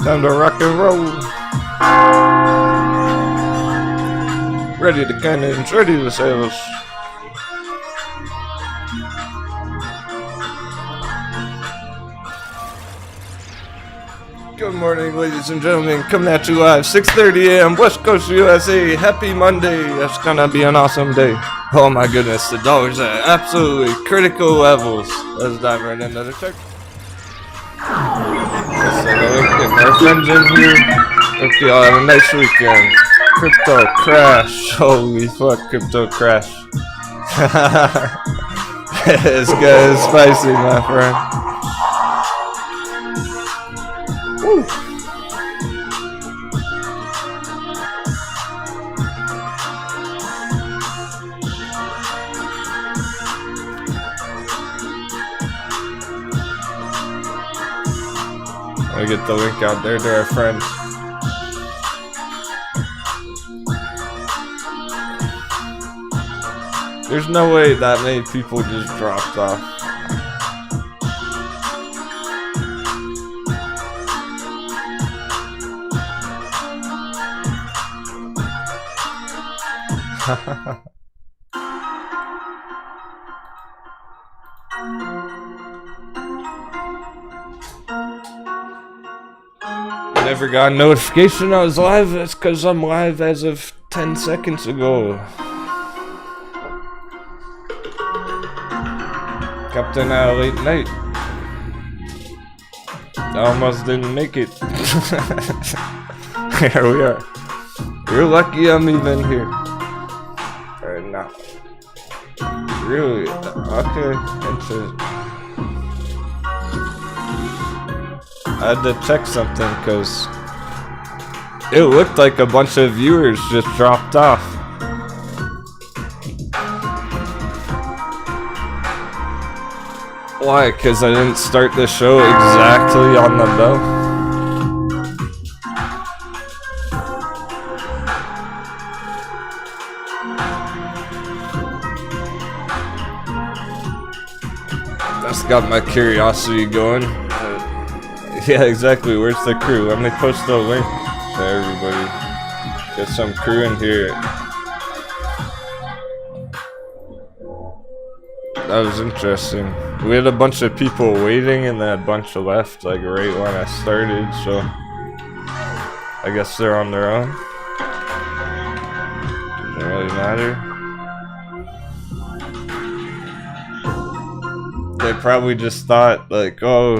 Time to rock and roll. Ready to cannons, ready to sails. Good morning, ladies and gentlemen. Coming at you live, 6:30 a.m. West Coast USA. Happy Monday. That's gonna be an awesome day. Oh my goodness, the dollar's at absolutely critical levels. Let's dive right into the check. Our friends in here. Hope y'all have a nice weekend. Crypto crash. Holy fuck, crypto crash. This guy is spicy, my friend. Woo. I'll get the link out there to our friends. There's no way that many people just dropped off. Never got a notification I was live. That's because I'm live as of 10 seconds ago. Captain had a late night. I almost didn't make it. Here we are. You're lucky I'm even here. Right now. Really? Okay. Interesting. I had to check something because it looked like a bunch of viewers just dropped off. Why? Because I didn't start the show exactly on the bell? That's got my curiosity going. Yeah, exactly. Where's the crew? Let me post the link to everybody. Get some crew in here. That was interesting. We had a bunch of people waiting and then a bunch left, like right when I started, so I guess they're on their own. Doesn't really matter. They probably just thought, like, oh,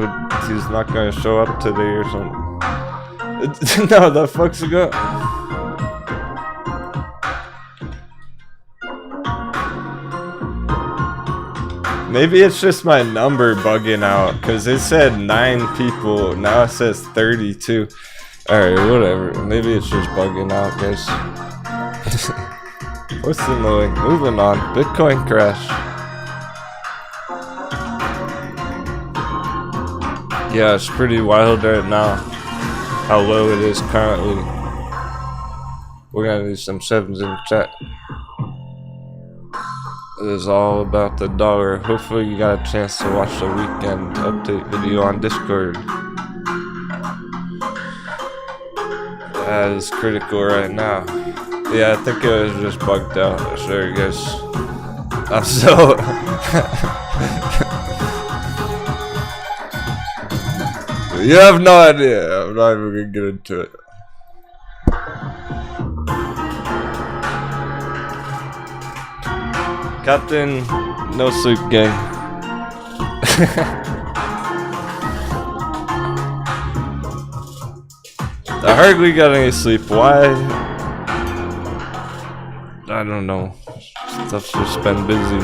he's not gonna show up today or something. No, the fuck's it go? Maybe it's just my number bugging out, because it said 9 people, now it says 32. Alright, whatever. Maybe it's just bugging out, guys. What's the link? Moving on. Bitcoin crash. Yeah, it's pretty wild right now. How low it is currently. We're gonna need some 7s in the chat. It is all about the dollar. Hopefully you got a chance to watch the weekend update video on Discord. That is critical right now. Yeah, I think it was just bugged out. Sorry guys. I'm so... You have no idea. I'm not even gonna get into it. Captain, no sleep gang. I hardly got any sleep. Why? I don't know. Stuff's just been busy.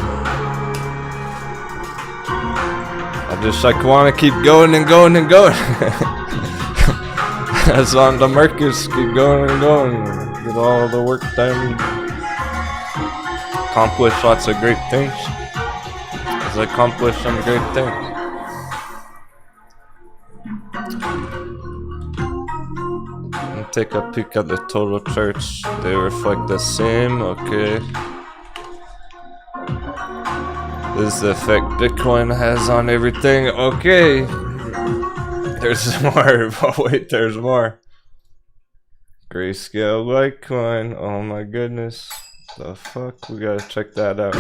I just like want to keep going and going and going. As on the markets, keep going and going. Get all the work done. Accomplish lots of great things. Let's accomplish some great things. And take a peek at the total charts. They reflect the same. Okay. This is the effect Bitcoin has on everything. Okay. There's more. Oh wait, there's more. Grayscale Litecoin. Oh my goodness. The fuck? We gotta check that out.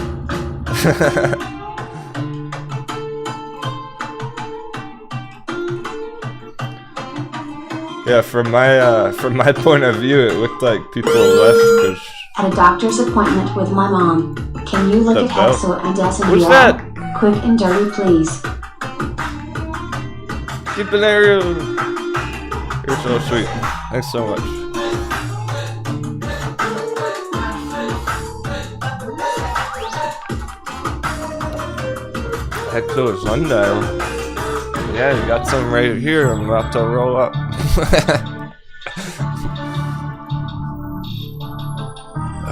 Yeah, from my point of view, it looked like people left because. At a doctor's appointment with my mom. Can you look at Hexo and SNDR? What's that? Quick and dirty, please. Keep an area. You're so sweet. Thanks so much. Hexo sundial. Yeah, you got some right here. I'm about to roll up.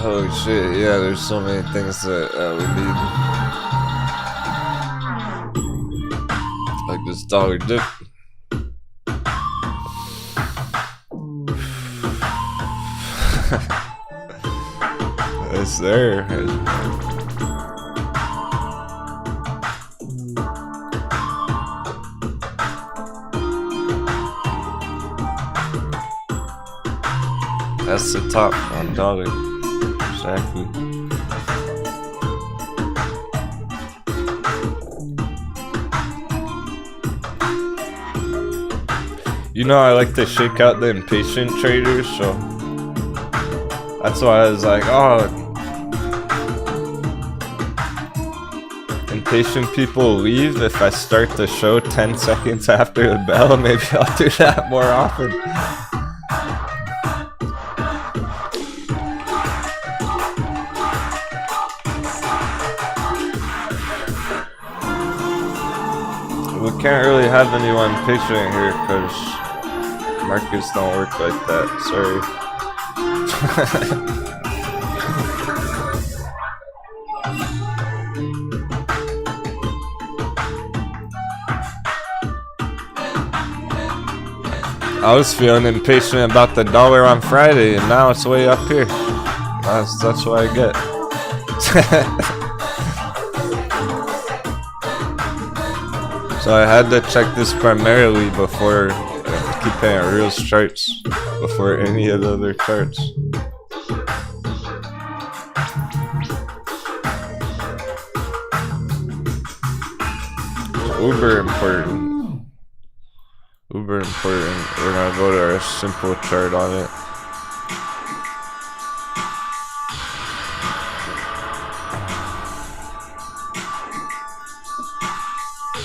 Holy shit, yeah, there's so many things that we need. Like this dollar dip. It's there. That's the top on dollar. Exactly. You know, I like to shake out the impatient traders, so that's why I was like, oh, impatient people leave if I start the show 10 seconds after the bell. Maybe I'll do that more often. We can't really have anyone patient here because markets don't work like that. Sorry. I was feeling impatient about the dollar on Friday, and now it's way up here. That's what I get. So I had to check this primarily before keeping at real charts before any of the other charts. Uber important. Uber important. We're gonna go to our simple chart on it.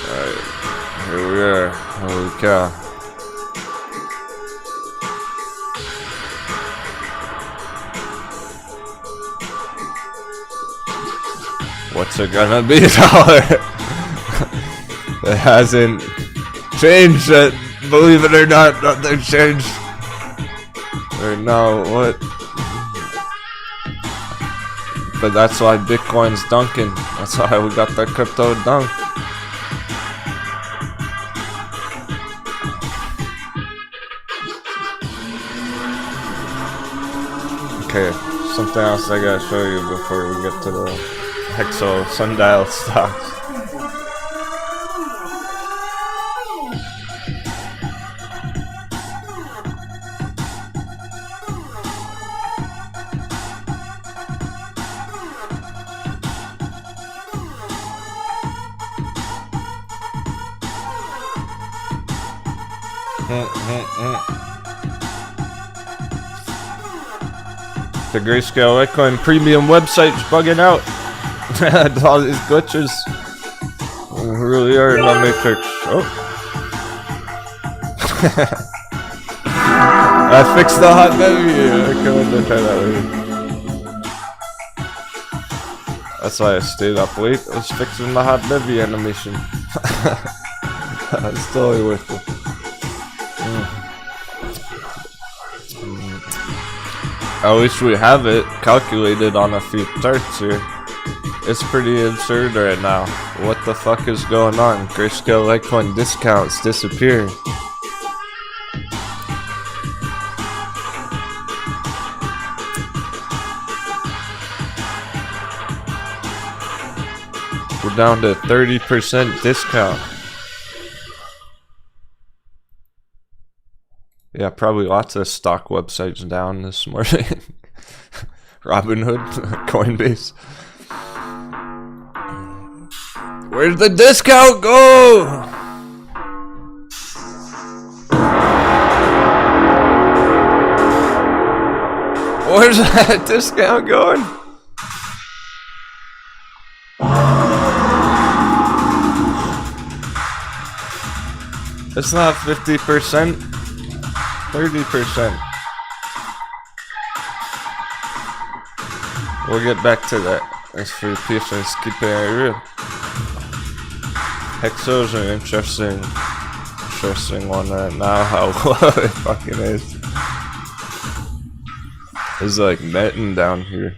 Alright, here we are. Holy cow. What's it gonna be, dollar? It hasn't changed yet. Believe it or not, nothing changed. Or no, what? But that's why Bitcoin's dunking. That's why we got the crypto dunk. Okay, something else I gotta show you before we get to the Hexo sundial stocks. The Grayscale Litecoin premium website's bugging out. All these glitches. We really are in the matrix. Oh. I fixed the hot baby. I couldn't try that later. That's why I stayed up late. I was fixing the hot baby animation. It's totally worth it. I wish we have it calculated on a few charts here. It's pretty absurd right now. What the fuck is going on? Grayscale Litecoin discounts disappear. We're down to 30% discount. Yeah, probably lots of stock websites down this morning. Robinhood, Coinbase. Where's the discount go? Where's that discount going? It's not 50%, 30%. We'll get back to that. As for patience, keeping it real. Hexo's an interesting one right now, how low it fucking is. It's like netting down here.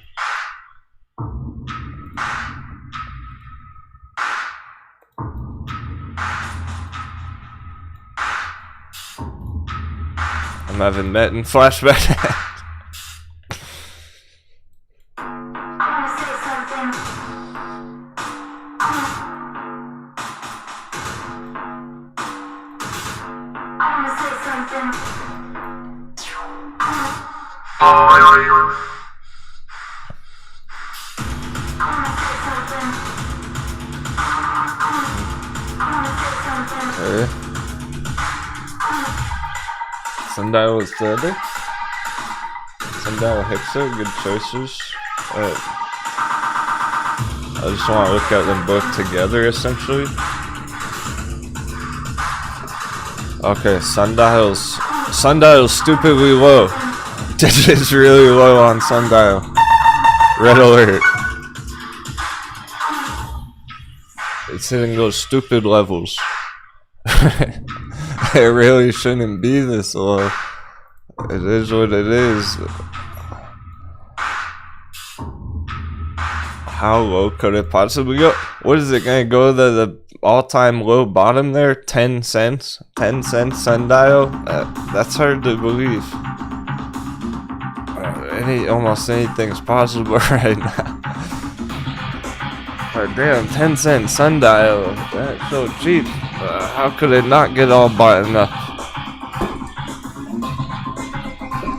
I'm having netting flashback. Sundial is the other. Sundial Hexo, good choices. I just want to look at them both together, essentially. Okay, Sundial's stupidly low. It's really low on Sundial. Red alert. It's hitting those stupid levels. It really shouldn't be this low. It is what it is. How low could it possibly go? What is it gonna go to the all-time low bottom there? 10 cents? 10 cents sundial? That's hard to believe. Almost anything's possible right now. Oh, damn, 10 cent sundial. That's so cheap. How could it not get all bought up?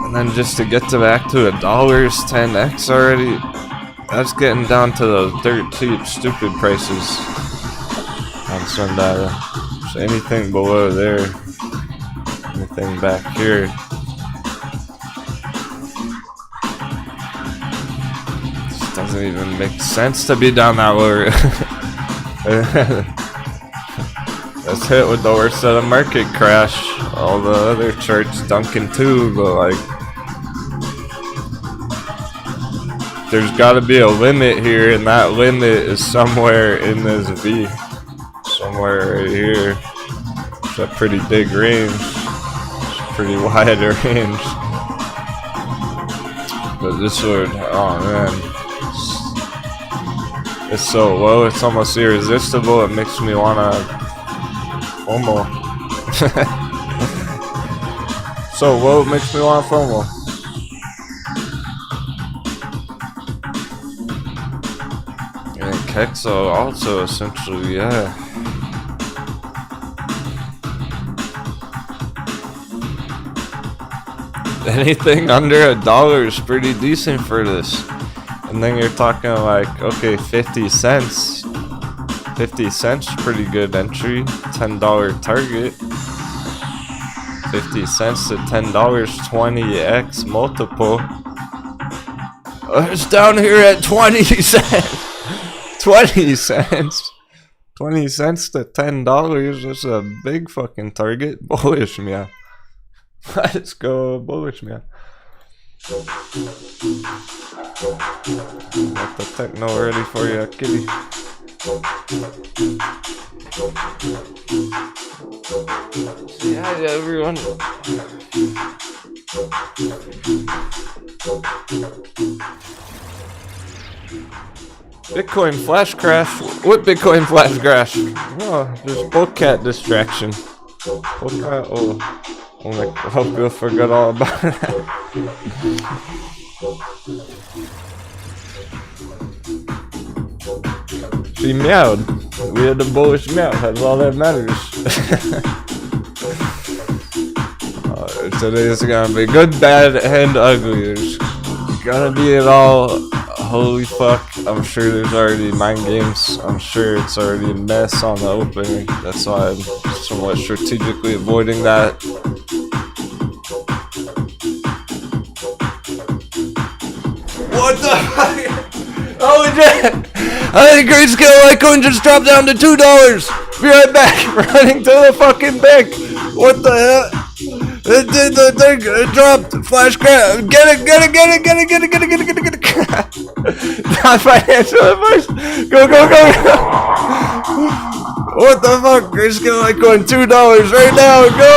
And then just to get back to $1's 10x already. That's getting down to those dirt cheap, stupid prices on sundial. So anything below there, anything back here. Doesn't even make sense to be down that low. That's hit with the worst of the market crash. All the other charts dunking too, but like, there's got to be a limit here, and that limit is somewhere in this V, somewhere right here. It's a pretty big range, it's a pretty wide range. But this would, oh man. It's so low, it's almost irresistible. It makes me wanna FOMO. So low, it makes me wanna FOMO. And Kexo also essentially, yeah. Anything under $1 is pretty decent for this. And then you're talking like, okay, 50 cents. 50 cents, pretty good entry. $10 target. 50 cents to $10, 20x multiple. It's down here at 20 cents. 20 cents. 20 cents to $10. That's a big fucking target. Bullish, man. Let's go bullish, man. Got the techno ready for you, kitty. Say hi to everyone. Bitcoin flash crash. What Bitcoin flash crash? Oh, just bullcat distraction. Bullcat, oh. I hope you'll forget all about that. She meowed. We had the bullish meow. That's all that matters. Today's gonna be good, bad, and ugly. There's gonna be it all. Holy fuck. I'm sure there's already mind games. I'm sure it's already a mess on the opening. That's why I'm somewhat strategically avoiding that. What the fuck? Holy shit! I think Grayscale Litecoin just dropped down to $2. Be right back. Running to the fucking bank. What the hell? It did the thing. It dropped. Flash crash. Get it. Not financial advice. Go. What the fuck? Grayscale Litecoin $2 right now. Go.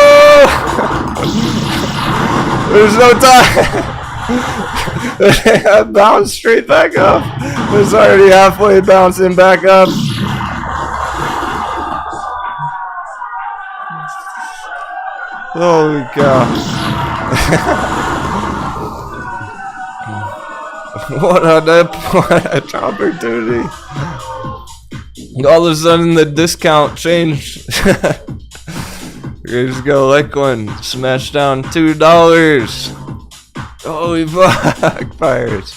There's no time. I bounced straight back up. It's already halfway bouncing back up. Holy cow. What an opportunity. All of a sudden the discount changed. Here's go Litecoin. Smash down $2. Holy fuck, fires.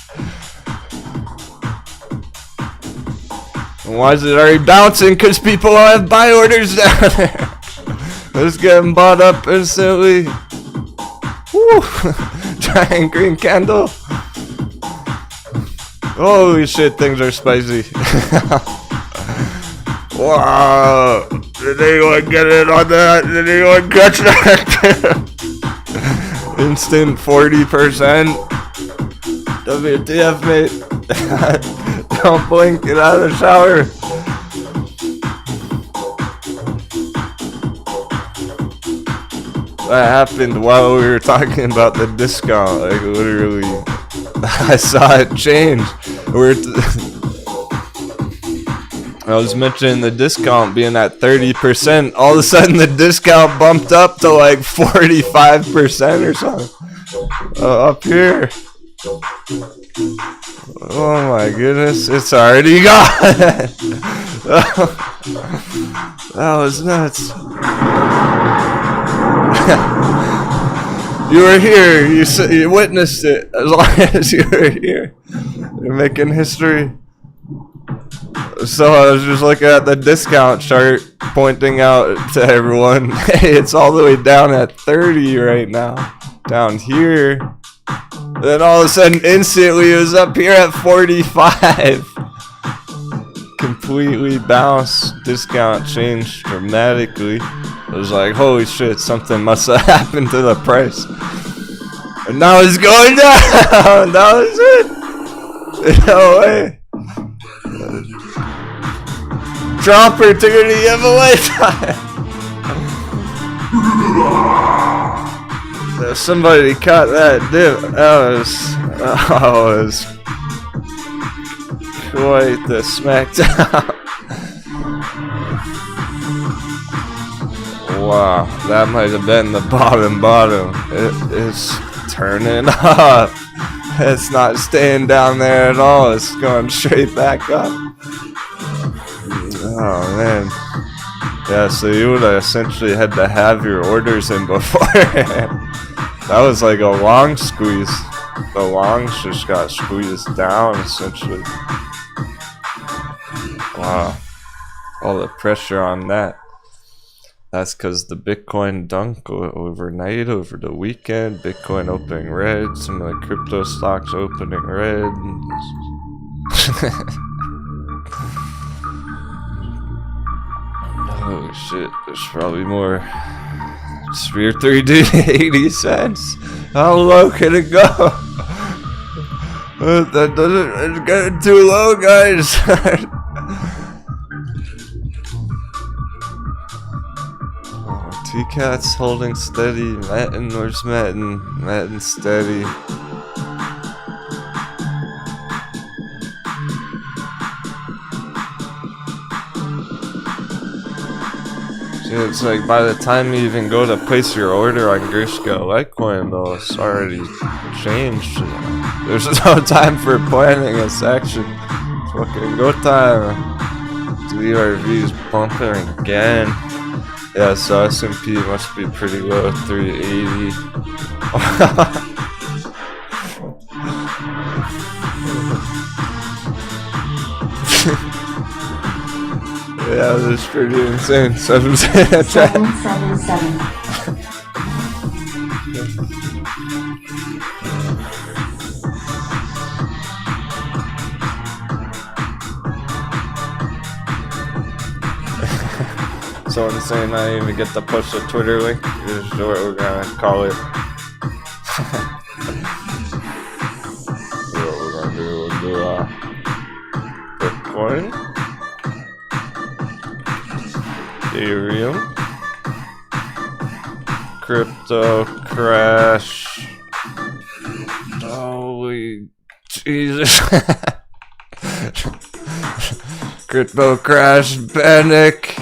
And why is it already bouncing? Because people have buy orders down there. Let's get them bought up instantly. Woo! Giant green candle. Holy shit, things are spicy. Wow. Did anyone get in on that? Did anyone catch that? Instant 40%. WTF, mate. Don't blink, get out of the shower. That happened while we were talking about the discount. Like, literally, I saw it change. I was mentioning the discount being at 30%. All of a sudden, the discount bumped up to like 45% or something. Up here. Oh my goodness, it's already gone. That was nuts. You were here. You witnessed it. As long as you were here, you're making history. So I was just looking at the discount chart, pointing out to everyone, hey, it's all the way down at 30 right now, down here. Then all of a sudden, instantly, it was up here at 45. Completely bounced. Discount changed dramatically. It was like, holy shit, something must have happened to the price. And now it's going down. That was it. No way. Drop opportunity of a lifetime. So somebody caught that dip. That was quite the smackdown. Wow, that might have been the bottom. It is turning up. It's not staying down there at all. It's going straight back up. Oh man. Yeah, so you would have essentially had to have your orders in beforehand. That was like a long squeeze. The longs just got squeezed down essentially. Wow. All the pressure on that. That's because the Bitcoin dunk overnight, over the weekend. Bitcoin opening red, some of the crypto stocks opening red. Oh shit, there's probably more. Sphere 3D, 80 cents. How low can it go? That doesn't, it's getting too low, guys. T-Cat's holding steady. Matin, where's Matin? Matin steady. See, it's like by the time you even go to place your order on Grayscale Litecoin, though, it's already changed. There's no time for planning a section. Fucking go time. DRV's bumping again. Yeah, so S&P must be pretty low, 380. Yeah, that's pretty insane. 777. Someone's saying I didn't even get to push the Twitter link. This is what we're gonna call it. What we're gonna do, we'll do Bitcoin, Ethereum, crypto crash. Holy Jesus. Crypto crash, panic.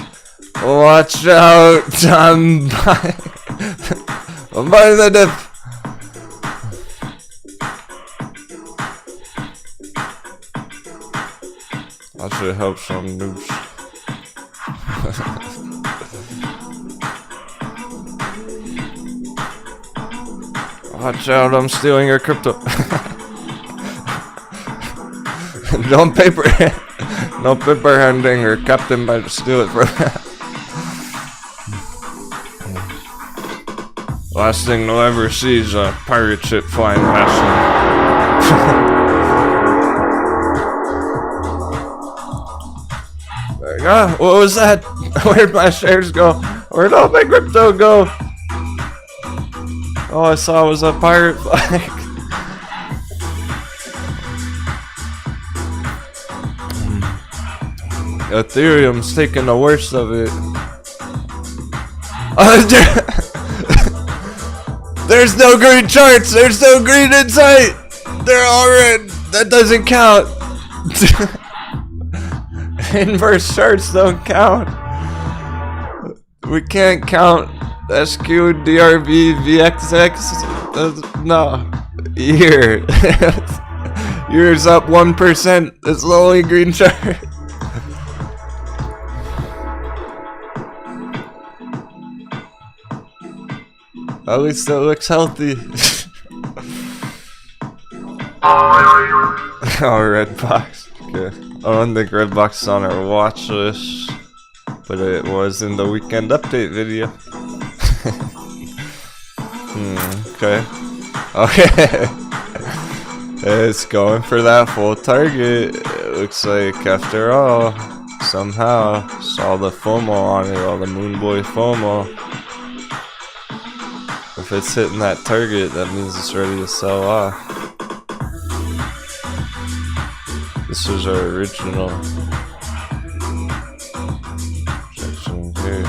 Watch out, I'm buying the dip. I should help some noobs. Watch out, I'm stealing your crypto. Don't paper no paper handing or Captain might steal it from Last thing they'll ever see is a pirate ship flying past them. Ah, what was that? Where'd my shares go? Where'd all my crypto go? All I saw was a pirate flag. Ethereum's taking the worst of it. There's no green charts. There's no green in sight. They're all red. That doesn't count. Inverse charts don't count. We can't count SQ, DRV, VXX. No. Year. Year's up 1%. That's the only green chart. At least it looks healthy. Oh, Redbox. Okay. I don't think Redbox is on our watch list, but it was in the weekend update video. Okay. Okay. It's going for that full target. It looks like after all, somehow saw the FOMO on it, all the Moon Boy FOMO. If it's hitting that target, that means it's ready to sell off. This was our original section here.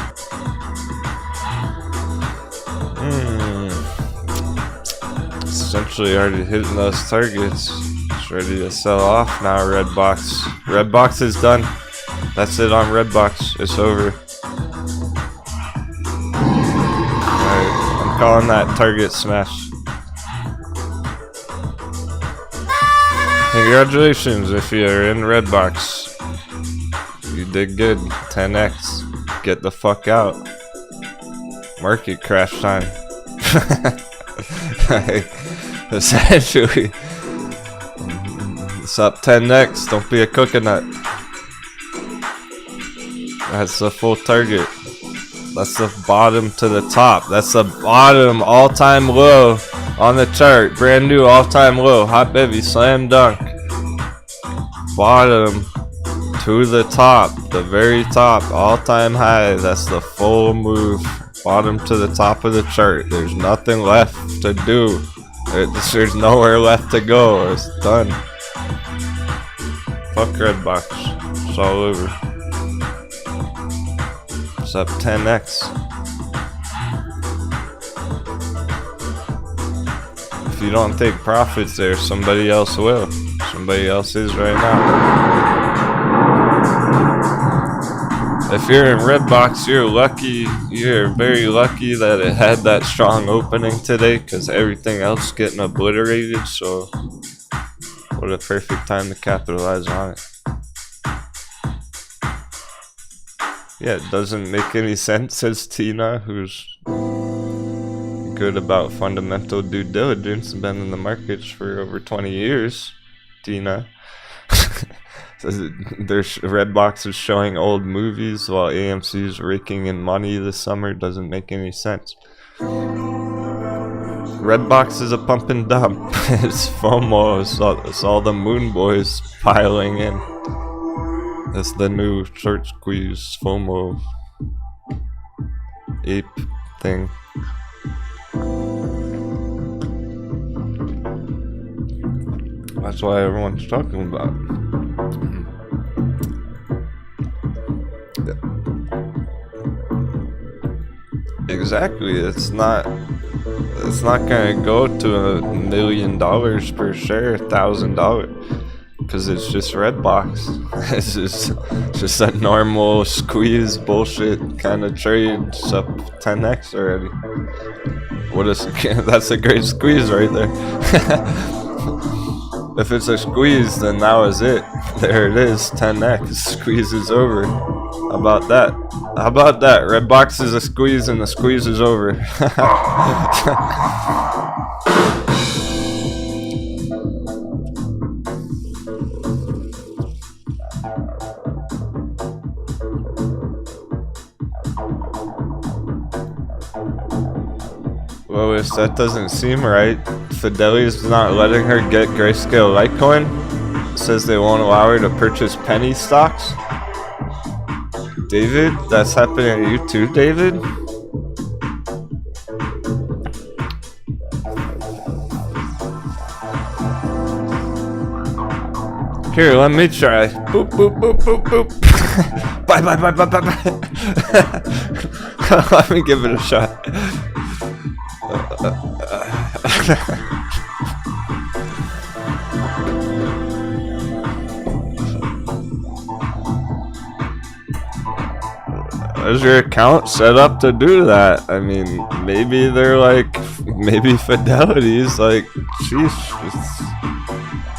Essentially already hitting those targets. It's ready to sell off now, Redbox. Redbox is done. That's it on Redbox. It's over. Calling that target smash. Congratulations if you're in Redbox. You did good. 10x. Get the fuck out. Market crash time. Essentially. It's up 10x. Don't be a coconut. That's the full target. That's the bottom to the top. That's the bottom all-time low on the chart. Brand new all-time low. Hot baby slam dunk. Bottom to the top. The very top. All-time high. That's the full move. Bottom to the top of the chart. There's nothing left to do. There's nowhere left to go. It's done. Fuck Redbox. It's all over. Up 10x. If you don't take profits there, somebody else will. Somebody else is right now. If you're in Redbox, you're lucky. You're very lucky that it had that strong opening today, because everything else getting obliterated. So what a perfect time to capitalize on it. Yeah, it doesn't make any sense, says Tina, who's good about fundamental due diligence and been in the markets for over 20 years. Tina. There's Redbox is showing old movies while AMC is raking in money this summer. Doesn't make any sense. Redbox is a pump and dump. It's FOMO. It's all the moon boys piling in. That's the new short squeeze FOMO ape thing. That's why everyone's talking about it. Exactly. It's not gonna go to $1 million per share, $1,000, because it's just Redbox. It's just a normal squeeze bullshit kind of trade. It's up 10x already. That's a great squeeze right there. If it's a squeeze, then that was it. There it is, 10x. Squeeze is over. How about that? How about that? Redbox is a squeeze and the squeeze is over. Lois, that doesn't seem right. Fidelity's not letting her get Grayscale Litecoin. Says they won't allow her to purchase penny stocks. David, that's happening to you too, David? Here, let me try. Boop, boop, boop, boop, boop. Bye, bye, bye, bye, bye, bye. Let me give it a shot. Is your account set up to do that? I mean, maybe they're like, maybe Fidelity's like, sheesh.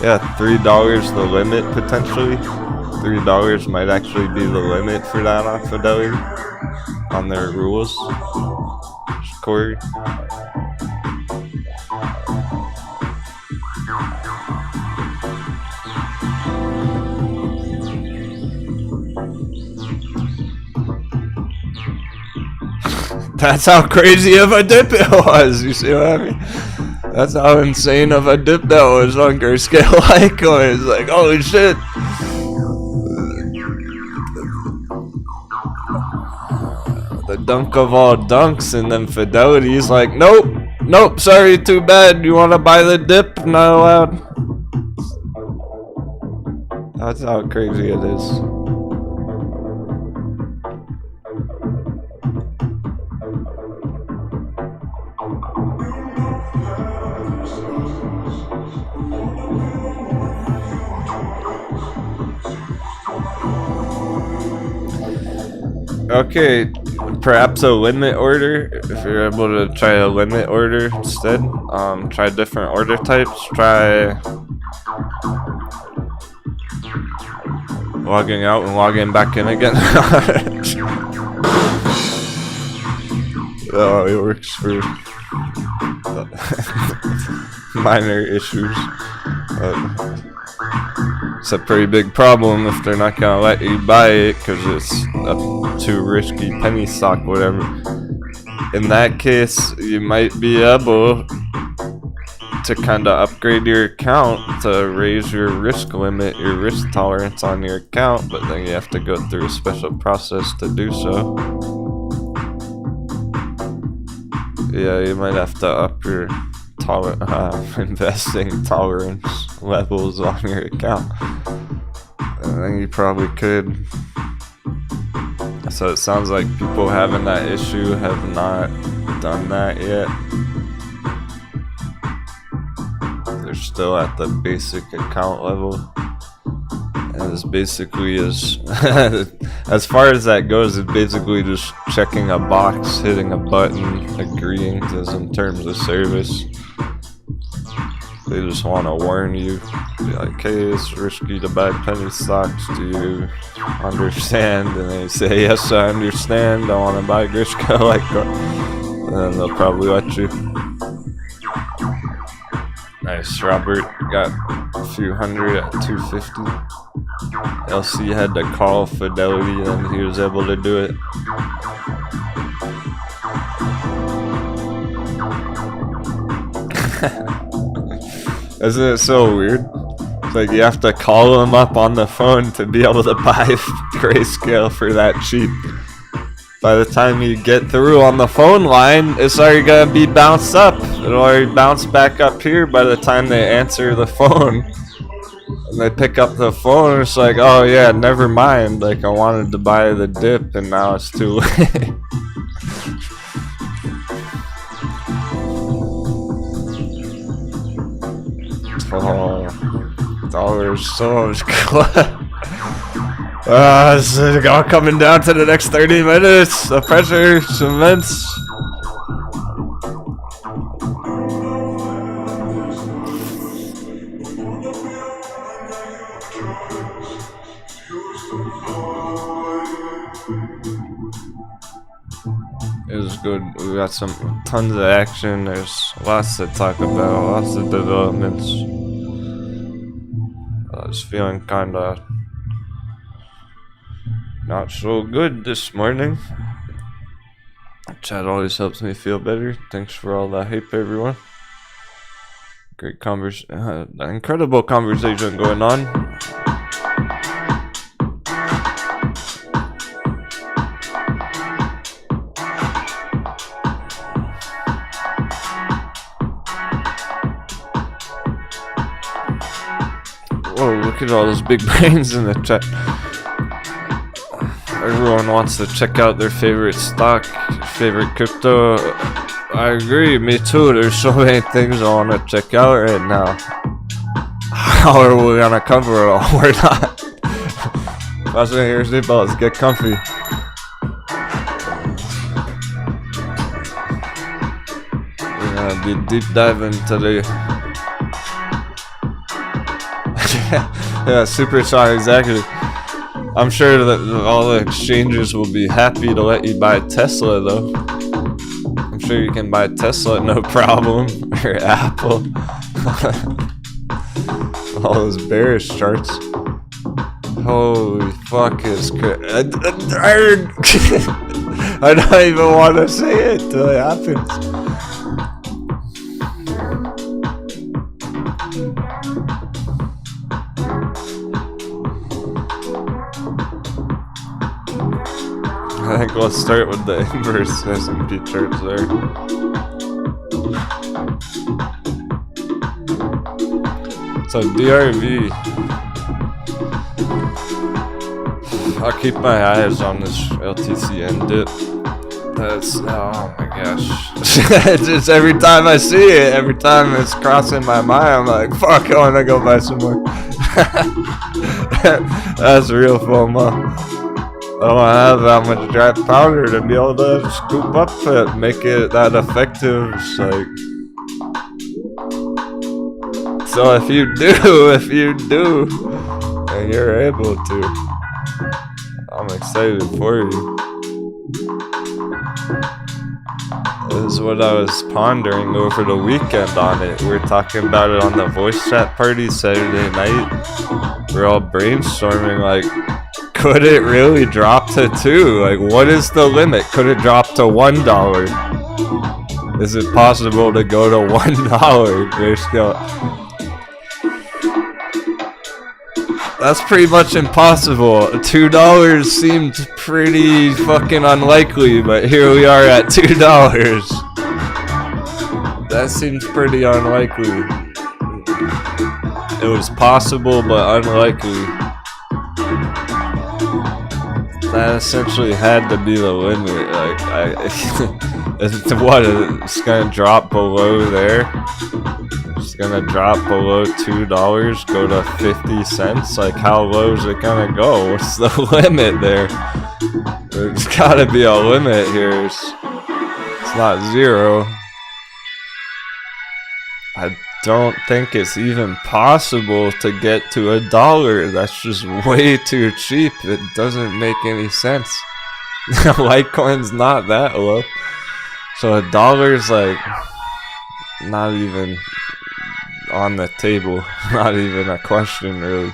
Yeah, $3 the limit potentially. $3 might actually be the limit for that on Fidelity, on their rules. Corey. That's how crazy of a dip it was, you see what I mean? That's how insane of a dip that was on Grayscale Litecoin. It's like, holy shit. The dunk of all dunks, and then Fidelity's like, nope, nope, sorry, too bad. You wanna buy the dip? Not allowed. That's how crazy it is. Okay, perhaps a limit order. If you're able to try a limit order instead, try different order types. Try logging out and logging back in again. Oh, it works for minor issues. It's a pretty big problem if they're not gonna let you buy it because it's a too risky penny stock, whatever. In that case, you might be able to kind of upgrade your account to raise your risk limit, your risk tolerance on your account, but then you have to go through a special process to do so. Yeah, you might have to up your investing tolerance levels on your account. And then you probably could. So it sounds like people having that issue have not done that yet. They're still at the basic account level. And it's basically as far as that goes, it's basically just checking a box, hitting a button, agreeing to some terms of service. They just want to warn you. Be like, hey, it's risky to buy penny stocks. Do you understand? And they say, yes, I understand. I want to buy Grishka. Like, and then they'll probably let you. Nice, Robert got a few hundred at 250. LC had to call Fidelity and he was able to do it. Isn't it so weird? It's like you have to call them up on the phone to be able to buy Grayscale for that cheap. By the time you get through on the phone line, it's already gonna be bounced up. It'll already bounce back up here by the time they answer the phone. And they pick up the phone, it's like, oh yeah, never mind. Like, I wanted to buy the dip and now it's too late. Oh, dollars so much this is all coming down to the next 30 minutes. The pressure is immense. It was good. We got tons of action. There's lots to talk about, lots of developments. I was feeling kinda not so good this morning. Chat always helps me feel better. Thanks for all the hype, everyone. Great incredible conversation going on. Whoa, look at all those big brains in the chat. Everyone wants to check out their favorite stock, favorite crypto. I agree, me too. There's so many things I want to check out right now. How are we gonna cover it all? We're not. Fasten your seatbelts, get comfy. We're gonna be deep diving today. Yeah, super strong, exactly. I'm sure that all the exchanges will be happy to let you buy Tesla, though. I'm sure you can buy Tesla no problem, or Apple. All those bearish charts. Holy fuck, it's I don't even want to say it till it happens. I think let's start with the inverse S&P charts there. So DRV, I'll keep my eyes on this LTCN dip. That's, oh my gosh. It's just every time I see it, every time it's crossing my mind, I'm like, fuck, I wanna go buy some more. That's real FOMO. I don't have that much dry powder to be able to scoop up it, make it that effective. Like, so if you do, and you're able to, I'm excited for you. This is what I was pondering over the weekend on it. We were talking about it on the voice chat party Saturday night. We're all brainstorming, like, could it really drop to 2? Like, what is the limit? Could it drop to $1? Is it possible to go to $1? Grayscale. That's pretty much impossible. $2 seemed pretty fucking unlikely, but here we are at $2. That seems pretty unlikely. It was possible, but unlikely. That essentially had to be the limit. Like, it's gonna drop below there. It's gonna drop below $2, go to 50 cents. Like, how low is it gonna go? What's the limit there? There's gotta be a limit here. It's not 0. don't think it's even possible to get to $1. That's just way too cheap. It doesn't make any sense. Litecoin's not that low. So $1's like not even on the table. Not even a question, really.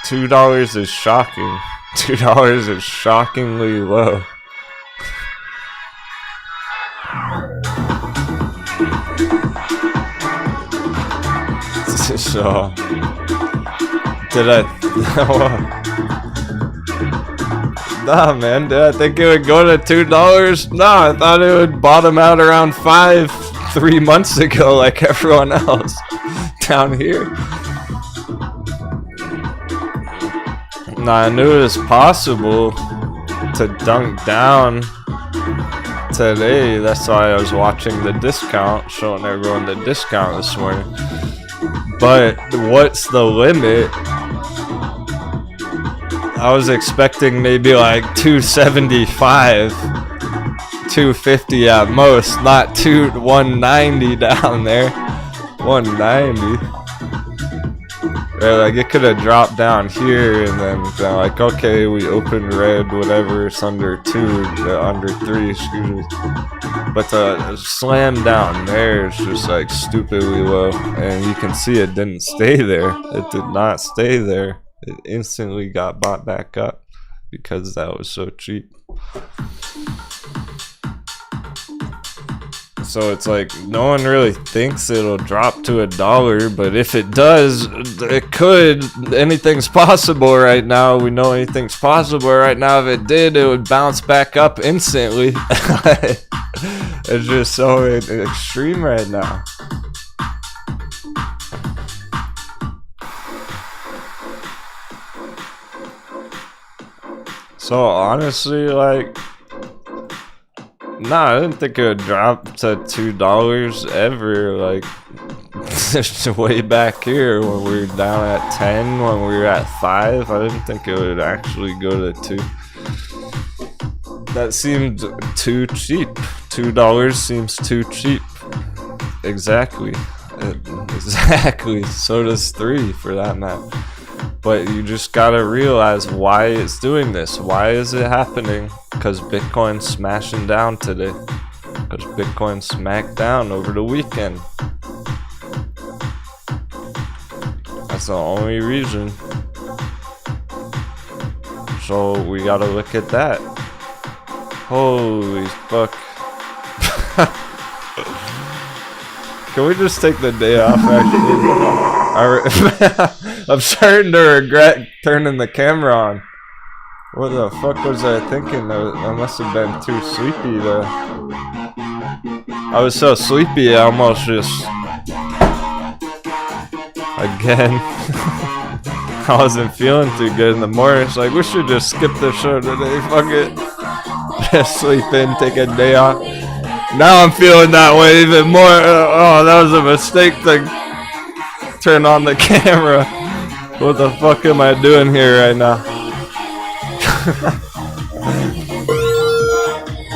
$2 is shocking. $2 is shockingly low. So, did I? Nah, man. Did I think it would go to $2? Nah, I thought it would bottom out around 5 3 months ago, like everyone else down here. Nah, I knew it was possible to dunk down today. That's why I was watching the discount, showing everyone the discount this morning. But what's the limit? I was expecting maybe like 275, 250 at most, not 190 down there. 190. Right, like it could have dropped down here and then like, okay, we opened red, whatever, it's under 2, under 3, excuse me. But the slam down there is just like stupidly low, and you can see it didn't stay there. It did not stay there. It instantly got bought back up because that was so cheap. So it's like no one really thinks it'll drop to $1, but if it does, it could. Anything's possible right now. We know anything's possible right now. If it did, it would bounce back up instantly. It's just so extreme right now. So honestly, like, nah, I didn't think it would drop to $2 ever. Like, just way back here when we were down at 10, when we were at 5, I didn't think it would actually go to 2. That seemed too cheap. $2 seems too cheap. Exactly. Exactly. So does 3 for that matter. But you just gotta realize why it's doing this. Why is it happening? Because Bitcoin's smashing down today. Because Bitcoin smacked down over the weekend. That's the only reason. So we gotta look at that. Holy fuck. Can we just take the day off, actually? I'm starting to regret turning the camera on. What the fuck was I thinking? I must have been too sleepy though. I was so sleepy I almost just... Again. I wasn't feeling too good in the morning. It's like, we should just skip the show today. Fuck it. Just sleep in, take a day off. Now I'm feeling that way even more. Oh, that was a mistake to turn on the camera. What the fuck am I doing here right now?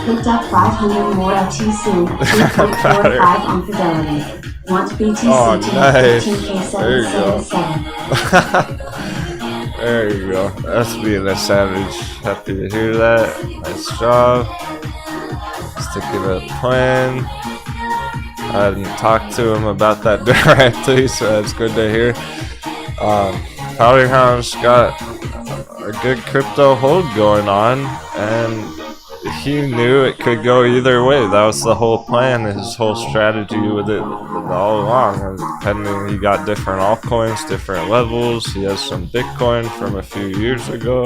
Picked up 500 more LTC, 3.45 on Fidelity. Want BTC to nice. 15K777. There you go. That's being a savage. Happy to hear that. Nice job. Sticking to the plan. I didn't talk to him about that directly, so that's good to hear. Powderhound's got a good crypto hold going on, and he knew it could go either way. That was the whole plan, his whole strategy with it all along. Depending, he got different altcoins, different levels. He has some Bitcoin from a few years ago.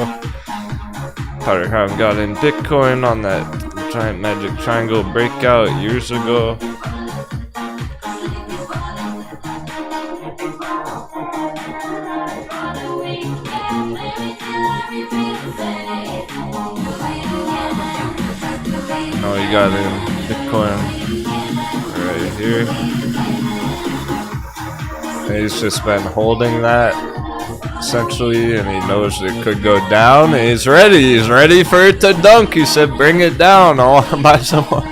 Powderhound got in Bitcoin on that giant magic triangle breakout years ago. No, he got in Bitcoin right here. And he's just been holding that essentially, and he knows it could go down, and he's ready for it to dunk. He said, bring it down, I want to buy some more.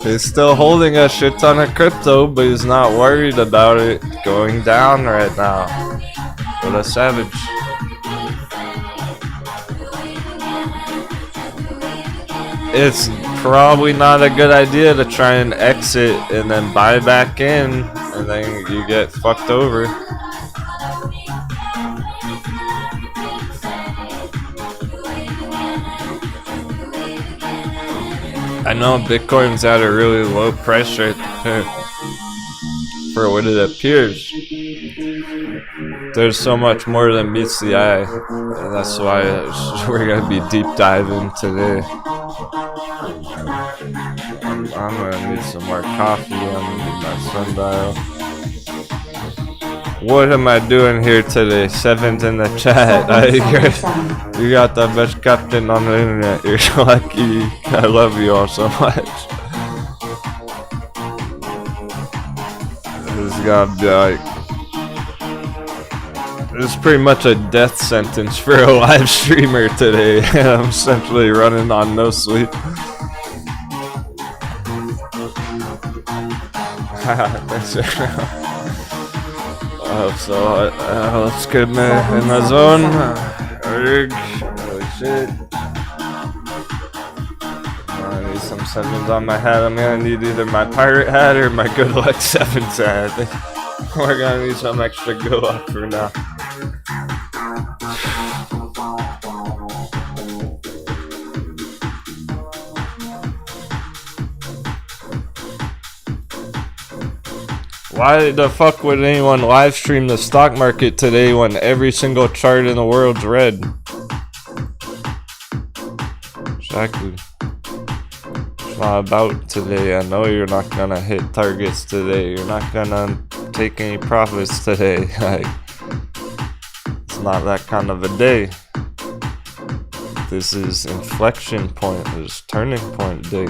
He's still holding a shit ton of crypto, but he's not worried about it going down right now. What a savage. It's probably not a good idea to try and exit and then buy back in, and then you get fucked over. I know Bitcoin's at a really low price right there for what it appears. There's so much more than meets the eye, and that's why we're gonna be deep diving today. I'm gonna need some more coffee. I'm gonna need my sundial. What am I doing here today? 7th in the chat. You got the best captain on the internet. You're lucky. I love you all so much. This is gonna be like, this is pretty much a death sentence for a live streamer today. I'm essentially running on no sleep. That's it. Let's get in the zone. Holy shit. I need some 7s on my hat. I'm gonna need either my pirate hat or my good luck 7s hat. I think we're gonna need some extra good luck for now. Why the fuck would anyone live stream the stock market today when every single chart in the world's red? Exactly. It's not about today. I know you're not gonna hit targets today. You're not gonna take any profits today. Like, it's not that kind of a day. This is inflection point. This is turning point day.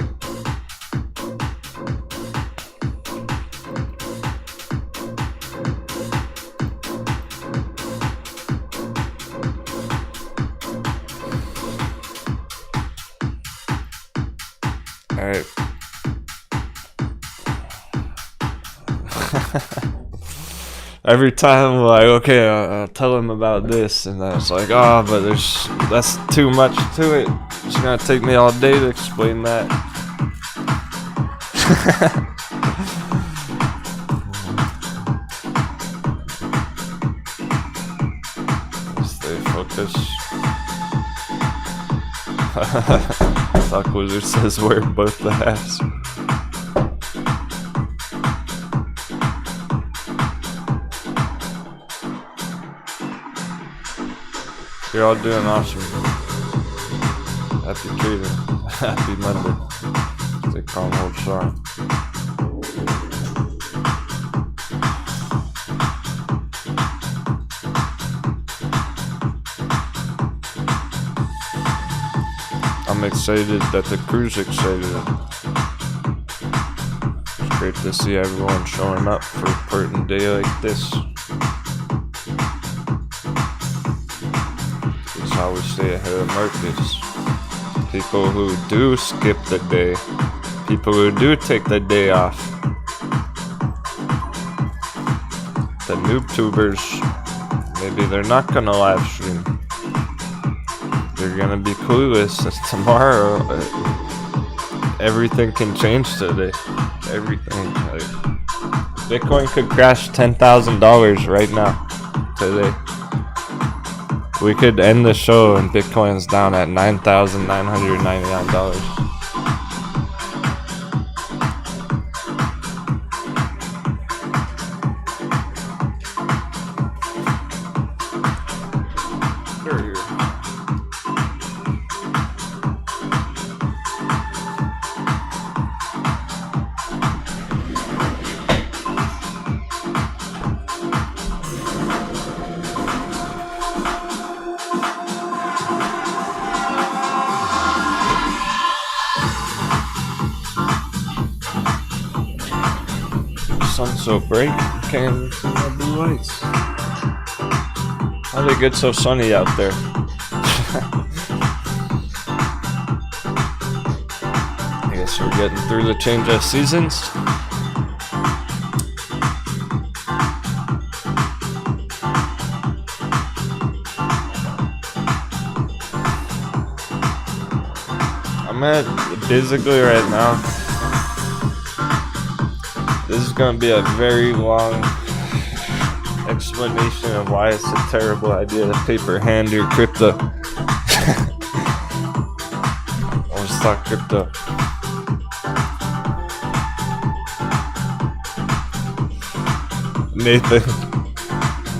Alright. Every time I'm like, okay, I'll tell him about this, and then it's like, oh, but that's too much to it. It's gonna take me all day to explain that. Stay focused. Sock Wizard says wear both the hats. You're all doing awesome. Happy trading. Happy Monday. Stay calm, hold strong. I'm excited that the crew's excited. It's great to see everyone showing up for a important day like this. This is how we stay ahead of markets. People who do skip the day, people who do take the day off. The noob tubers, maybe they're not gonna live stream. They're gonna be clueless that tomorrow everything can change today. Everything. Like, Bitcoin could crash $10,000 right now today. We could end the show and Bitcoin's down at $9,999. Sun's so bright, you can't even see my blue lights. How did it get so sunny out there? I guess Guess we're getting through the change of seasons. I'm at basically right now. This is gonna be a very long explanation of why it's a terrible idea to paper hand your crypto. Let's talk crypto. Nathan,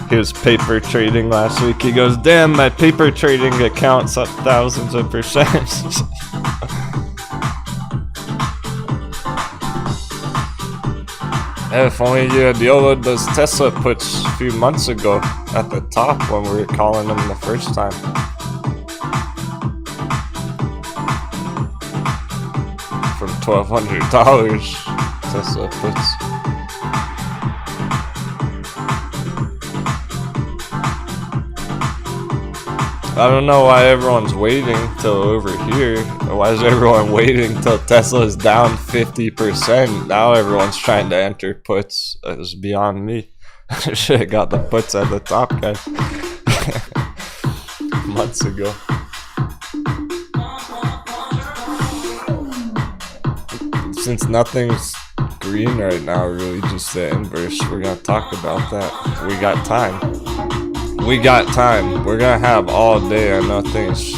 he was paper trading last week. He goes, "Damn, my paper trading account's up thousands of %." If only you had YOLO those Tesla puts a few months ago at the top when we were calling them the first time. From $1,200 Tesla puts. I don't know why everyone's waiting till over here. Why is everyone waiting till Tesla's down 50%? Now everyone's trying to enter puts. It's beyond me. Should have got the puts at the top, guys. Months ago. Since nothing's green right now, really just the inverse, we're gonna talk about that. We got time. We got time. We're gonna have all day. I know things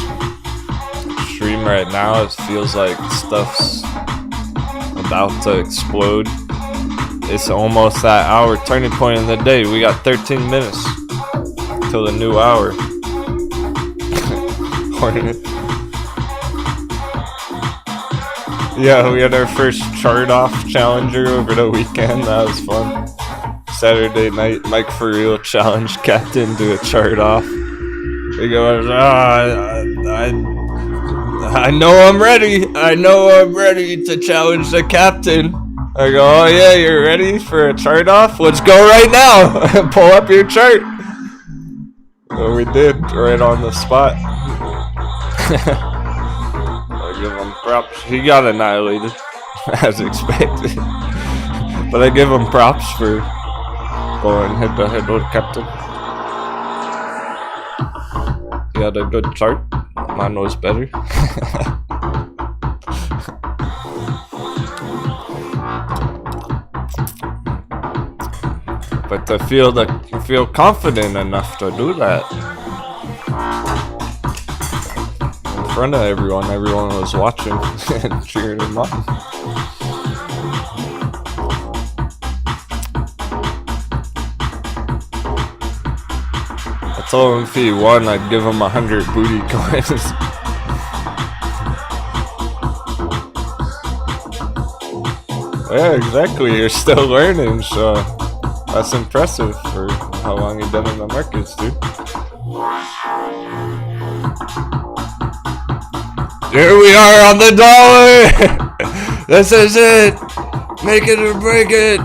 stream right now. It feels like stuff's about to explode. It's almost that hour turning point in the day. We got 13 minutes till the new hour. Yeah, we had our first chart off challenger over the weekend. That was fun. Saturday night, Mike for real challenge Captain to a chart off. He goes, I know I'm ready. I know I'm ready to challenge the Captain. I go, oh yeah, you're ready for a chart off? Let's go right now. Pull up your chart. So we did, right on the spot. I give him props. He got annihilated, as expected. But I give him props for going head to head with Captain. He had a good chart. Mine was better. But to feel confident enough to do that in front of everyone was watching and cheering him on. I told him if he won, I'd give him 100 booty coins. Yeah, exactly. You're still learning, so that's impressive for how long you've been in the markets, dude. Here we are on the dollar! This is it! Make it or break it!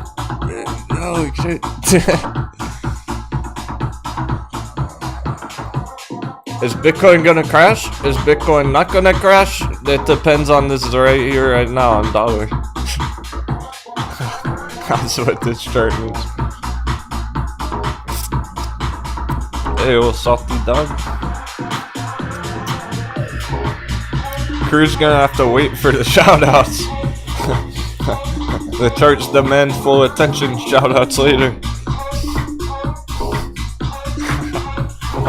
Holy shit. Is Bitcoin gonna crash? Is Bitcoin not gonna crash? It depends on this right here, right now, on dollar. That's what this chart means. Hey, old softy dog. Crew's gonna have to wait for the shoutouts. The charts demand full attention. Shoutouts later.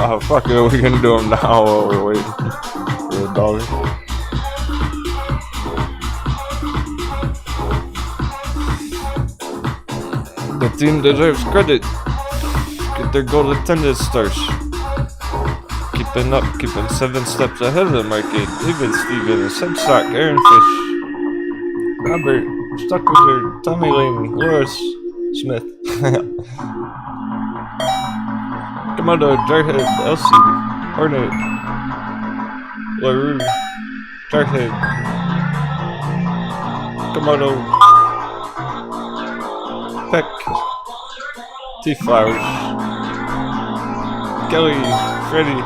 Oh fuck it, we're gonna do them now while we're waiting for the dollar. The team deserves credit. Get their gold attendance stars. Keeping 7 steps ahead of the market. David, Steven, Sedstock, Aaron Fish, Robert, Stuck Wizard, Tommy Lane, Loris Smith. Komodo, Jarhead, Elsie, Hornet, LaRue, Jarhead, Komodo, Peck, T-Flowers, Kelly, Freddy,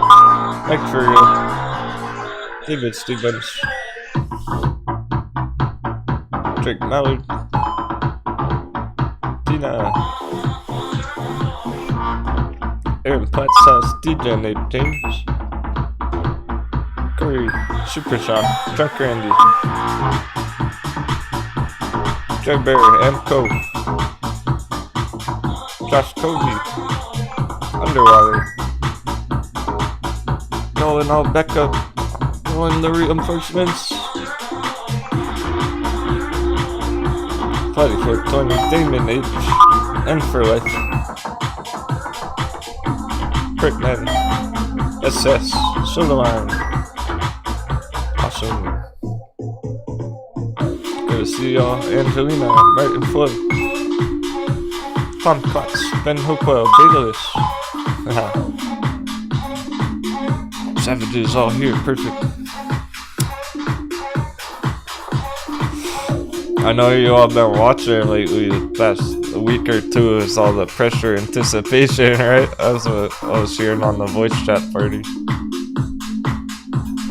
Mike for real, David Stevens, Patrick Mallard, Tina, Aaron Platt says DJ Nate James, Curry, Super Shock, Drunk Randy, Joe Bear, Amco, Josh Covey, Underwater, Nolan Albecca, Nolan the reinforcements, Fighting for Tony, Damon H, and for life, Prickman, SS, Sodaline, awesome. Good to see y'all, Angelina, Martin Flood, Tom Klotz, Ben Hopewell, Betalist. Savages all here, perfect. I know you all been watching lately. The past week or two is all the pressure, anticipation, right? That's what I was hearing on the voice chat party.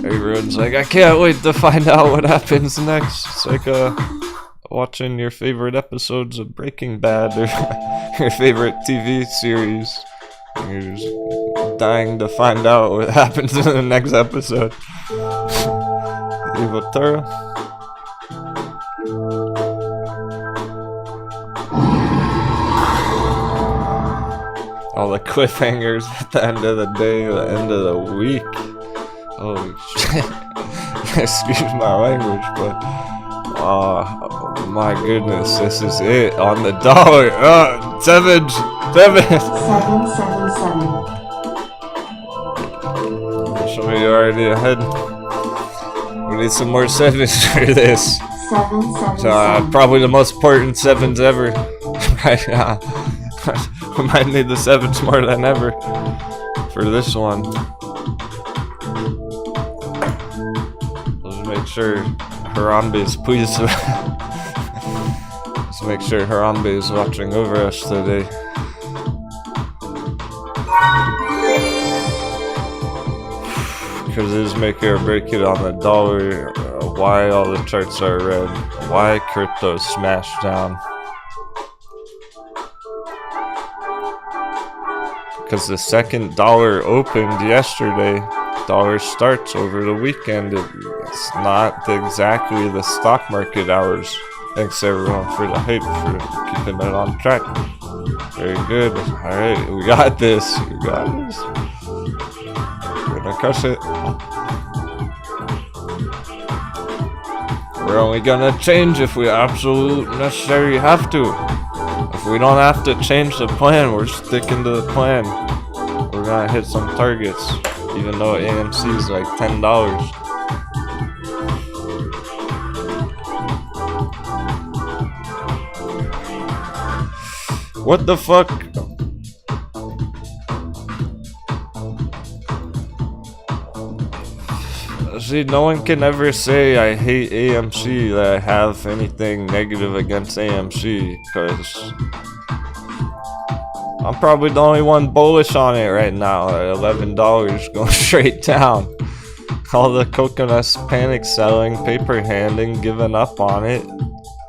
Everyone's like, I can't wait to find out what happens next. It's like watching your favorite episodes of Breaking Bad or your favorite TV series. You're just dying to find out what happens in the next episode. Evil Tara. All the cliffhangers at the end of the day, the end of the week. Holy shit. Excuse my language, but oh my goodness, this is it on the dollar. Seven. 777. So we already ahead. We need some more sevens for this. 777. Probably the most important sevens ever. Right now. We might need the sevens more than ever for this one. Let's make sure Harambe is pleased. Let's make sure Harambe is watching over us today. Because it is make it or break it on the dollar. Why all the charts are red. Why crypto smashed down. Because the second dollar opened yesterday, dollar starts over the weekend. It's not exactly the stock market hours. Thanks everyone for the hype, for keeping it on track. Very good. Alright, we got this. We got this. We're gonna crush it. We're only gonna change if we absolutely necessarily have to. If we don't have to change the plan, we're sticking to the plan. We're gonna hit some targets, even though AMC is like $10. What the fuck? See, no one can ever say I hate AMC, that I have anything negative against AMC, because I'm probably the only one bullish on it right now at $11 going straight down. All the coconuts panic selling, paper handing, giving up on it.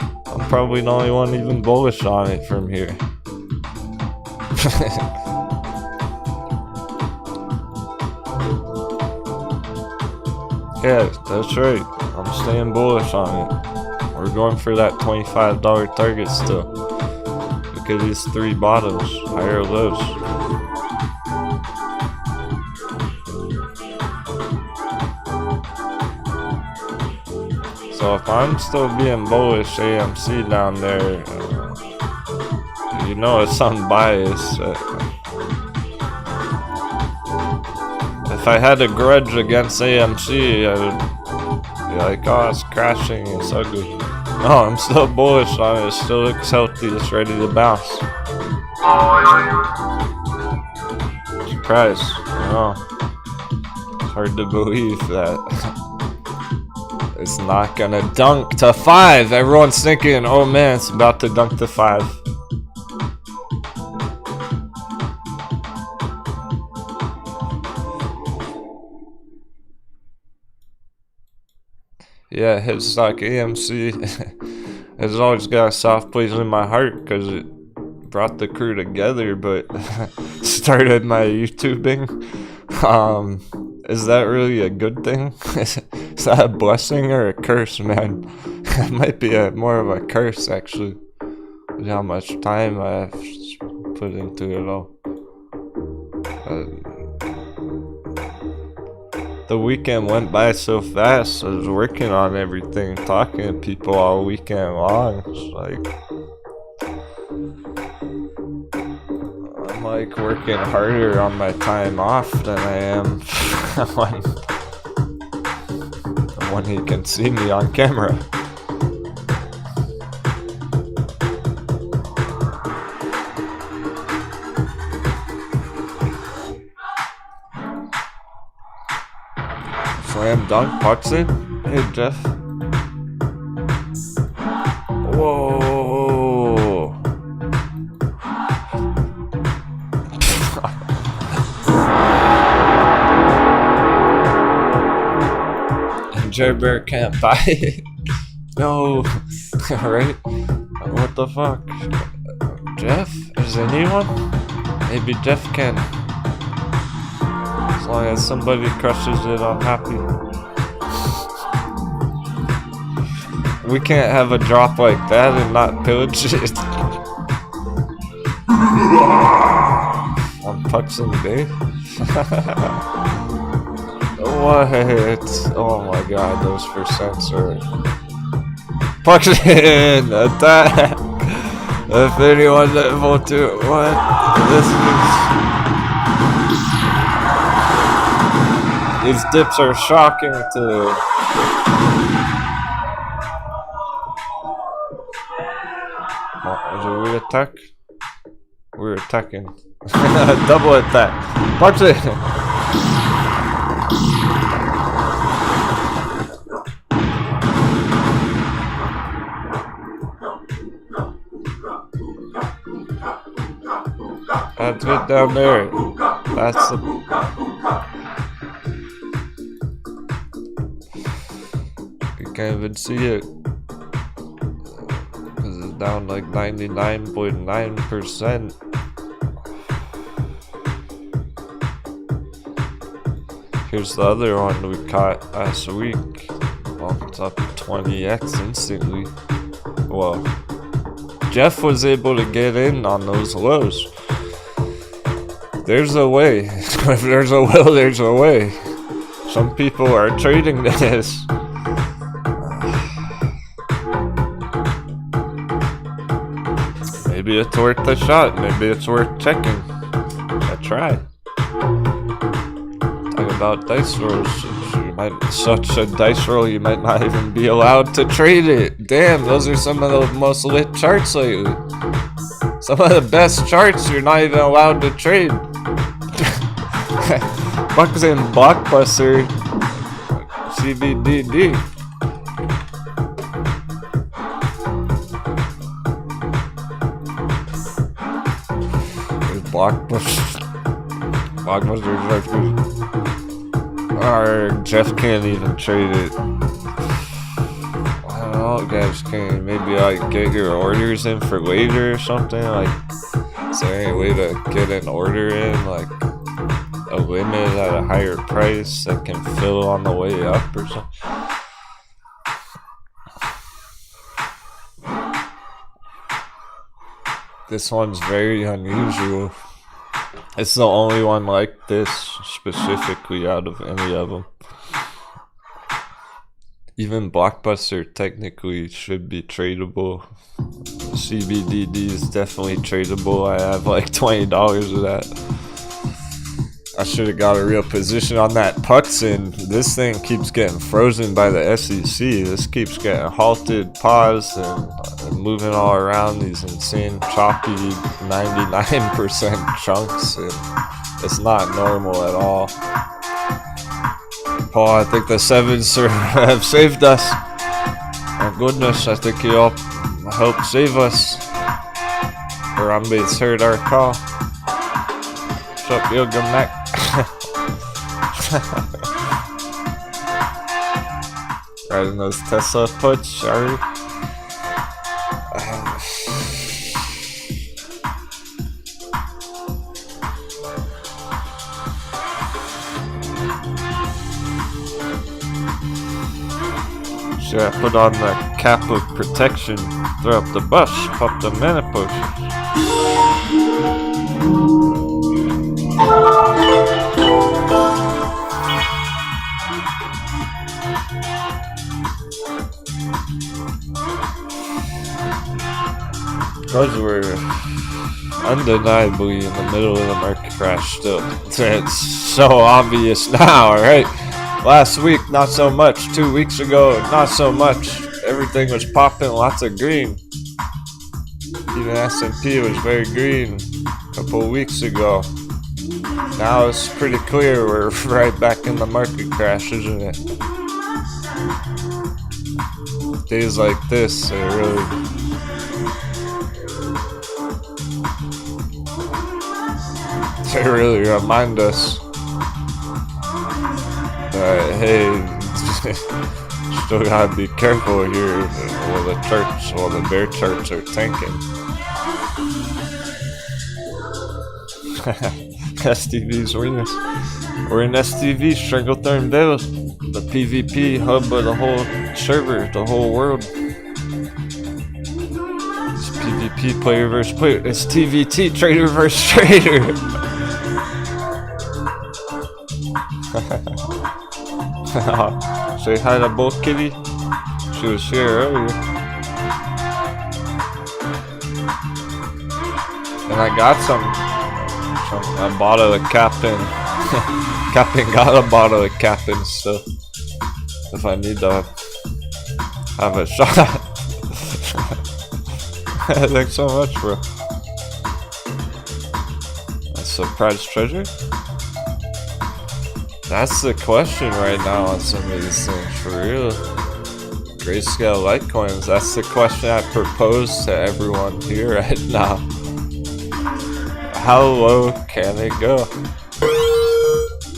I'm probably the only one even bullish on it from here. Yeah, that's right. I'm staying bullish on it. We're going for that $25 target still. Look at these three bottoms, higher lows. So if I'm still being bullish AMC down there, you know it's unbiased. If I had a grudge against AMC, I would be like, oh, it's crashing, it's ugly. No, I'm still bullish on it, it still looks healthy, it's ready to bounce. Surprise, you know. It's hard to believe that it's not gonna dunk to 5. Everyone's thinking, oh man, it's about to dunk to 5. Yeah, hit stock AMC. It's always got a soft place in my heart because it brought the crew together, but started my YouTubing. Is that really a good thing? Is that a blessing or a curse, man? It might be more of a curse, actually. With how much time I've put into it all. The weekend went by so fast. I was working on everything, talking to people all weekend long. It's I'm like working harder on my time off than I am when he can see me on camera. Slam dunk, puts it. Hey, Jeff. Whoa. And Jerry Bear can't buy it. No. Right? What the fuck? Jeff? Is anyone? Maybe Jeff can. As long as somebody crushes it, I'm happy. We can't have a drop like that and not pillage it. On Pucks and Day. What? Oh my god, those percents are... Pucks in! Attack! If anyone level 2, what? This is... These dips are shocking to... Did we attack? We're attacking. Double attack. Punch it! That's it down there. That's the... You can't even see it. Because it's down like 99.9%. Here's the other one we caught last week. Bumped up 20x instantly. Well, Jeff was able to get in on those lows. There's a way. If there's a will, there's a way. Some people are trading this. Maybe it's worth a shot. Maybe it's worth checking. I try. Talk about dice rolls. Such a dice roll, you might not even be allowed to trade it. Damn, those are some of the most lit charts lately. Some of the best charts you're not even allowed to trade. Bucks in Blockbuster CBDD. Blockbuster charts. Or Jeff can't even trade it. I don't know, guys can maybe like get your orders in for later or something. Like, is there any way to get an order in, like a limit at a higher price that can fill on the way up or something? This one's very unusual. It's the only one like this specifically out of any of them. Even Blockbuster technically should be tradable. CBDD is definitely tradable. I have like $20 of that. I should have got a real position on that puts in. This thing keeps getting frozen by the SEC. This keeps getting halted, paused, and moving all around these insane choppy 99% chunks. And it's not normal at all. Paul, I think the sevens have saved us. My goodness, I think you all helped save us. Harambe's heard our call. What's up, Yoga Mac? Riding those Tesla puts, sorry. Sure, I put on the cap of protection, throw up the bus, pop the mana potion. Because we're undeniably in the middle of the market crash still. It's so obvious now, right? Last week, not so much. 2 weeks ago, not so much. Everything was popping, lots of green. Even S&P was very green a couple of weeks ago. Now it's pretty clear we're right back in the market crash, isn't it? Days like this, they really remind us that, hey, still gotta be careful here while the bear charts are tanking. STV's winning. We're in STV, Stranglethorn Vale, the PvP hub of the whole server, the whole world. It's PvP player versus player. It's TVT, trader versus trader. Say hi to Bull Kitty. She was here earlier. And I got I bought a Captain. Captain got a bottle of Captain stuff. If I need to have a shot. Thanks so much, bro. That's a prize treasure? That's the question right now on some of these things, for real. Grayscale Litecoins, that's the question I propose to everyone here right now. How low can it go?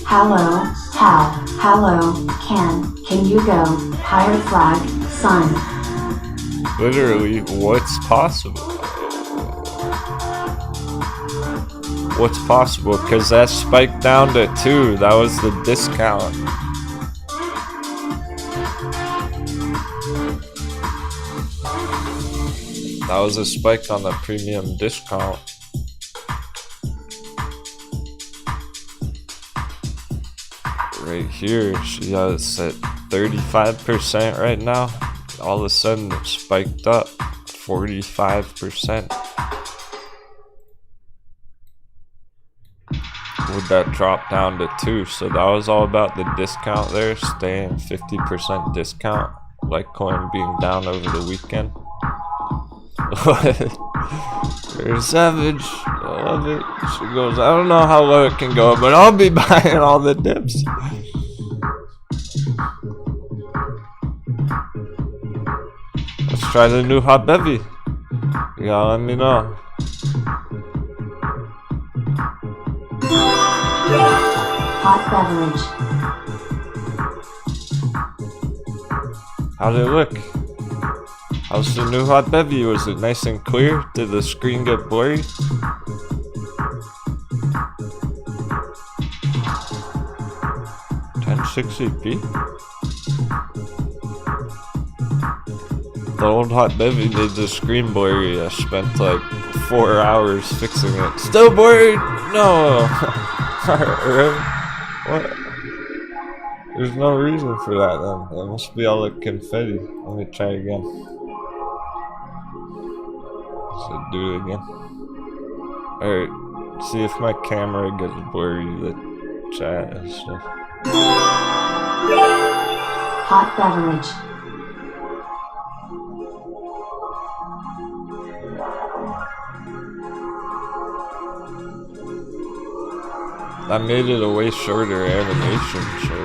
How low can you go? Pirate flag, sun. Literally, what's possible? What's possible? Because that spiked down to 2. That was the discount. That was a spike on the premium discount. Right here, she has at 35% right now. All of a sudden, it spiked up 45%. Would that drop down to 2? So that was all about the discount there, staying 50% discount. Litecoin being down over the weekend. You're savage. I love it. She goes, I don't know how low it can go, but I'll be buying all the dips. Let's try the new hot bevy. You gotta let me know. Hot beverage. How'd it look? How's the new hot bevy? Was it nice and clear? Did the screen get blurry? $10.60p? The old hot bevy made the screen blurry. I spent like 4 hours fixing it. Still blurry? No! What? There's no reason for that then. It must be all like confetti. Let me try again. So do it again. Alright, see if my camera gets blurry, the chat and stuff. Hot beverage. I made it a way shorter animation, so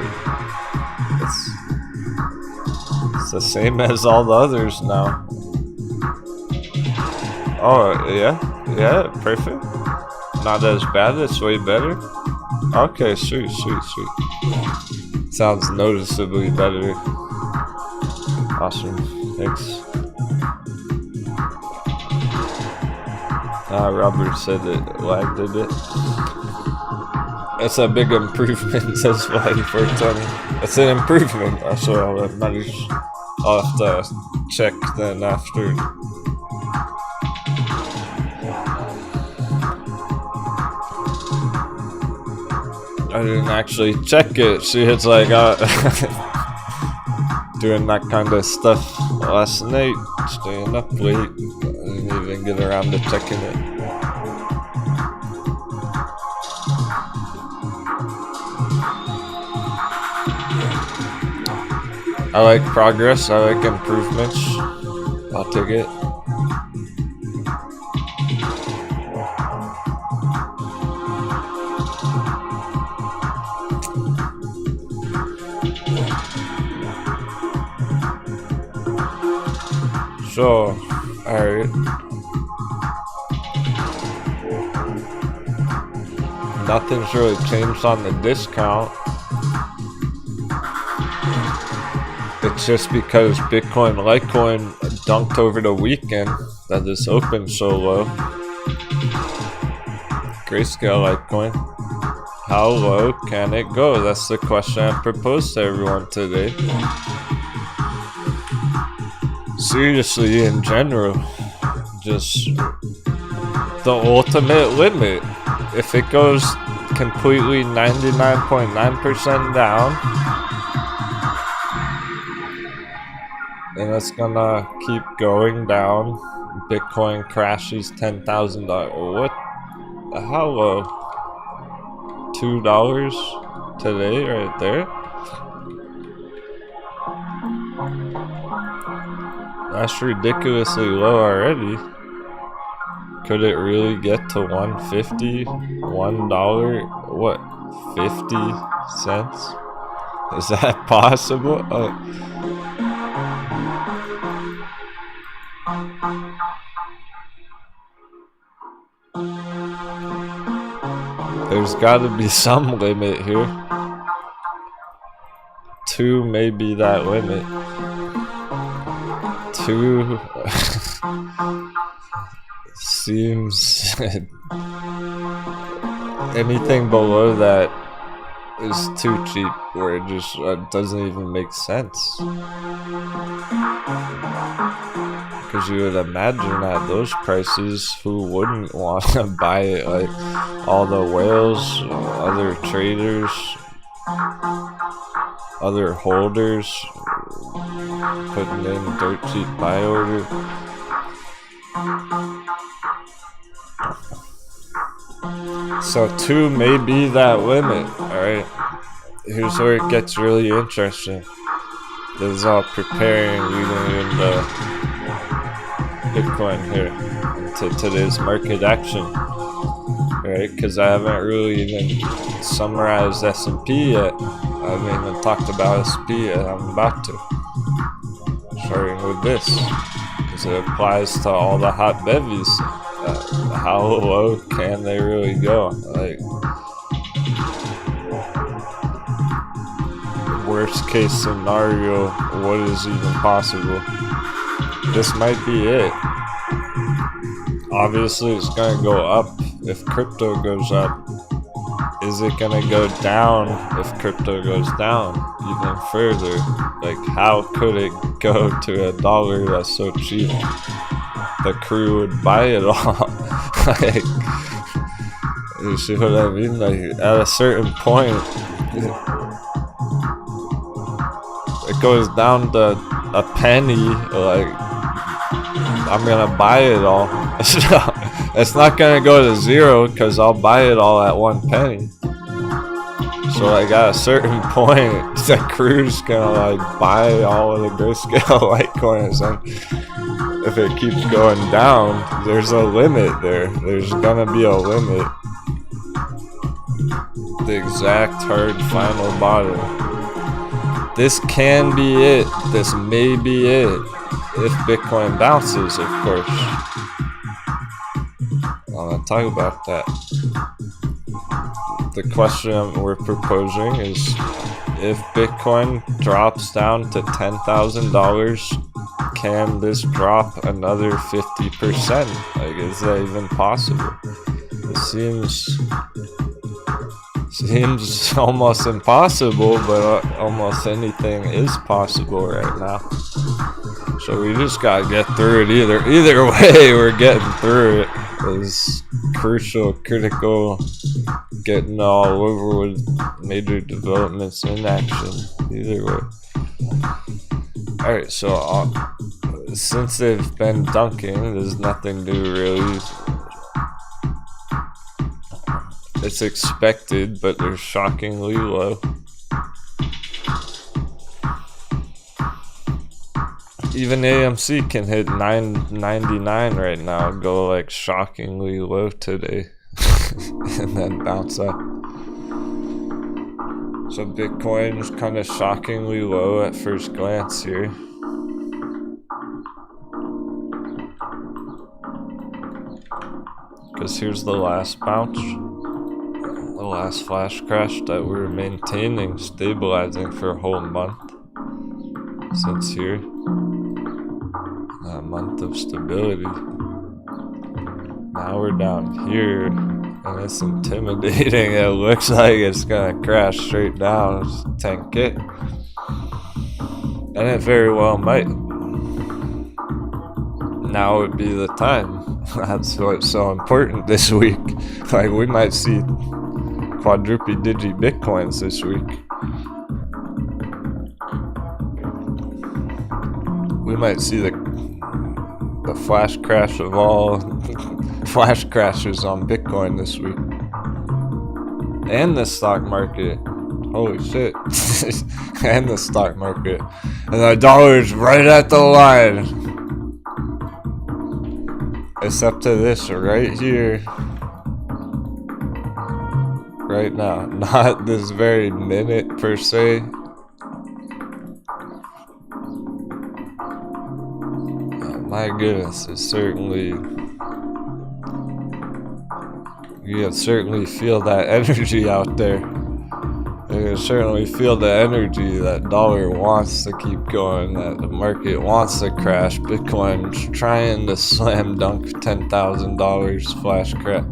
it's the same as all the others now. Oh, yeah, perfect. Not as bad, it's way better. Okay, sweet. Sounds noticeably better. Awesome, thanks. Robert said it lagged a bit. That's a big improvement, says Flighty420. That's an improvement, that's all that matters. I'll have to check then after. I didn't actually check it. See, it's like doing that kind of stuff last night, staying up late. I didn't even get around to checking it. I like progress, I like improvements. I'll take it. So, alright. Nothing's really changed on the discount. It's just because Bitcoin Litecoin dunked over the weekend that this opened so low. Grayscale Litecoin. How low can it go? That's the question I proposed to everyone today. Seriously, in general, just the ultimate limit. If it goes completely 99.9% down, and it's gonna keep going down. Bitcoin crashes $10,000. What? How low? $2 today, right there. That's ridiculously low already. Could it really get to 150? $1? What? 50 cents? Is that possible? There's gotta be some limit here. 2 may be that limit. 2 seems anything below that is too cheap, where it just doesn't even make sense. Because you would imagine at those prices, who wouldn't want to buy it? Like all the whales, other traders, other holders, putting in dirt cheap buy order. So 2 may be that limit. Alright, here's where it gets really interesting. This is all preparing leading into Bitcoin here, to today's market action. Right, because I haven't really even summarized S&P yet. I haven't even talked about S&P yet. I'm about to. Starting with this, because it applies to all the hot bevies. How low can they really go? Like, worst case scenario, what is even possible? This might be it. Obviously, it's gonna go up if crypto goes up. Is it gonna go down if crypto goes down even further? Like, how could it go to $1 that's so cheap? The crew would buy it all. Like, you see what I mean? Like, at a certain point, it goes down to a penny. Like, I'm gonna buy it all. It's not gonna go to 0 because I'll buy it all at 1 penny. So like at a certain point, the crew's gonna like buy all of the grayscale Litecoins, and if it keeps going down, there's a limit there. There's gonna be a limit. The exact hard final bottom. This can be it. This may be it. If Bitcoin bounces, of course. I'm gonna talk about that. The question we're proposing is, if Bitcoin drops down to $10,000, can this drop another 50%? Like, is that even possible? It seems Seems almost impossible, but almost anything is possible right now. So we just gotta get through it. Either way, we're getting through it. Is crucial, critical, getting all over with major developments in action. Either way. Alright, so since they've been dunking, there's nothing new really. It's expected, but they're shockingly low. Even AMC can hit 999 right now, go like shockingly low today, and then bounce up. So Bitcoin's kind of shockingly low at first glance here. Because here's the last bounce. The last flash crash that we're maintaining, stabilizing for a whole month since here. A month of stability. Now we're down here, and it's intimidating. It looks like it's gonna crash straight down, tank it, and it very well might. Now would be the time. That's what's so important this week. Like, we might see quadruple digit Bitcoins this week. We might see the flash crash of all flash crashes on Bitcoin this week. And the stock market. Holy shit. And the stock market. And the dollar's right at the line. It's up to this right here. Right now. Not this very minute per se. My goodness, it's certainly, you can certainly feel that energy out there. You can certainly feel the energy that dollar wants to keep going, that the market wants to crash. Bitcoin's trying to slam dunk $10,000 flash crash.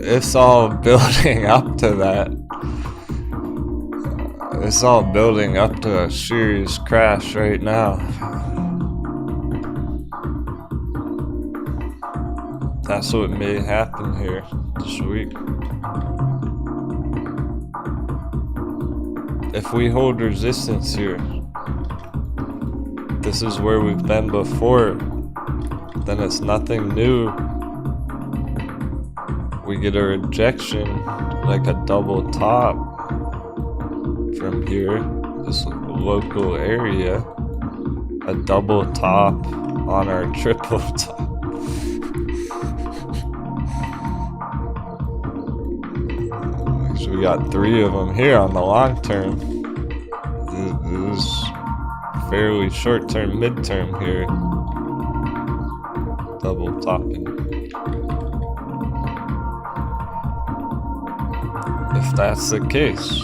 It's all building up to that. It's all building up to a serious crash right now. That's what may happen here this week. If we hold resistance here, this is where we've been before, then it's nothing new. We get a rejection, like a double top from here, this local area, a double top on our triple top. So we got 3 of them here on the long term. This is fairly short term, midterm here. Double topping. If that's the case,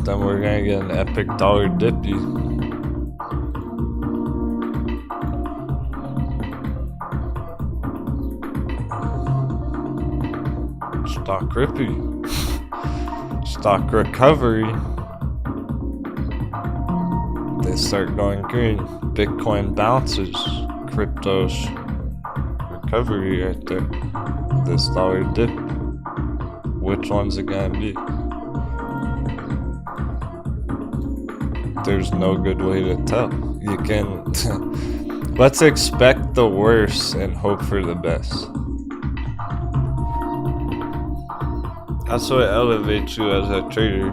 then we're gonna get an epic dollar dippy. Stock rippy. Stock recovery. They start going green. Bitcoin bounces. Crypto's recovery right there. This dollar dip. Which one's it gonna be? There's no good way to tell. You can let's expect the worst and hope for the best. That's what elevates you as a trader.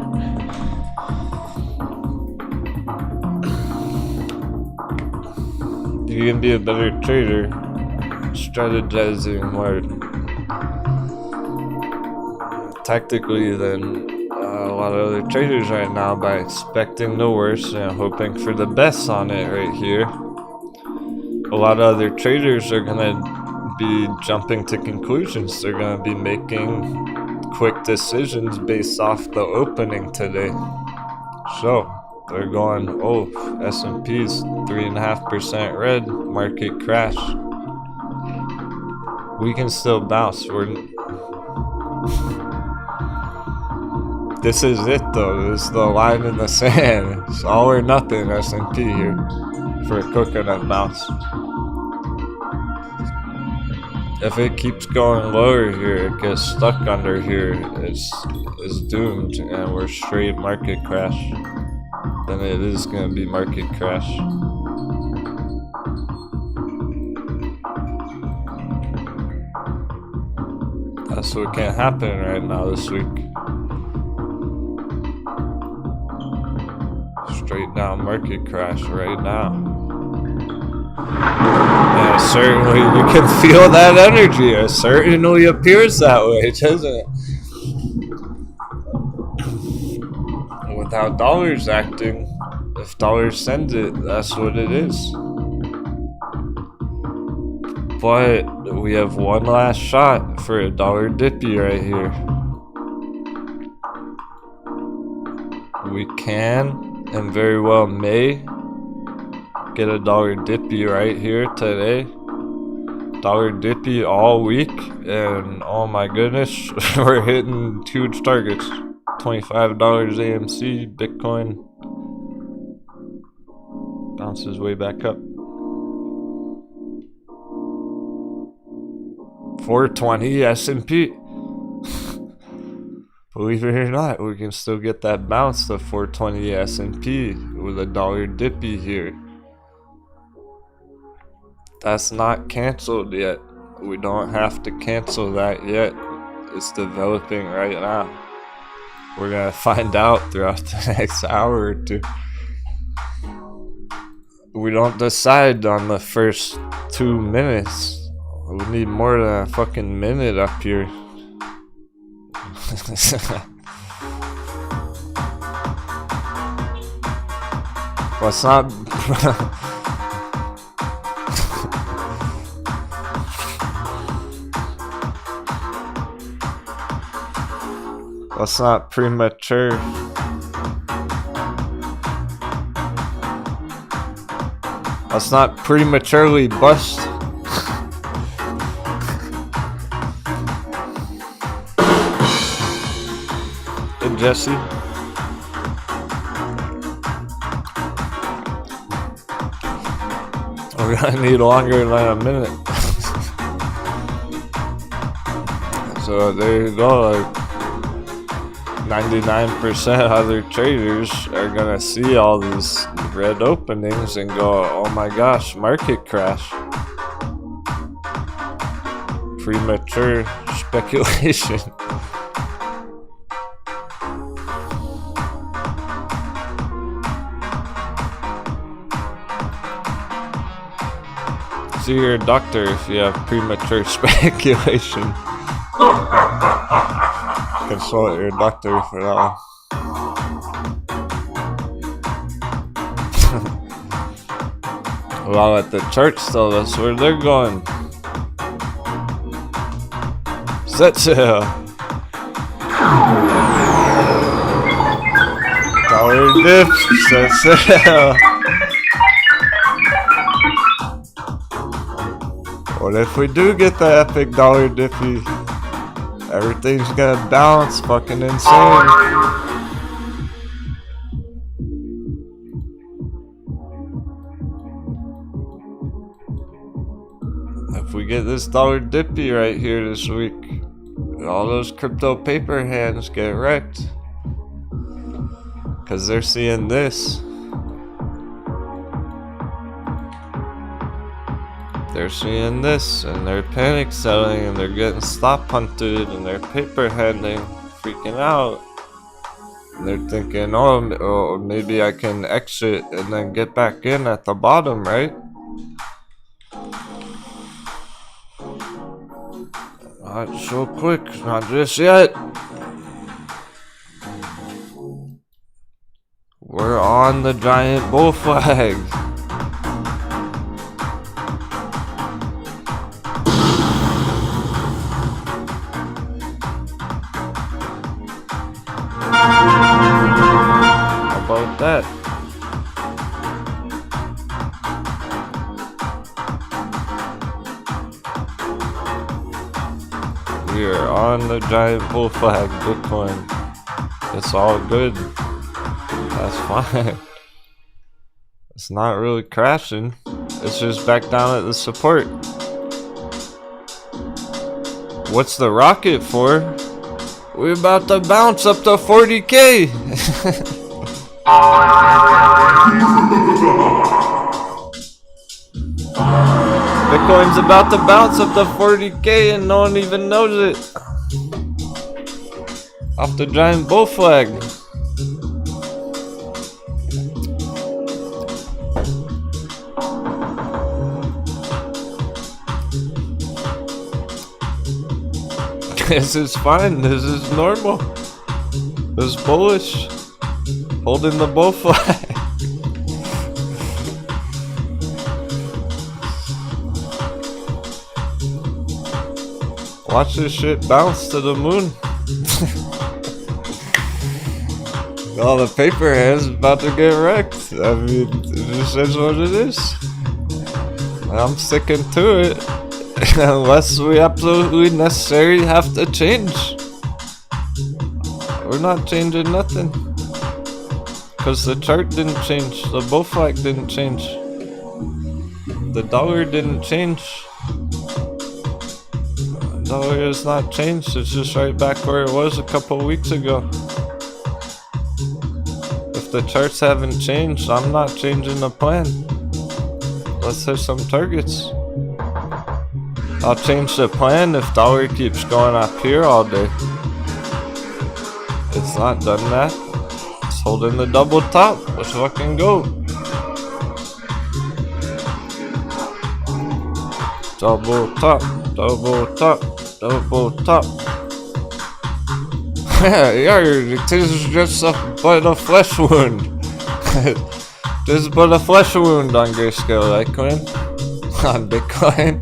You can be a better trader strategizing more tactically than a lot of other traders right now by expecting the worst and hoping for the best on it right here. A lot of other traders are going to be jumping to conclusions. They're going to be making quick decisions based off the opening today. So they're going, oh, S&P's 3.5% red, market crash. We can still bounce. This is it though. This is the line in the sand. It's all or nothing S&P here for a coconut bounce. If it keeps going lower here, it gets stuck under here, it's doomed, and we're straight market crash. Then it is gonna be market crash. That's what can't happen right now this week. Straight down market crash right now. Yeah, certainly you can feel that energy. It certainly appears that way, doesn't it? Without dollars acting, if dollars send it, that's what it is. But we have one last shot for a dollar dippy right here. We can and very well may get a dollar dippy right here today. Dollar dippy all week, and oh my goodness, we're hitting huge targets. $25 AMC, Bitcoin bounces way back up. 420 S&P. Believe it or not, we can still get that bounce to 420 S&P with a dollar dippy here. That's not canceled yet. We don't have to cancel that yet. It's developing right now. We're gonna find out throughout the next hour or two. We don't decide on the first 2 minutes. We need more than a fucking minute up here. Let's not let's not premature. Let's not prematurely bust. Hey Jesse. We're gonna need longer than a minute. So there you go. Like 99% of other traders are gonna see all these red openings and go, oh my gosh, market crash. Premature speculation. See your doctor if you have premature speculation. Consult your doctor for that one. Well, at the charts though, that's where they're going. Set sail. Dollar dip, set sail. What if we do get the epic dollar dippy? Everything's gonna bounce fucking insane. If we get this dollar dippy right here this week, all those crypto paper hands get wrecked. Cause they're seeing this. They're seeing this and they're panic selling and they're getting stop hunted and they're paper handing, freaking out. And they're thinking, oh, maybe I can exit and then get back in at the bottom, right? Not so quick, not just yet. We're on the giant bull flag. That. We are on the giant bull flag, Bitcoin. It's all good. That's fine. It's not really crashing. It's just back down at the support. What's the rocket for? We're about to bounce up to 40K. Bitcoin's about to bounce up to 40K and no one even knows it. Off the giant bull flag. This is fine, this is normal. This is bullish. Holding the bull flag. Watch this shit bounce to the moon. All the paper is about to get wrecked. I mean, it just is what it is. I'm sticking to it. Unless we absolutely necessarily have to change. We're not changing nothing. Because the chart didn't change. The bull flag didn't change. The dollar didn't change. The dollar has not changed. It's just right back where it was a couple weeks ago. If the charts haven't changed, I'm not changing the plan. Let's hit some targets. I'll change the plan if dollar keeps going up here all day. It's not done that. It's holding the double top. Let's fucking go. Double top, double top, double top. Yeah, it is just but a flesh wound. This is but a flesh wound on Grayscale Litecoin. On Bitcoin.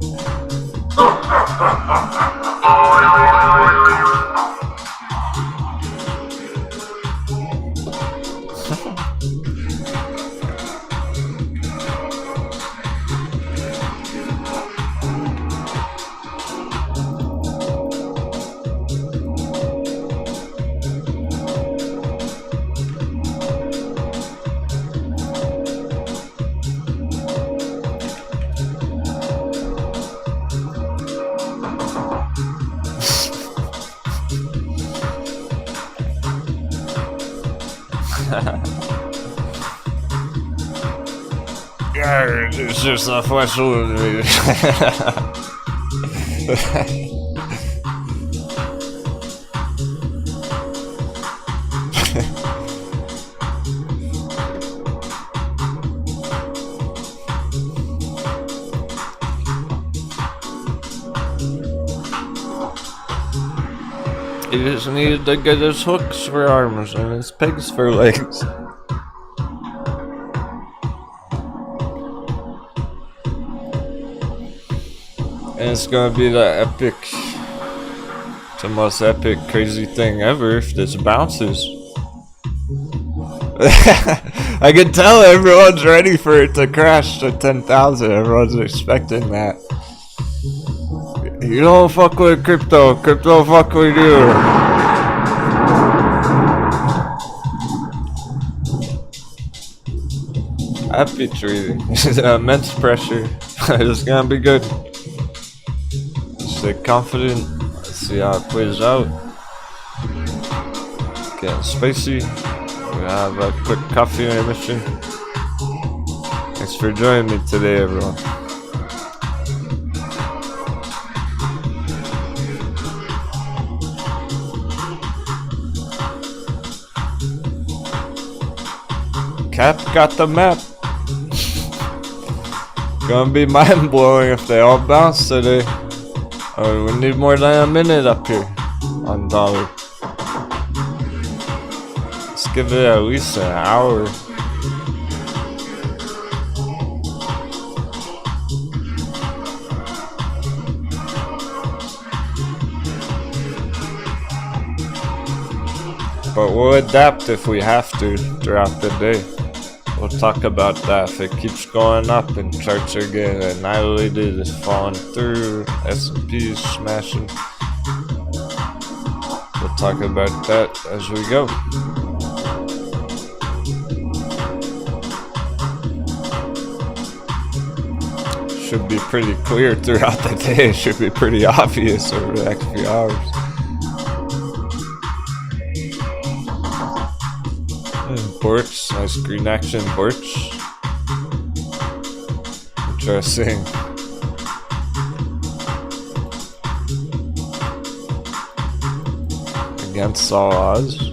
Yeah, it's just a flesh wound. He just needed to get his hooks for arms and his pegs for legs. And it's gonna be the epic, the most epic, crazy thing ever if this bounces. I can tell everyone's ready for it to crash to 10,000. Everyone's expecting that. You don't fuck with crypto. Crypto fuck with you. Happy trading. Immense pressure. It's gonna be good. Stay confident. Let's see how it plays out. Getting spicy. We have a quick coffee intermission. Thanks for joining me today, everyone. Cap got the map. Gonna be mind blowing if they all bounce today. Oh, we need more than a minute up here on dollar. Let's give it at least an hour. But we'll adapt if we have to throughout the day. We'll talk about that. If it keeps going up and charts are getting annihilated, it's falling through, S&P is smashing, talk about that as we go. Should be pretty clear throughout the day. It should be pretty obvious over the next few hours. And Borch, nice green action Borch. Interesting. Against all odds.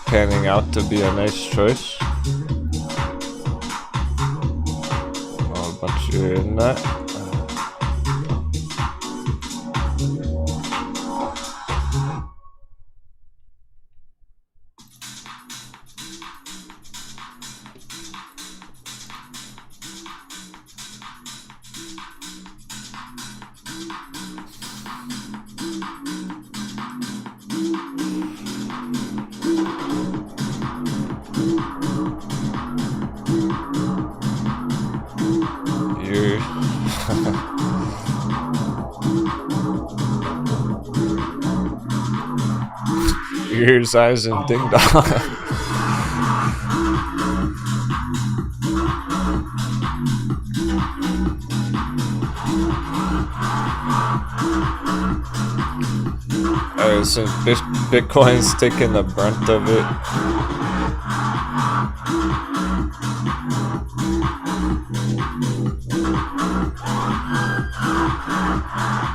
Panning out to be a nice choice. Oh, a bunch of in that. Ears, eyes, and ding dong. Alright, so Bitcoin's taking the brunt of it.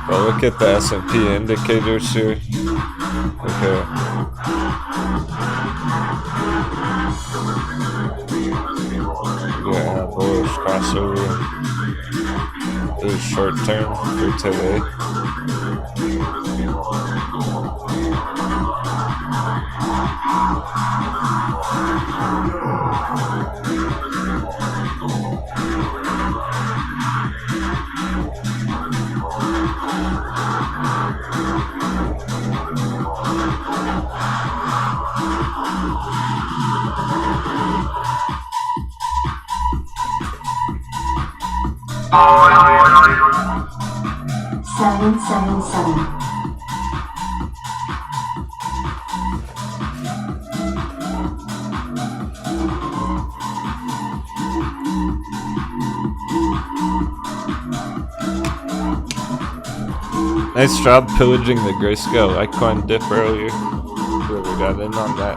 But look at the S&P indicators here. Okay. Yeah, bullish crossover. This is short term for today. $777. Nice job pillaging the grayscale Litecoin dip earlier. Whoever got in on that.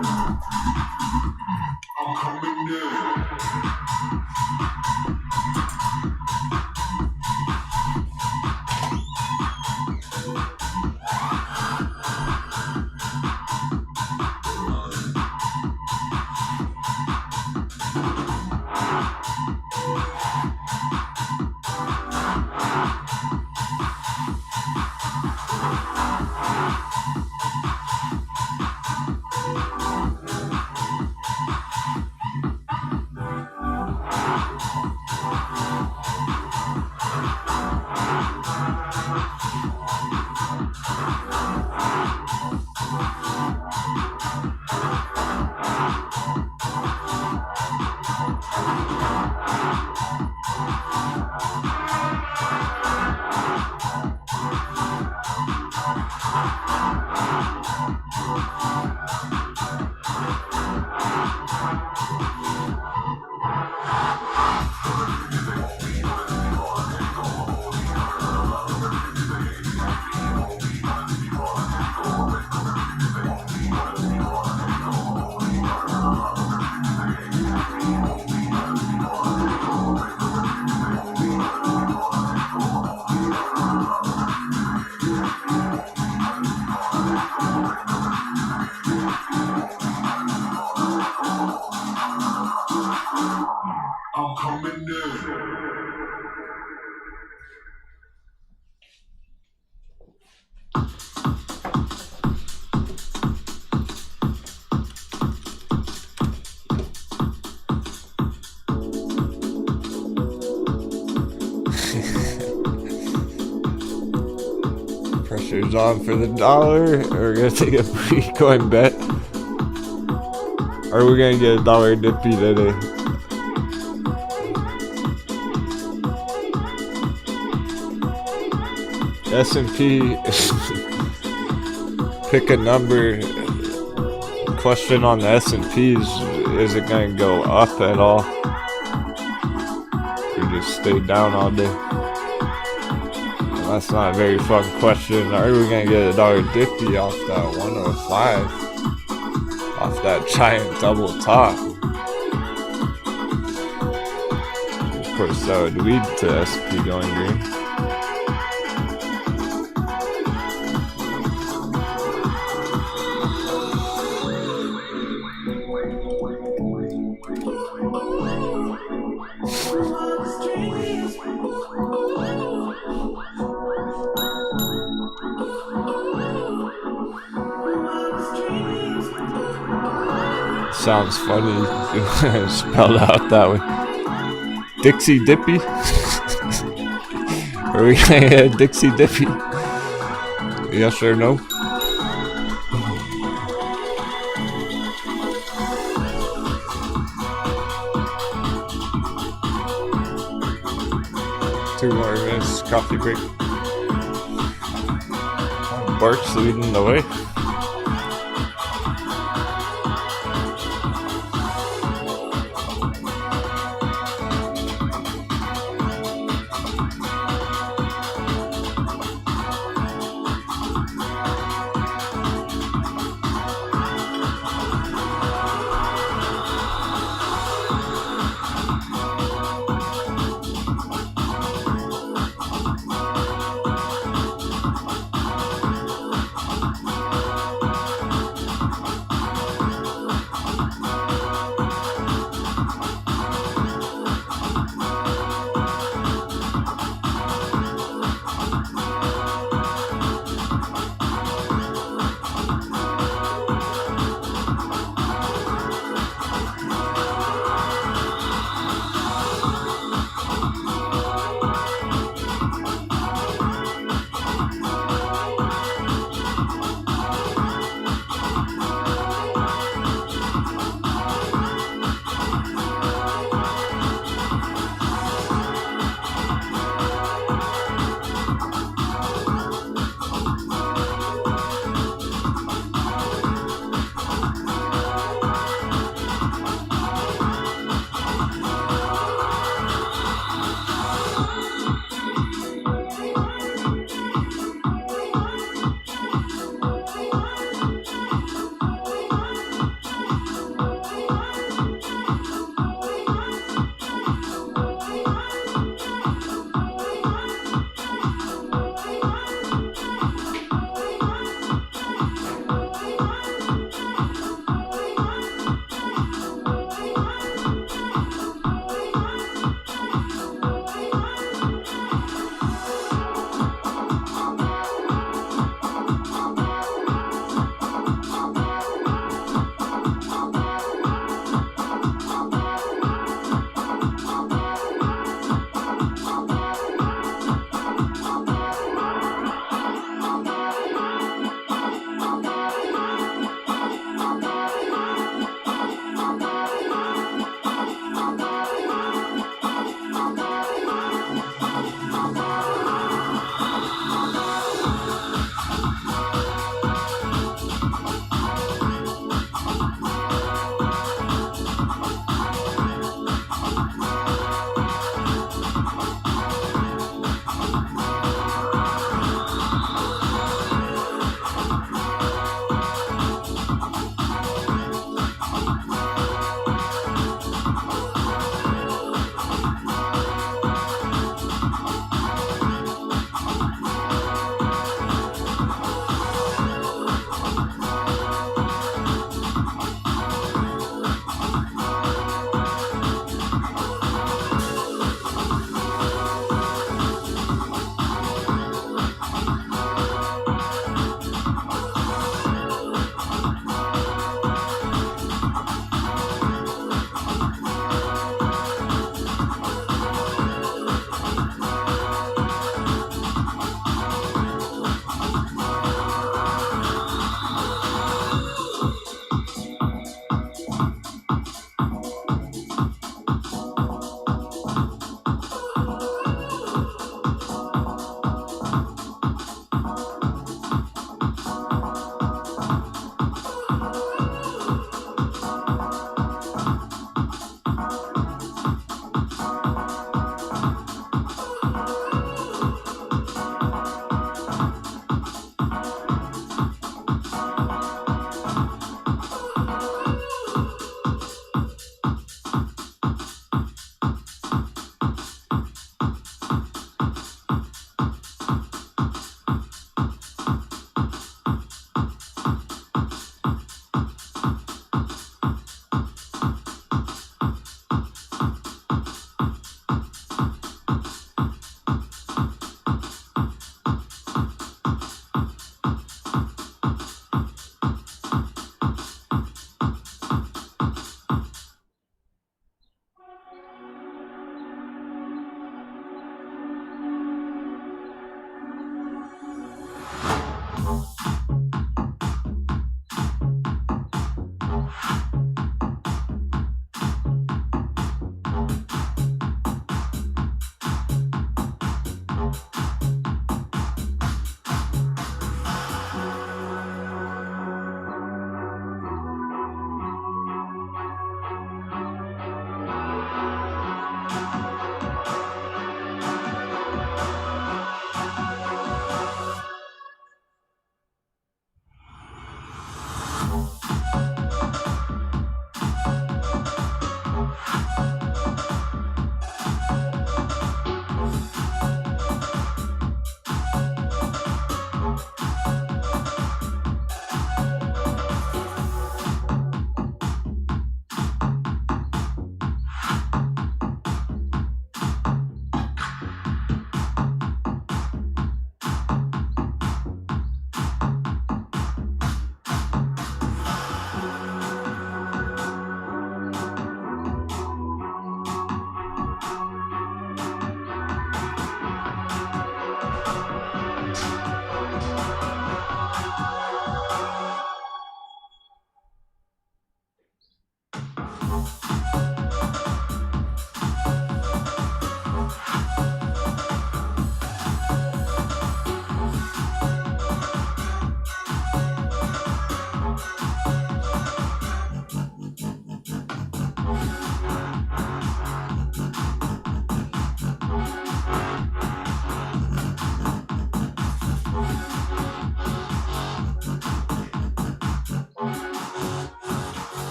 Pressure's on for the dollar. We're gonna take a Bitcoin bet. Or we're gonna get a dollar dippy today. S&P. Pick a number. Question on the S&Ps: is it going to go up at all, or just stay down all day? That's not a very fun question. Are we going to get $1.50 off that 105? Off that giant double top? Of course, that would lead to S&P going green. Sounds funny spelled out that way. Dixie Dippy? Are we gonna get Dixie Dippy? Yes or no? Two more minutes, coffee break. Bart's leading the way.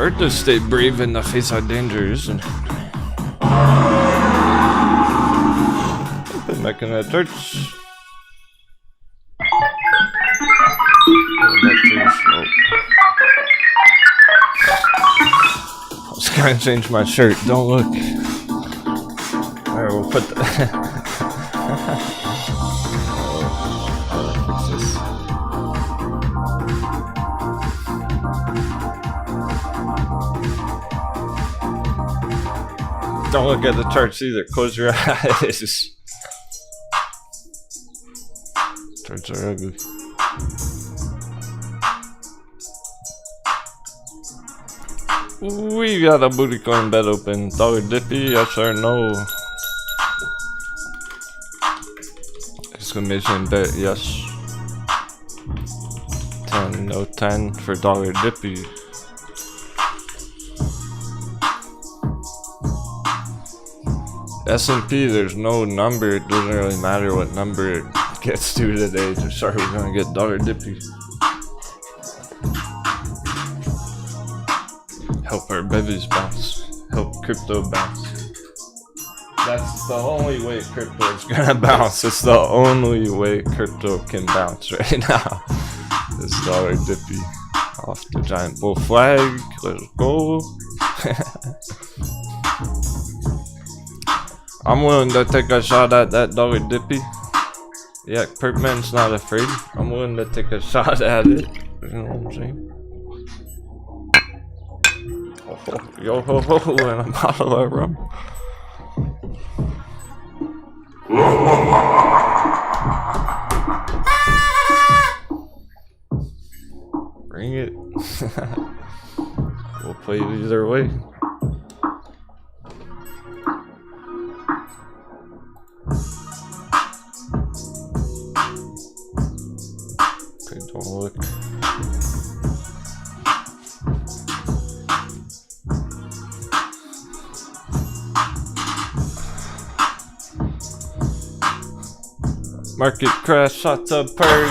hard to stay brave in the face of danger, isn't it? I've been making a torch. I was gonna change my shirt, don't look. Alright, we'll put the fix this. Don't look at the charts either, close your eyes. Charts are ugly. We got a booty coin bet open. Dollar Dippy, yes or no? Exclamation bet, yes. 10, no 10 for Dollar Dippy. S&P, there's no number. It doesn't really matter what number it gets to today. Just sorry, we're gonna get Dollar Dippy. Help our bevies bounce. Help crypto bounce. That's the only way crypto is gonna bounce. It's the only way crypto can bounce right now. This Dollar Dippy off the giant bull flag. Let's go. I'm willing to take a shot at that Dollar Dippy. Yeah, Perkman's not afraid. I'm willing to take a shot at it. You know what I'm saying? Oh, yo ho ho, and a bottle of rum. Bring it. We'll play it either way. Okay, don't look. Market crash, shots up party.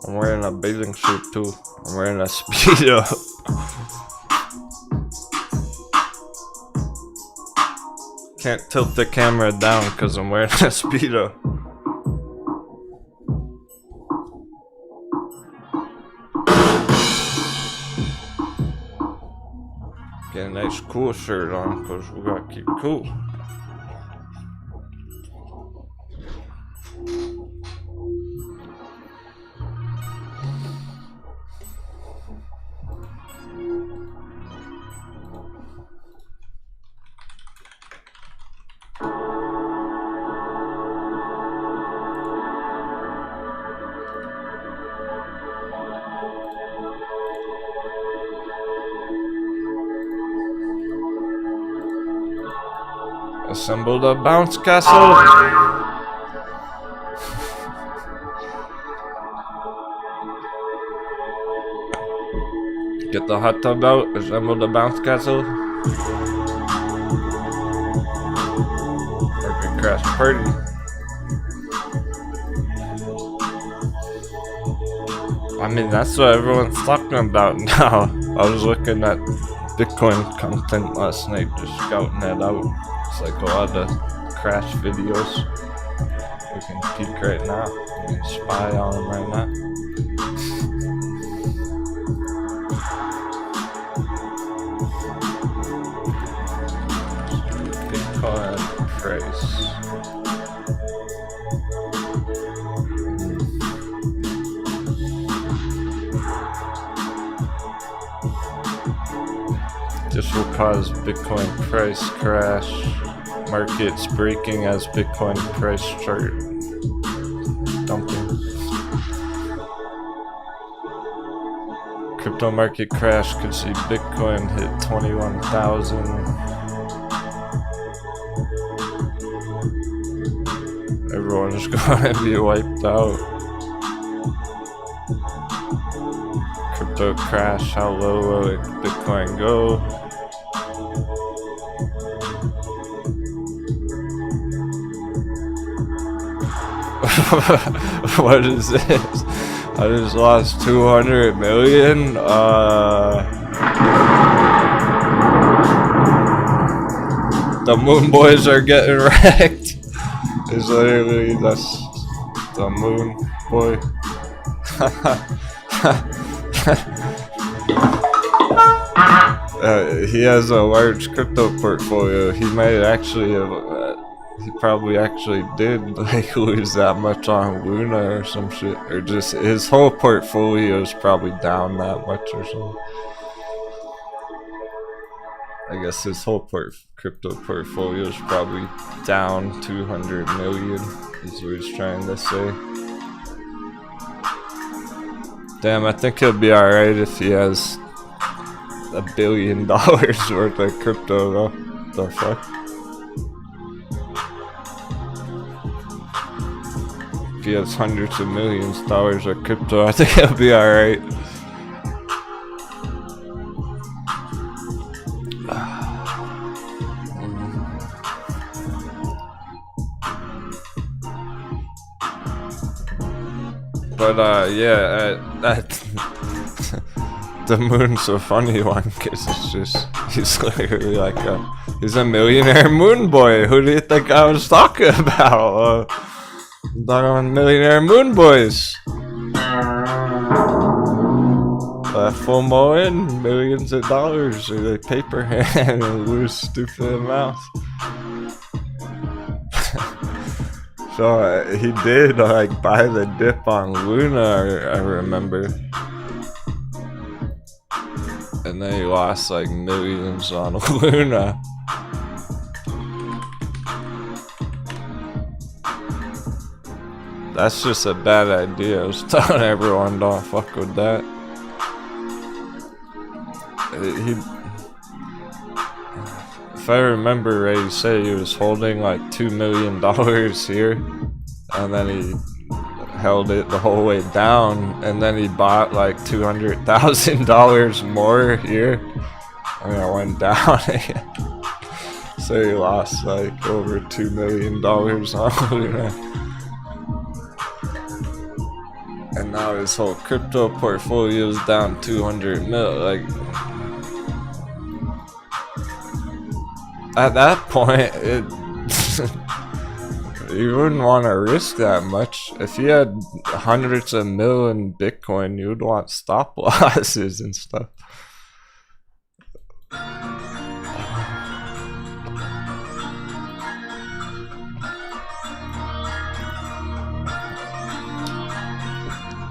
I'm wearing a bathing suit too. I'm wearing a Speedo. Can't tilt the camera down because I'm wearing a Speedo. Get a nice cool shirt on because we gotta keep cool. Assembled a bounce castle. Get the hot tub out. Assembled a bounce castle. Market crash party. I mean, that's what everyone's talking about now. I was looking at Bitcoin content last night, just scouting that out. It's like a lot of crash videos. We can peek right now. We can spy on them right now. Bitcoin price. This will cause Bitcoin price crash. Markets breaking as Bitcoin price chart dumping. Crypto market crash could see Bitcoin hit 21,000. Everyone's going to be wiped out. Crypto crash, how low will Bitcoin go? What is this? I just lost 200 million. The moon boys are getting wrecked. It's literally that's the moon boy. He has a large crypto portfolio. He might actually have. He probably actually did like lose that much on Luna or some shit, or just his whole portfolio is probably down that much or something. I guess his whole crypto portfolio is probably down 200 million, is what he's trying to say. Damn, I think he'll be alright if he has $1 billion worth of crypto though. The fuck? If he has hundreds of millions of dollars of crypto, I think he'll be alright. But yeah, the moon's a funny one because it's just, he's literally like he's a millionaire moon boy. Who do you think I was talking about? I'm talking about millionaire moon boys. Full mullen, millions of dollars, or they paper hand and lose stupid amounts. So he did like buy the dip on Luna, I remember, and then he lost like millions on Luna. That's just a bad idea. I was telling everyone don't fuck with that. If I remember right, he said he was holding like $2 million here, and then he held it the whole way down, and then he bought like $200,000 more here, and it went down again. So he lost like over $2 million on Luna. And now his whole crypto portfolio is down 200 mil. Like, at that point, you wouldn't want to risk that much. If you had hundreds of mil in Bitcoin, you would want stop losses and stuff.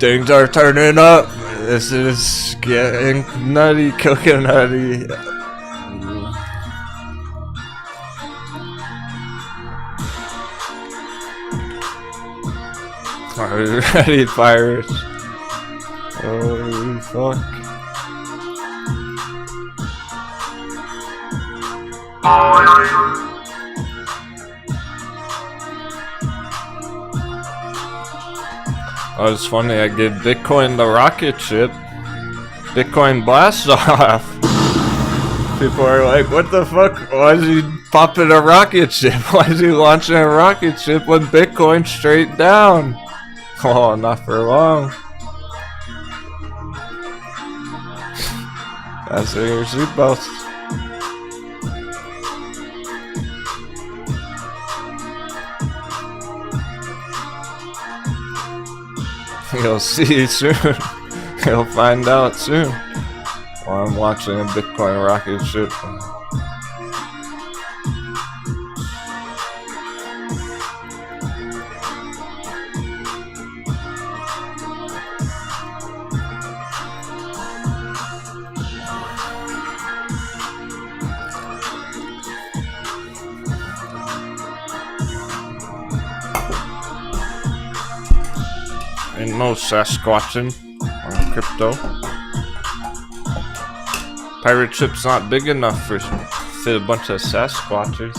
Things are turning up. This is getting nutty, coconutty. Are we ready, pirates? Holy fuck. Oh, it's funny, I gave Bitcoin the rocket ship. Bitcoin blasts off. People are like, what the fuck? Why is he popping a rocket ship? Why is he launching a rocket ship with Bitcoin straight down? Oh, not for long. That's your seatbelts. You'll see soon. You'll find out soon. While I'm watching a Bitcoin rocket ship. Ain't no Sasquatching on crypto. Pirate ship's not big enough for fit a bunch of Sasquatchers.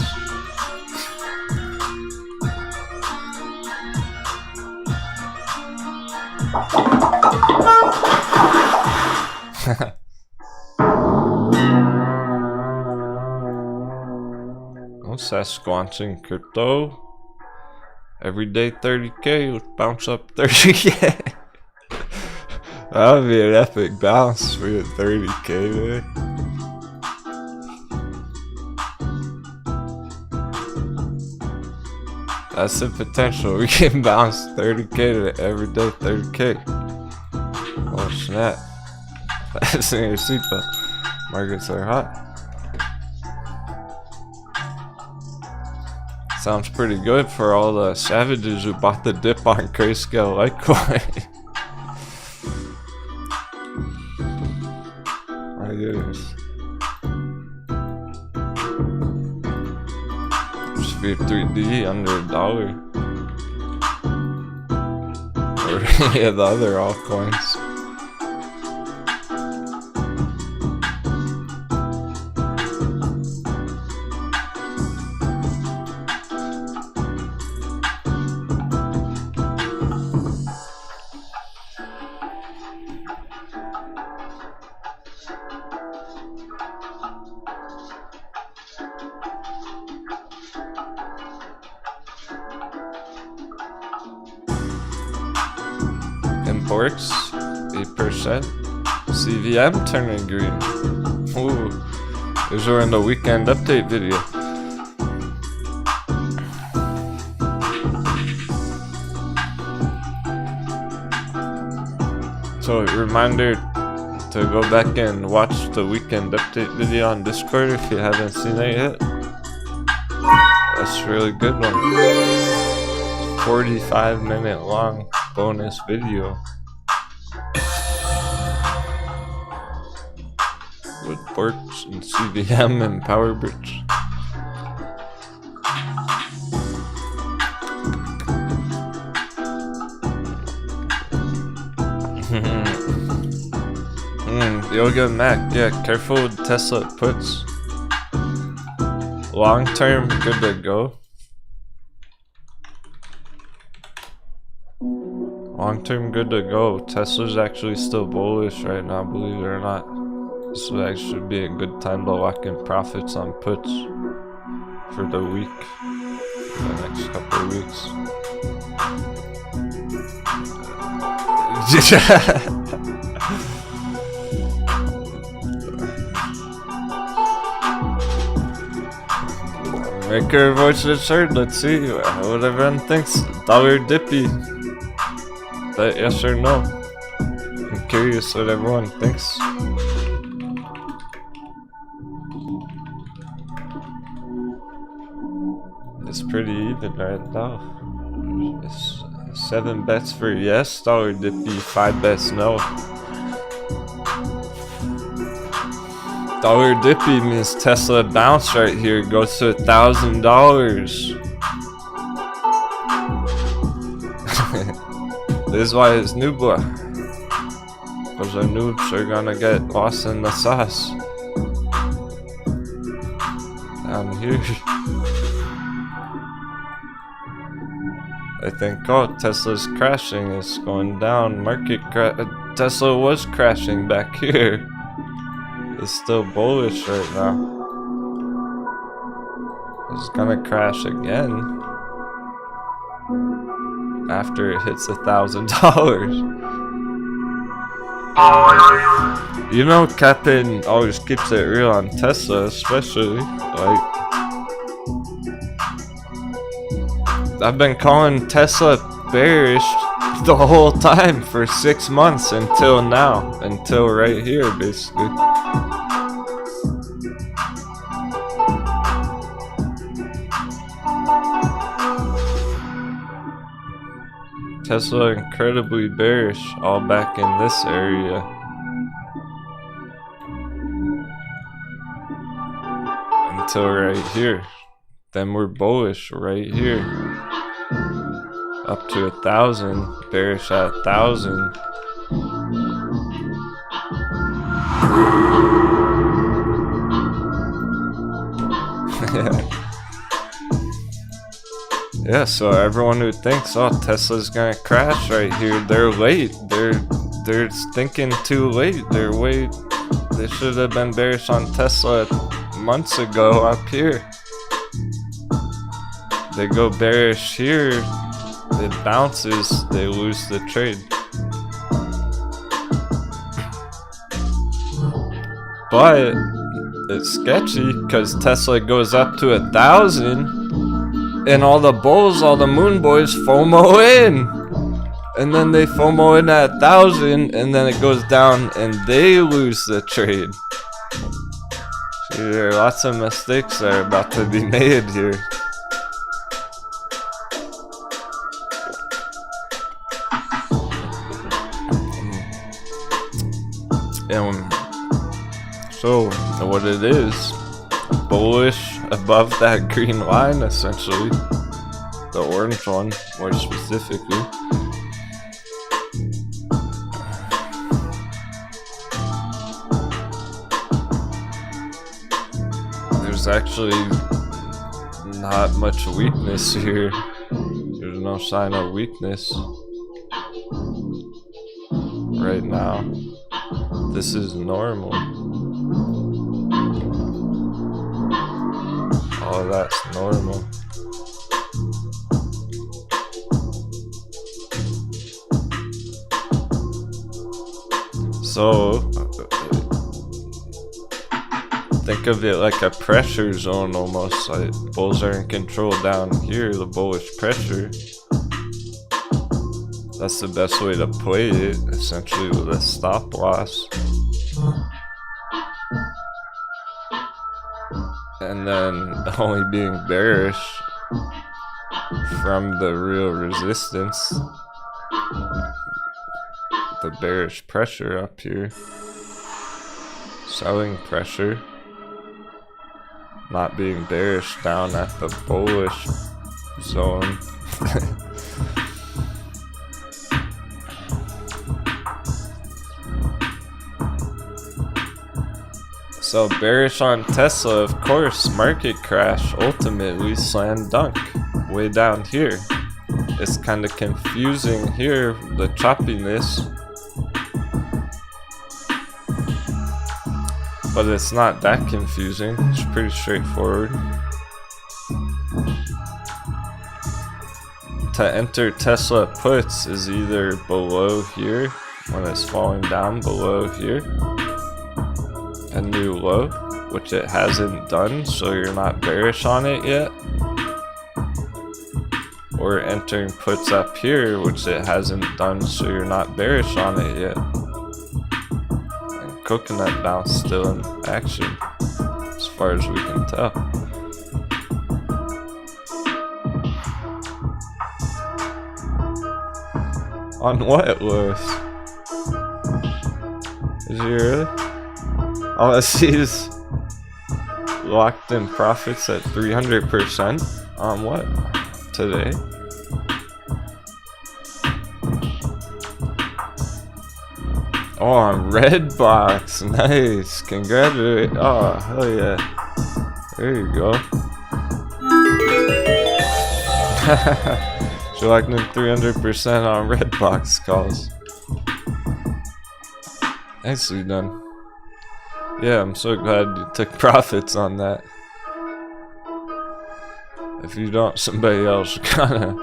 No Sasquatching crypto. Every day 30k would bounce up 30k. That would be an epic bounce for your 30k, man. That's the potential. We can bounce 30k to everyday 30k. Oh snap. That's in your seatbelt. Markets are hot. Sounds pretty good for all the savages who bought the dip on Grayscale Litecoin. My goodness. Sphere 3D under $1. Or any of the other altcoins. Imports 8%. CVM turning green. Ooh, these are in the weekend update video. So reminder to go back and watch the weekend update video on Discord if you haven't seen it yet. That's a really good one. 45-minute long bonus video with ports and CVM and power bridge. Yoga Mac, yeah, careful with Tesla puts. Long term, good to go. Long term, good to go. Tesla's actually still bullish right now, believe it or not. This would actually be a good time to lock in profits on puts for the week, the next couple of weeks. Make your voices heard. Let's see what everyone thinks. Dollar dippy. But yes or no? I'm curious what everyone thinks. It's pretty even right now. It's 7 bets for yes, dollar dippy, 5 bets no. Dollar dippy means Tesla bounce right here, goes to $1,000. This is why it's noob. Because our noobs are gonna get lost in the sauce. Down here. I think, oh, Tesla's crashing, it's going down. Tesla was crashing back here. It's still bullish right now. It's gonna crash again after it hits $1,000. You know, Captain always keeps it real on Tesla, especially. Like, I've been calling Tesla bearish the whole time for 6 months until now, until right here, basically. Tesla incredibly bearish, all back in this area. Until right here. Then we're bullish right here. Up to 1,000, bearish at 1,000. Yeah, so everyone who thinks, oh, Tesla's gonna crash right here, they're late. They're thinking too late. They should have been bearish on Tesla months ago up here. They go bearish here it bounces, they lose the trade. But it's sketchy because Tesla goes up to 1,000 and all the bulls, all the moon boys FOMO in. And then they FOMO in at 1,000 and then it goes down and they lose the trade. See, there are lots of mistakes that are about to be made here. And so what it is, bullish above that green line essentially, the orange one more specifically. There's actually not much weakness here. There's no sign of weakness right now. This is normal. Oh, that's normal. So, think of it like a pressure zone almost. Like bulls are in control down here, the bullish pressure. That's the best way to play it, essentially with a stop loss. And then only being bearish from the real resistance, the bearish pressure up here, selling pressure, not being bearish down at the bullish zone. So bearish on Tesla, of course, market crash, ultimately slam dunk, way down here. It's kind of confusing here, the choppiness. But it's not that confusing, it's pretty straightforward. To enter Tesla puts is either below here, when it's falling down below here, a new low, which it hasn't done, so you're not bearish on it yet, or entering puts up here, which it hasn't done, so you're not bearish on it yet. And coconut bounce still in action, as far as we can tell. On what lows? Is he really? All I see is locked in profits at 300% on what? Today? Oh, on Redbox. Nice. Congratulations. Oh, hell yeah. There you go. So locked in 300% on Redbox calls. Nicely done. Yeah, I'm so glad you took profits on that. If you don't, somebody else kinda...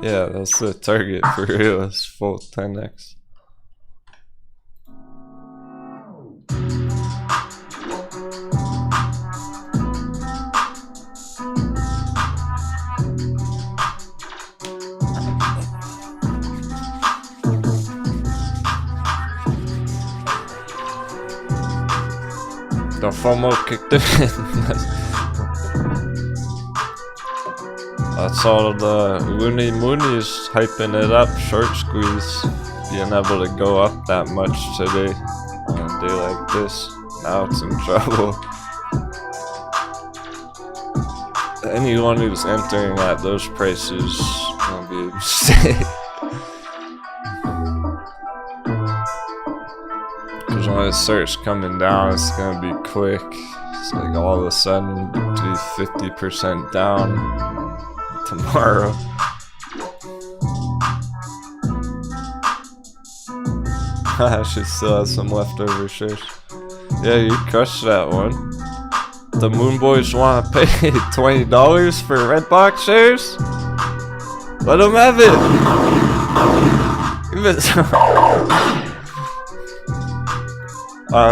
Yeah, that's the target for real, is full 10x. The FOMO kicked it in. That's all the loony moonies hyping it up, short squeeze, being able to go up that much today on a day like this. Now it's in trouble. Anyone who's entering at those prices is gonna be a mistake. Because when it starts coming down, it's gonna be quick. It's like all of a sudden be 50% down tomorrow. I should still have some leftover shares. Yeah, you crushed that one. the Moon Boys want to pay $20 for Redbox shares, let them have it.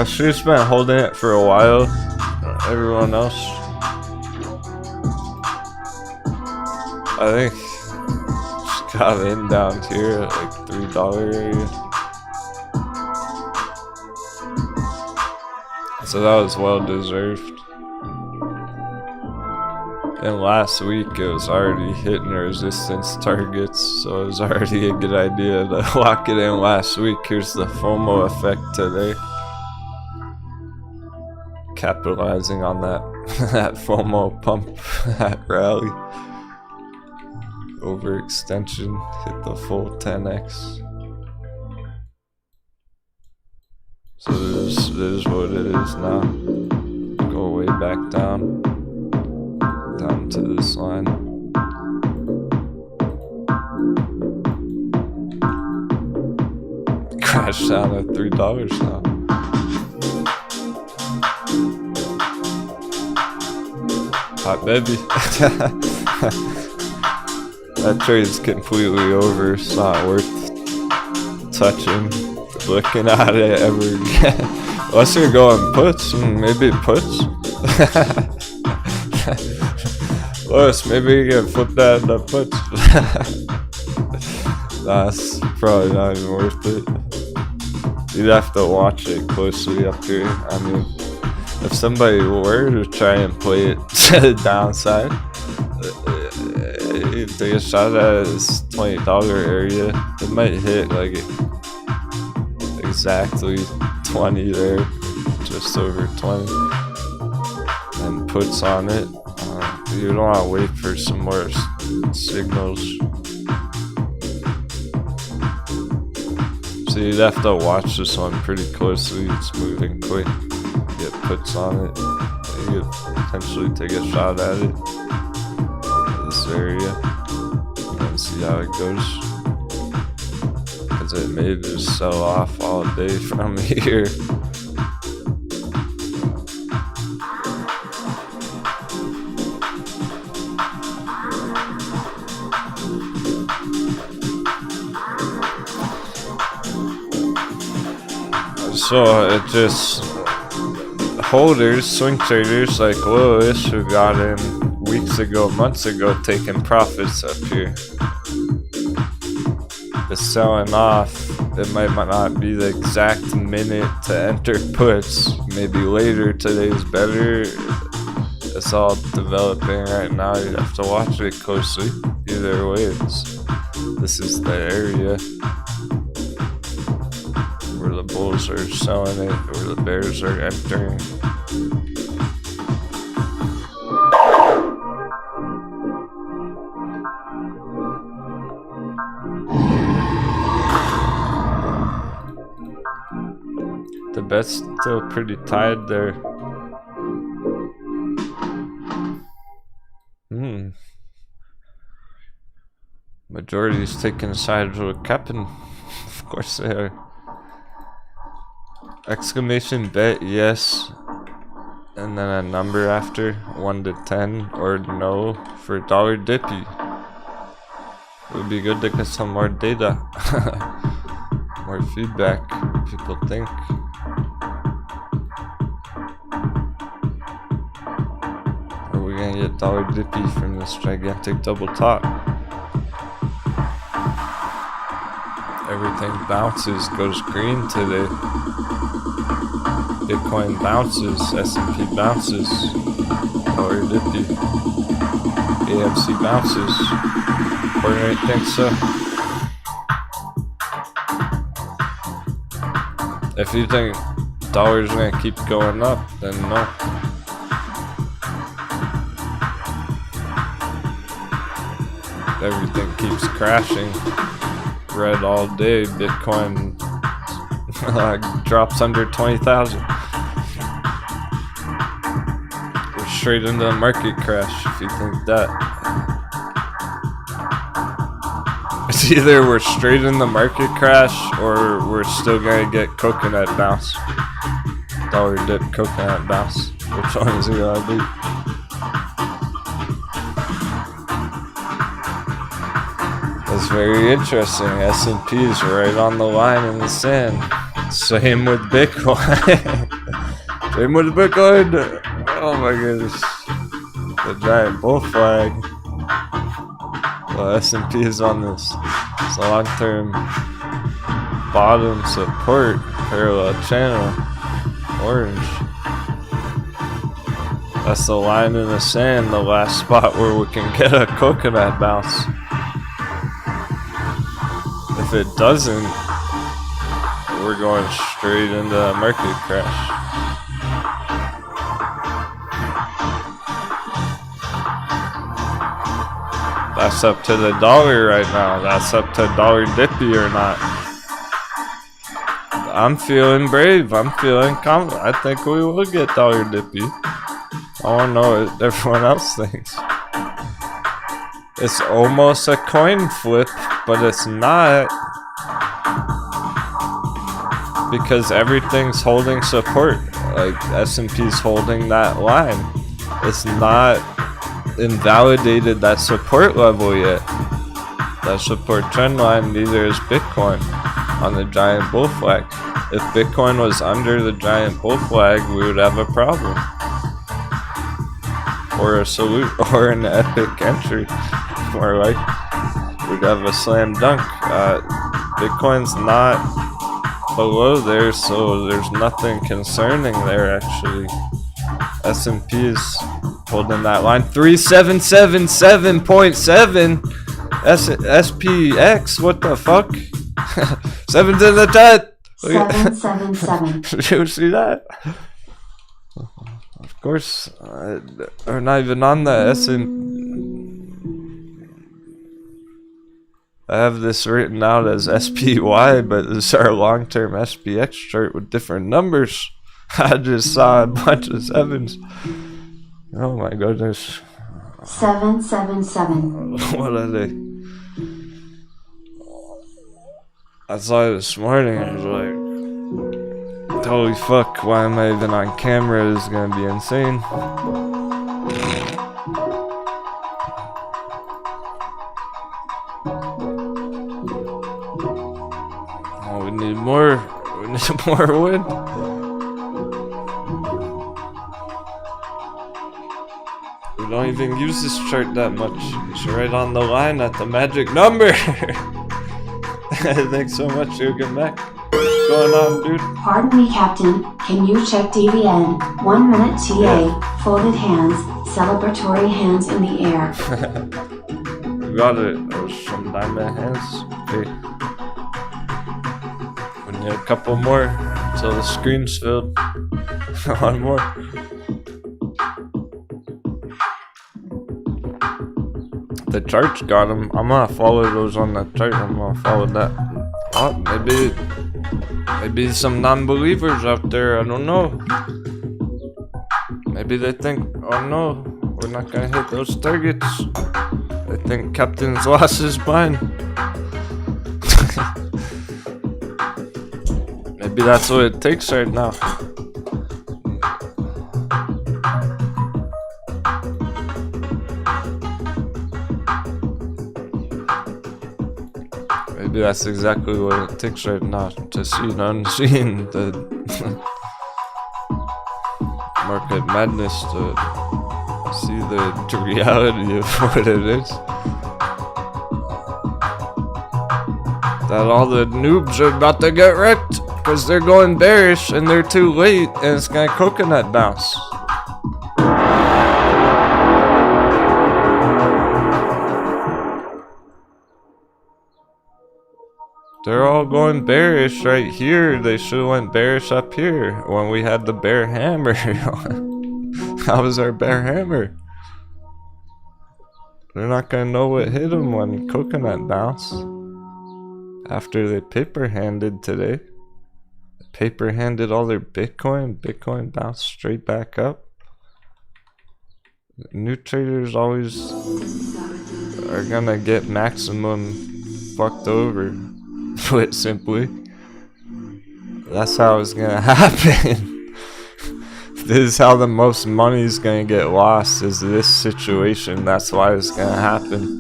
She's been holding it for a while. Everyone else, I think she got in down here at like $3 area. So that was well deserved. And last week it was already hitting resistance targets, so it was already a good idea to lock it in last week. Here's the FOMO effect today. Capitalizing on that that FOMO pump, that rally. Overextension, hit the full 10x. So this is what it is now. Go way back down to this line. Crashed down at $3 now. Hot baby. That trade's completely over. It's not worth touching, looking at it ever again. Unless you're going puts, maybe puts. Plus, maybe you can flip that into puts. That's probably not even worth it. You'd have to watch it closely up here. I mean, if somebody were to try and play it to the downside, if they get shot at this $20 area, it might hit like exactly 20 there, just over 20, and puts on it. You don't want to wait for some more signals. So you'd have to watch this one pretty closely. It's moving quick. Get puts on it. You could potentially take a shot at it. This area. And see how it goes. Because it may just sell off all day from here. So it just holders, swing traders like Elliottician who got in weeks ago, months ago, taking profits up here. It's selling off. It might not be the exact minute to enter puts. Maybe later. Today's better. It's all developing right now. You have to watch it closely. Either way, this is the area where the bulls are selling it, where the bears are entering. The bet's still pretty tied there. Majority's taking sides with Captain. Of course they are. Exclamation bet yes, and then a number after 1 to 10 or no for dollar dippy. It would be good to get some more data, more feedback. What people think. Are we gonna get dollar dippy from this gigantic double top? Everything bounces, goes green today. Bitcoin bounces, S&P bounces, dollar dippy, AMC bounces. Coordinate thinks so. If you think dollar's gonna keep going up, then no. Everything keeps crashing. Red all day. Bitcoin drops under 20,000. We're straight into a market crash if you think that. It's either we're straight in the market crash or we're still gonna get coconut bounce. dollar dip, coconut bounce. Which one is it gonna be? That's very interesting. S&P is right on the line in the sand. Same with Bitcoin. Same with Bitcoin. Oh my goodness. The giant bull flag. Well, S&P is on this long-term bottom support parallel channel. Orange. That's the line in the sand, the last spot where we can get a coconut bounce. If it doesn't, we're going straight into a market crash. That's up to the dollar right now. That's up to dollar dippy or not. I'm feeling brave. I'm feeling confident. I think we will get dollar dippy. I want to know what everyone else thinks. It's almost a coin flip, but it's not. Because everything's holding support. Like S&P's holding that line. It's not invalidated that support level yet. That support trend line, neither is Bitcoin on the giant bull flag. If Bitcoin was under the giant bull flag, we would have a problem. Or a salute, or an epic entry. More like, we'd have a slam dunk. Bitcoin's not below there, so there's nothing concerning there actually. S&P is holding that line. 3777.7 SPX, what the fuck? 7's in the chat. 777. Did you see that? Of course, we're not even on the S&P. I have this written out as SPY, but this is our long-term SPX chart with different numbers. I just saw a bunch of sevens. Oh my goodness. 777. What are they? I saw it this morning. I was like, holy fuck, why am I even on camera? This is gonna be insane. Oh, we need more wood. We don't even use this chart that much. It's right on the line at the magic number. Thanks so much, Yogan Mac. What's going on, dude? Pardon me, Captain. Can you check DVN? 1 minute TA. Yeah. Folded hands. Celebratory hands in the air. You got it. There's some diamond hands. Okay. We need a couple more until the screen's filled. One more. The chart's got them. I'm gonna follow those on the chart. I'm gonna follow that. Oh, maybe some non-believers out there. I don't know. Maybe they think, oh no, we're not gonna hit those targets. They think Captain's lost his mind. Maybe that's what it takes right now. Maybe that's exactly what it takes right now to see the unseen, the market madness, to see the reality of what it is. That all the noobs are about to get wrecked because they're going bearish and they're too late and it's gonna coconut bounce. They're all going bearish right here. They should have went bearish up here when we had the bear hammer. How was our bear hammer? They're not gonna know what hit them when coconut bounce. After they paper handed today. They paper handed all their Bitcoin. Bitcoin bounced straight back up. New traders always are gonna get maximum fucked over. Put simply, that's how it's gonna happen. This is how the most money is gonna get lost, is this situation. That's why it's gonna happen.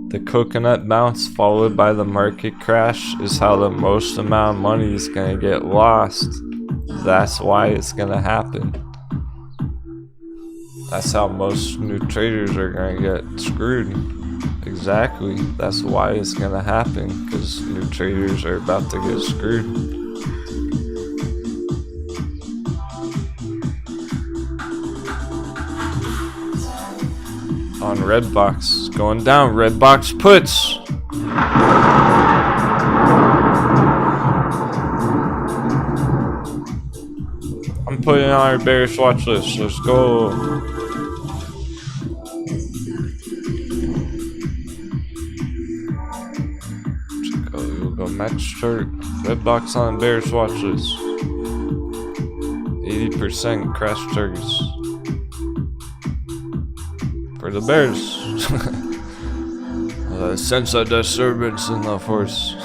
The coconut bounce followed by the market crash is how the most amount of money is gonna get lost. That's why it's gonna happen. That's how most new traders are gonna get screwed. Exactly. That's why it's gonna happen, because new traders are about to get screwed. On Redbox, going down. Redbox puts. I'm putting on our bearish watch list. Let's go. We'll go match chart. Redbox on bearish watch list. 80% crash targets for the bears. Sense a disturbance in the force.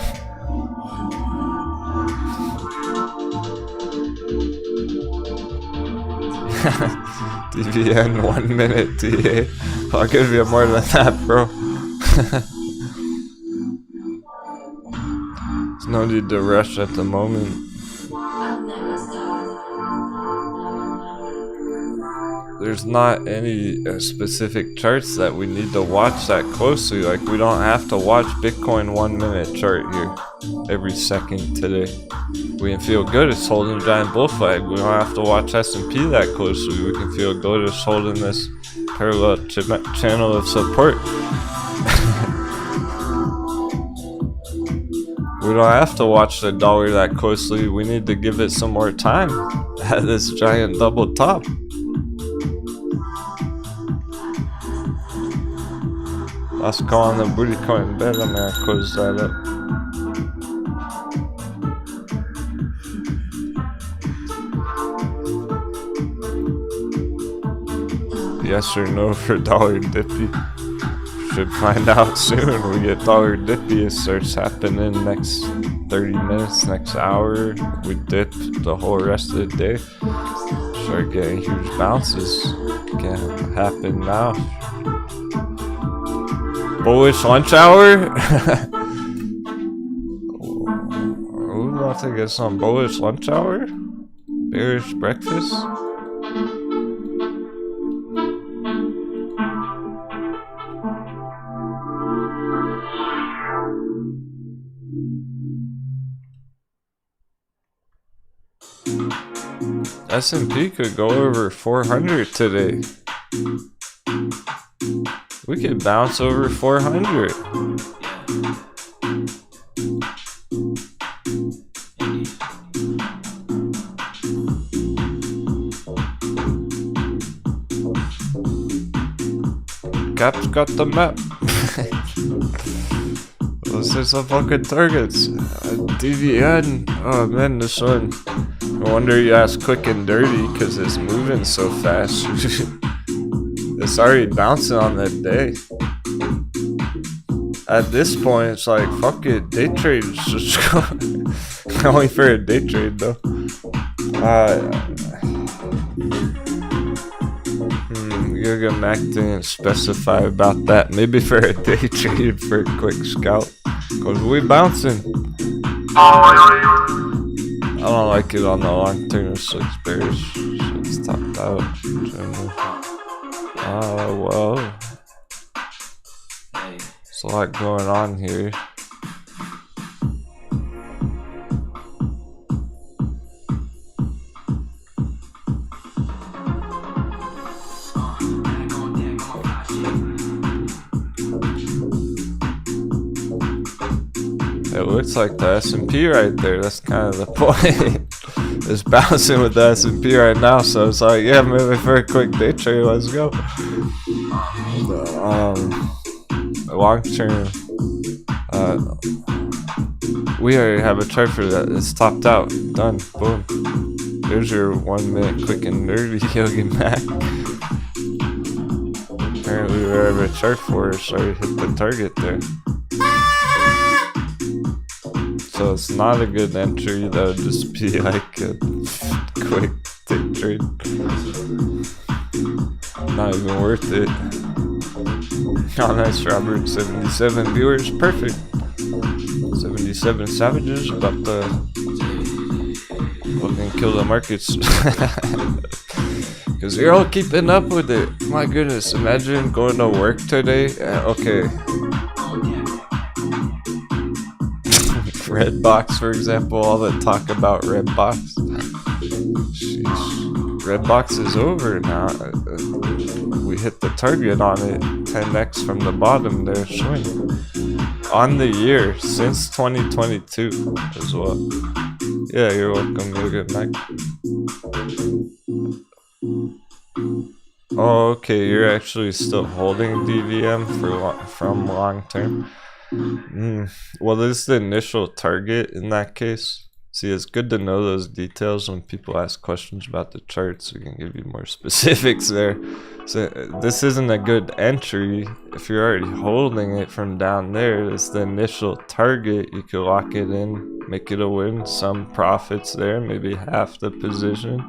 DVN 1 minute TA. I'll give you more than that, bro. There's no need to rush at the moment. There's not any specific charts that we need to watch that closely. Like, we don't have to watch Bitcoin 1 minute chart here every second today. We can feel good it's holding a giant bull flag. We don't have to watch S&P that closely. We can feel good it's holding this parallel channel of support. We don't have to watch the dollar that closely. We need to give it some more time at this giant double top. Let's call on the booty coin bet. I'm gonna close that up. Yes or no for dollar dippy? Should find out soon. We get dollar dippy. It starts happening next 30 minutes, next hour. We dip the whole rest of the day. Start getting huge bounces. Can happen now. Bullish lunch hour? We about to get some bullish lunch hour? Bearish breakfast? S&P could go over 400 today. We could bounce over 400. Cap's got the map. Those are some fucking targets. DVN. Oh man, this one. No wonder you ask quick and dirty, because it's moving so fast. It's already bouncing on that day. At this point, it's like, fuck it, day trade is just only for a day trade though. Yoga Mac didn't specify about that. Maybe for a day trade, for a quick scout. Cause we bouncing. I don't like it on the long term. It's like bearish. It's topped out. Well. There's a lot going on here. It looks like the S&P right there. That's kind of the point. It's bouncing with the S&P right now, so it's like, yeah, maybe for a quick day trade, let's go. Long term, we already have a chart for that. It's topped out. Done. Boom. There's your 1 minute quick and dirty Yogi Mac. Apparently we have a chart for it, so we hit the target there. So it's not a good entry. That would just be like a quick day trade. Not even worth it. Oh, nice, Robert. 77 viewers. Perfect. 77 savages about to fucking kill the markets. Because you're all keeping up with it. My goodness, imagine going to work today. Okay. Redbox, for example, all the talk about Redbox. Sheesh. Redbox is over now. We hit the target on it. 10x from the bottom there, swing. On the year, since 2022 as well. Yeah, you're welcome. You're good, Mike. Oh, okay, you're actually still holding DVM from long term. Well, this is the initial target in that case. See, it's good to know those details when people ask questions about the charts. We can give you more specifics there. So this isn't a good entry if you're already holding it from down there. It's the initial target. You could lock it in, make it a win, some profits there, maybe half the position.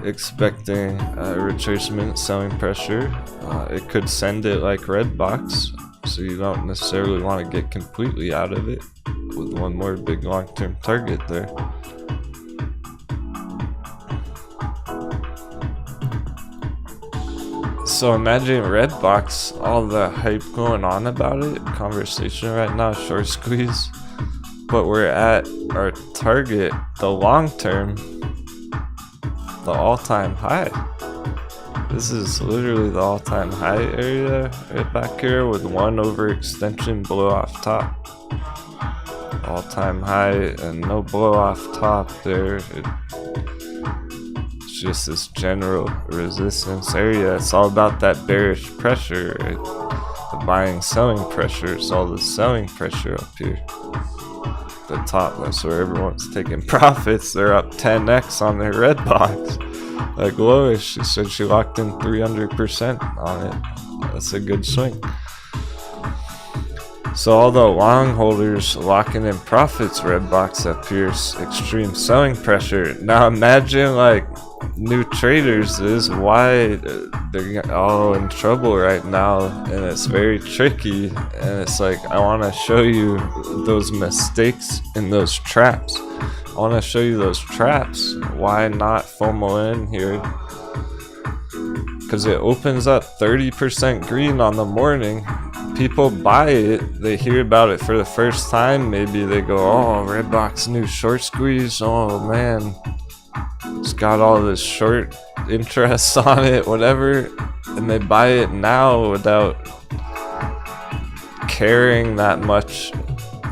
Expecting retracement, selling pressure. It could send it like Redbox, so you don't necessarily want to get completely out of it with one more big long-term target there. So imagine Redbox, all the hype going on about it, conversation right now, short squeeze, but we're at our target, the long-term, the all-time high. This is literally the all-time high area right back here with one overextension blow off top. All-time high and no blow off top there. It's just this general resistance area. It's all about that bearish pressure, right? The buying selling pressure. It's all the selling pressure up here. The top, that's where everyone's taking profits. They're up 10x on their Redbox. Like Lois, she said she locked in 300% on it. That's a good swing. So all the long holders locking in profits, Redbox up here, extreme selling pressure. Now imagine like new traders is why they're all in trouble right now, and it's very tricky, and it's like I want to show you those mistakes and those traps. I want to show you those traps. Why not FOMO in here? Because it opens up 30% green on the morning. People buy it, they hear about it for the first time, maybe they go, oh, Redbox new short squeeze, oh man, it's got all this short interest on it, whatever, and they buy it now without caring that much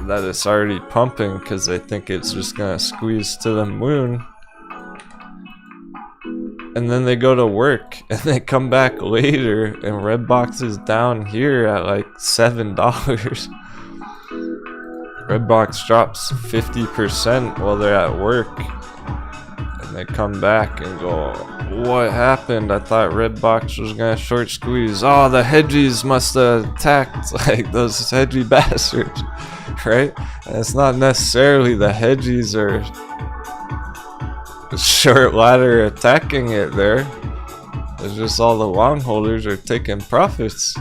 that it's already pumping because they think it's just gonna squeeze to the moon. And then they go to work and they come back later and Redbox is down here at like $7. Redbox drops 50% while they're at work. And they come back and go, what happened? I thought Redbox was gonna short squeeze. Oh, the hedgies must have attacked, like those hedgy bastards, right? And it's not necessarily the hedgies or short ladder attacking it there. It's just all the long holders are taking profits.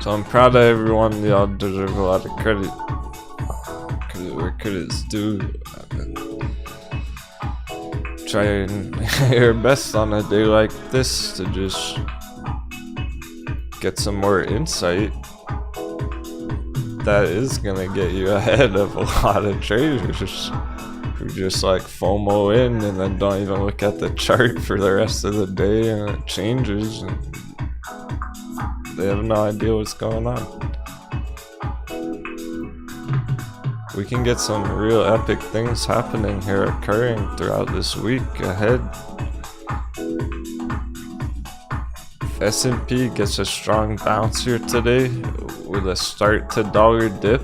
So I'm proud of everyone. Y'all deserve a lot of credit. Credit where credit's due. Trying your best on a day like this to just get some more insight. That is gonna get you ahead of a lot of traders who just like FOMO in and then don't even look at the chart for the rest of the day, and it changes and they have no idea what's going on. We can get some real epic things happening here occurring throughout this week ahead. S&P gets a strong bounce here today with a start to dollar dip.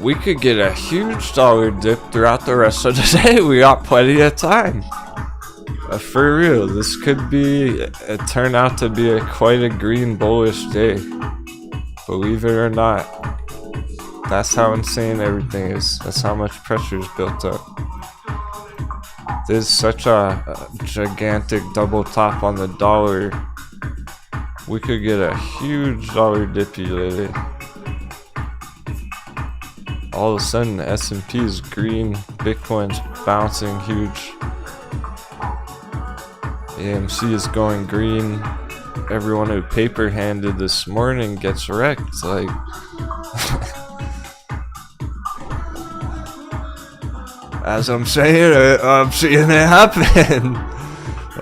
We could get a huge dollar dip throughout the rest of the day. We got plenty of time. For real, this could be turn out to be quite a green bullish day. Believe it or not. That's how insane everything is. That's how much pressure is built up. There's such a gigantic double top on the dollar. We could get a huge dollar dippy lately. All of a sudden, the S&P is green, Bitcoin's bouncing huge. AMC is going green. Everyone who paper handed this morning gets wrecked. Like, as I'm saying it, I'm seeing it happen.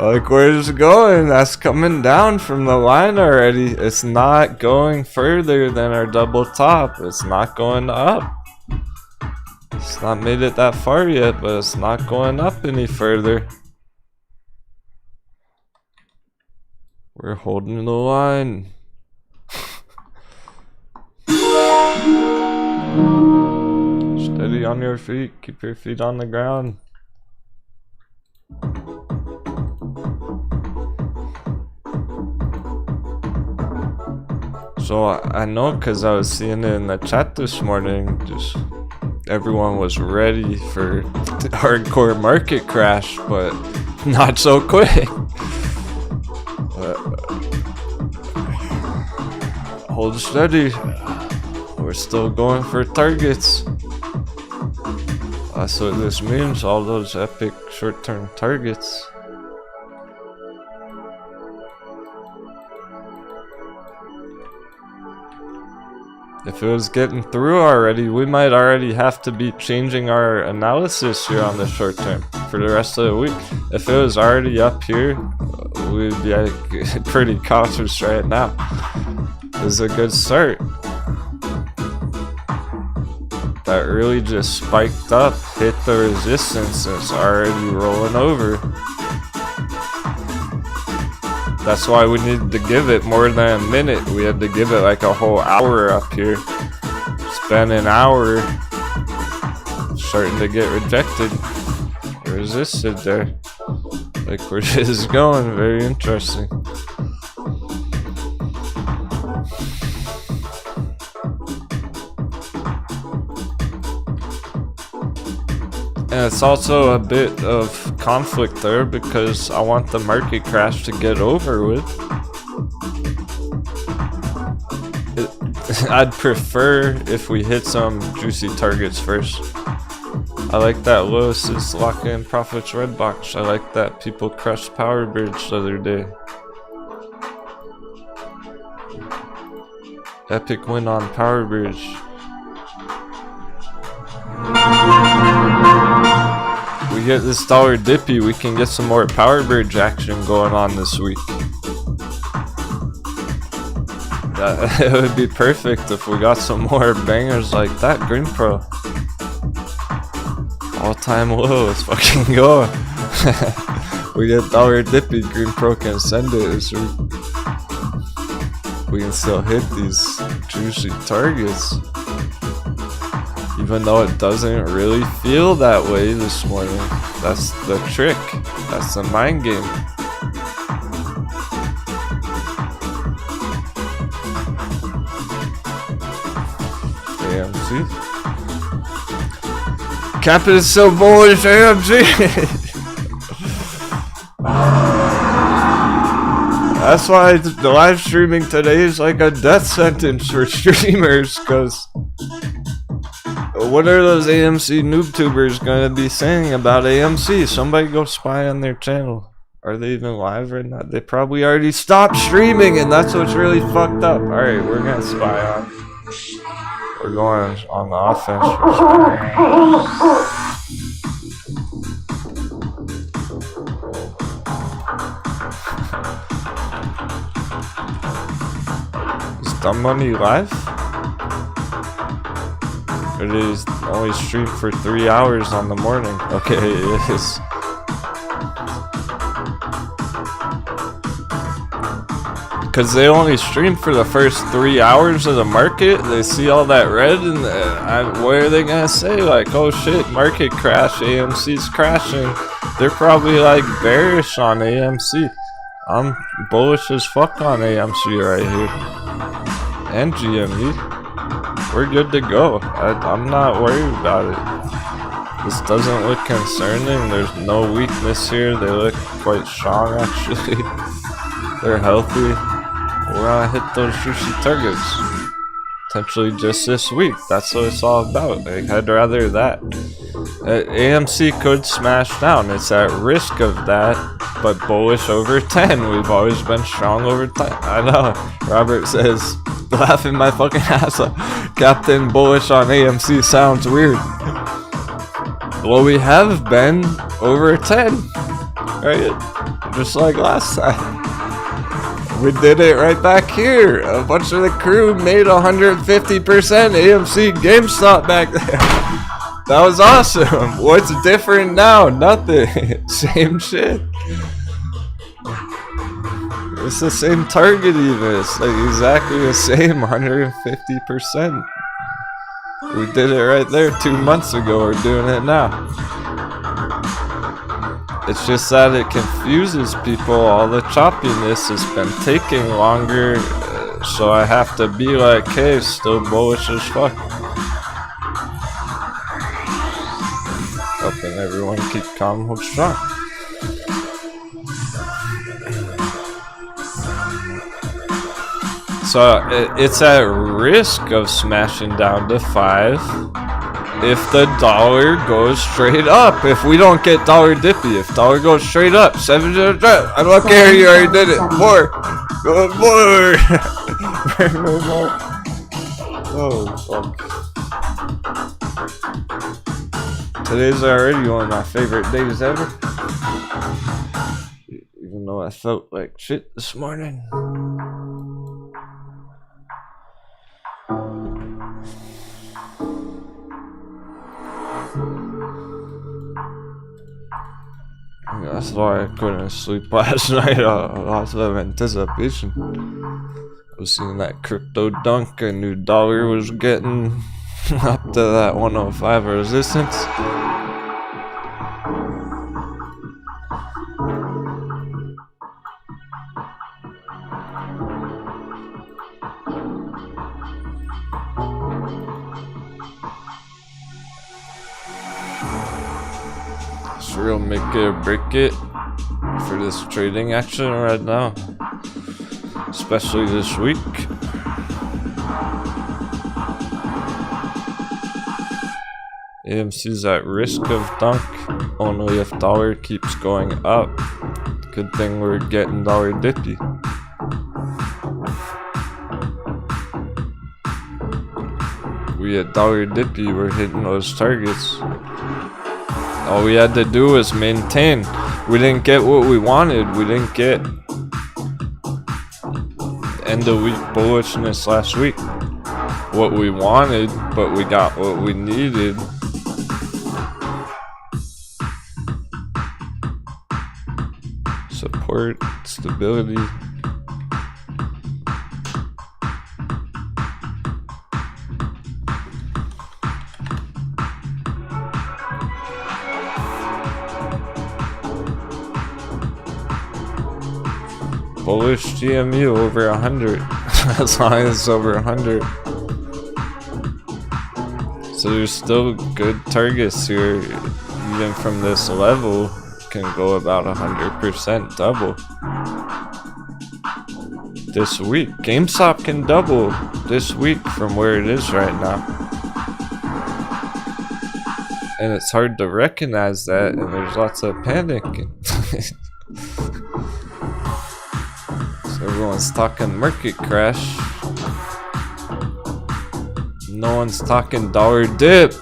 Like, where's it going? That's coming down from the line already. It's not going further than our double top. It's not going up. It's not made it that far yet, but it's not going up any further. We're holding the line. Steady on your feet. Keep your feet on the ground. So I know, because I was seeing it in the chat this morning, just everyone was ready for hardcore market crash, but not so quick. Hold steady. We're still going for targets. That's what this means, all those epic short-term targets. If it was getting through already, we might already have to be changing our analysis here on the short term for the rest of the week. If it was already up here, we'd be pretty cautious right now. This is a good start. That really just spiked up, hit the resistance, and it's already rolling over. That's why we needed to give it more than a minute. We had to give it like a whole hour up here. It's been an hour. Starting to get rejected. Resisted there. Like, where this is going, very interesting. And it's also a bit of conflict there because I want the market crash to get over with. I'd prefer if we hit some juicy targets first. I like that Lewis's lock-in profits red box. I like that people crushed Power Bridge the other day. Epic win on Power Bridge. We get this dollar dippy, we can get some more Power Bridge action going on this week. It would be perfect if we got some more bangers like that. Green Pro. All time low, let's fucking go. We get dollar dippy, Green Pro can send it this week. We can still hit these juicy targets. Even though it doesn't really feel that way this morning. That's the trick. That's the mind game. AMC. Captain is so bullish, AMC. That's why the live streaming today is like a death sentence for streamers, because what are those AMC noob tubers gonna be saying about AMC? Somebody go spy on their channel. Are they even live right now? They probably already stopped streaming, and that's what's really fucked up. Alright, we're gonna spy on. We're going on the offense. Is Dumb Money live? It is only streamed for 3 hours on the morning. Okay, it is. because they only stream for the first 3 hours of the market. They see all that red, and what are they gonna say? Like, oh shit, market crash, AMC's crashing. They're probably like bearish on AMC. I'm bullish as fuck on AMC right here, and GME. We're good to go. I'm not worried about it. This doesn't look concerning. There's no weakness here. They look quite strong actually. They're healthy. We're gonna hit those juicy targets. Potentially just this week. That's what it's all about. Like, I'd rather that. AMC could smash down. It's at risk of that, but bullish over 10. We've always been strong over 10. I know. Robert says, laughing my fucking ass off. Captain bullish on AMC sounds weird. Well, we have been over 10, right? Just like last time. We did it right back here. A bunch of the crew made 150% AMC GameStop back there. That was awesome. What's different now? Nothing. Same shit. It's the same target even. It's like exactly the same 150%. We did it right there 2 months ago. We're doing it now. It's just that it confuses people. All the choppiness has been taking longer, so I have to be like, hey, still bullish as fuck. Helping everyone keep calm, hold strong. So it's at risk of smashing down to 5 if the dollar goes straight up. If we don't get dollar dippy, if dollar goes straight up, 7 I don't care, you already did it. More. More. More. Oh, fuck. Today's already one of my favorite days ever. Even though I felt like shit this morning. That's why I couldn't sleep last night. Lots of anticipation. I was seeing that crypto dunk. I knew dollar was getting up to that 105 resistance. It's real make it or break it for this trading action right now, especially this week. AMC's at risk of dunk only if dollar keeps going up. Good thing we're getting dollar dippy. We at dollar dippy, we're hitting those targets. All we had to do was maintain. We didn't get what we wanted. We didn't get end of week bullishness last week. What we wanted, but we got what we needed. Support, stability. Bullish GME over 100. As long as it's over 100. So there's still good targets here. Even from this level, can go about 100% double. This week, GameStop can double this week from where it is right now. And it's hard to recognize that, and there's lots of panic. Everyone's talking market crash. No one's talking dollar dip.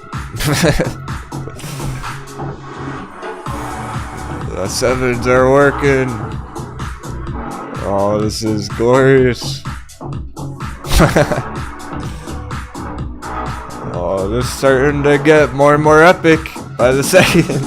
The sevens are working. Oh, this is glorious. Oh, this is starting to get more and more epic by the second.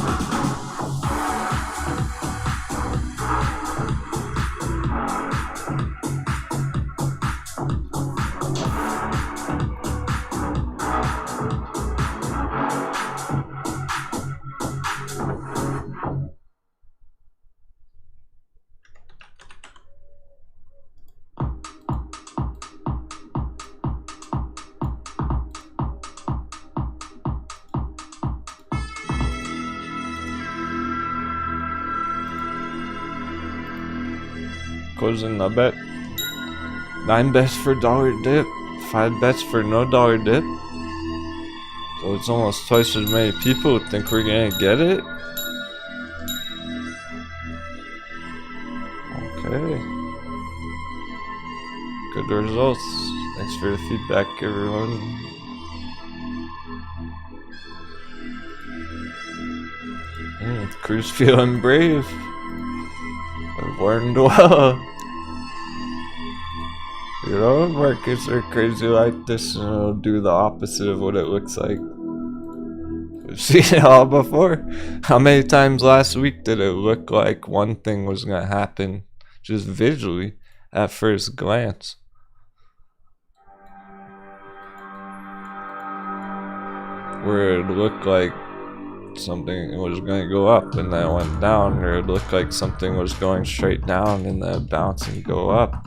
closing the bet. 9 bets for dollar dip, 5 bets for no dollar dip. So it's almost twice as many people think we're gonna get it. Okay. Good results. Thanks for the feedback, everyone. Crew's feeling brave. I've learned well. You know, markets are crazy like this, and it'll do the opposite of what it looks like. We've seen it all before. How many times last week did it look like one thing was gonna happen, just visually, at first glance? Where it looked like something was going to go up and then it went down, or it looked like something was going straight down and then bounce and go up.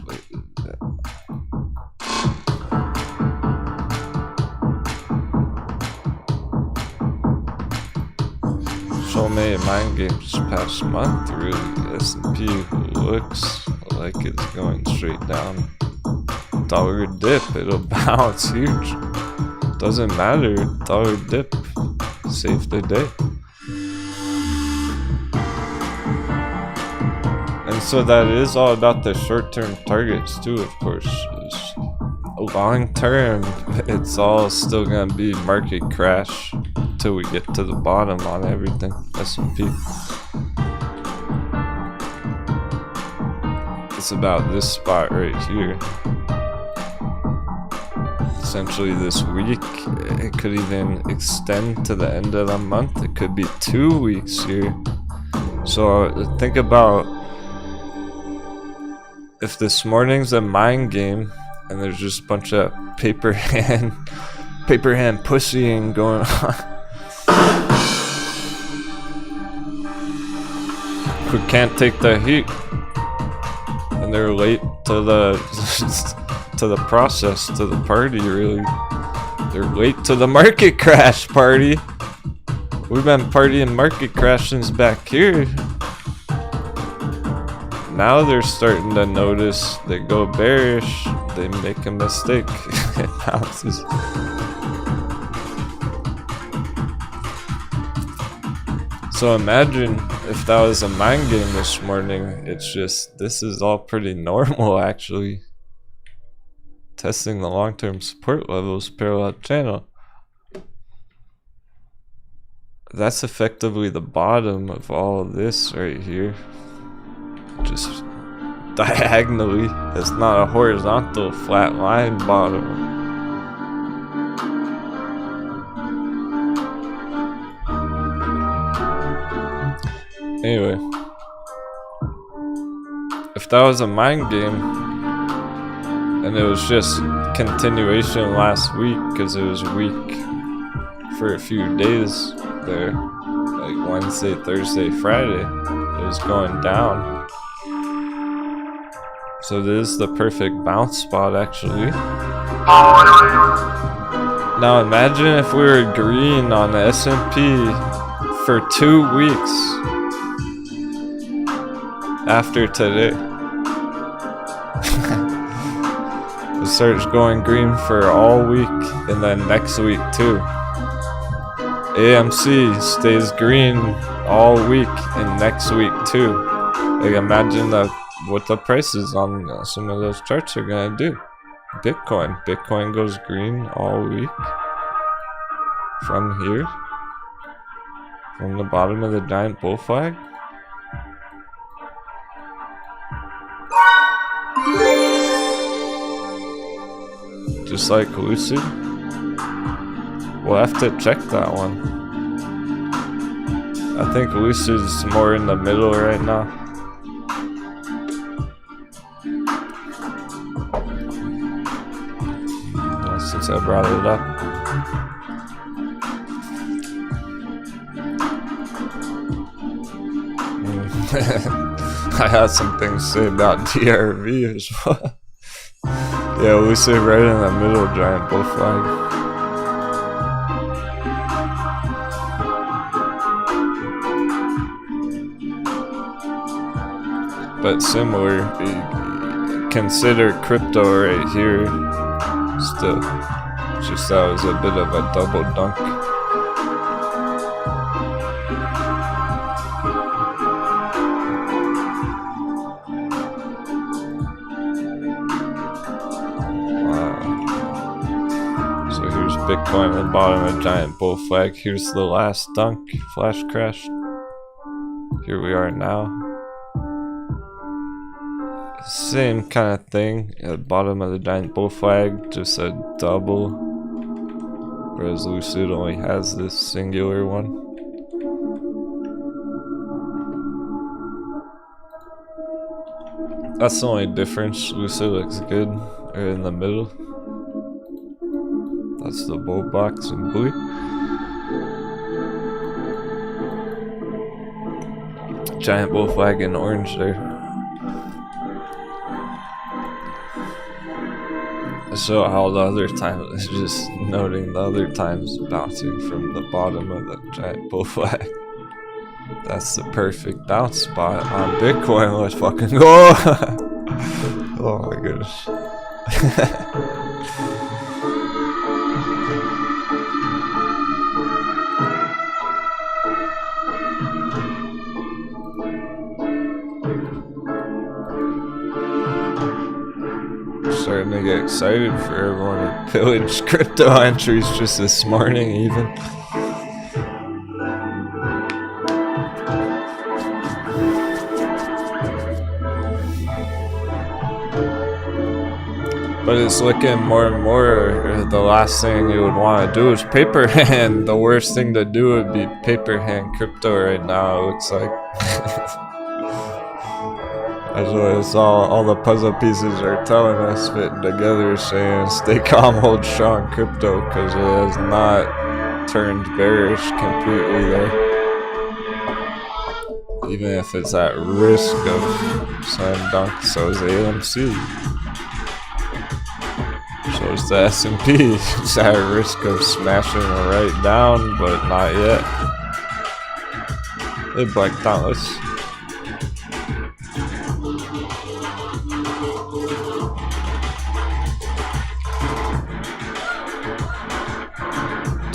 So many mind games this past month, really. S&P looks like it's going straight down. Dollar dip, it'll bounce huge. Doesn't matter, dollar dip, save the day. And so that is all about the short-term targets too, of course. Long-term, it's all still gonna be market crash until we get to the bottom on everything, S&P. It's about this spot right here. Essentially this week, it could even extend to the end of the month. It could be 2 weeks here. So think about if this morning's a mind game and there's just a bunch of paper hand pussying going on. Who can't take the heat and they're late to the to the process, to the party, really. They're late to the market crash party. We've been partying market crash since back here. Now they're starting to notice they go bearish, they make a mistake, it bounces. So imagine if that was a mind game this morning. It's just, this is all pretty normal actually. Testing the long-term support levels, parallel channel. That's effectively the bottom of all of this right here. Just diagonally. It's not a horizontal flat line bottom. Anyway, if that was a mind game, and it was just continuation last week, because it was weak for a few days there, like Wednesday, Thursday, Friday, it was going down. So this is the perfect bounce spot actually. Now imagine if we were green on the S&P for 2 weeks after today. It starts going green for all week and then next week too. AMC stays green all week and next week too. Like imagine what the prices on some of those charts are gonna do. Bitcoin goes green all week from here, from the bottom of the giant bull flag. Just like Lucid. We'll have to check that one. I think Lucid's more in the middle right now. Since I brought it up. I had some things to say about DRV as well. Yeah, we sit right in the middle, giant bull flag. But similar, consider crypto right here still. Just that was a bit of a double dunk. So here's Bitcoin at the bottom of a giant bull flag. Here's the last dunk, flash crash. Here we are now. Same kind of thing at the bottom of the giant bull flag, just a double. Whereas Lucid only has this singular one. That's the only difference. Lucid looks good right in the middle. That's the bull box in blue. Giant bull flag in orange there. So how the other time is just noting the other times bouncing from the bottom of the giant bull flag. That's the perfect bounce spot on Bitcoin. Let's fucking go! Oh my goodness. Starting to get excited for everyone to pillage crypto entries just this morning even. But it's looking more and more the last thing you would want to do is paper hand. The worst thing to do would be paper hand crypto right now, it looks like. That's what it's all the puzzle pieces are telling us, fitting together, saying stay calm, hold strong crypto, because it has not turned bearish completely there. Even if it's at risk of slam dunk, so is the AMC. So is the S&P. It's at risk of smashing right down, but not yet. They blanked out. Let's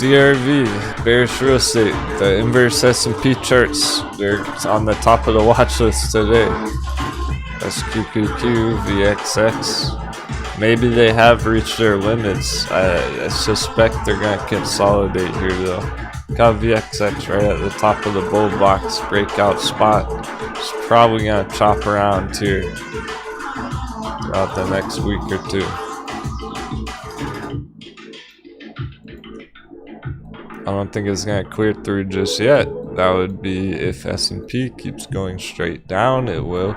DRV, bearish real estate, the inverse S&P charts, they're on the top of the watch list today. SQQQ, VXX, maybe they have reached their limits. I suspect they're gonna consolidate here though. Got VXX right at the top of the bull box, breakout spot. It's probably gonna chop around here throughout the next week or two. I don't think it's gonna clear through just yet. That would be if S&P keeps going straight down, it will.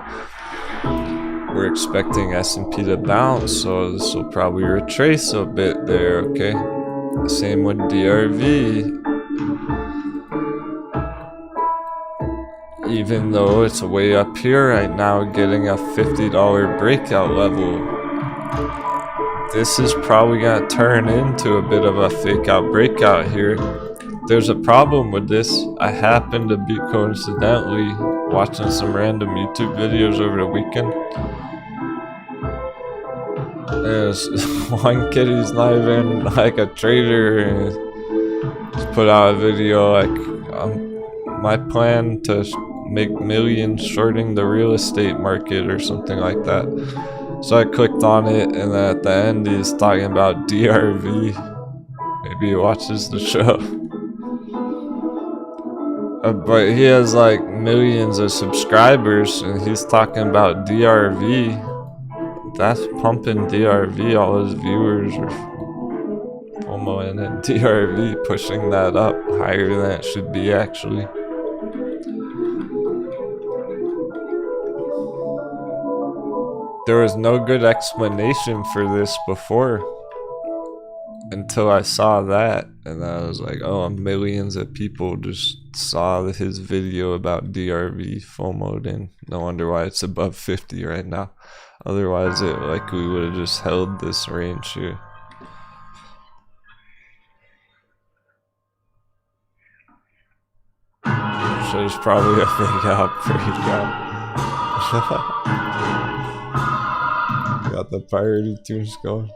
We're expecting S&P to bounce, so this will probably retrace a bit there, okay? Same with DRV. Even though it's way up here right now, getting a $50 breakout level. This is probably gonna turn into a bit of a fake out breakout here. There's a problem with this. I happened to be coincidentally watching some random YouTube videos over the weekend. There's one kid who's not even like a trader and just put out a video like my plan to make millions shorting the real estate market or something like that. So I clicked on it, and then at the end he's talking about DRV. Maybe he watches the show. But he has like millions of subscribers, and he's talking about DRV. That's pumping DRV. All his viewers are FOMO and DRV, pushing that up higher than it should be actually. There was no good explanation for this before until I saw that, and I was like, oh, millions of people just saw his video about DRV, FOMO'd in. No wonder why it's above 50 right now. Otherwise it likely would have just held this range here. So there's probably a fake out breakout. Got the priority tunes going.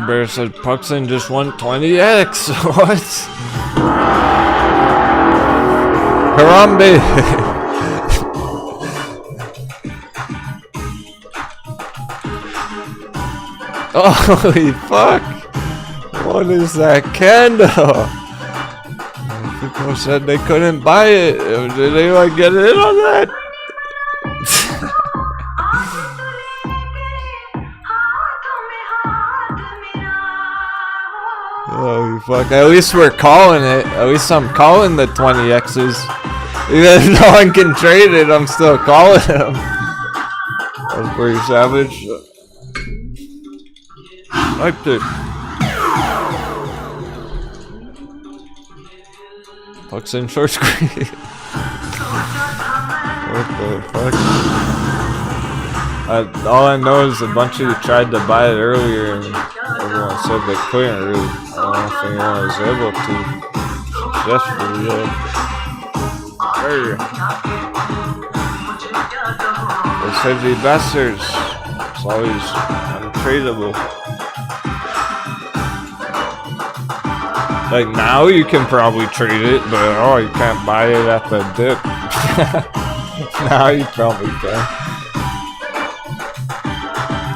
Bear said Puxin just won 20x. What? Harambe. Holy fuck! What is that candle? People said they couldn't buy it. Did they like get in on that? Holy fuck, at least we're calling it. At least I'm calling the 20X's. Even if no one can trade it, I'm still calling them. That's pretty savage. Sniped it. Pucks in short screen. What the fuck? All I know is a bunch of you tried to buy it earlier and everyone said they couldn't really. I don't think anyone was able to successfully yet. Those heavy bastards. It's always untradeable. Like now you can probably trade it, but oh, you can't buy it at the dip. Now you probably can.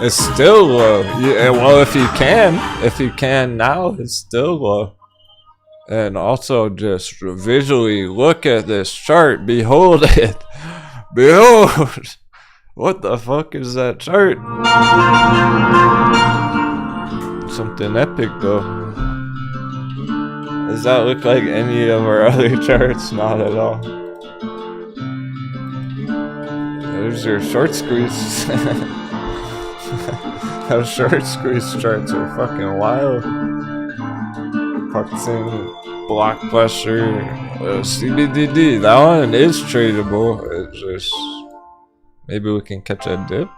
It's still low. Yeah, well, if you can now, it's still low. And also just visually look at this chart. Behold it. Behold. What the fuck is that chart? Something epic though. Does that look like any of our other charts? Not at all. There's your short squeeze. Those short squeeze charts are fucking wild. Puxin, Blockbuster, CBDD. That one is tradable. It's just maybe we can catch a dip.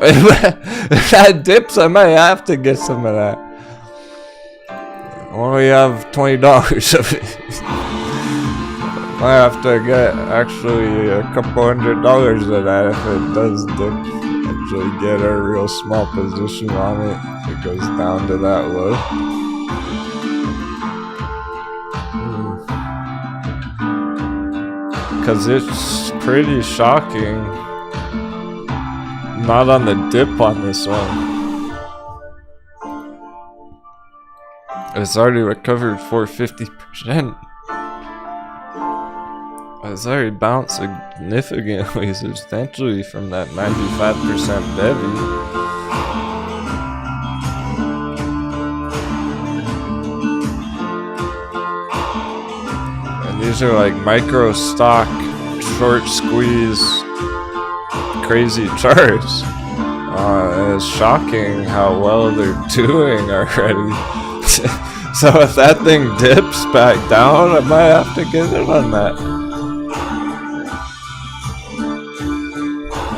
If that dips, I might have to get some of that. I only have $20 of it. I have to get actually a couple $100 of that if it does dip. Actually get a real small position on it if it goes down to that low. Cause it's pretty shocking. Not on the dip on this one. It's already recovered 450%. It's already bounced significantly, substantially from that 95% bevy. And these are like micro stock, short squeeze, crazy charts. And it's shocking how well they're doing already. So if that thing dips back down, I might have to get in on that.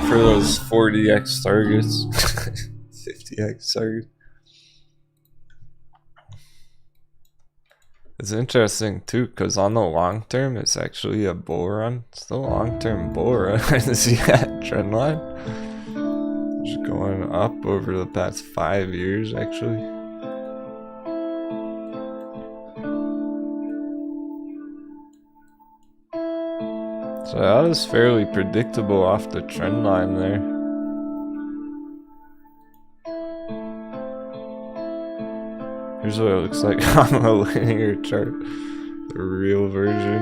For those 40x targets. 50x targets. It's interesting too, because on the long term, it's actually a bull run. It's the long term bull run. See that trend line? Just going up over the past 5 years, actually. So that was fairly predictable off the trend line there. Here's what it looks like on the linear chart, the real version.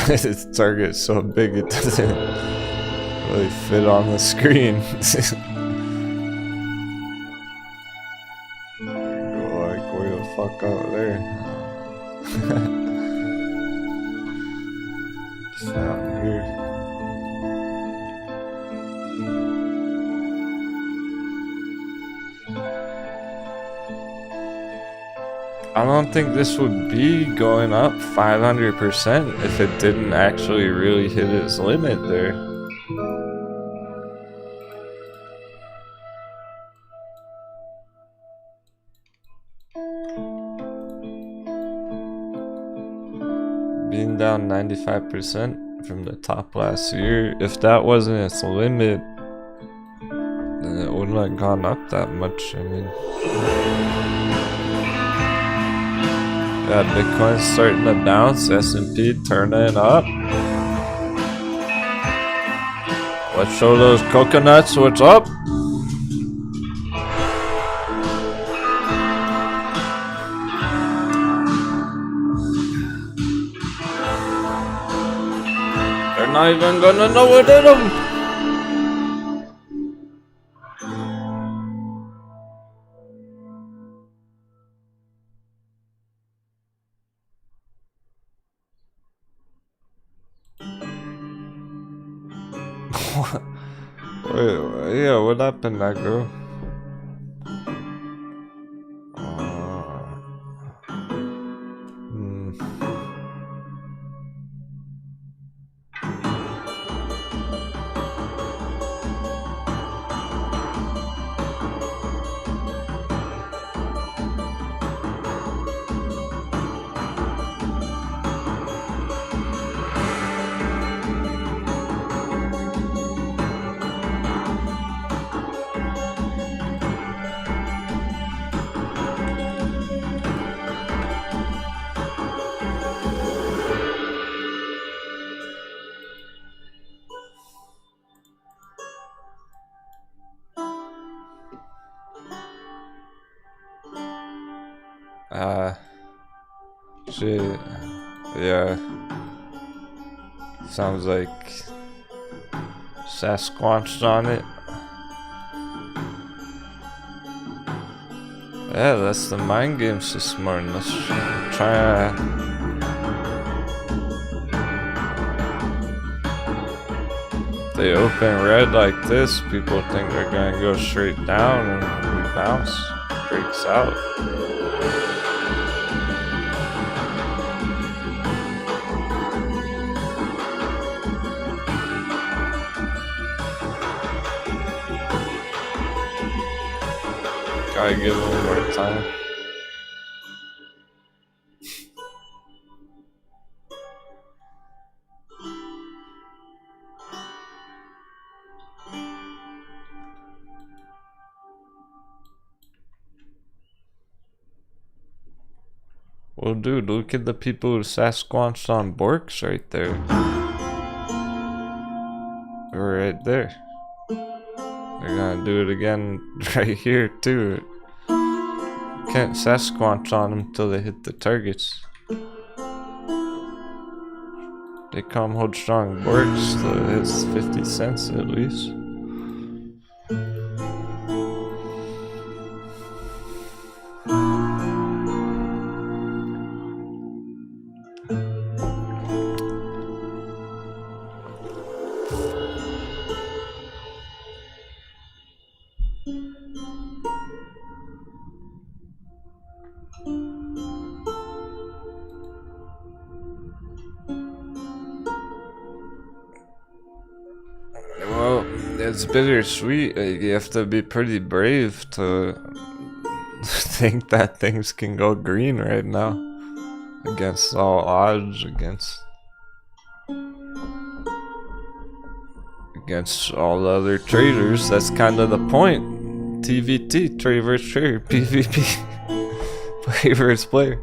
Its target's so big it doesn't really fit on the screen. Go like way the fuck out there. It's not here. I don't think this would be going up 500% if it didn't actually really hit its limit there. being down 95% from the top last year. If that wasn't its limit, then it wouldn't have gone up that much. I mean, yeah, Bitcoin's starting to bounce, S&P turning up. Let's show those coconuts what's up. They're not even gonna know what hit them. Wait, yeah, what happened, that girl? Shit. Yeah. Sounds like Sasquatch on it. Yeah, that's the mind games this morning. Let's try they open red like this, people think they're gonna go straight down and we bounce, breaks out. Gotta give it a little more time. Well, dude, look at the people who Sasquatched on Borks right there. Right there. They're gonna do it again right here, too. Can't Sasquatch on them until they hit the targets. They come hold strong Borks, so it's 50 cents at least. Well, it's bittersweet. You have to be pretty brave to think that things can go green right now. Against all odds, against all the other traders. That's kind of the point. TVT, trade versus trader, PvP, player versus player.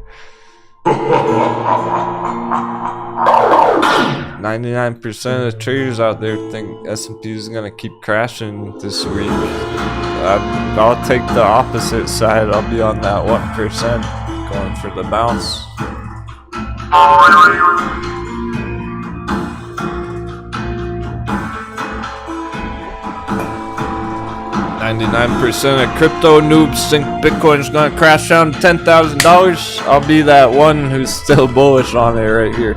99% of the traders out there think S&P is gonna keep crashing this week. I'll take the opposite side. I'll be on that 1%, going for the bounce. 99% of crypto noobs think Bitcoin's gonna crash down to $10,000. I'll be that one who's still bullish on it right here.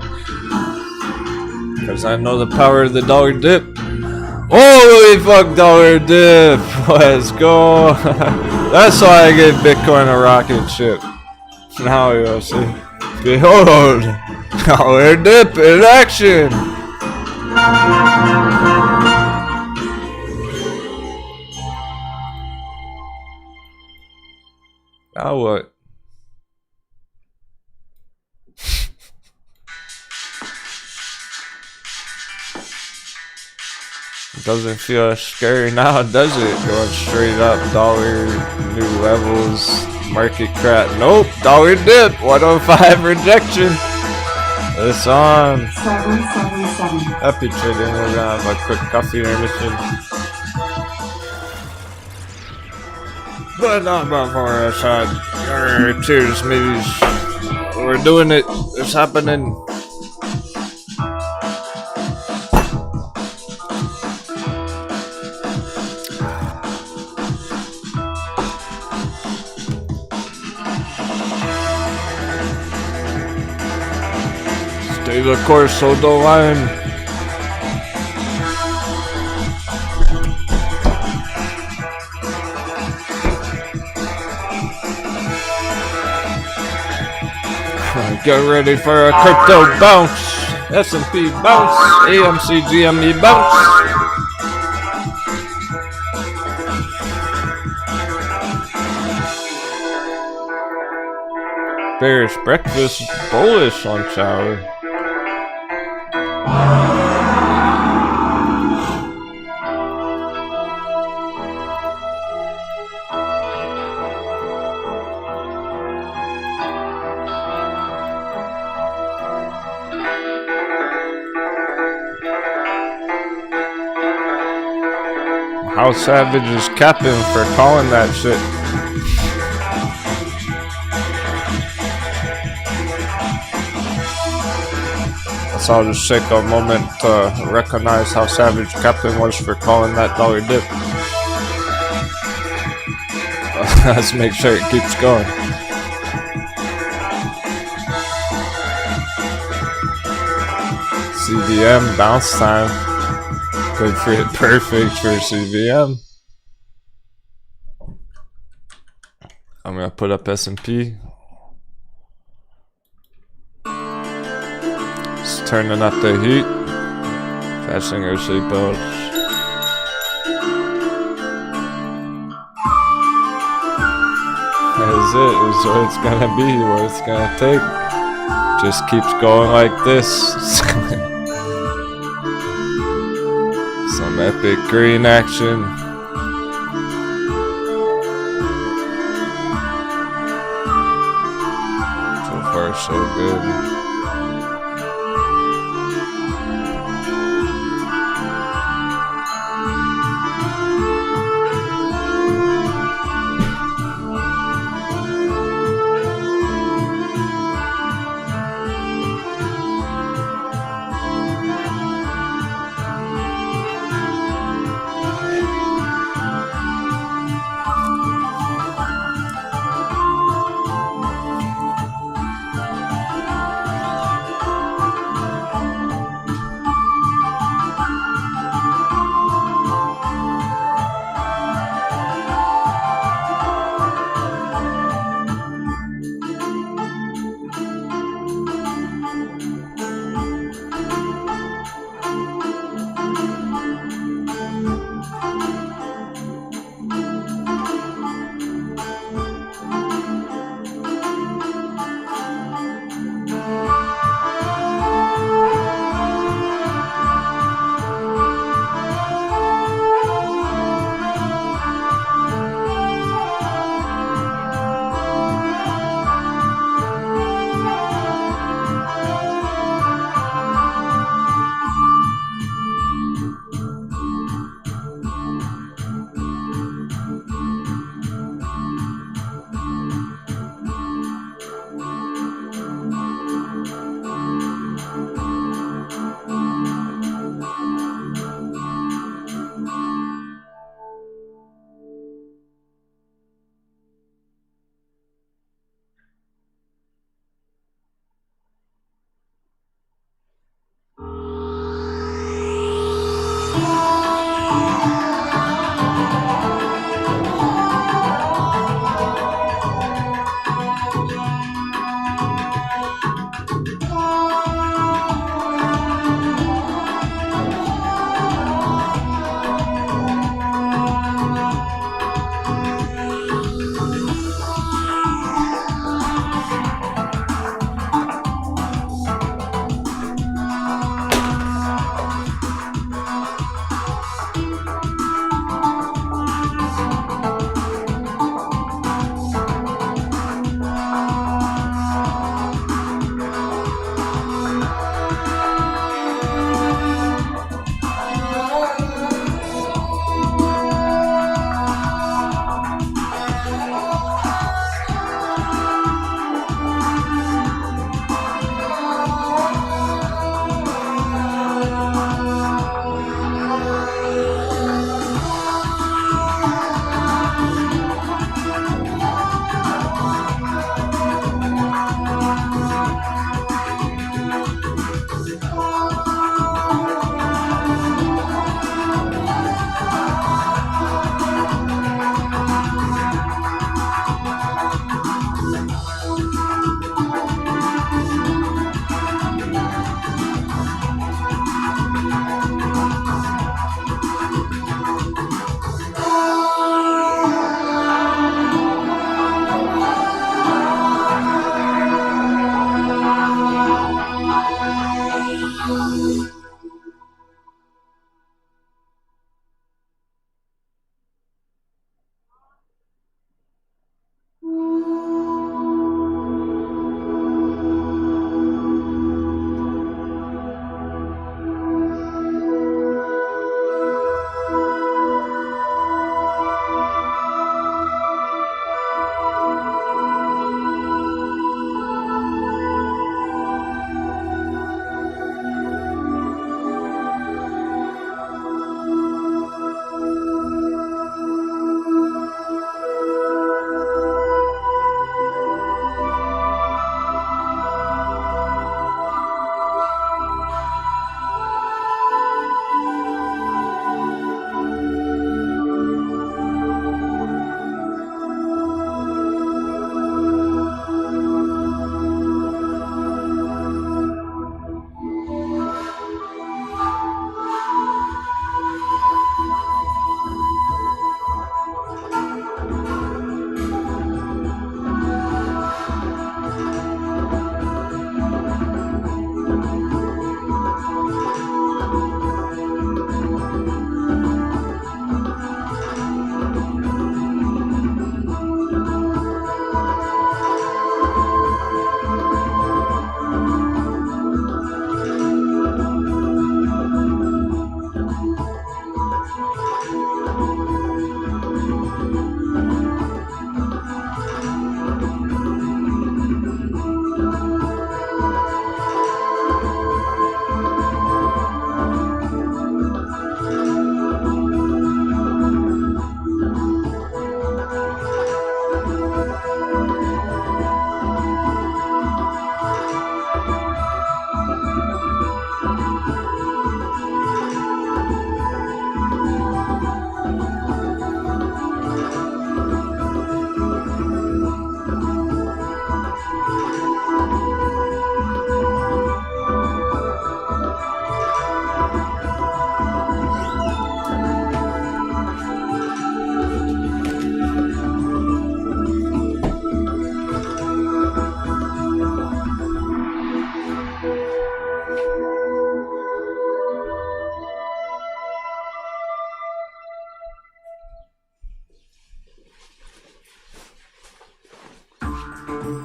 Because I know the power of the dollar dip. Holy fuck, dollar dip! Let's go! That's why I gave Bitcoin a rocket ship. Now you'll see. Behold! Dollar dip in action! Now what? Doesn't feel as scary now, does it? Going straight up, dollar, new levels, market crap. Nope, dollar dip, 105 rejection. It's on. 777. Happy trading. We're gonna have a quick coffee intermission. But not before I shot. Cheers, mateys. We're doing it. It's happening. Stay the course, hold the line. Get ready for a crypto bounce. S&P bounce. AMC GME bounce. Bearish breakfast, bullish on shower. How savage is Captain for calling that shit? Let's all just take a moment to recognize how savage Captain was for calling that dollar dip. Let's make sure it keeps going. CVM bounce time. Good for it, perfect for CVM. I'm gonna put up S&P. It's turning up the heat. Fasten your seatbelts. That's it. It's what it's gonna be, what it's gonna take. Just keeps going like this. Some epic green action. So far, so good.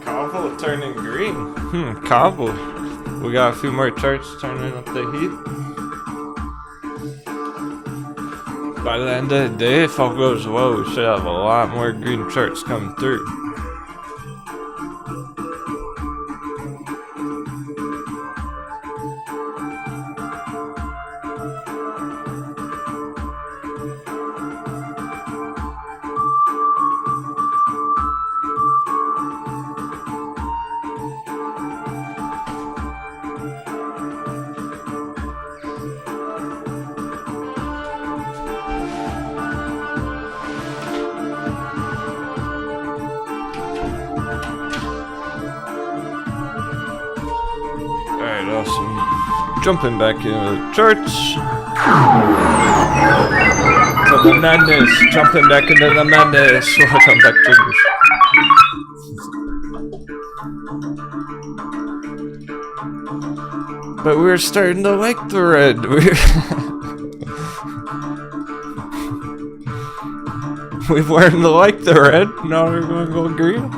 Cobble turning green. Cobble. We got a few more charts turning up the heat. By the end of the day, if all goes well, we should have a lot more green charts coming through. Jumping back into the charts. To the madness. Jumping back into the madness. Welcome back to this. But we're starting to like the red. We've learned to like the red. Now we're going to go green.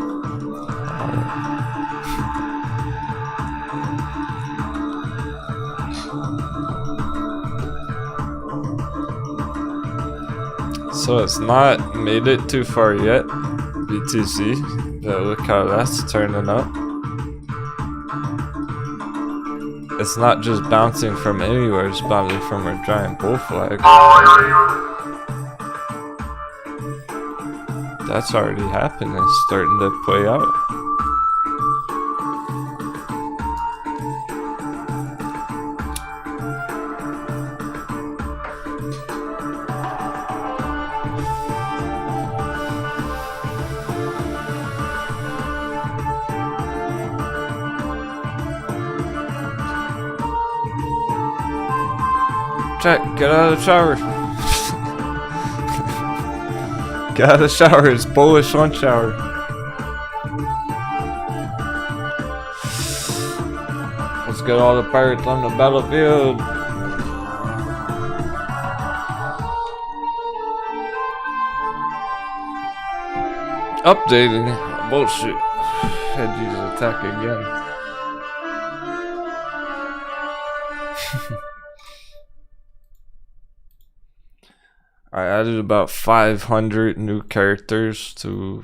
So it's not made it too far yet, BTC, but look how that's turning up. It's not just bouncing from anywhere, it's bouncing from a giant bull flag. That's already happening, it's starting to play out. Check, get out of the shower. Get out of the shower, it's bullish on shower. Let's get all the pirates on the battlefield. Updating. Bullshit. Hedges attack again. I added about 500 new characters to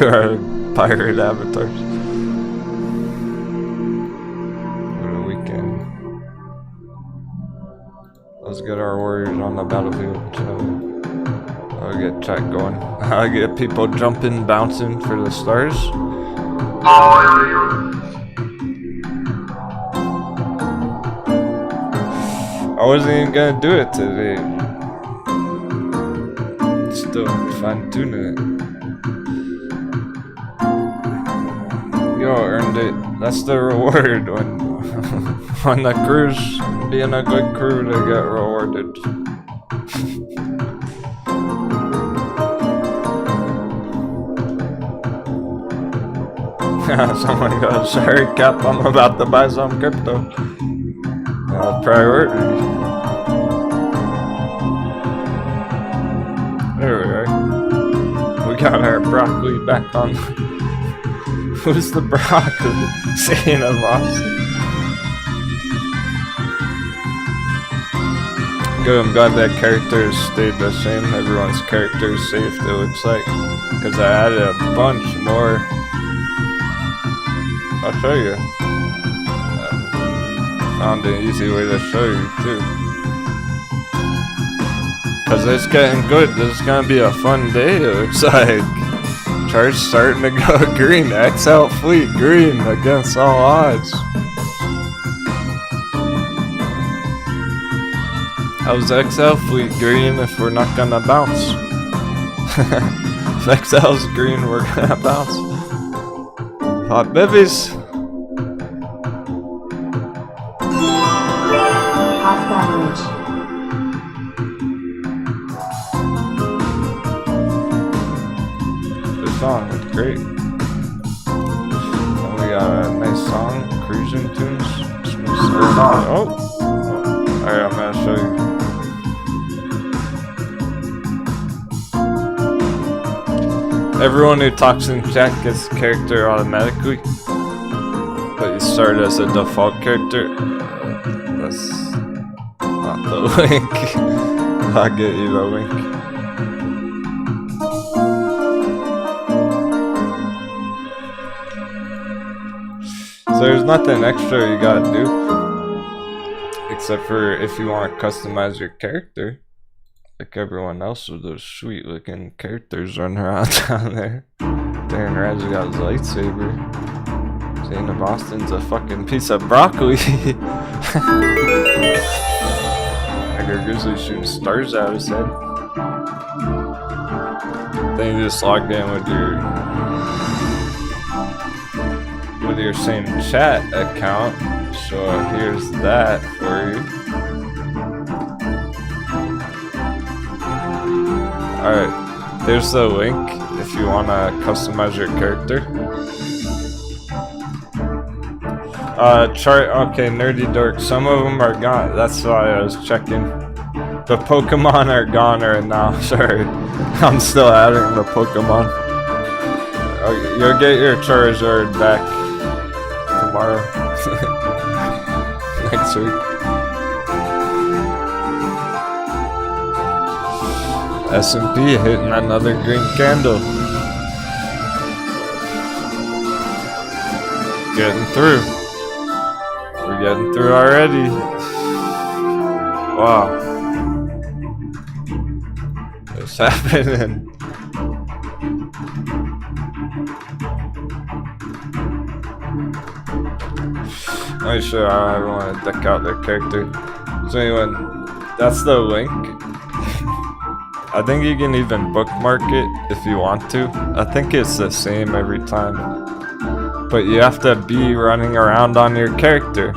our pirate avatars for the weekend. Let's get our warriors on the battlefield. I'll get chat going. I'll get people jumping, bouncing for the stars. I wasn't even gonna do it today. Still fine tuning it. Yo, earned it. That's the reward when on the cruise, being a good crew, they get rewarded. Someone goes, sorry Cap, I'm about to buy some crypto. Priority. There we are. We got our broccoli back on. Who's the broccoli? Saying of awesome. Good, I'm glad that characters stayed the same. Everyone's character is safe, it looks like. Because I added a bunch more. I'll show you. Found an easy way to show you too. Cause it's getting good. This is gonna be a fun day. It looks like chart's starting to go green. XL fleet green against all odds. How's XL fleet green if we're not gonna bounce? If XL's green, we're gonna bounce. Hot bevies. Song, it's great. And we got a nice song, cruising tunes. Oh, alright, I'm gonna show you. Everyone who talks in chat gets a character automatically, but you start as a default character. That's not the link. I'll get you the link. So there's nothing extra you gotta do, except for if you want to customize your character, like everyone else with those sweet looking characters running around down there. Darren Red's got his lightsaber. Zane of Boston's a fucking piece of broccoli. Tiger Grizzly shooting stars out of his head. Then you just logged in with your same chat account. So here's that for you. Alright, there's the link if you want to customize your character. Chart, okay, Nerdy Dork, some of them are gone, that's why I was checking. The Pokemon are gone right now, sorry. I'm still adding the Pokemon. You'll get your Charizard back tomorrow. Next week. S&P hitting another green candle. Getting through. We're getting through already. Wow. What's happening? I'm sure I don't want to deck out their character. So anyway, that's the link. I think you can even bookmark it if you want to. I think it's the same every time. But you have to be running around on your character.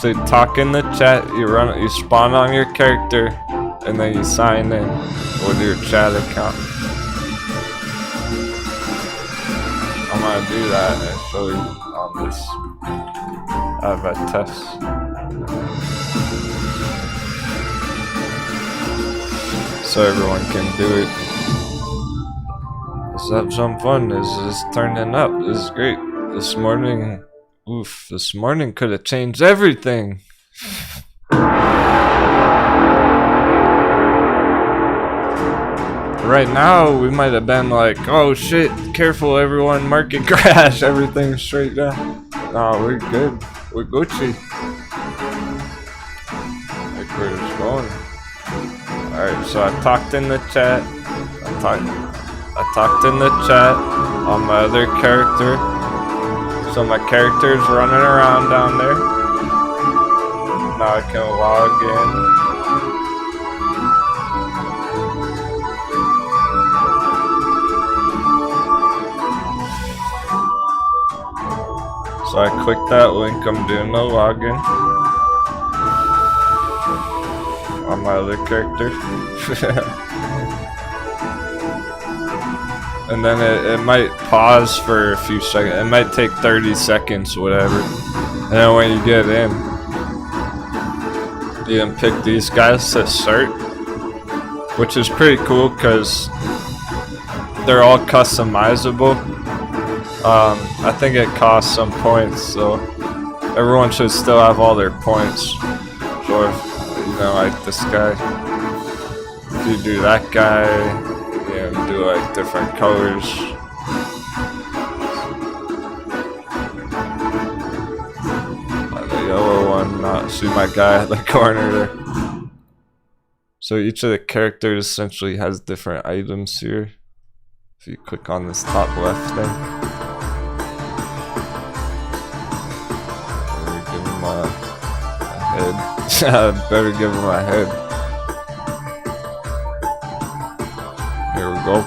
So you talk in the chat, you spawn on your character, and then you sign in with your chat account. I'm gonna do that and show you on this. I have a test. So everyone can do it. Let's have some fun. This is turning up. This is great. This morning, this morning could have changed everything. Right now, we might have been like, oh shit, careful everyone, market crash, everything's straight down. No, we're good. We're Gucci. Like we're just going. Alright, so I talked in the chat. I talked in the chat on my other character. So my character's running around down there. Now I can log in. So I click that link, I'm doing the login on my other character. And then it might pause for a few seconds. It might take 30 seconds, whatever. And then when you get in, you can pick these guys to start, which is pretty cool because they're all customizable. I think it costs some points, so everyone should still have all their points. So if, you know, like this guy, if you do that guy, you know, do like different colors. Like the yellow one, not see my guy at the corner there. So each of the characters essentially has different items here. If you click on this top left thing. Head. I better give him a head. Here we go.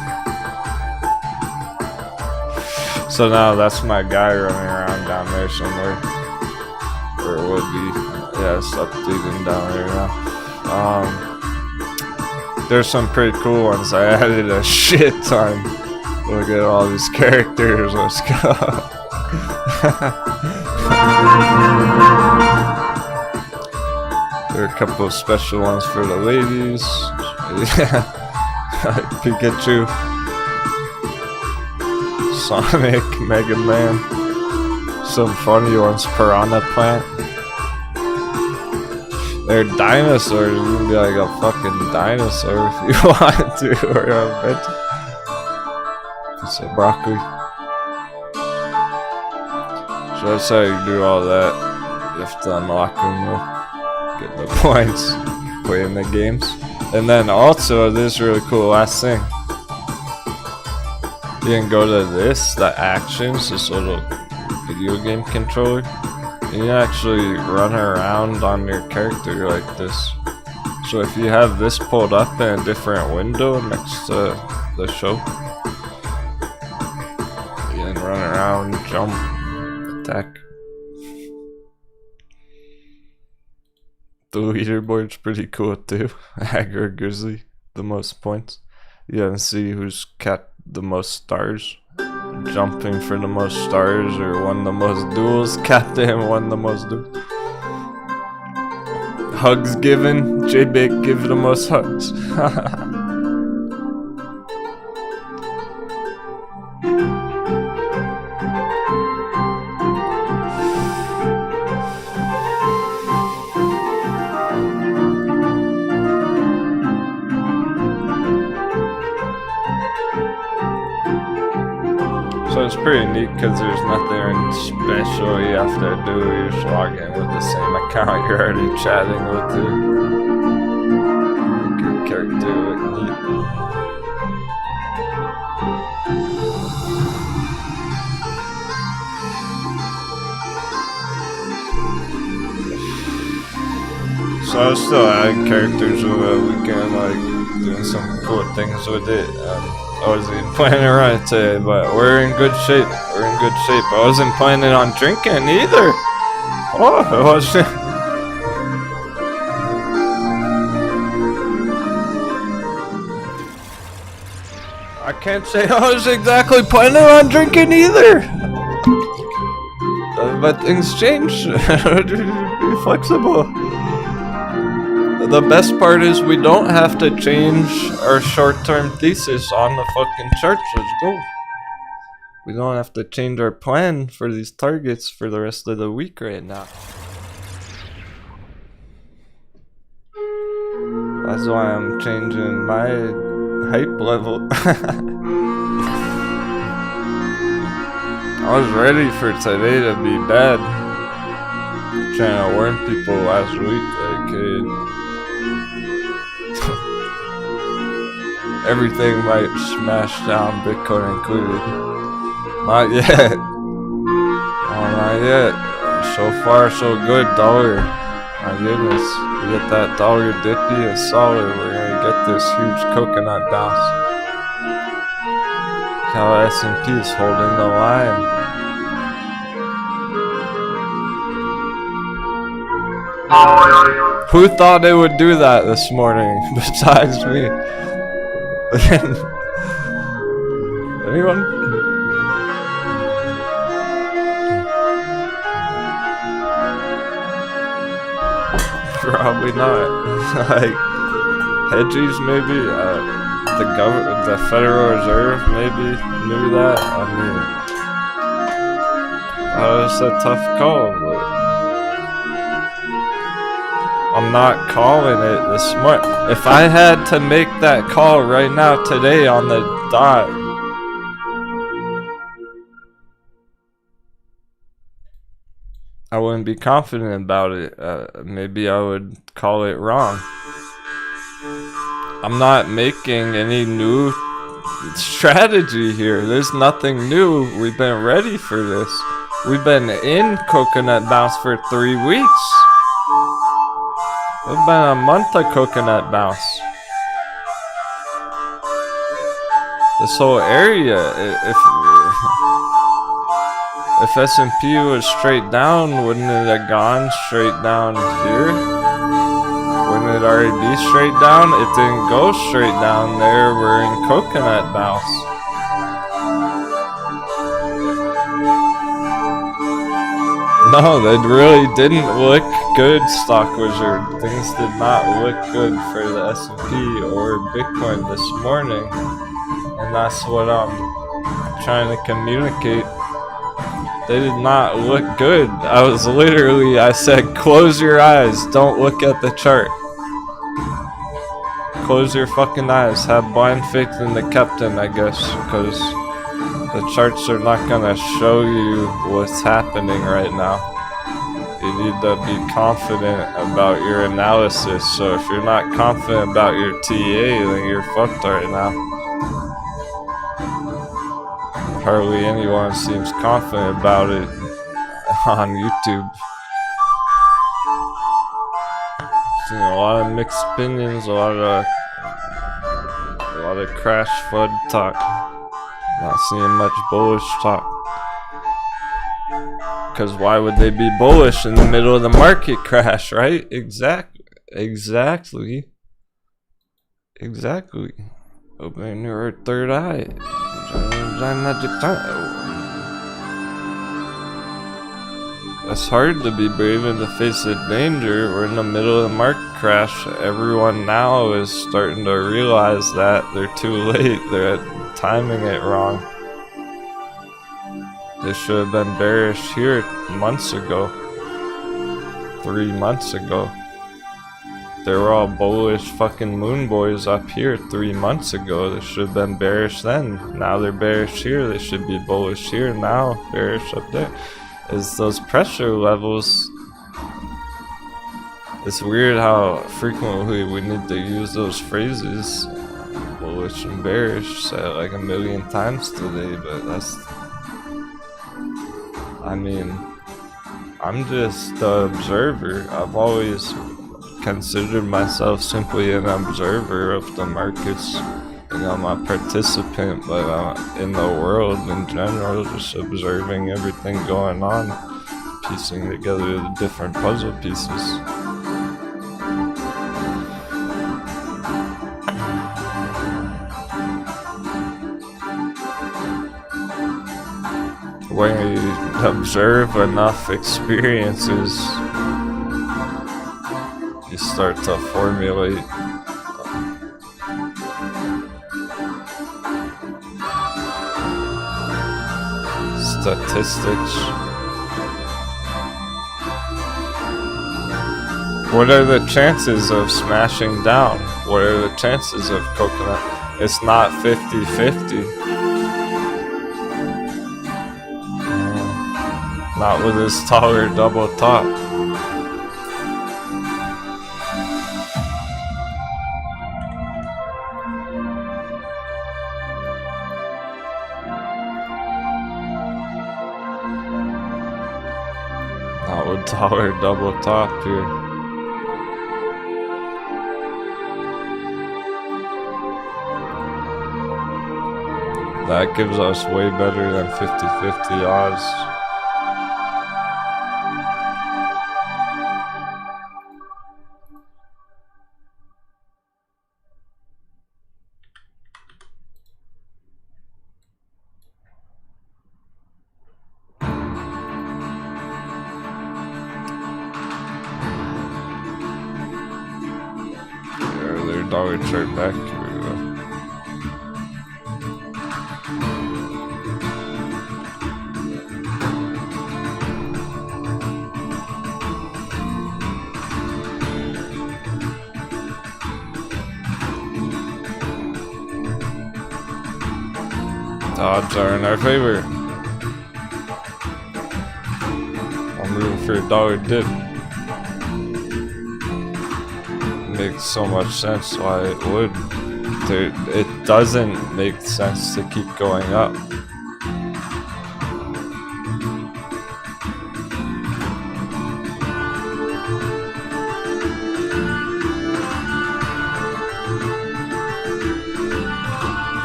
So now that's my guy running around down there somewhere. Or it would be. Yeah, it's updating down there now. There's some pretty cool ones. I added a shit ton. Look at all these characters. Let's go. There are a couple of special ones for the ladies. Yeah. Pikachu. Sonic, Mega Man. Some funny ones, Piranha Plant. They're dinosaurs. You can be like a fucking dinosaur if you want to, or a veggie. Piece of broccoli. So that's how you do all that. You have to unlock them, get the points, play in the games. And then also, this is really cool, last thing. You can go to this, the actions, this little video game controller. And you actually run around on your character like this. So if you have this pulled up in a different window next to the show, you can run around, jump, attack. The leaderboard's pretty cool too. Aggro Grizzly, the most points. You can see who's got the most stars. Jumping for the most stars or won the most duels. Captain won the most duels. Hugs given. J-Big give the most hugs. So it's pretty neat because there's nothing special you have to do. You just log in with the same account you're already chatting with. Make your character look neat. So I was still adding characters over the weekend, like doing some cool things with it. I wasn't even planning to run it today, but we're in good shape. We're in good shape. I wasn't planning on drinking either. Oh, I wasn't. I can't say I was exactly planning on drinking either. But things change. Be flexible. The best part is we don't have to change our short-term thesis on the fucking charts. Let's go. We don't have to change our plan for these targets for the rest of the week right now. That's why I'm changing my hype level. I was ready for today to be bad. Trying to warn people last week, like, everything might smash down, Bitcoin included. Not yet. Oh, not yet. So far, so good, dollar. My goodness. We get that dollar dippy, it's solid. We're gonna get this huge coconut bounce. How S&P is holding the line. Who thought it would do that this morning besides me? Anyone? Probably not. Like hedges, maybe. The Federal Reserve maybe knew that. I mean, it's a tough call, but I'm not calling it this morning. If I had to make that call right now, today, on the dot, I wouldn't be confident about it. Maybe I would call it wrong. I'm not making any new strategy here. There's nothing new. We've been ready for this. We've been in coconut bounce for 3 weeks. It's been a month of coconut bounce. This whole area, if S&P was straight down, wouldn't it have gone straight down here? Wouldn't it already be straight down? It didn't go straight down there. We're in coconut bounce. No, that really didn't look good, Stock Wizard. Things did not look good for the S&P or Bitcoin this morning. And that's what I'm trying to communicate. They did not look good. I said, close your eyes, don't look at the chart. Close your fucking eyes, have blind faith in the captain, I guess, because the charts are not gonna show you what's happening right now. You need to be confident about your analysis, so if you're not confident about your TA, then you're fucked right now. Hardly anyone seems confident about it on YouTube. Seeing a lot of mixed opinions, a lot of crash flood talk. Not seeing much bullish talk. Because why would they be bullish in the middle of the market crash, right? Exactly. Open your third eye. It's hard to be brave in the face of danger. We're in the middle of the market crash. Everyone now is starting to realize that they're too late. They're timing it wrong. They should have been bearish here months ago. 3 months ago. They were all bullish fucking moon boys up here 3 months ago. They should have been bearish then. Now they're bearish here. They should be bullish here now. Bearish up there. Is those pressure levels. It's weird how frequently we need to use those phrases. Bullish and bearish. Said it like a million times today, but that's. I mean, I'm just the observer. I've always considered myself simply an observer of the markets. You know, I'm a participant, but in the world in general, just observing everything going on, piecing together the different puzzle pieces. When you observe enough experiences, you start to formulate statistics. What are the chances of smashing down? What are the chances of coconut? It's not 50-50. Not with his taller double top. Not with taller double top here. That gives us way better than 50-50 odds. Dollar chart back. Here we go. The odds are in our favor. I'm rooting for a dollar dip. Makes so much sense why it would. It doesn't make sense to keep going up.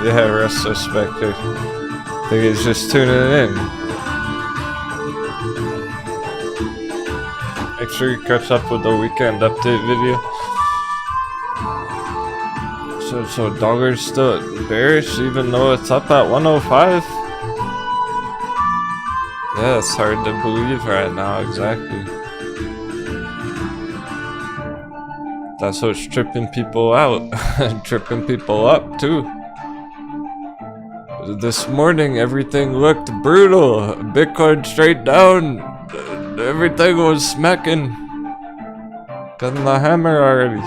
Yeah, retrospective. I think it's just tuning in. Make sure you catch up with the weekend update video. So dollar's still bearish even though it's up at 105? Yeah, it's hard to believe right now, exactly. That's what's tripping people out. Tripping people up too. This morning everything looked brutal. Bitcoin straight down. Everything was smacking. Got the hammer already.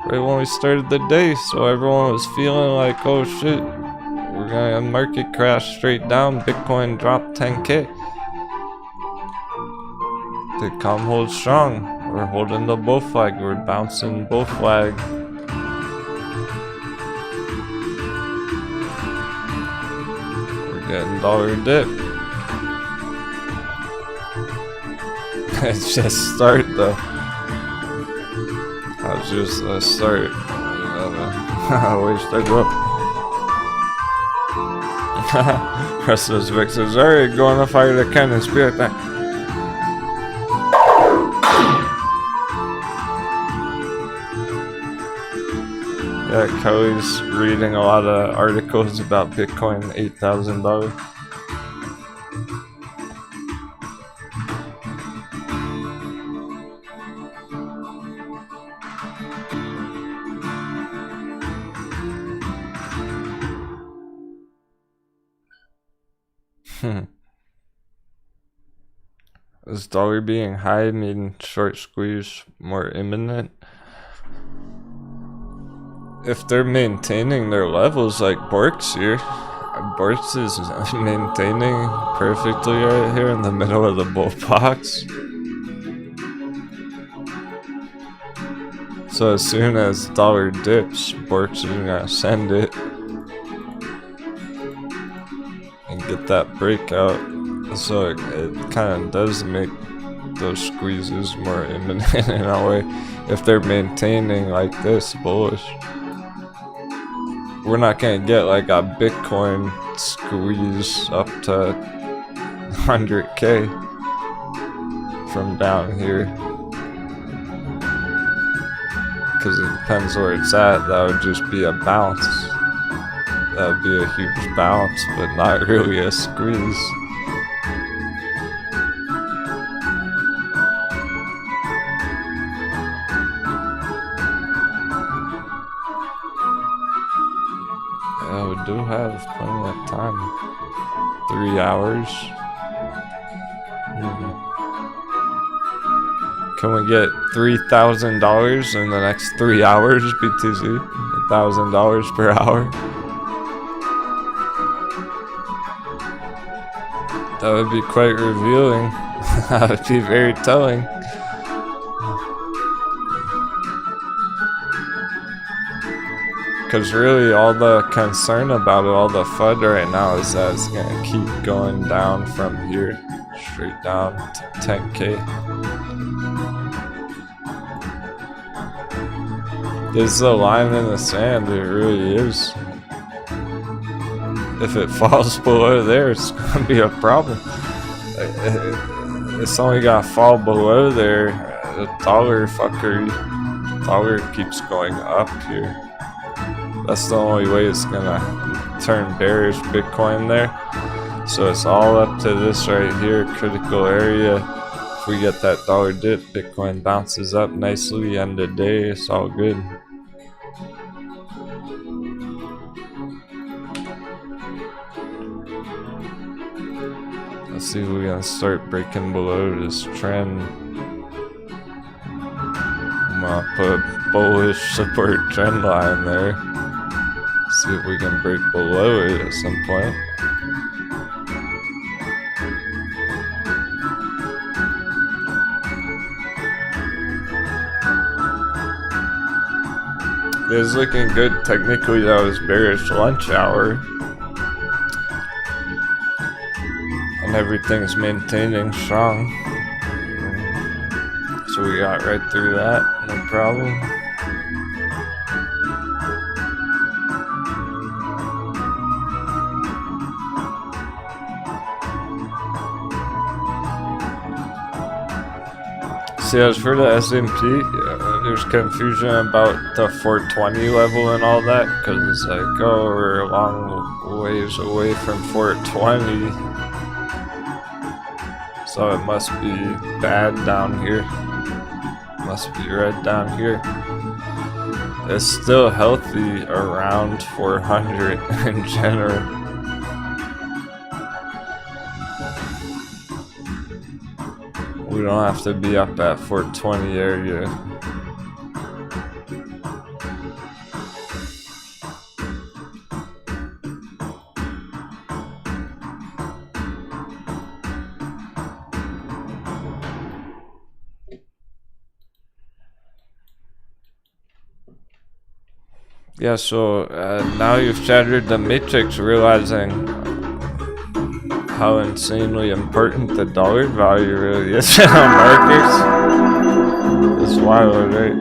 Right when we started the day, so everyone was feeling like, oh shit, we're gonna market crash straight down. Bitcoin dropped 10K. They come hold strong. We're holding the bull flag. We're bouncing bull flag. We're getting dollar dip. It's just start though. That was just a start. I wish I go up. Restless Vic says, alright, go on the fire the cannon, spirit back. Yeah, Kelly's reading a lot of articles about Bitcoin, $8,000. Is dollar being high mean short squeeze more imminent? If they're maintaining their levels like Bork's here, Bork's is maintaining perfectly right here in the middle of the bull box. So as soon as dollar dips, Bork's is gonna send it and get that breakout. So it kind of does make those squeezes more imminent in a way. If they're maintaining like this bullish, we're not gonna get like a Bitcoin squeeze up to 100K from down here, because it depends where it's at. That would just be a bounce. That would be a huge bounce, but not really a squeeze. Yeah, we do have plenty of time. 3 hours. Can we get $3,000 in the next 3 hours, BTC? $1,000 per hour? That would be quite revealing. That would be very telling. Because really all the concern about it, all the FUD right now is that it's going to keep going down from here, straight down to 10K. There's a line in the sand, it really is. If it falls below there, it's going to be a problem. It's only got to fall below there. The dollar keeps going up here. That's the only way it's gonna turn bearish Bitcoin there. So it's all up to this right here, critical area. If we get that dollar dip, Bitcoin bounces up nicely, end of day, it's all good. Let's see if we're gonna start breaking below this trend. I'm gonna put a bullish support trend line there. See if we can break below it at some point. It was looking good. Technically that was bearish lunch hour. And everything's maintaining strong. So we got right through that, no problem. See, as for the S&P, there's confusion about the 420 level and all that, because it's like, oh, we're a long ways away from 420. So it must be bad down here. Must be red down here. It's still healthy around 400 in general. We don't have to be up at 420 area. Yeah, so now you've shattered the matrix, realizing how insanely important the dollar value really is in our markets. It's wild, right?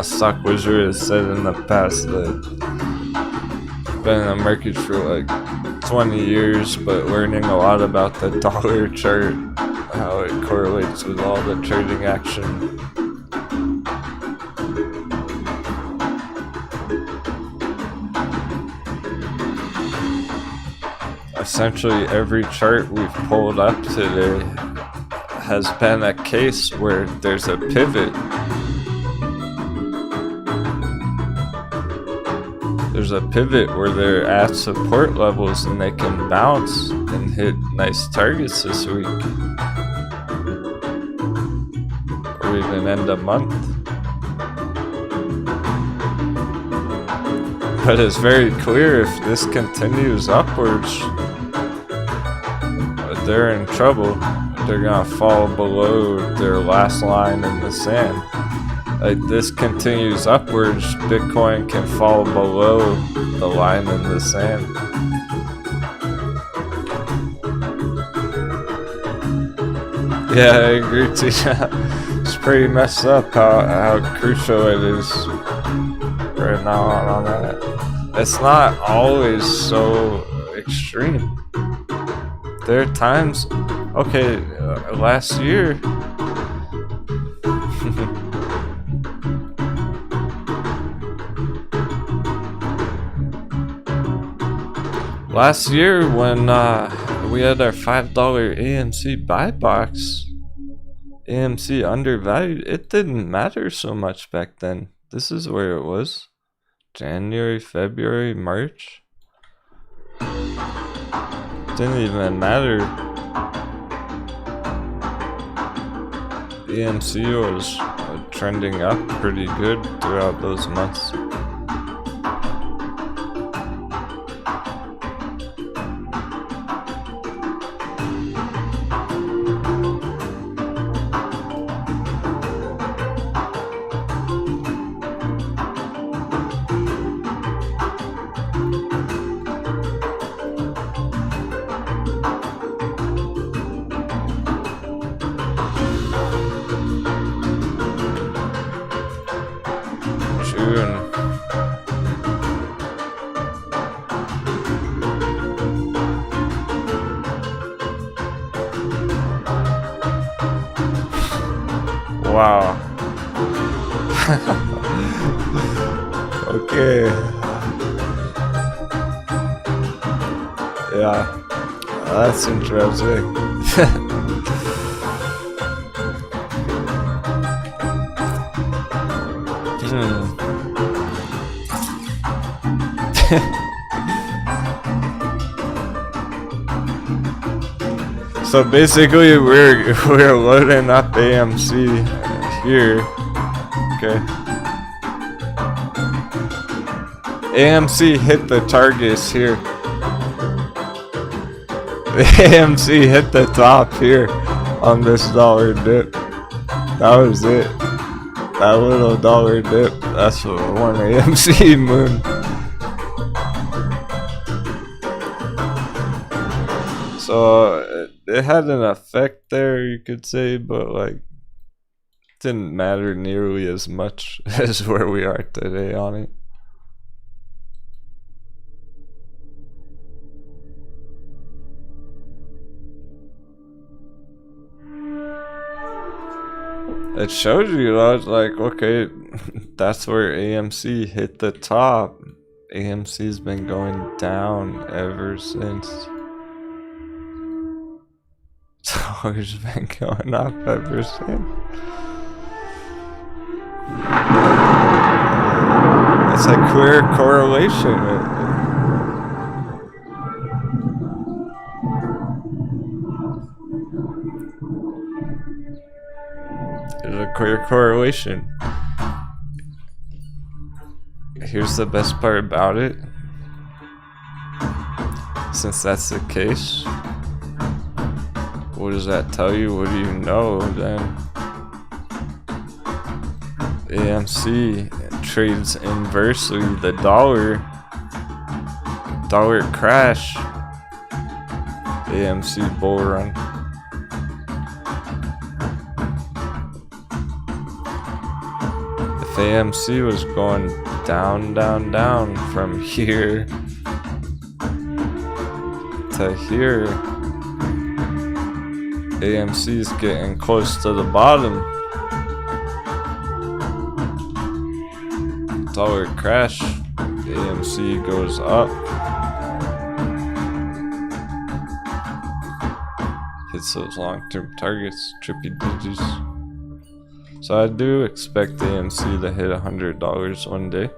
Stock Wizard has said in the past that been in the market for like 20 years, but learning a lot about the dollar chart, how it correlates with all the trading action. Essentially every chart we've pulled up today has been a case where there's a pivot. There's a pivot where they're at support levels and they can bounce and hit nice targets this week. Or even end a month. But it's very clear if this continues upwards, they're in trouble. They're gonna fall below their last line in the sand. Like this continues upwards, Bitcoin can fall below the line in the sand. Yeah, I agree too. It's pretty messed up how crucial it is right now on that. It's not always so extreme. There are times, okay, last year, last year when we had our $5 AMC buy box, AMC undervalued, it didn't matter so much back then. This is where it was. January, February, March. Didn't even matter. AMC was trending up pretty good throughout those months. Wow. Okay. Yeah. That's interesting. So basically we're loading up AMC here. Okay. AMC hit the targets here. AMC hit the top here on this dollar dip. That was it. That little dollar dip. That's one AMC moon. So it had an effect there, you could say, but like didn't matter nearly as much as where we are today on it. It shows you, I was like, okay, that's where AMC hit the top. AMC's been going down ever since. Dollar's been going up ever since. It's a clear correlation. clear correlation. Here's the best part about it. Since that's the case, what does that tell you? What do you know then? AMC trades inversely the dollar crash. AMC bull run. If AMC was going down, down, down from here to here, AMC is getting close to the bottom. Dollar crash, AMC goes up, hits those long-term targets, trippy digits. So I do expect AMC to hit $100 one day,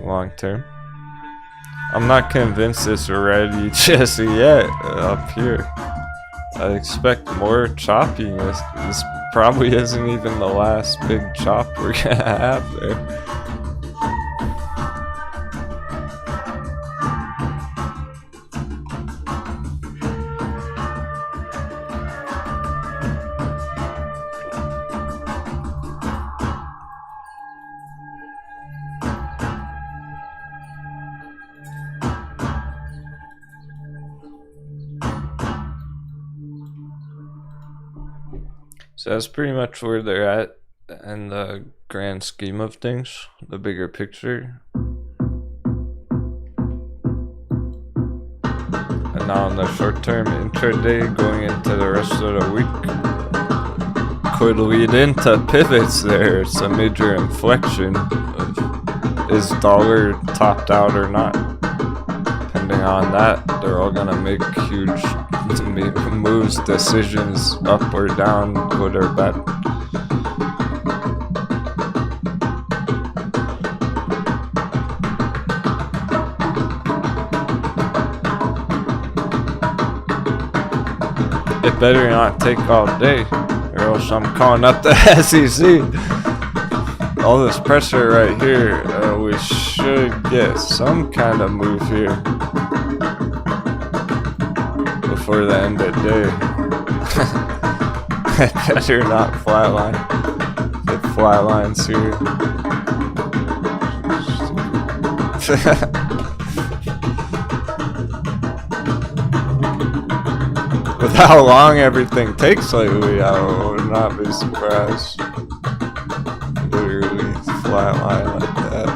long term. I'm not convinced it's ready just yet up here. I expect more choppiness. This probably isn't even the last big chop we're gonna have there. So that's pretty much where they're at in the grand scheme of things, the bigger picture. And now in the short term, intraday, going into the rest of the week, could lead into pivots there. It's a major inflection of, is dollar topped out or not? Depending on that, they're all gonna make huge moves, decisions, up or down, good or bad. It better not take all day, or else I'm calling up the SEC. All this pressure right here, we should get some kind of move here before the end of the day. Better not flatline. It flatlines here. With how long everything takes lately, I would not be surprised. Literally flatline like that.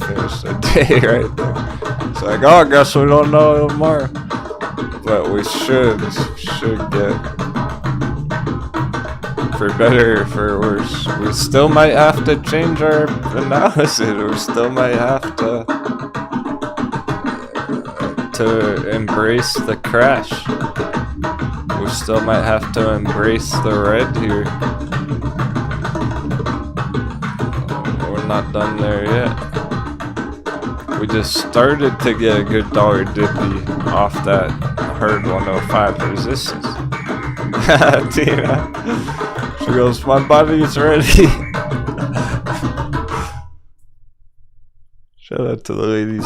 Finish the day right there. It's like, oh, I guess we don't know tomorrow. But we should get, for better or for worse. We still might have to change our analysis. We still might have to embrace the crash. We still might have to embrace the red here. We're not done there yet. We just started to get a good dollar dippy off that hard 105 resistance. Tina, she goes, my body's ready. Shout out to the ladies.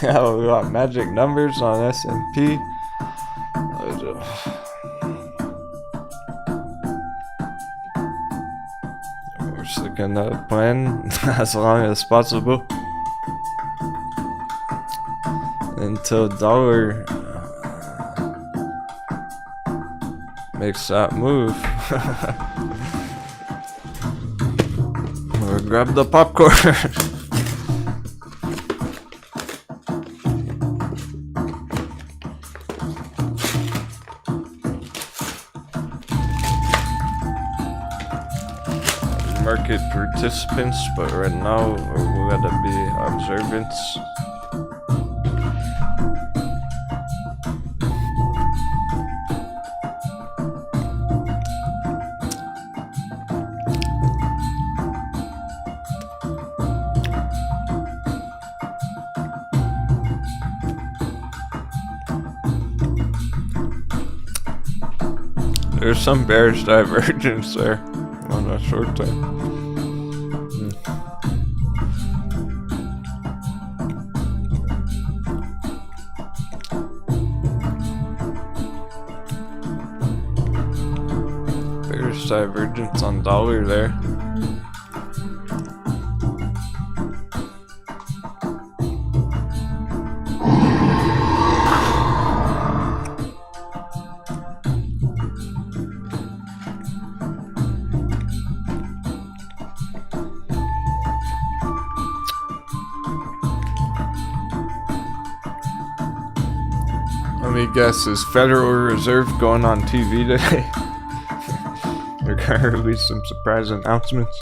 Yeah, we got magic numbers on S&P. We're just gonna plan as long as possible until dollar makes that move. Or grab the popcorn. Market participants, but right now we gotta be observants. There's some bearish divergence there on a short time. Bearish divergence on dollar there. Let me guess, is Federal Reserve going on TV today? They're gonna release some surprise announcements.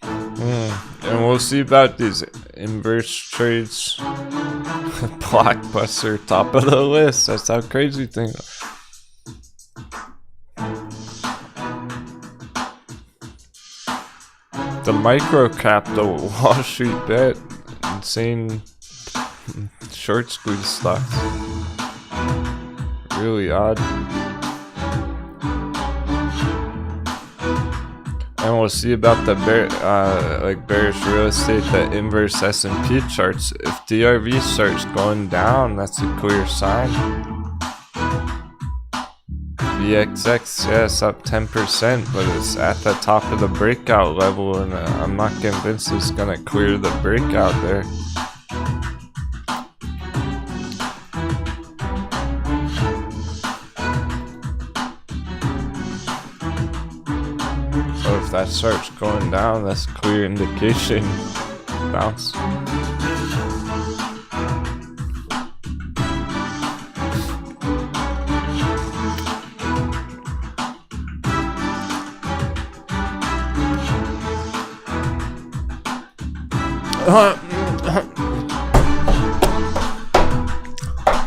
And we'll see about these inverse trades. Blockbuster, top of the list. That's how crazy things are. The micro cap, the Wall Street bet. Insane short squeeze stocks. Really odd. And we'll see about the bearish real estate, the inverse S&P charts. If DRV starts going down, that's a clear sign. VXX, yeah, it's up 10%, but it's at the top of the breakout level, and I'm not convinced it's gonna clear the breakout there. So if that starts going down, that's a clear indication. Bounce.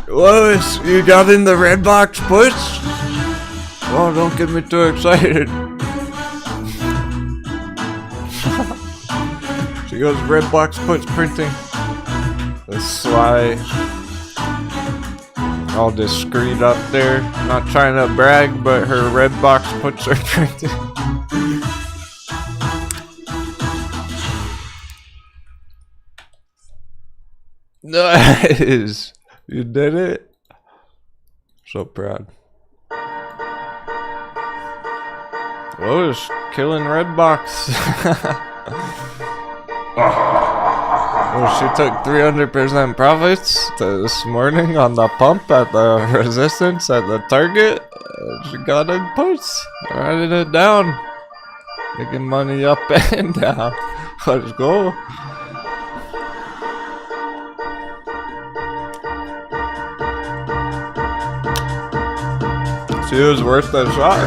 Lois, you got in the red box puts? Oh, don't get me too excited. She goes red box puts printing. The sly, all discreet up there. Not trying to brag, but her red box puts are printing. Nice! You did it. So proud. Lois killing Redbox. Well, she took 300% profits this morning on the pump at the resistance at the target. She got in puts, riding it down, making money up and down. Let's go. She was worth that shot.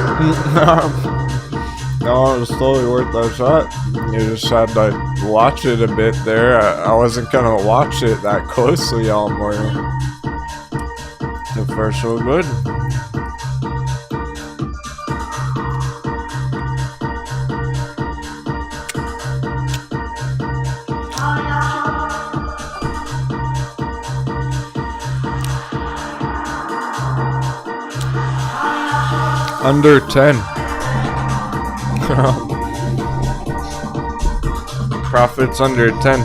No, it was totally worth that shot. You just had to watch it a bit there. I wasn't gonna watch it that closely all morning. So far, so good. Under 10. Profits under 10.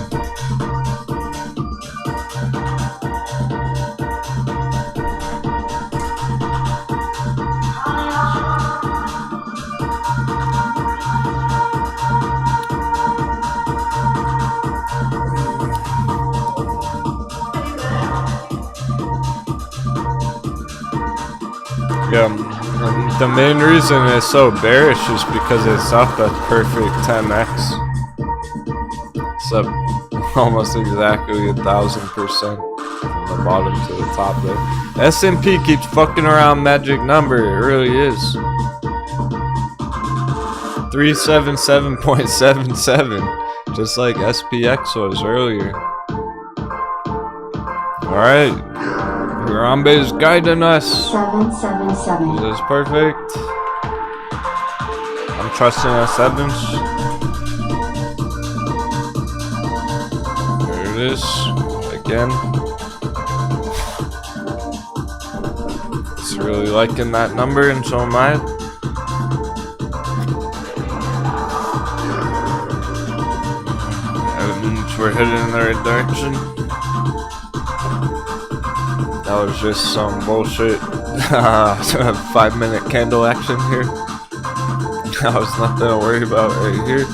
Yeah. The main reason it's so bearish is because it's up a perfect 10x. It's up almost exactly 1,000% from the bottom to the top there. S&P keeps fucking around magic number, it really is. 377.77, just like SPX was earlier. Alright. Harambe is guiding us. 777. This is perfect. I'm trusting our sevens. There it is. Again. really liking that number, and so am I. That means we're heading in the right direction. That was just some bullshit 5-minute candle action here. That was nothing to worry about right here.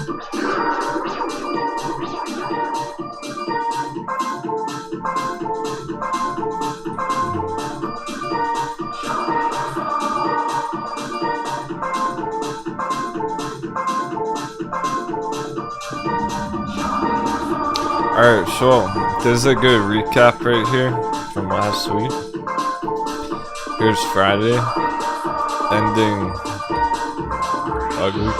Alright, so this is a good recap right here from last week. Here's Friday, ending ugly,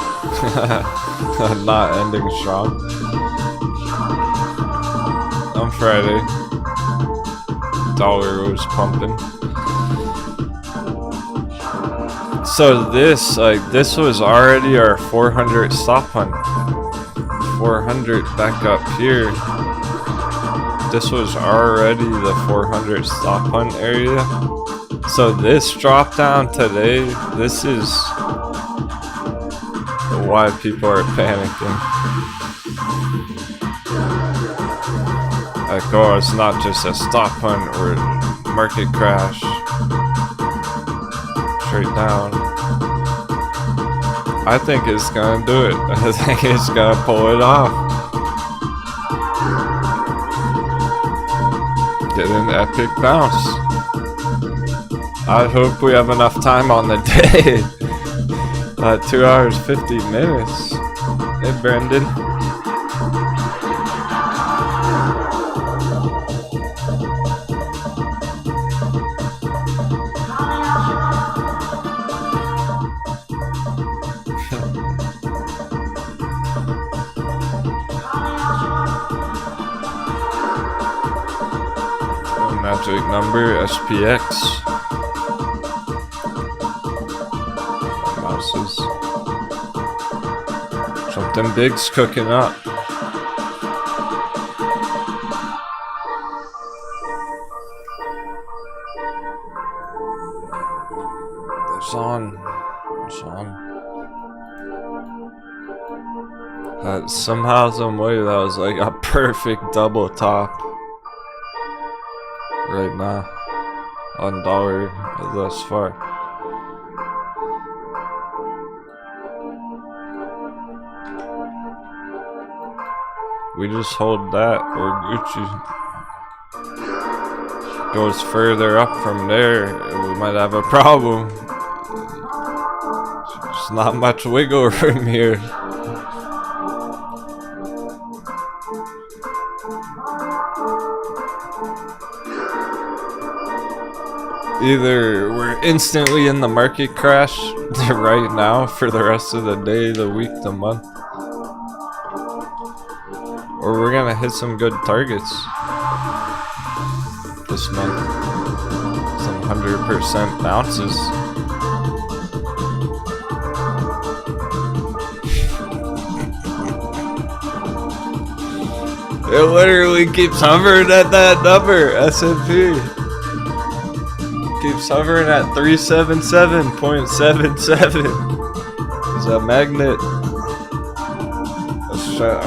not ending strong. On Friday, dollar was pumping. So this was already our 400 stop hunt. 400 back up here. This was already the 400 stop hunt area. So this drop down today, this is why people are panicking. Like, oh, it's not just a stop hunt or market crash. Straight down. I think it's gonna do it. I think it's gonna pull it off. Get an epic bounce. I hope we have enough time on the day. 2 hours 50 minutes. Hey Brandon. Magic number, SPX. Mouses. Something big's cooking up. It's on. It's on. Somehow, some way, that was like a perfect double top. Right now on dollar thus far. We just hold that or Gucci. Goes further up from there, we might have a problem. There's not much wiggle room here. Either we're instantly in the market crash right now for the rest of the day, the week, the month, or we're gonna hit some good targets this month. Some 100% bounces. It literally keeps hovering at that number, S&P. Keeps hovering at 377.77. It's a magnet.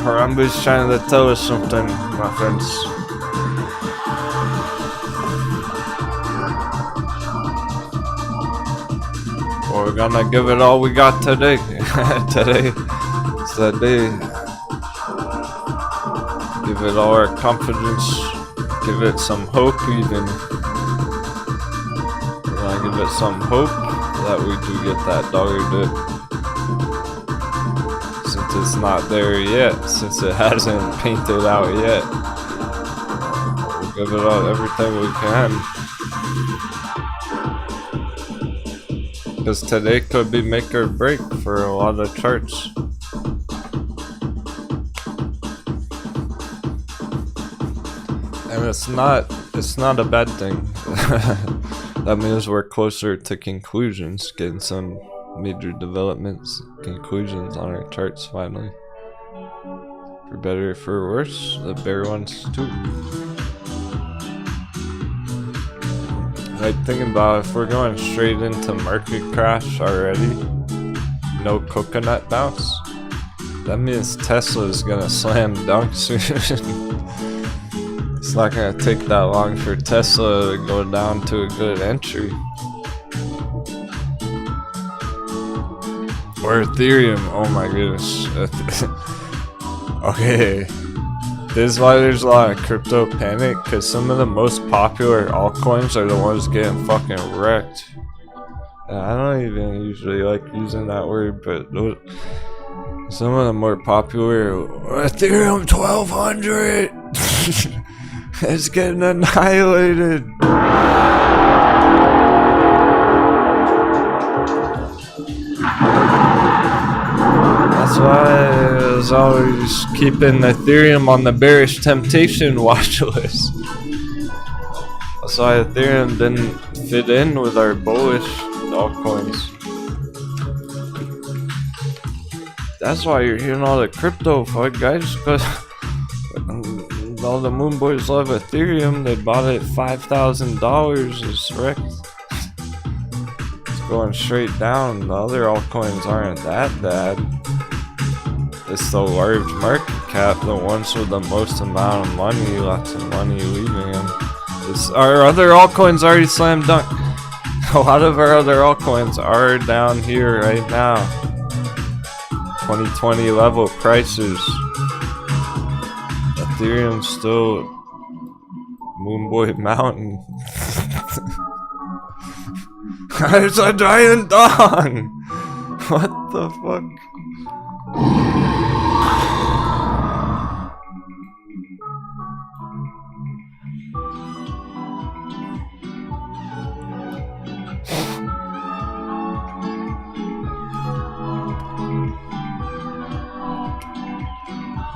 Harambe's trying to tell us something, my friends. Well, we're gonna give it all we got today. Today is the day. Give it all our confidence. Give it some hope, even. Give it some hope that we do get that dollar dip. Since it's not there yet, since it hasn't painted out yet, we'll give it all everything we can. Because today could be make or break for a lot of charts. And it's not a bad thing. That means we're closer to conclusions, getting some major developments, conclusions on our charts finally. For better or for worse, the bear ones too. Like, thinking about it, if we're going straight into market crash already, no coconut bounce, that means Tesla is gonna slam dunk soon. It's not gonna take that long for Tesla to go down to a good entry. Or Ethereum, oh my goodness. Okay. This is why there's a lot of crypto panic, because some of the most popular altcoins are the ones getting fucking wrecked. And I don't even usually like using that word, but some of the more popular, Ethereum 1200 is getting annihilated. That's why I was always keeping Ethereum on the bearish temptation watch list. That's why Ethereum didn't fit in with our bullish altcoins. That's why you're hearing all the crypto FUD, guys, because all the moon boys love Ethereum. They bought it $5,000. It's wrecked. It's going straight down. The other altcoins aren't that bad. It's the large market cap, the ones with the most amount of money, lots of money leaving them. Our other altcoins already slam dunk. A lot of our other altcoins are down here right now. 2020 level prices. Ethereum still Moonboy Mountain. It's a giant dong! What the fuck?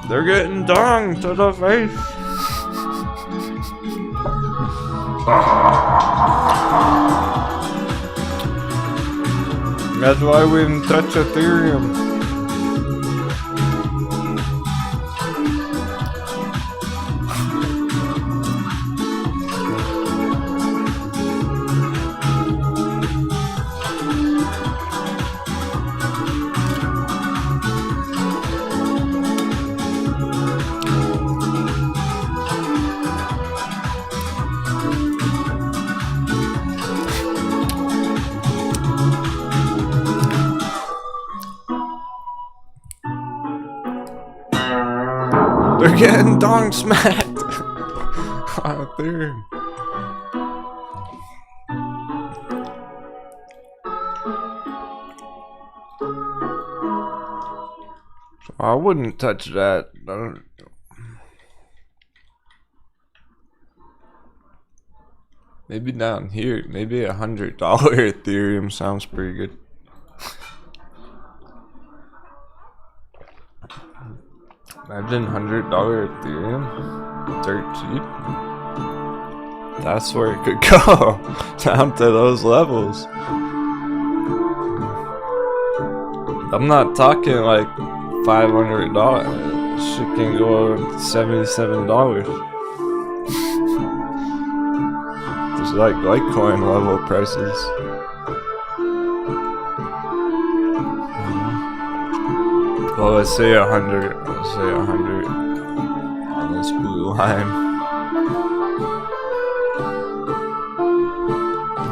They're getting donged to the face. That's why we didn't touch Ethereum. They're getting dong smacked out there. I wouldn't touch that. Maybe down here, maybe $100 Ethereum sounds pretty good. Imagine $100 Ethereum, dirt cheap. That's where it could go, down to those levels. I'm not talking like $500. Shit can go to $77. Just like Litecoin level prices. Well, let's say 100. Let's say 100 on this blue line.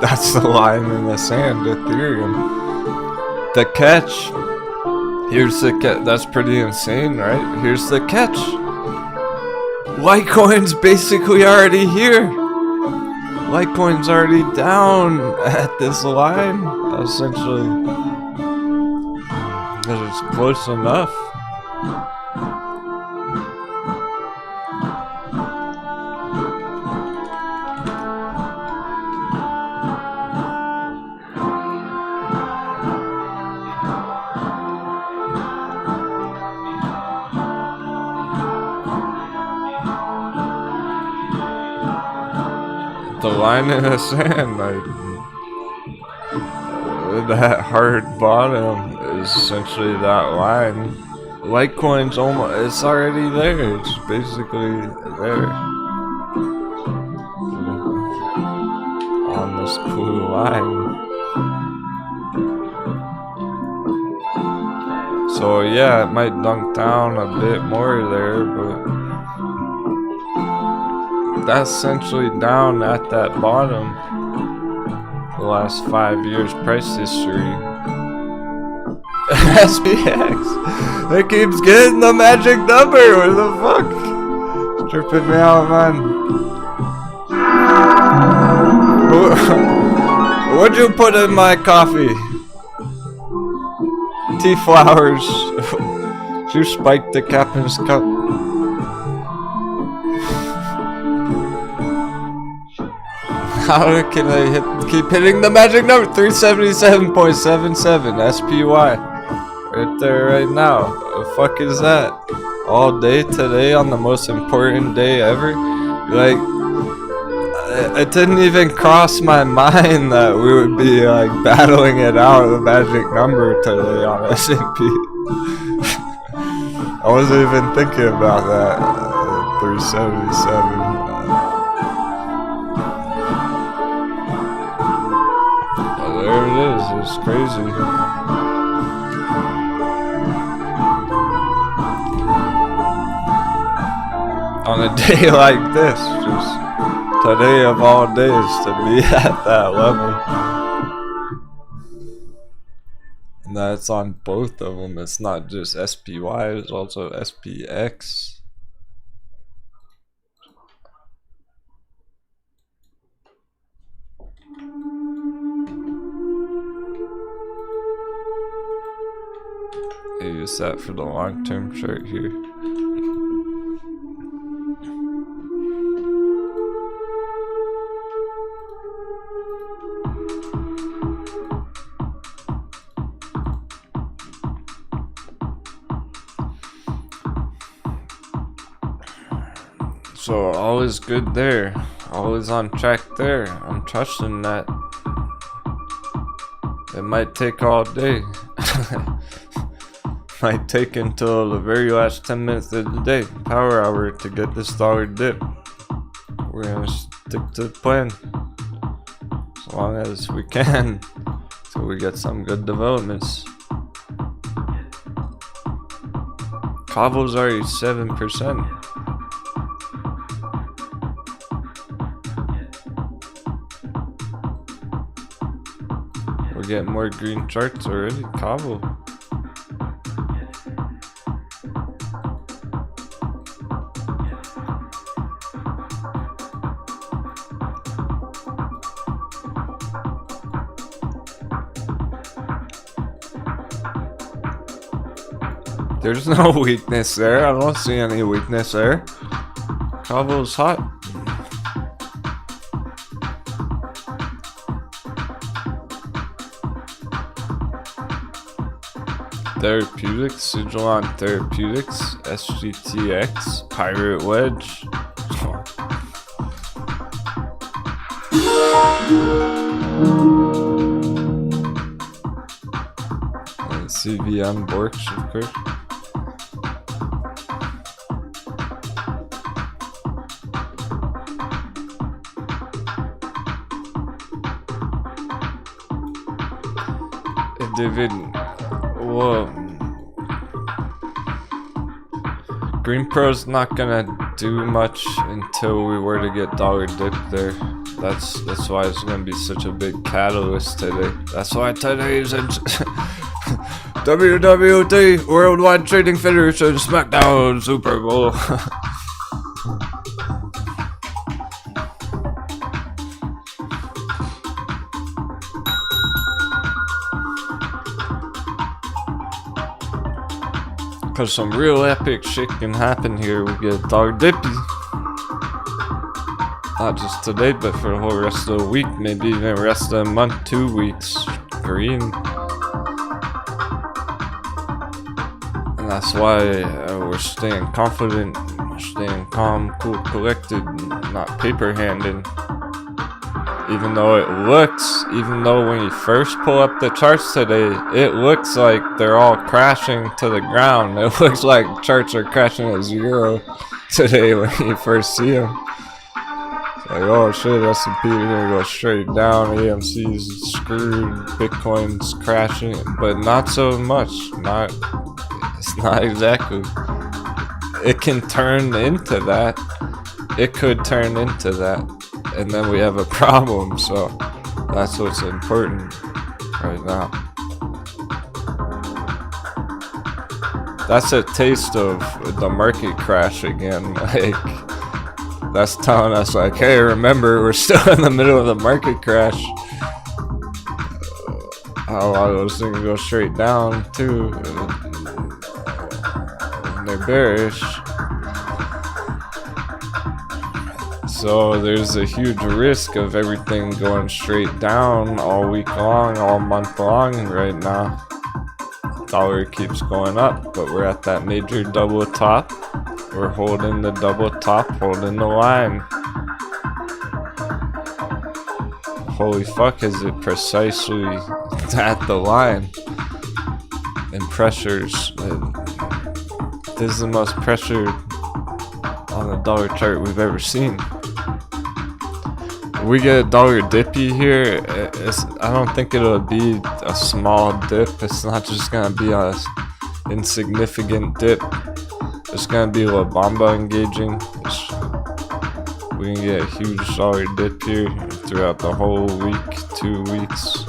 That's the line in the sand, Ethereum. The catch. Here's the catch. That's pretty insane, right? Here's the catch. Litecoin's basically already here. Litecoin's already down at this line, essentially. Because it's close enough. The line in the sand, like that hard bottom is essentially that line. Litecoin's almost, it's already there. It's basically there on the this blue line. So yeah, it might dunk down a bit more there, but that's essentially down at that bottom. The last 5 years price history. SPX, it keeps getting the magic number. What the fuck? It's tripping me out, man. What'd you put in my coffee? Tea flowers. You spiked the captain's cup. How can I keep hitting the magic number? 377.77 SPY. Right there, right now. The fuck is that? All day today on the most important day ever? Like, it didn't even cross my mind that we would be like battling it out the magic number today on S&P. I wasn't even thinking about that. 377. There it is. It's crazy. On a day like this, just today of all days, to be at that level. And that's on both of them. It's not just SPY, it's also SPX. I use that for the long-term chart here. So all is good there. All is on track there. I'm trusting that. It might take all day. Might take until the very last 10 minutes of the day, power hour, to get this dollar dip. We're gonna stick to the plan as long as we can till we get some good developments. Kavo's already 7%. We're getting more green charts already. Kavo. There's no weakness there. I don't see any weakness there. Kavo's hot. Therapeutics, Sigil on Therapeutics, SGTX, Pirate Wedge. And CVM Borch, of course. David, whoa. Green Pro's not gonna do much until we were to get dollar dip there. That's why it's gonna be such a big catalyst today. That's why today's WWT Worldwide Trading Federation SmackDown Super Bowl. Cause some real epic shit can happen here. We get dollar dippy. Not just today, but for the whole rest of the week, maybe even the rest of the month, 2 weeks. Green. And that's why we're staying confident, staying calm, cool, collected, not paper handed. Even though when you first pull up the charts today, it looks like they're all crashing to the ground. It looks like charts are crashing at 0 today when you first see them. So Like, oh shit, S&P is gonna go straight down, AMC's screwed, Bitcoin's crashing, but not so much. It's not exactly. It can turn into that. It could turn into that, and then we have a problem. So that's what's important right now. That's a taste of the market crash again. Like, that's telling us, like, hey, remember, we're still in the middle of the market crash. A lot of those things go straight down too, and they're bearish. So there's a huge risk of everything going straight down all week long, all month long right now. Dollar keeps going up, but we're at that major double top. We're holding the double top, holding the line. Holy fuck, is it precisely at the line? And pressures. This is the most pressure on the dollar chart we've ever seen. We get a dollar dippy here. I don't think it'll be a small dip. It's not just gonna be a insignificant dip. It's gonna be La Bamba engaging. We can get a huge dollar dip here throughout the whole week, 2 weeks.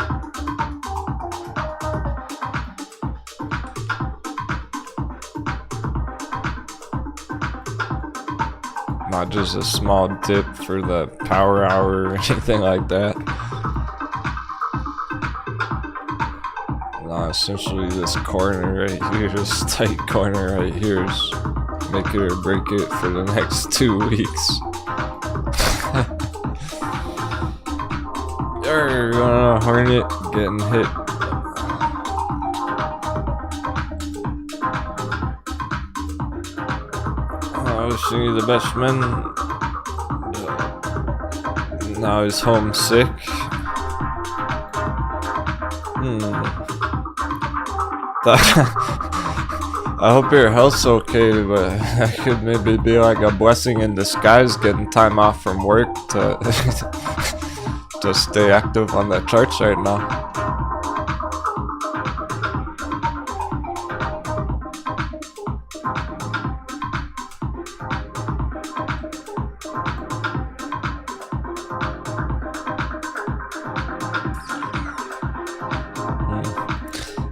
Not just a small dip for the power hour or anything like that. No, essentially this corner right here, this tight corner right here is make it or break it for the next 2 weeks. You're gonna Hornet getting hit. Wishing you the best, man. Now he's homesick. I hope your health's okay, but that could maybe be like a blessing in disguise, getting time off from work to to stay active on the charts right now.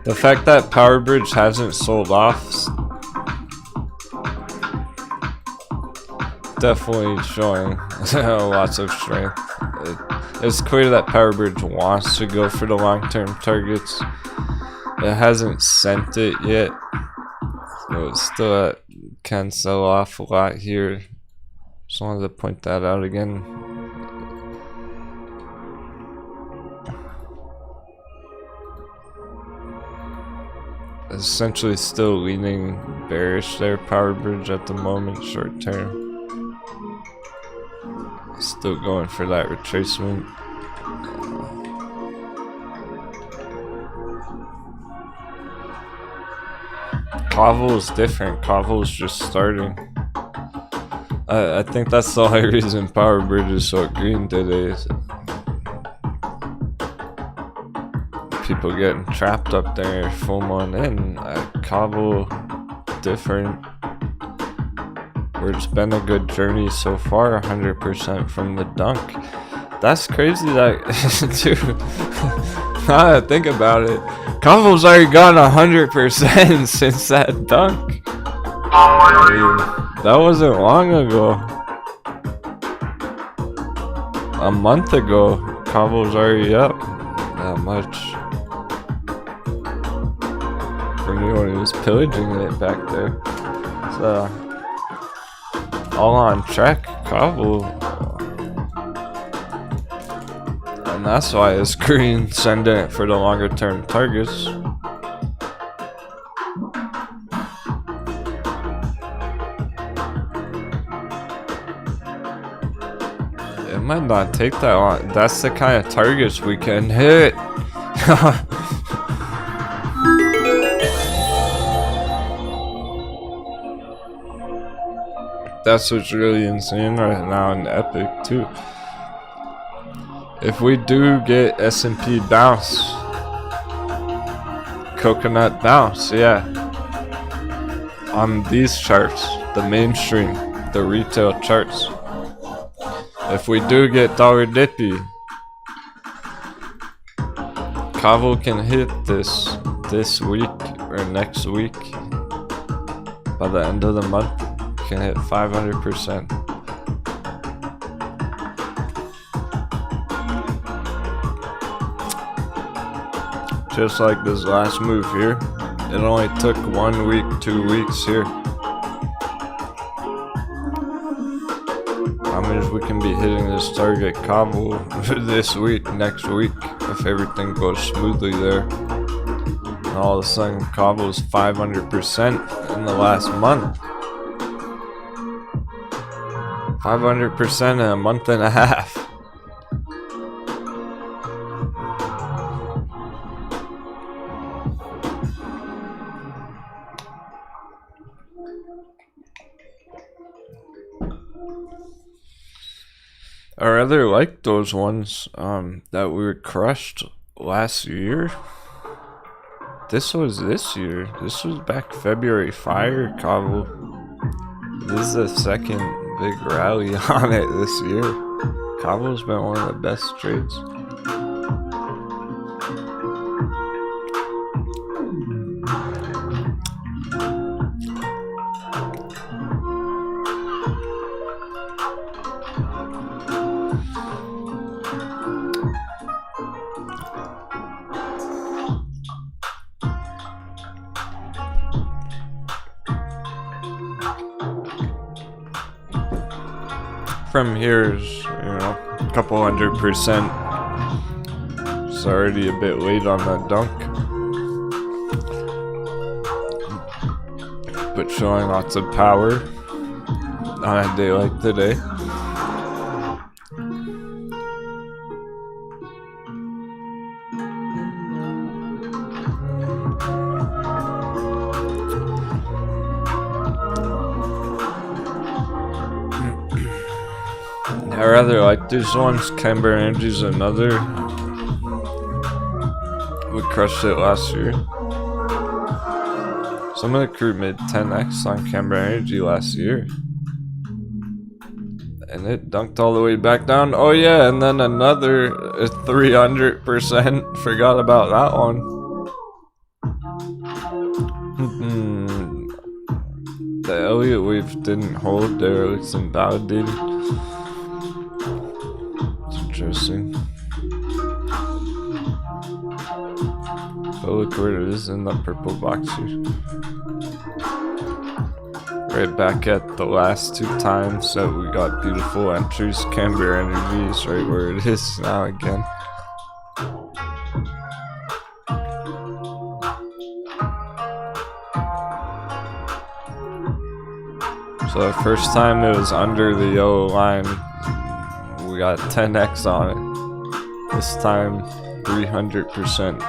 The fact that Power Bridge hasn't sold off definitely showing lots of strength. It's clear that Power Bridge wants to go for the long-term targets. It hasn't sent it yet, so it's still can sell off a lot here. Just wanted to point that out again. Essentially still leaning bearish there, Power Bridge at the moment, short term. Still going for that retracement. Kaval is different. Kaval is just starting. I think that's the only reason Power Bridge is so green today. Is people getting trapped up there, full on in. Kaval different. Where it's been a good journey so far, 100% from the dunk. That's crazy that, dude, now that I think about it, Kaval's already gone 100% since that dunk. I mean, that wasn't long ago. A month ago, Kaval's already up that much. For me when he was pillaging it back there. So, all on track, Kaval. And that's why it's green, sending it for the longer term targets. It might not take that long. That's the kind of targets we can hit. That's what's really insane right now in Epic too. If we do get S&P bounce, coconut bounce, yeah, on these charts, the mainstream, the retail charts, if we do get dollar dippy, Kavo can hit this week or next week. By the end of the month, can hit 500%. Just like this last move here, it only took 1 week, 2 weeks here. That means we can be hitting this target Kavo this week, next week, if everything goes smoothly there. And all of a sudden, Kavo's 500% in the last month. 500% in a month and a half. I rather like those ones that we were crushed last year. This was this year. This was back February. Fire Kavo. This is the second big rally on it this year. Kavo's been one of the best trades. From here is, you know, a couple 100%. It's already a bit late on that dunk, but showing lots of power on a day like today. I rather like these ones. Camber Energy's another. We crushed it last year. Some of the crew made 10x on Camber Energy last year. And it dunked all the way back down. Oh yeah, and then another 300%. Forgot about that one. The Elliott wave didn't hold there. It's invalidated. Interesting. Oh, look where it is in the purple box here. Right back at the last two times that we got beautiful entries. Camber Energy is right where it is now again. So the first time it was under the yellow line, we got 10x on it. This time 300%.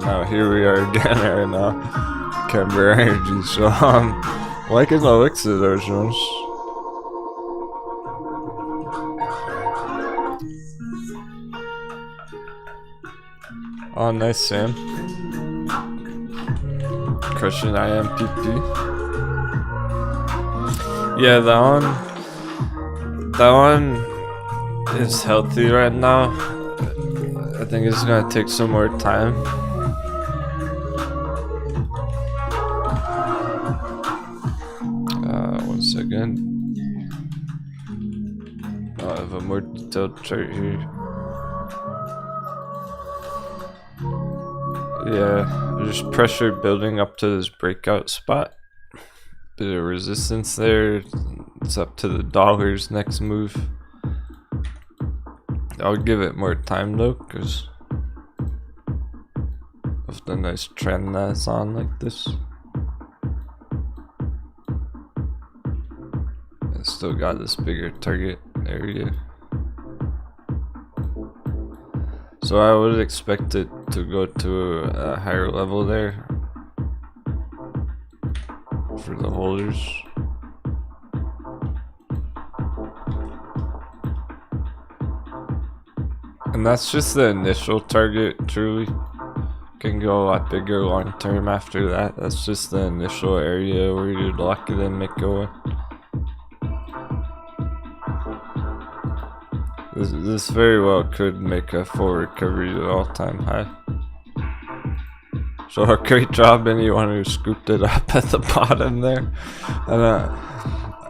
Now here we are again right now. Camber Energy. So liking the looks of those ones. Oh, nice, Sam. Crushing IMPP. Yeah, that one is healthy right now. I think it's gonna take some more time. One second. I have a more detailed chart here. Yeah, there's pressure building up to this breakout spot. Bit of resistance there. It's up to the dollar's next move. I'll give it more time though, because of the nice trend that's on like this. It's still got this bigger target area. So I would expect it to go to a higher level there for the holders. And that's just the initial target, truly. Can go a lot bigger long term after that. That's just the initial area where you'd lock it in, make going. This very well could make a full recovery to all-time high. So a great job anyone who scooped it up at the bottom there. And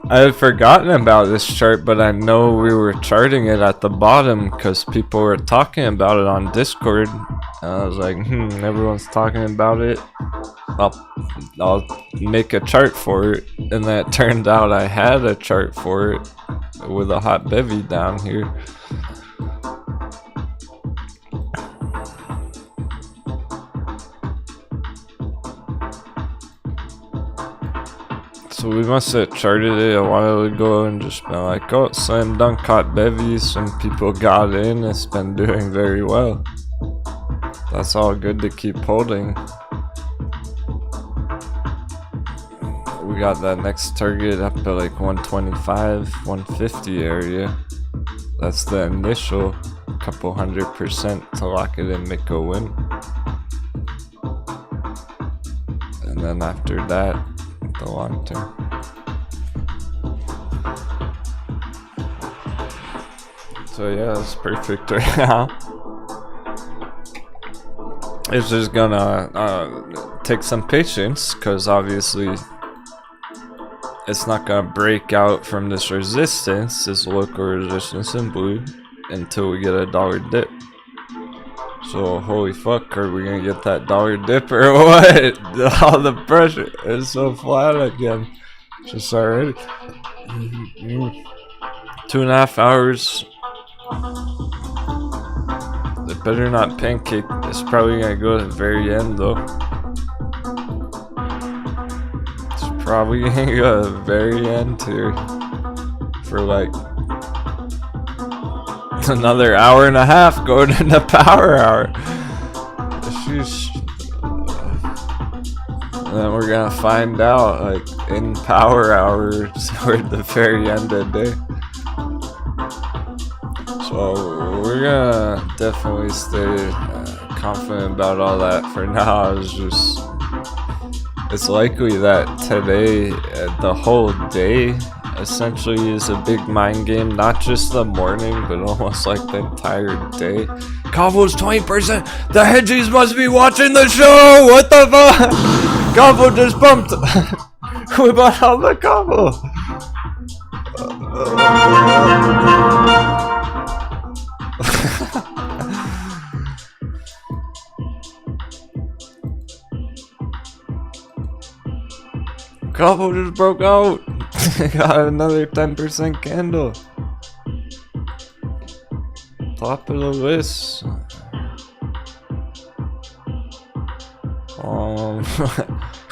I had forgotten about this chart, but I know we were charting it at the bottom because people were talking about it on Discord. And I was like, everyone's talking about it. I'll make a chart for it. And that turned out I had a chart for it with a hot bevy down here. So we must have charted it a while ago and just been like, oh, slam dunk hot bevy. Some people got in. It's been doing very well. That's all good to keep holding. We got that next target up to like 125, 150 area. That's the initial couple 100% to lock it in, make a win. And then after that, the long term. So yeah, that's perfect right now. It's just gonna take some patience, because obviously it's not gonna break out from this resistance, this local resistance in blue, until we get a dollar dip. So holy fuck, are we gonna get that dollar dip or what? All the pressure is so flat again. Just already 2.5 hours. It better not pancake. It's probably gonna go to the very end though. It's probably gonna go to the very end here for like another hour and a half going into power hour. Sheesh. And then we're gonna find out like in power hour toward the very end of the day. So we're gonna definitely stay confident about all that for now. It's likely that today, the whole day essentially is a big mind game, not just the morning, but almost like the entire day. Cavo's 20%. The hedgies must be watching the show. What the fuck? Cavo just bumped. We bought all the Cavo. Cavo just broke out. Got another 10% candle. Top of the list.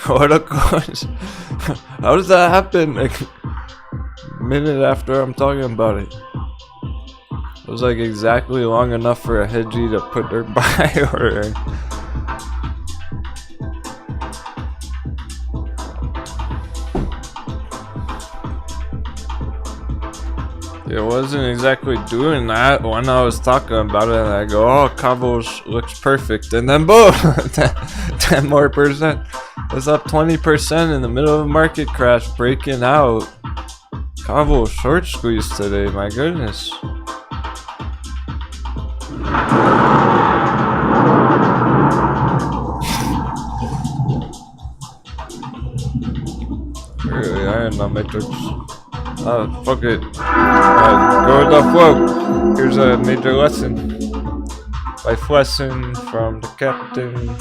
What a course. How does that happen? Like a minute after I'm talking about it. It was like exactly long enough for a hedgie to put their buy order. It wasn't exactly doing that when I was talking about it, and I go, oh, Cavo's looks perfect, and then boom, 10 more percent. It's up 20% in the middle of a market crash, breaking out. Cavo short squeeze today, my goodness. Really, I am not matrix. Oh, fuck it. Go with the flow. Here's a major lesson. Life lesson from the captain.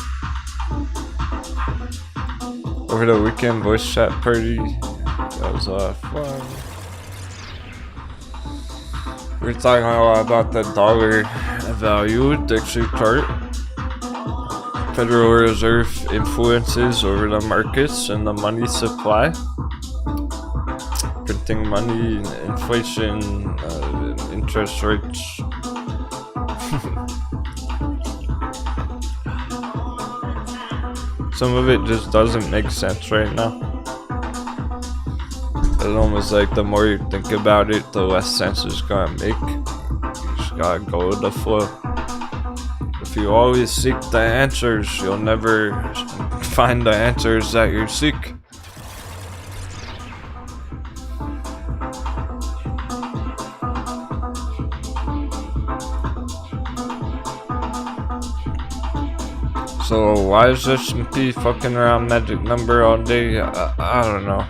Over the weekend voice chat party. That was a lot of fun. We were talking a lot about the dollar value, Dixie chart. Federal Reserve influences over the markets and the money supply. Printing money, inflation, interest rates. Some of it just doesn't make sense right now. It's almost like the more you think about it, the less sense it's gonna make. just gotta go with the flow. If you always seek the answers, you'll never find the answers that you seek. So why is S&P fucking around magic number all day? I don't know.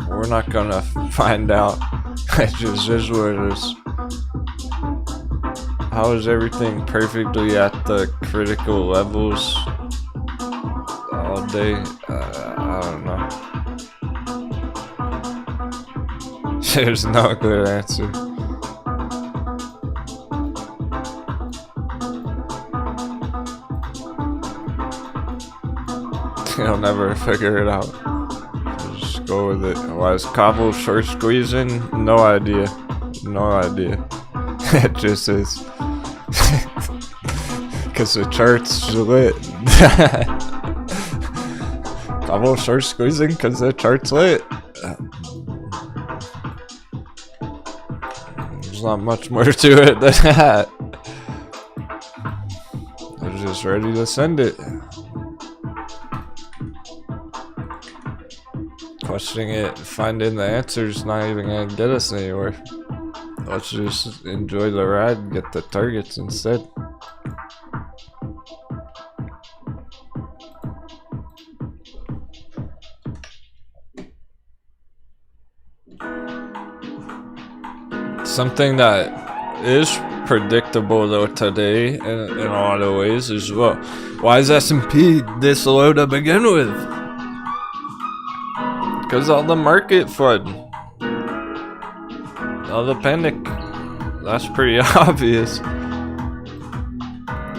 We're not gonna find out. It just is what it is. How is everything perfectly at the critical levels all day? I don't know. There's no good answer. You'll never figure it out. Just go with it. Why is Cabo short squeezing? No idea. No idea. It just is. Cause the chart's lit. Cabo short squeezing cause the chart's lit. There's not much more to it than that. They're just ready to send it. Questioning it, finding the answers, not even gonna get us anywhere. Let's just enjoy the ride and get the targets instead. Something that is predictable though today in a lot of ways is, well, why is S&P this low to begin with? Because all the market FUD. All the panic. That's pretty obvious.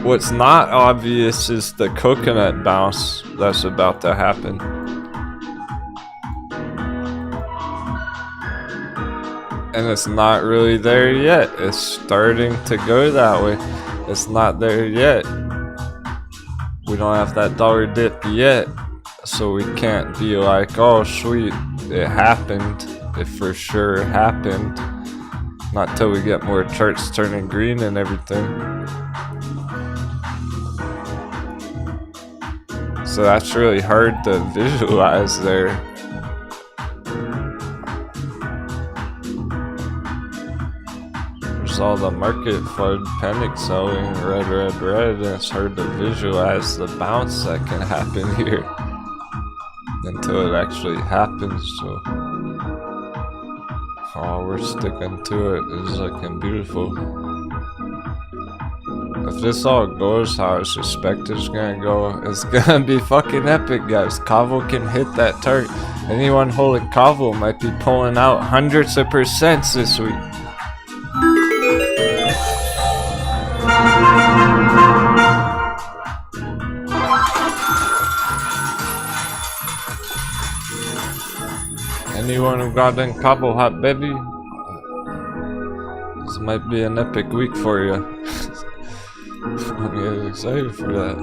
What's not obvious is the coconut bounce that's about to happen. And it's not really there yet. It's starting to go that way. It's not there yet. We don't have that dollar dip yet. So we can't be like, oh sweet, it happened. It for sure happened. Not till we get more charts turning green and everything. So that's really hard to visualize there. There's all the market FUD, panic selling, red, and it's hard to visualize the bounce that can happen here until it actually happens. So all we're sticking to it is looking beautiful. If this all goes how I suspect it's gonna go, it's gonna be fucking epic, guys. Cavo can hit that target. Anyone holding Cavo might be pulling out hundreds of percents this week. Anyone who got in Cabo Hot Baby, this might be an epic week for you. I'm getting excited for that.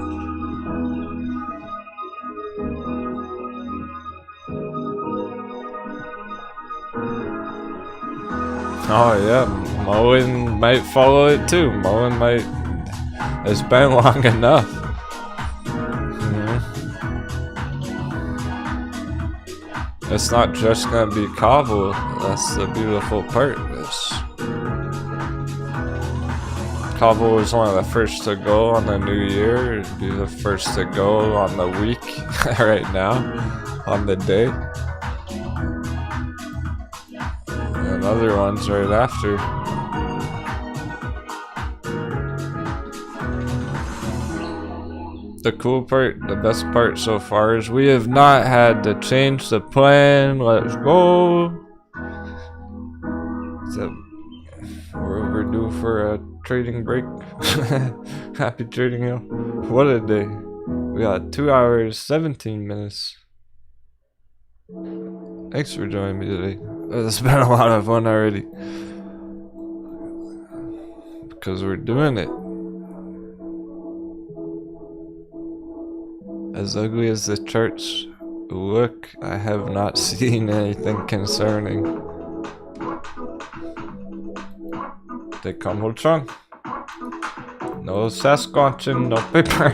Oh yeah, Mullen might follow it too. Mullen might. It's been long enough. It's not just gonna be Cavo. That's the beautiful part. Cavo was one of the first to go on the new year. It'd be the first to go on the week right now, on the day. And other ones right after. The cool part, the best part so far is we have not had to change the plan. Let's go. So we're overdue for a trading break. Happy trading, yo. What a day. We got 2 hours, 17 minutes. Thanks for joining me today. It's been a lot of fun already. Because we're doing it. As ugly as the charts look, I have not seen anything concerning. They come with trunk. No Sasquatch and no paper.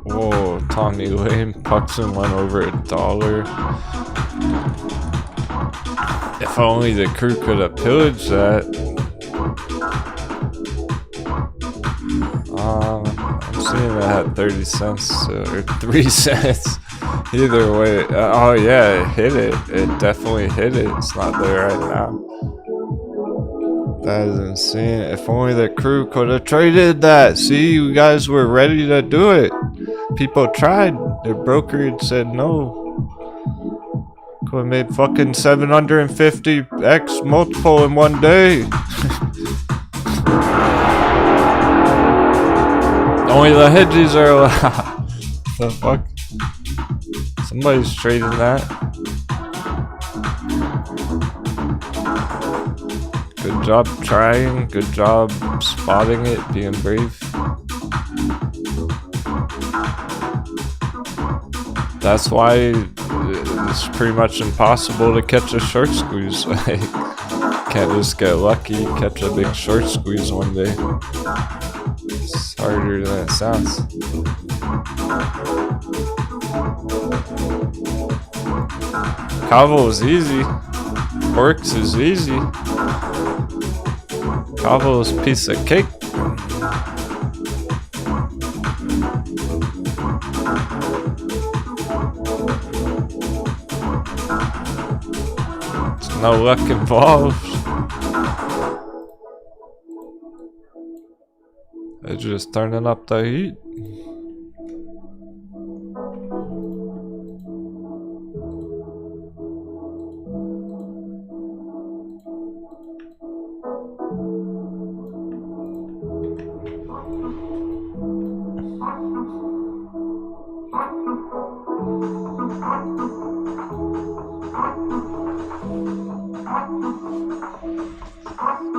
Whoa, Tommy Lane Puxon went over $1. If only the crew could have pillaged that. I'm seeing that at 30 cents or 3 cents. Either way, oh yeah, it hit it. It definitely hit it. It's not there right now. That is insane. If only the crew could have traded that. See, you guys were ready to do it. People tried. Their brokerage said no. Could have made fucking 750x multiple in one day. Only the hedges are allowed. The fuck? Somebody's trading that. Good job trying. Good job spotting it, being brave. That's why it's pretty much impossible to catch a short squeeze. Like, can't just get lucky, catch a big short squeeze one day. It's harder than it sounds. Cavo is easy. Orcs is easy. Cavo is a piece of cake. There's no luck involved. They're just turning up the heat.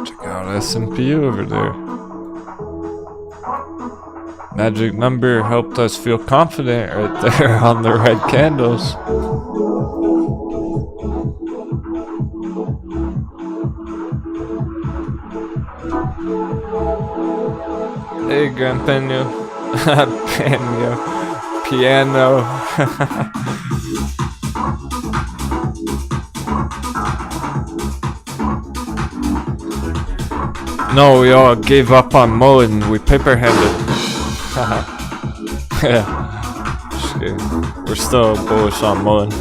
Check out S&P over there. Magic number helped us feel confident right there on the red candles. Hey, Grandpano. Piano. No, we all gave up on mullen. We paper-handed. Yeah. We're still bullish on mullen.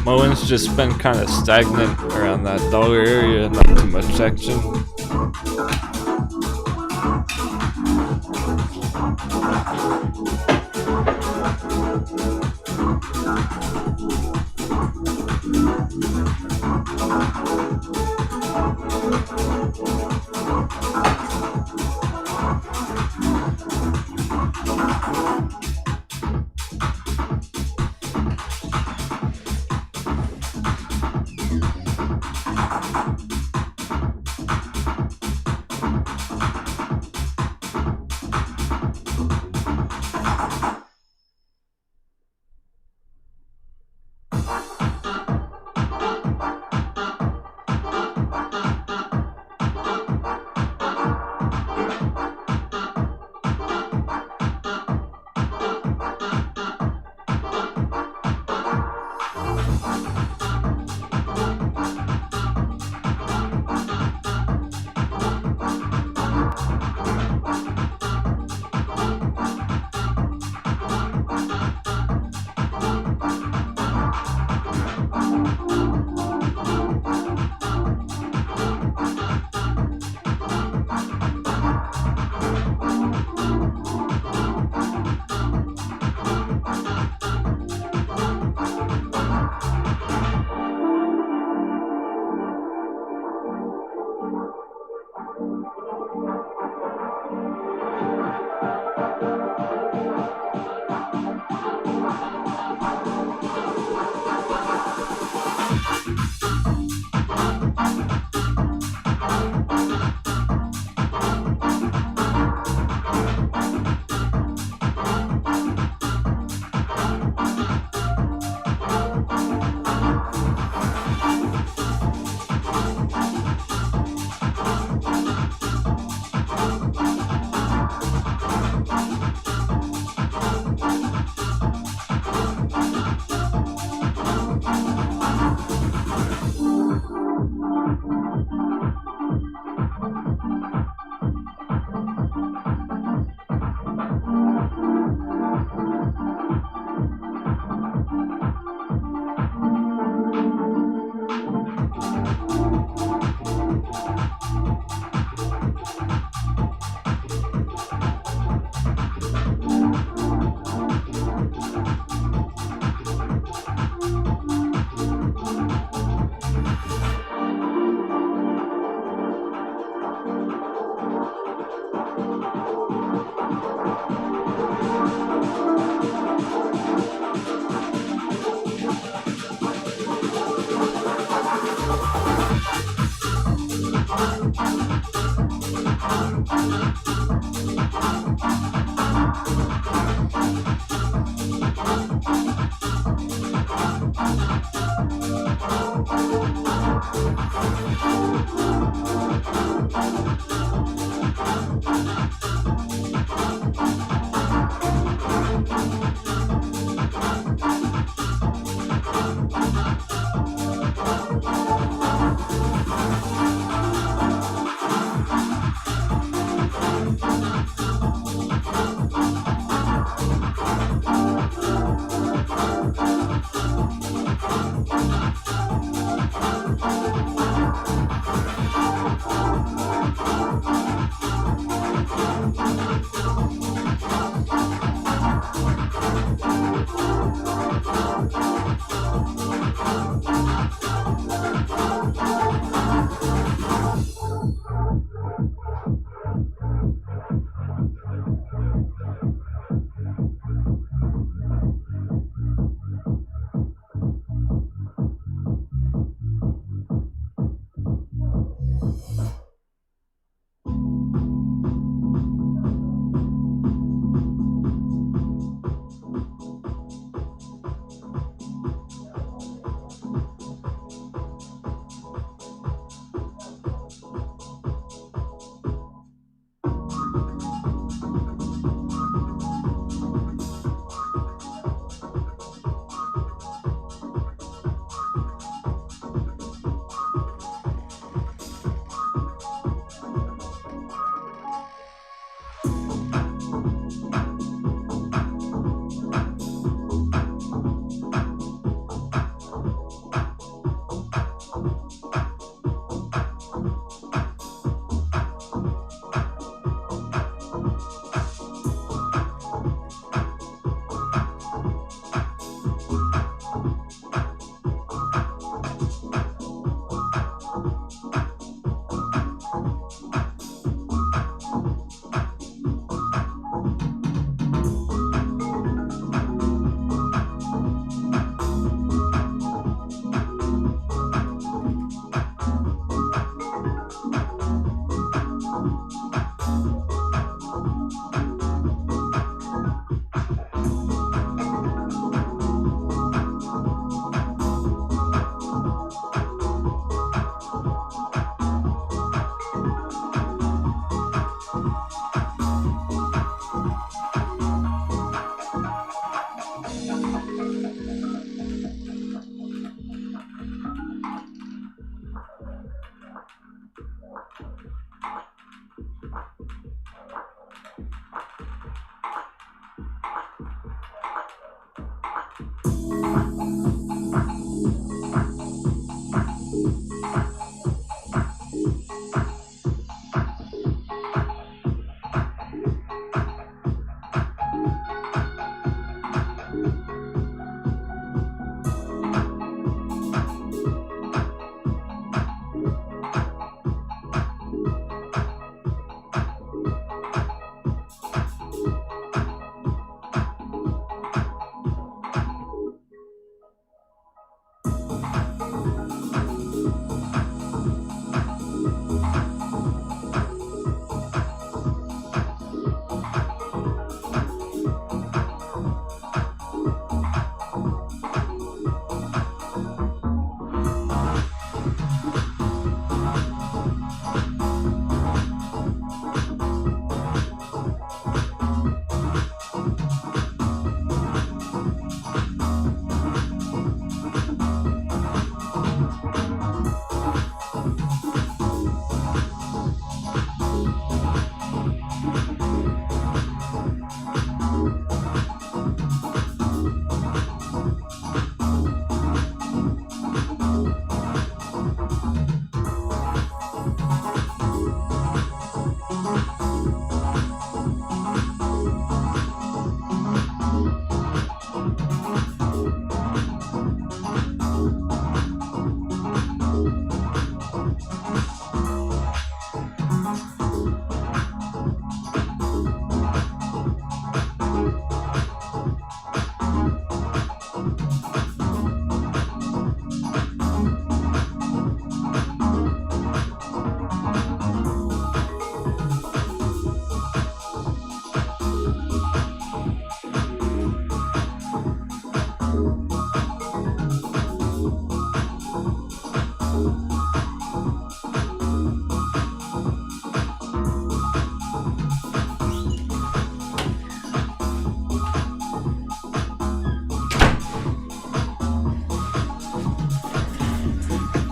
Mullen's just been kind of stagnant around that dollar area, not too much action.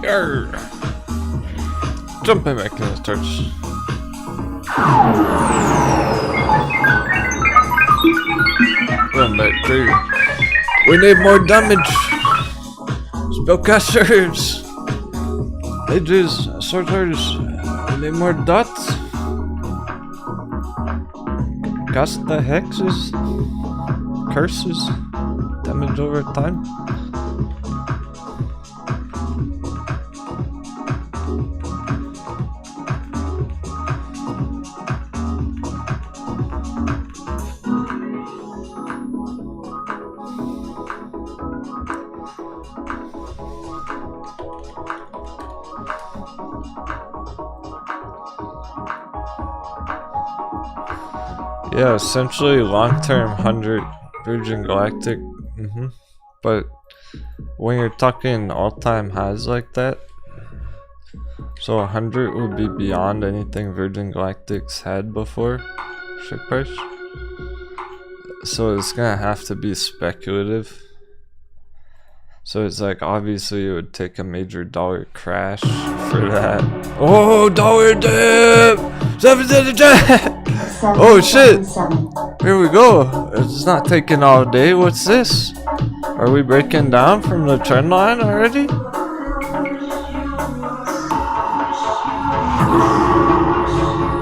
Yarr. Jumping back in the torch. Run back through. We need more damage. Spellcasters. Mages, sorcerers. We need more dots. Cast the hexes. Curses. Damage over time. Yeah, essentially long-term 100 Virgin Galactic. But when you're talking all-time highs like that, so 100 would be beyond anything Virgin Galactic's had before, ship price. So it's gonna have to be speculative. So it's like, obviously it would take a major dollar crash for that. Oh, dollar dip! 777! Oh shit! Here we go. It's not taking all day. What's this? Are we breaking down from the trend line already?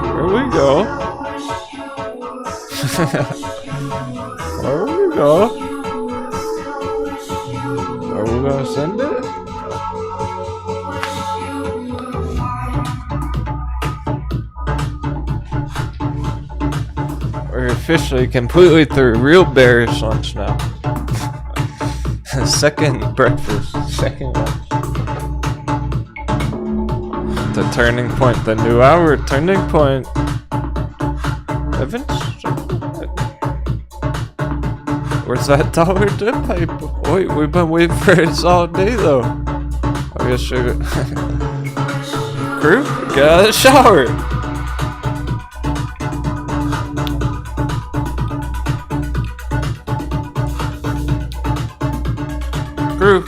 Here we go. There we go. Are we gonna send it? We're officially completely through real bearish lunch now. Second breakfast, second lunch. The turning point, the new hour turning point. Evans? Where's that dollar dip pipe? Wait, we've been waiting for this all day though. I guess sugar. Crew, get out of the shower. Crew,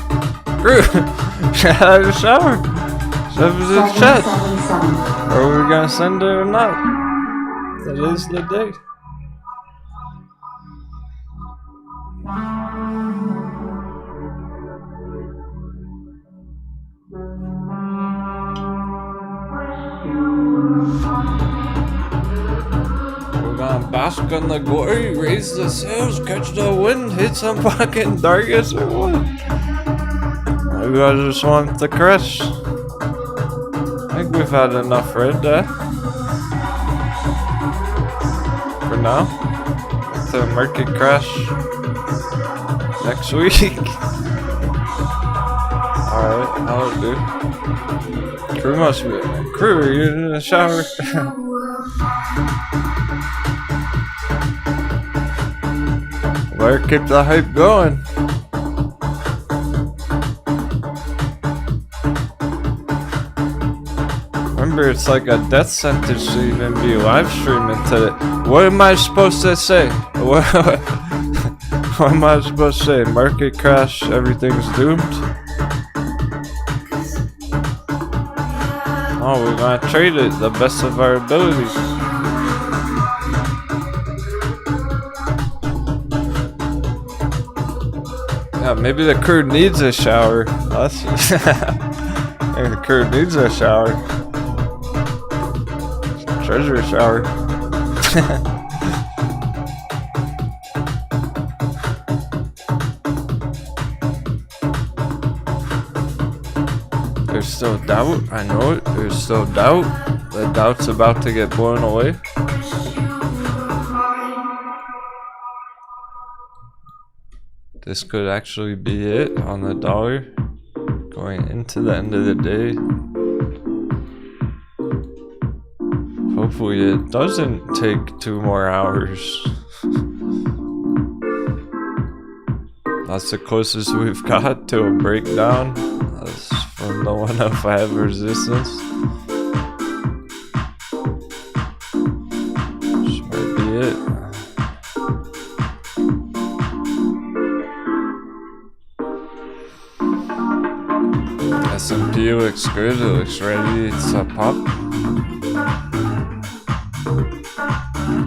get out of the shower. Send us the chat. Are we gonna send it or not? That is the day. We're gonna bask in the glory, raise the sails, catch the wind, hit some fucking targets or what? Maybe I just want the crash. I think we've had enough red there. For now. The market crash next week. Alright, that'll do. Crew must be. Crew, are you in the shower? Better keep the hype going. Remember, it's like a death sentence to even be live streaming today. What am I supposed to say? What am I supposed to say? Market crash, everything's doomed? Oh, we're gonna trade it the best of our abilities. Yeah, maybe the crew needs a shower. Maybe the crew needs a shower. Treasure shower. There's still doubt. I know it. There's still doubt. The doubt's about to get blown away. This could actually be it on the dollar going into the end of the day. Hopefully it doesn't take 2 more hours. That's the closest we've got to a breakdown. That's from the 105 resistance. This might be it. S&P looks good, it looks ready to pop.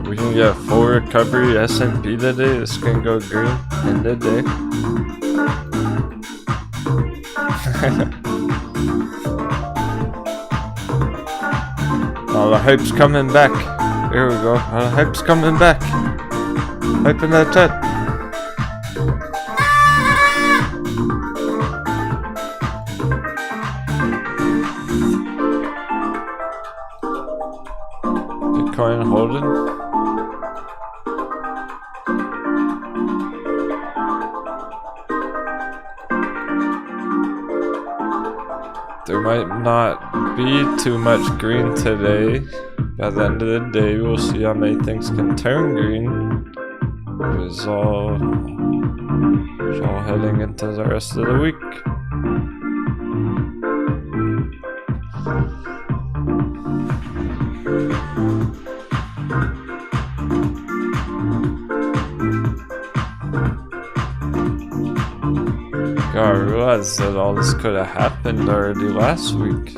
We can get full recovery S&P today, this can go green in the day. Oh, the hype's coming back. Here we go, the hype's coming back. Hype in that chat. Bitcoin holding. There might not be too much green today. By the end of the day, we'll see how many things can turn green. It's all heading into the rest of the week. I realized that all this could have happened already last week.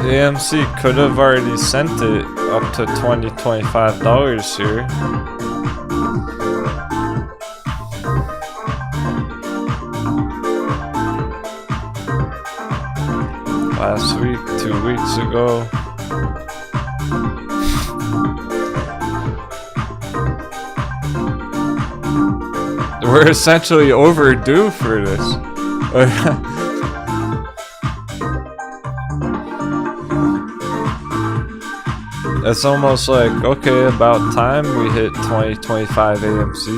AMC could have already sent it up to $20-25 here. Last week, 2 weeks ago. We're essentially overdue for this. It's almost like, okay, about time we hit 2025 AMC.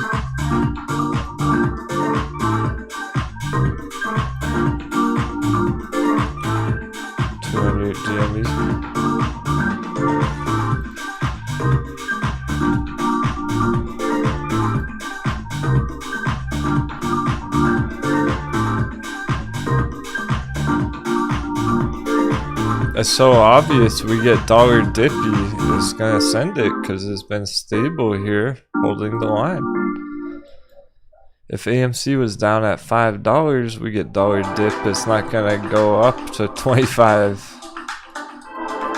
GME. It's so obvious we get dollar dippy. It's gonna send it because it's been stable here, holding the line. If AMC was down at $5, we get dollar dip. It's not gonna go up to 25.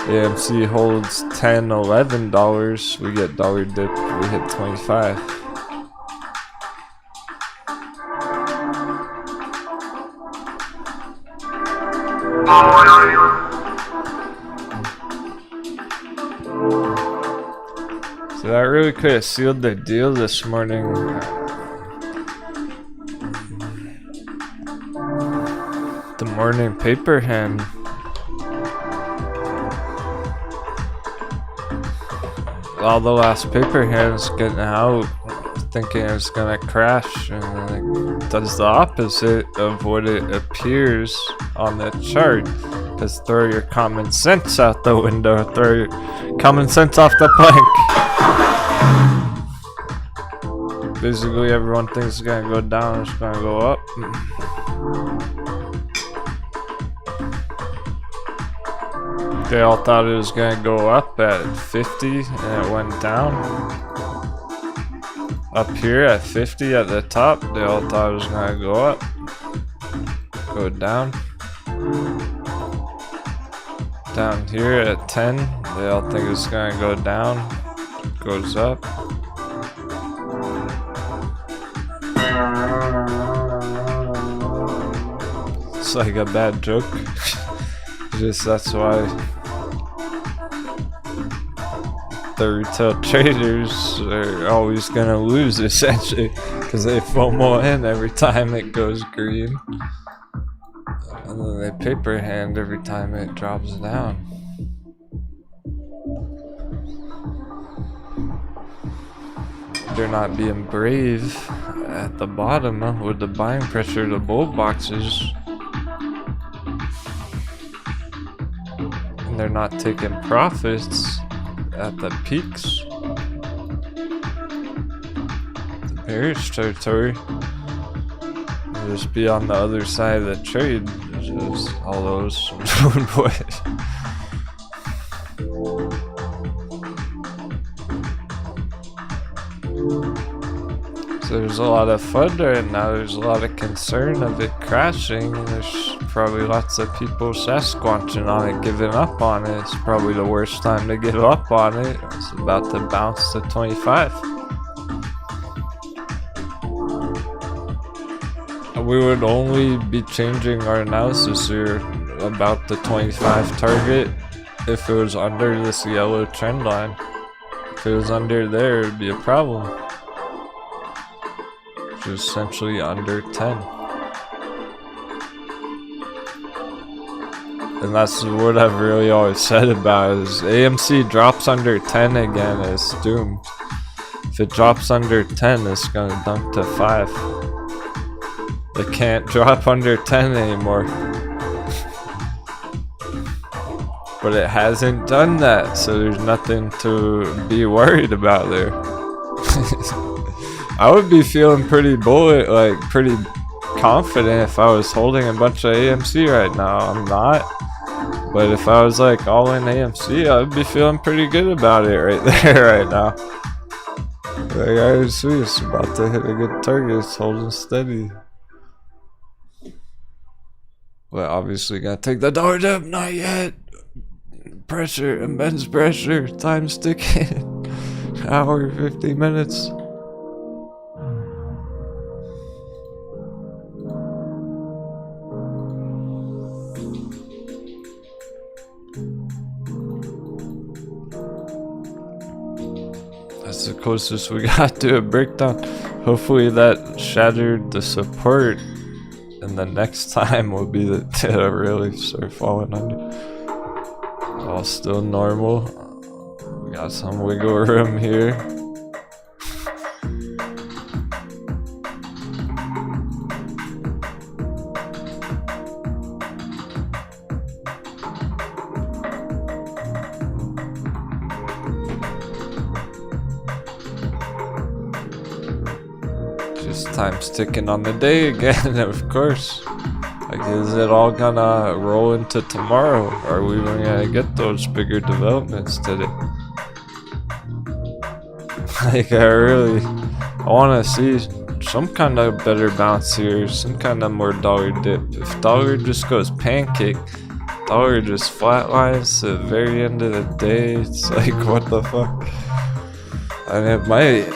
AMC holds $10, $11. We get dollar dip. We hit 25. So that really could have sealed the deal this morning. The morning paper hand. All the last paper hands getting out, thinking it's gonna crash, and then it does the opposite of what it appears on the chart. Just throw your common sense out the window, throw your common sense off the plank. Basically, everyone thinks it's gonna go down, it's gonna go up. They all thought it was gonna go up at 50 and it went down. Up here at 50 at the top, they all thought it was gonna go up. Go down. Down here at 10, they all think it's gonna go down. Goes up. It's like a bad joke. Just that's why the retail traders are always gonna lose, essentially, because they FOMO in every time it goes green, and then they paper hand every time it drops down. they're not being brave at the bottom with the buying pressure, the bull boxes. And they're not taking profits at the peaks. The bearish territory. Just be on the other side of the trade. Just all those boys. So there's a lot of FUD right now. There's a lot of concern of it crashing. There's probably lots of people Sasquatching on it, giving up on it. It's probably the worst time to give up on it. It's about to bounce to 25. We would only be changing our analysis here about the 25 target if it was under this yellow trend line. If it was under there, it would be a problem. Which is essentially under 10. And that's what I've really always said about it, is AMC drops under 10 again, it's doomed. If it drops under 10, it's gonna dunk to 5. It can't drop under 10 anymore. But it hasn't done that, so there's nothing to be worried about there. I would be feeling pretty bullish, like pretty confident if I was holding a bunch of AMC right now. I'm not. But if I was like all in AMC, I would be feeling pretty good about it right there right now. Like I see it's about to hit a good target, it's holding steady. But obviously gotta take the Doge up, not yet. Pressure, immense pressure, time's ticking. Hour, 50 minutes. That's the closest we got to a breakdown. Hopefully that shattered the support. And the next time will be the really start falling under. All still normal. We got some wiggle room here. Just time's ticking on the day again, of course. Like, is it all gonna roll into tomorrow? Are we even gonna get those bigger developments today? Like, I wanna see some kind of better bounce here, some kind of more dollar dip. If dollar just goes pancake, dollar just flatlines at the very end of the day, it's like, what the fuck? And it might.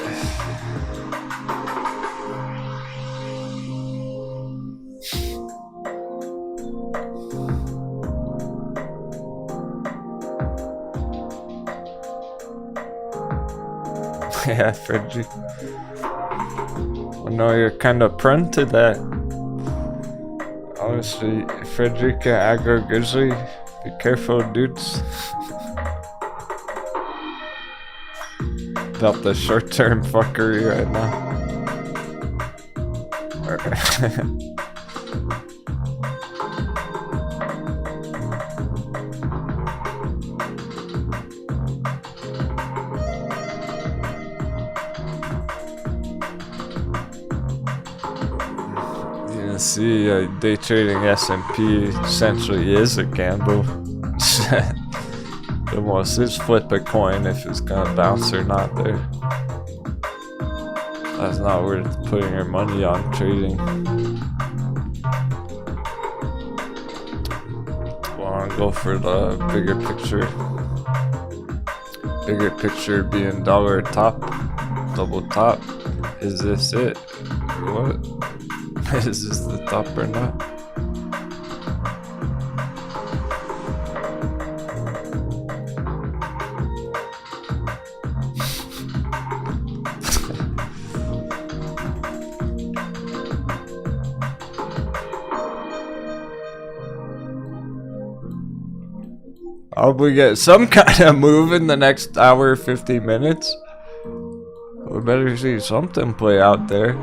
Yeah, Frederick. I know you're kind of prone to that. Honestly, Frederick and Aggro Grizzly, be careful, dudes. About the short-term fuckery right now. See, day trading S&P essentially is a gamble. It almost is flip a coin if it's gonna bounce or not there. That's not worth putting your money on trading. Wanna go for the bigger picture. Bigger picture being dollar top, double top. Is this it? What? Is this the top or not? I'll probably get some kind of move in the next hour, 50 minutes. We better see something play out there.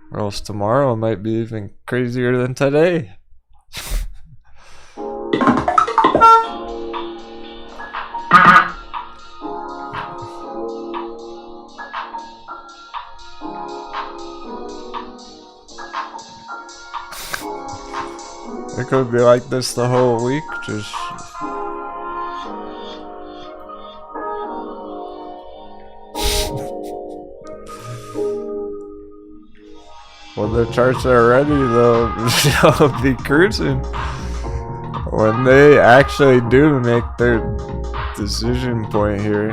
Or else tomorrow might be even crazier than today. It could be like this the whole week, just... When the charts are ready, they'll be cruising. When they actually do make their decision point here,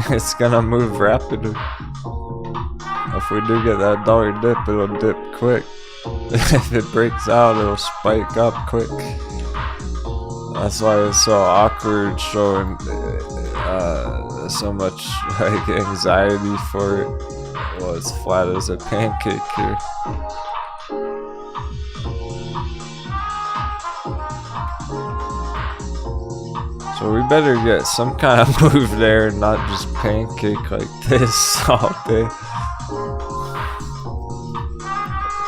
it's gonna move rapidly. If we do get that dollar dip, it'll dip quick. If it breaks out, it'll spike up quick. That's why it's so awkward showing so much like anxiety for it. Well, it's flat as a pancake here. So we better get some kind of move there and not just pancake like this all day.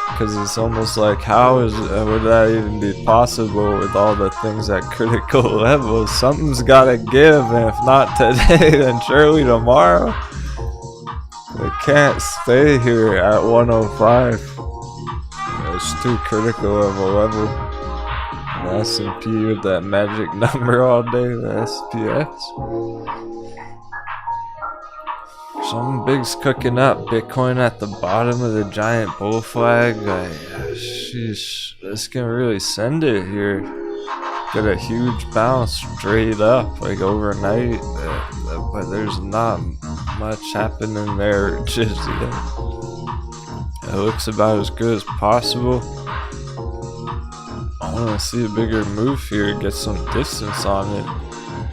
Because it's almost like, how would that even be possible with all the things at critical levels? Something's gotta give, and if not today, then surely tomorrow. They can't stay here at 105. It's too critical of a level. The S&P with that magic number all day, the SPX. Something big's cooking up. Bitcoin at the bottom of the giant bull flag. Sheesh, this can really send it here. Get a huge bounce straight up, like overnight. But there's not much happening there just yet. It looks about as good as possible. I want to see a bigger move here, get some distance on it.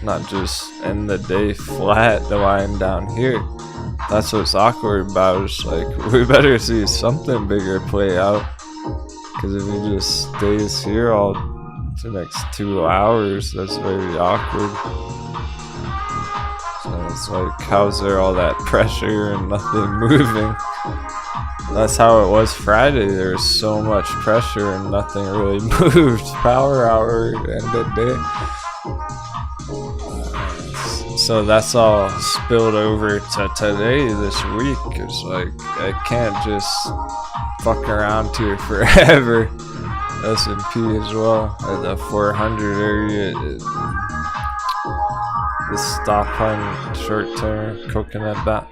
Not just end the day flat, the line down here. That's what's awkward about it. It's like, we better see something bigger play out. Because if it just stays here all the next 2 hours, that's very awkward. So it's like, how's there all that pressure and nothing moving? That's how it was Friday. There was so much pressure and nothing really moved. Power hour and the day. So that's all spilled over to today, this week. It's like, I can't just fuck around here forever. S&P as well, at the 400 area. The stop on short term coconut bat.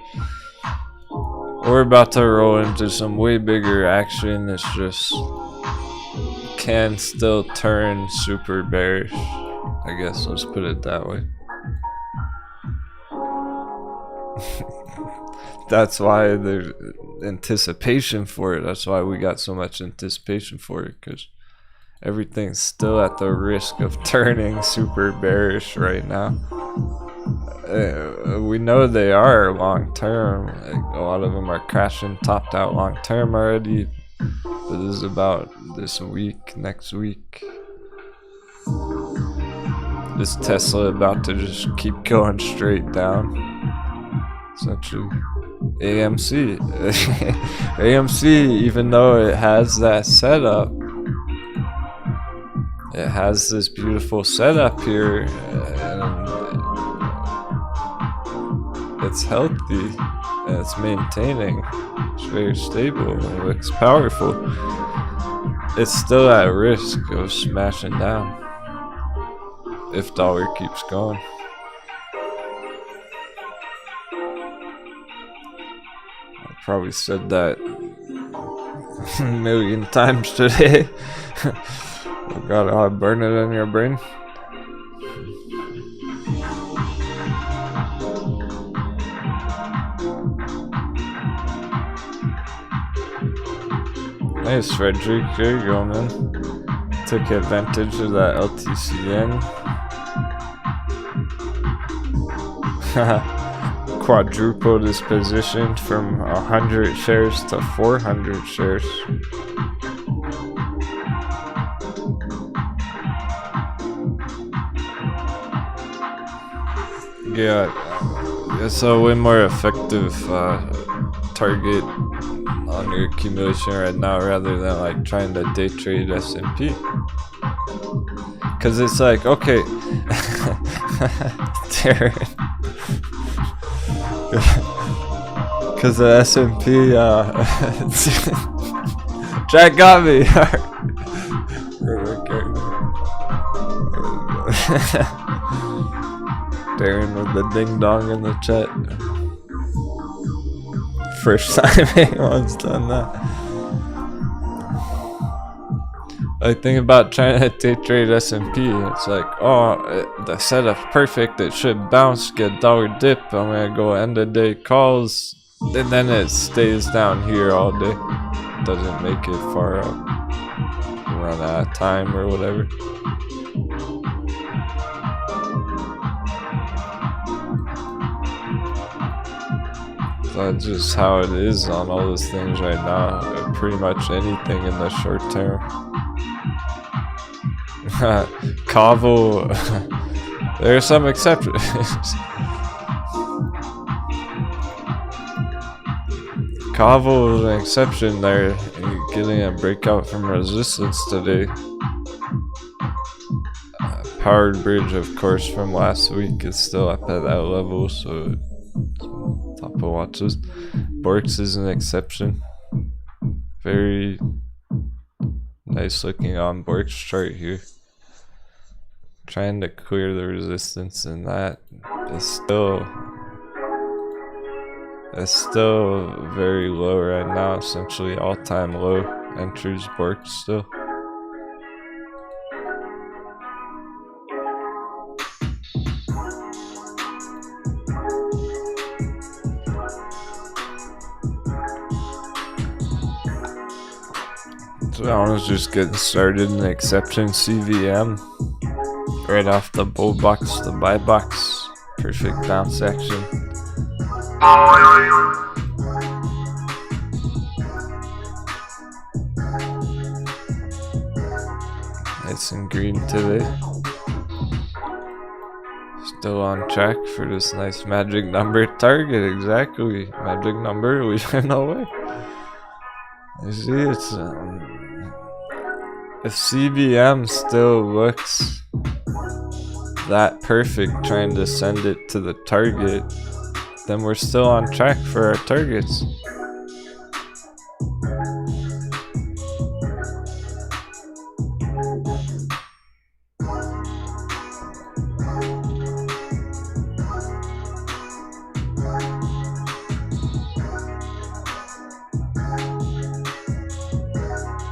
We're about to roll into some way bigger action. It's just can still turn super bearish. I guess let's put it that way. That's why there's anticipation for it. That's why we got so much anticipation for it, because everything's still at the risk of turning super bearish right now. We know they are long term. Like, a lot of them are crashing, topped out long term already. But this is about this week, next week. Is Tesla about to just keep going straight down? Essentially. AMC. AMC, even though it has that setup, it has this beautiful setup here, and it's healthy, and it's maintaining, it's very stable, and it looks powerful. It's still at risk of smashing down if dollar keeps going. I probably said that a million times today. Oh God, I'll burn it in your brain. Nice, Frederick. There you go, man. Took advantage of that LTCN. Quadrupled his position from 100 shares to 400 shares. Yeah, It's a way more effective target on your accumulation right now rather than like trying to day trade S&P. Cause it's like, okay, cause the S&P, Jack got me. Darren with the ding dong in the chat. First time anyone's done that. I think about trying to day trade S&P. It's like, oh, the setup's perfect. It should bounce, get dollar dip. I'm gonna go end of day calls, and then it stays down here all day. Doesn't make it far up. Run out of time or whatever. That's just how it is on all those things right now. Pretty much anything in the short term. Kavo, there are some exceptions. Kavo is an exception there. You're getting a breakout from resistance today. Powered bridge, of course, from last week is still up at that level, so top of watches. Borks is an exception. Very nice looking on Borks chart here. Trying to clear the resistance, and that is still very low right now. Essentially all-time low entries Borks still. So I was just getting started in exception CVM. Right off the bull box, the buy box. Perfect bounce action. Nice and green today. Still on track for this nice magic number target. Exactly. Magic number, we went away. You see, it's if CVM still looks that perfect, trying to send it to the target, then we're still on track for our targets.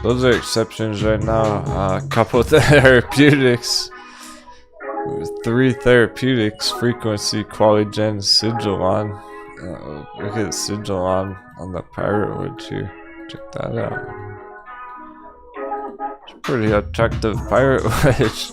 Those are exceptions right now. A couple of therapeutics. 3 therapeutics, frequency, qualigen, sigil on. Look at sigil on the pirate wedge here. Check that out. It's a pretty attractive pirate wedge.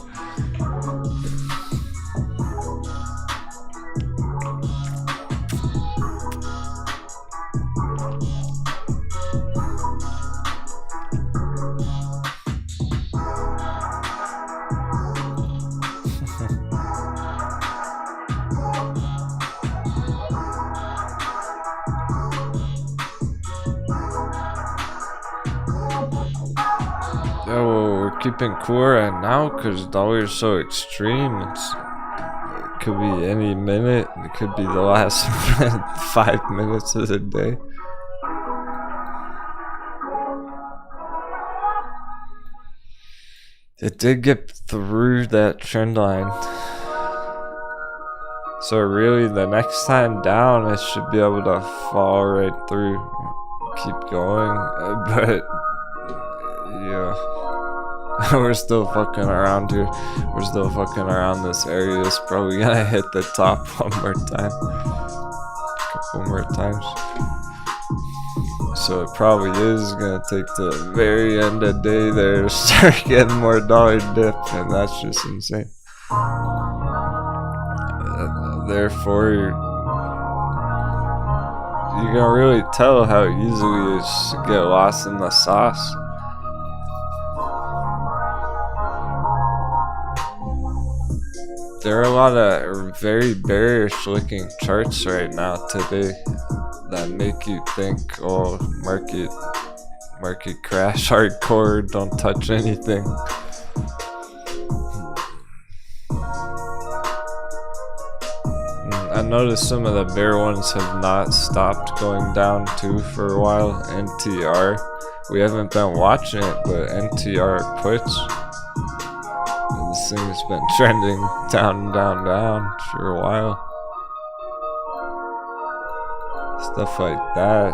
Keeping cool right now because dollar is so extreme. It could be any minute. It could be the last 5 minutes of the day. It did get through that trend line. So really the next time down it should be able to fall right through. Keep going. But yeah. We're still fucking around here. We're still fucking around this area. It's probably gonna hit the top one more time. A couple more times. So it probably is gonna take to the very end of the day there to start getting more dollar dip, and that's just insane. Therefore, you can really tell how easily it is to get lost in the sauce. There are a lot of very bearish looking charts right now today that make you think, oh, market crash hardcore, don't touch anything. I noticed some of the bear ones have not stopped going down too for a while. NTR, we haven't been watching it, but NTR puts, this thing's been trending down for a while. Stuff like that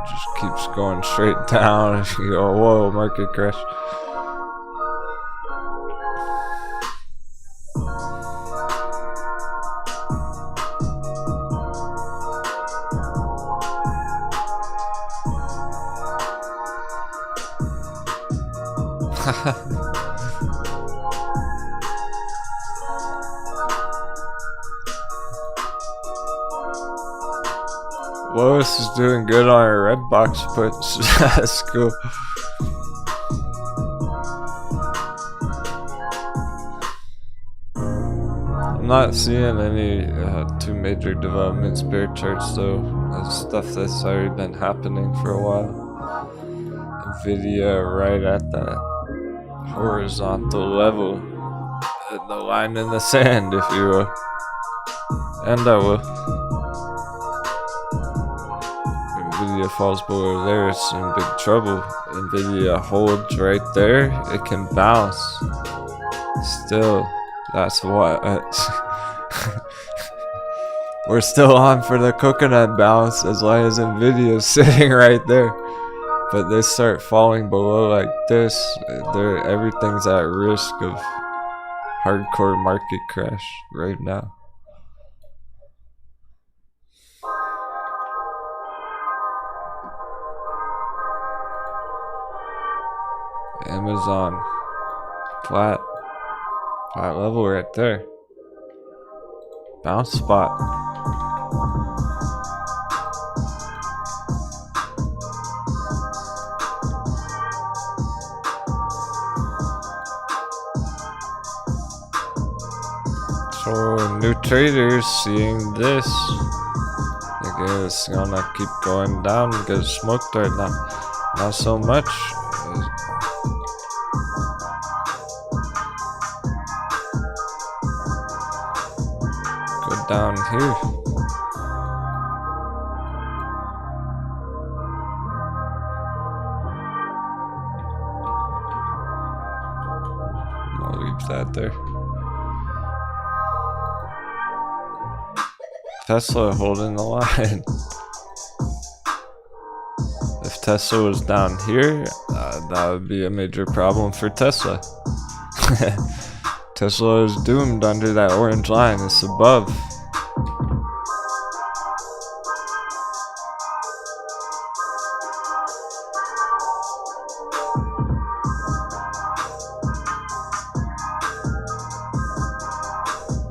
just keeps going straight down. You go, whoa, market crash. Lois is doing good on her red box puts. That's cool. I'm not seeing any two major developments bear charts though. That's stuff that's already been happening for a while. Nvidia right at that horizontal level, the line in the sand, if you will. And I will. Nvidia falls below there, it's in big trouble. Nvidia holds right there, it can bounce. Still, that's what. We're still on for the coconut bounce as long as Nvidia's sitting right there. But they start falling below like this, everything's at risk of hardcore market crash right now. Amazon, flat level right there. Bounce spot. So new traders seeing this, I guess gonna keep going down, get smoked right now. Not so much. Go down here. I'll leave that there. Tesla holding the line. If Tesla was down here, that would be a major problem for Tesla. Tesla is doomed under that orange line. It's above.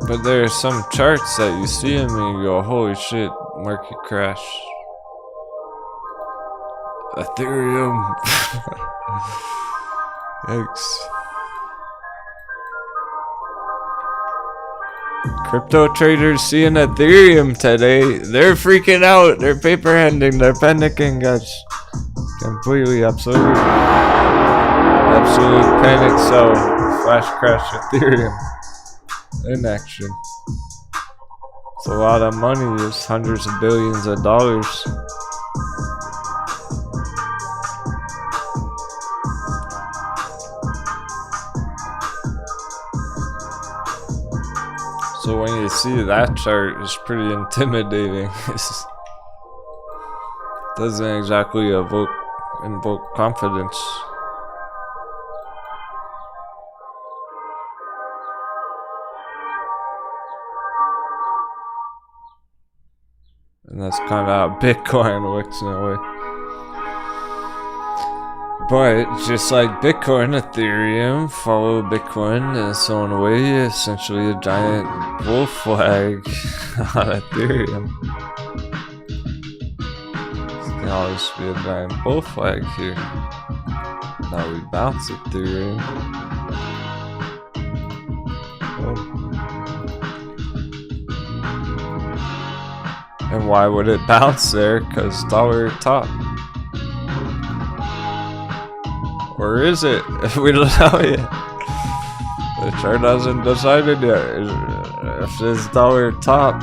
But there are some charts that you see them and you go, holy shit, market crash. Ethereum. Yikes. Crypto traders seeing Ethereum today. They're freaking out. They're paper handing. They're panicking, guys. Completely, absolutely. Absolute panic. So, flash crash Ethereum. In action. It's a lot of money. It's hundreds of billions of dollars. So when you see that chart, it's pretty intimidating. It doesn't exactly invoke confidence. And that's kind of how Bitcoin looks in a way. But just like Bitcoin, Ethereum follow Bitcoin in its own way, essentially a giant bull flag on Ethereum. It can always be a giant bull flag here. Now we bounce Ethereum. Oh. And why would it bounce there? Because dollar top. Or is it? We don't know yet. The chart hasn't decided yet. If this dollar top,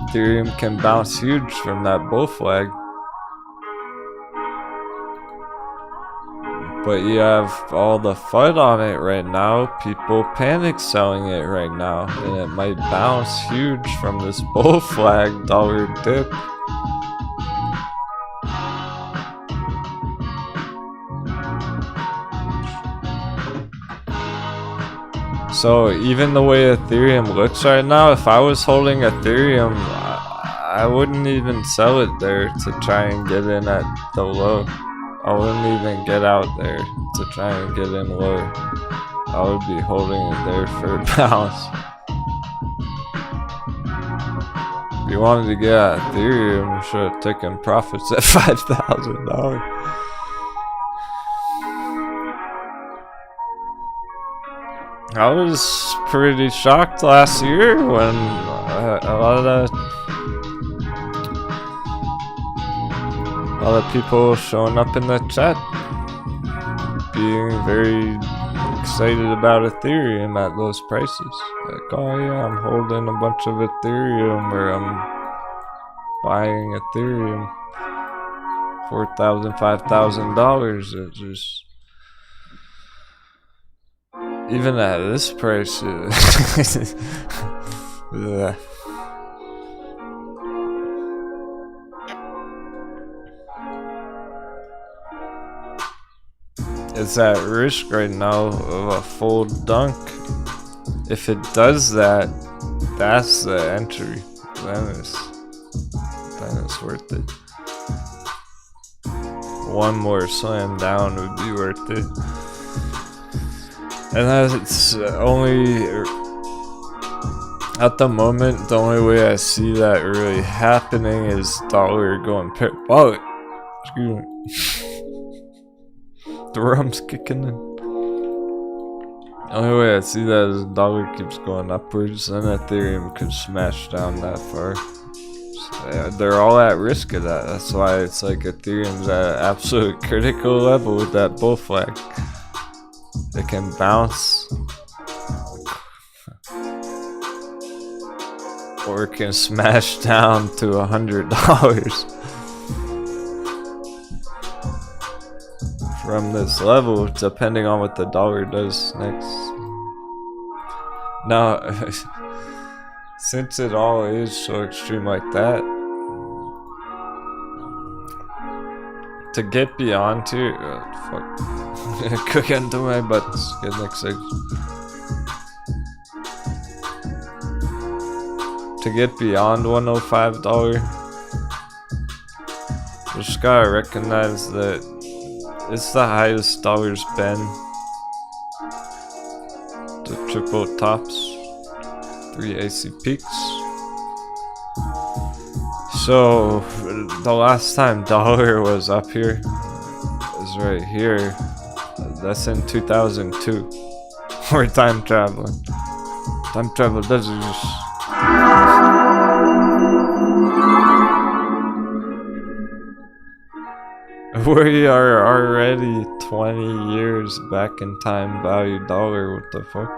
Ethereum can bounce huge from that bull flag. But you have all the FUD on it right now, people panic selling it right now, and it might bounce huge from this bull flag dollar dip. So even the way Ethereum looks right now, if I was holding Ethereum, I wouldn't even sell it there to try and get in at the low. I wouldn't even get out there to try and get in lower. I would be holding it there for a bounce. If you wanted to get at Ethereum, you should have taken profits at $5,000. I was pretty shocked last year when a lot of people showing up in the chat being very excited about Ethereum at those prices. Like, oh yeah, I'm holding a bunch of Ethereum, or I'm buying Ethereum. $4,000, $5,000. It just, even at this price, yeah. It's at risk right now of a full dunk. If it does that, that's the entry. Then it's worth it. One more slam down would be worth it. And that's only, at the moment, the only way I see that really happening is dollar going parabolic. Excuse me. The rum's kicking in. The only way I see that is dollar keeps going upwards, and Ethereum could smash down that far. So, yeah, they're all at risk of that. That's why it's like Ethereum's at an absolute critical level with that bull flag. It can bounce, or it can smash down to $100 from this level, depending on what the dollar does next. Now, since it all is so extreme like that, to get beyond to fuck. Cook into my butts. Get next thing. To get beyond $105, you just gotta recognize that it's the highest dollar's been. The triple tops, 3 AC peaks. So the last time dollar was up here is right here. That's in 2002. We're time traveling. Time travel doesn't just... We are already 20 years back in time value dollar. What the fuck?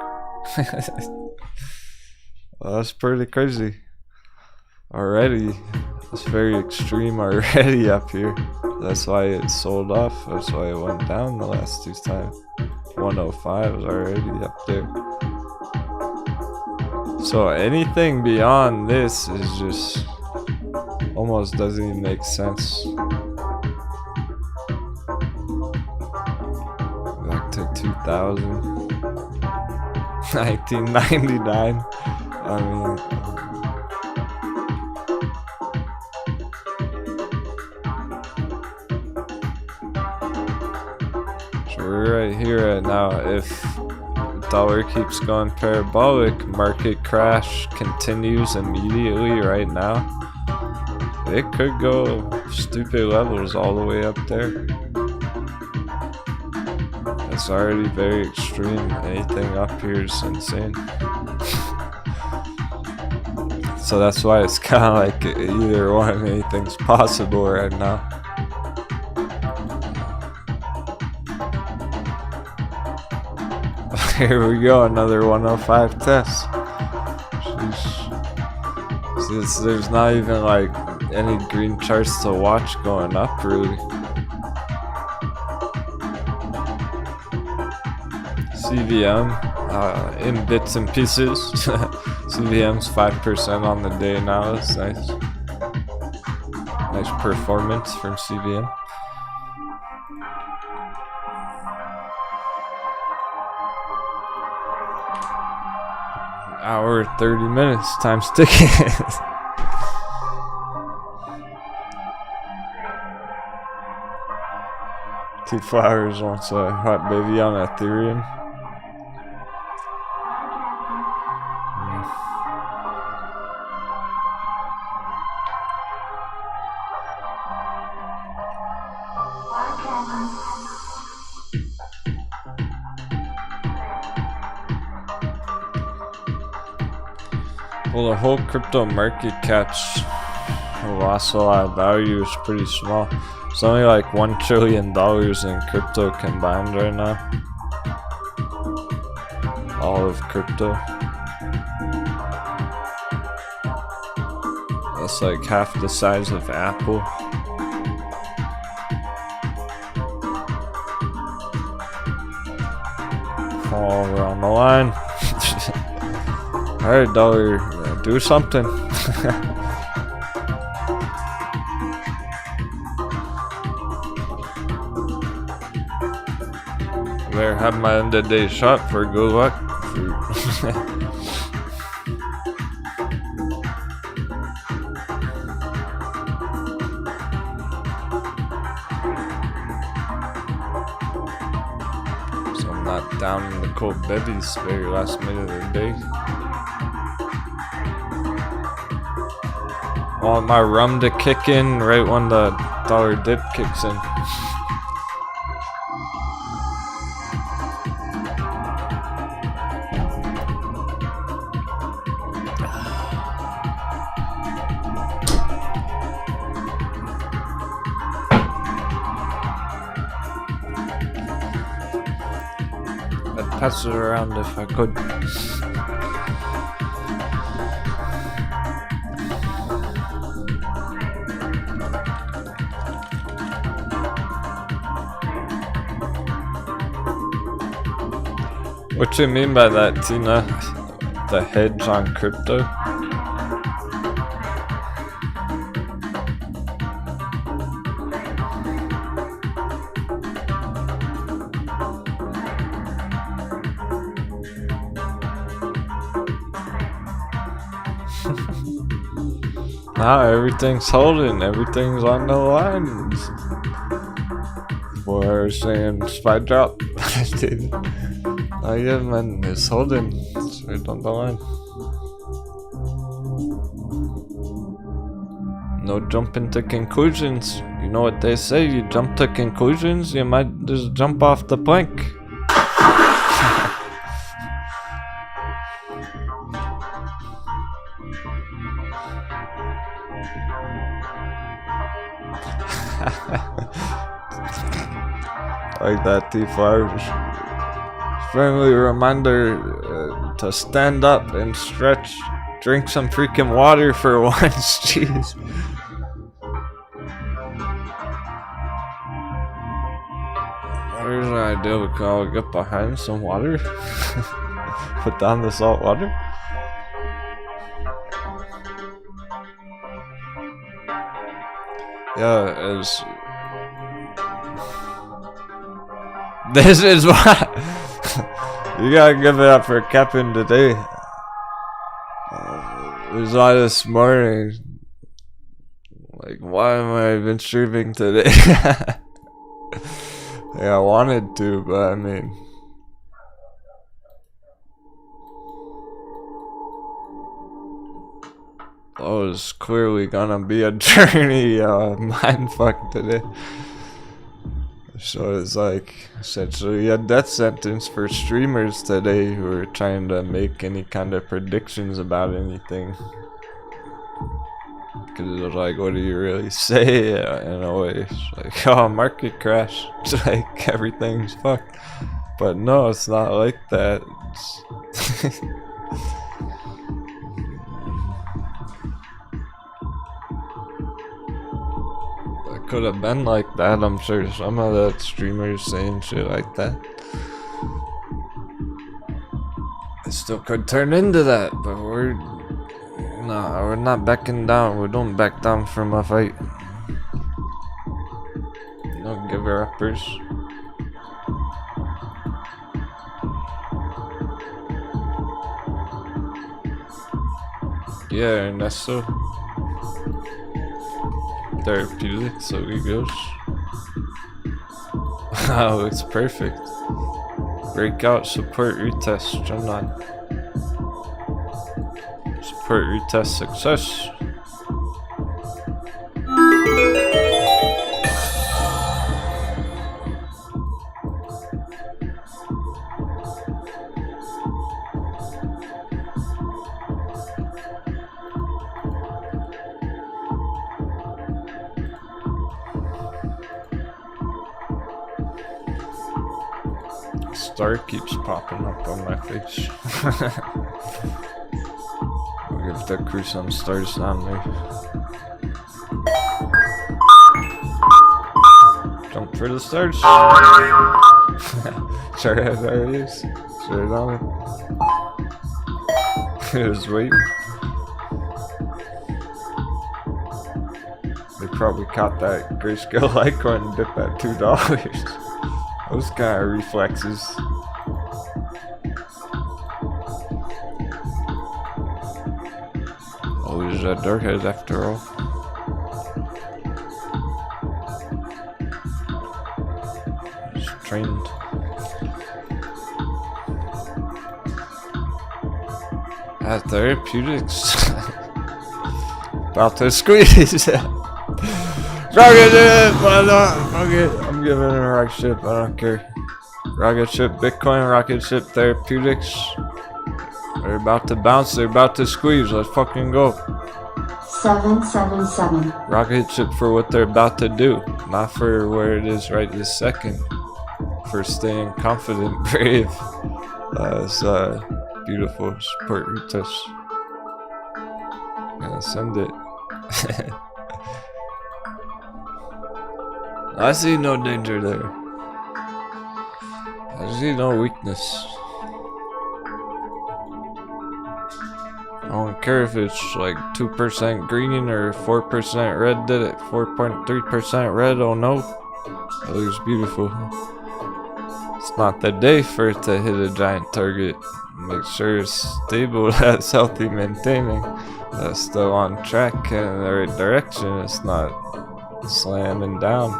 Well, that's pretty crazy. Already. It's very extreme already up here. That's why it sold off. That's why it went down the last two times. 105 is already up there. So anything beyond this is just almost doesn't even make sense. Back to 2000. 1999. I mean... right here right now, if dollar keeps going parabolic, market crash continues immediately right now, it could go stupid levels all the way up there. It's already very extreme. Anything up here is insane. So that's why it's kind of like either one, anything's possible right now. Here we go, another 105 test. There's not even like any green charts to watch going up really. CVM in bits and pieces. CVM's 5% on the day now. That's nice. Nice performance from CVM. Hour 30 minutes. Time's ticking. 2 flowers wants a hot baby on Ethereum. Well, the whole crypto market cap's lost a lot of value. Is pretty small. It's only like $1 trillion in crypto combined right now. All of crypto. That's like half the size of Apple. All around the line. Alright, dollar, do something. There, have my end of day shot for good luck. So I'm not down in the cold bevies very last minute of the day. I want my rum to kick in right when the dollar dip kicks in. I'd pass it around if I could. What you mean by that, Tina? The hedge on crypto? Nah, everything's holding, everything's on the line. Boy, I was saying spy drop. Dude. Oh yeah, man, it's holding. It's right on the line. No jumping to conclusions. You know what they say, you jump to conclusions, you might just jump off the plank. Like that, T-Flowers. Friendly reminder to stand up and stretch. Drink some freaking water for once, jeez. There's an idea we can all get behind some water. Put down the salt water. Yeah, it's... This is what... You gotta give it up for Captain today. It was all this morning. Like, why am I even streaming today? Yeah, I wanted to, but I mean... Oh, it's clearly gonna be a journey, mindfuck today. So it's like essentially a death sentence for streamers today who are trying to make any kind of predictions about anything. Cause it was like, what do you really say? In a way, it's like, oh, market crash. It's like everything's fucked. But no, it's not like that. It could have been like that. I'm sure some of the streamers saying shit like that. It still could turn into that, but we're not backing down. We don't back down from a fight. Don't give her uppers. Yeah, Ernesto. Therapeutic, so he goes. Oh, it's perfect. Breakout, support, retest, jump on. Support, retest, success. Star keeps popping up on my face. I'll give the crew some stars on me. Jump for the stars. Sure, there it is. Sure, it on it. Just wait. They probably caught that grayscale icon dip at $2. Those kind of reflexes. Oh, there's a dark head after all. He's trained. Therapeutics. About to squeeze. Rocket ship! Why not? Okay, I'm giving it a rocket ship, I don't care. Rocket ship, Bitcoin, rocket ship, therapeutics. They're about to bounce, they're about to squeeze, let's fucking go. 777. Rocket ship for what they're about to do, not for where it is right this second. For staying confident, brave. It's beautiful, support retest. Gonna send it. I see no danger there. I see no weakness. I don't care if it's like 2% green or 4% red did it. 4.3% red, oh no. It looks beautiful. It's not the day for it to hit a giant target. Make sure it's stable, that's healthy maintaining. That's still on track and in the right direction. It's not slamming down.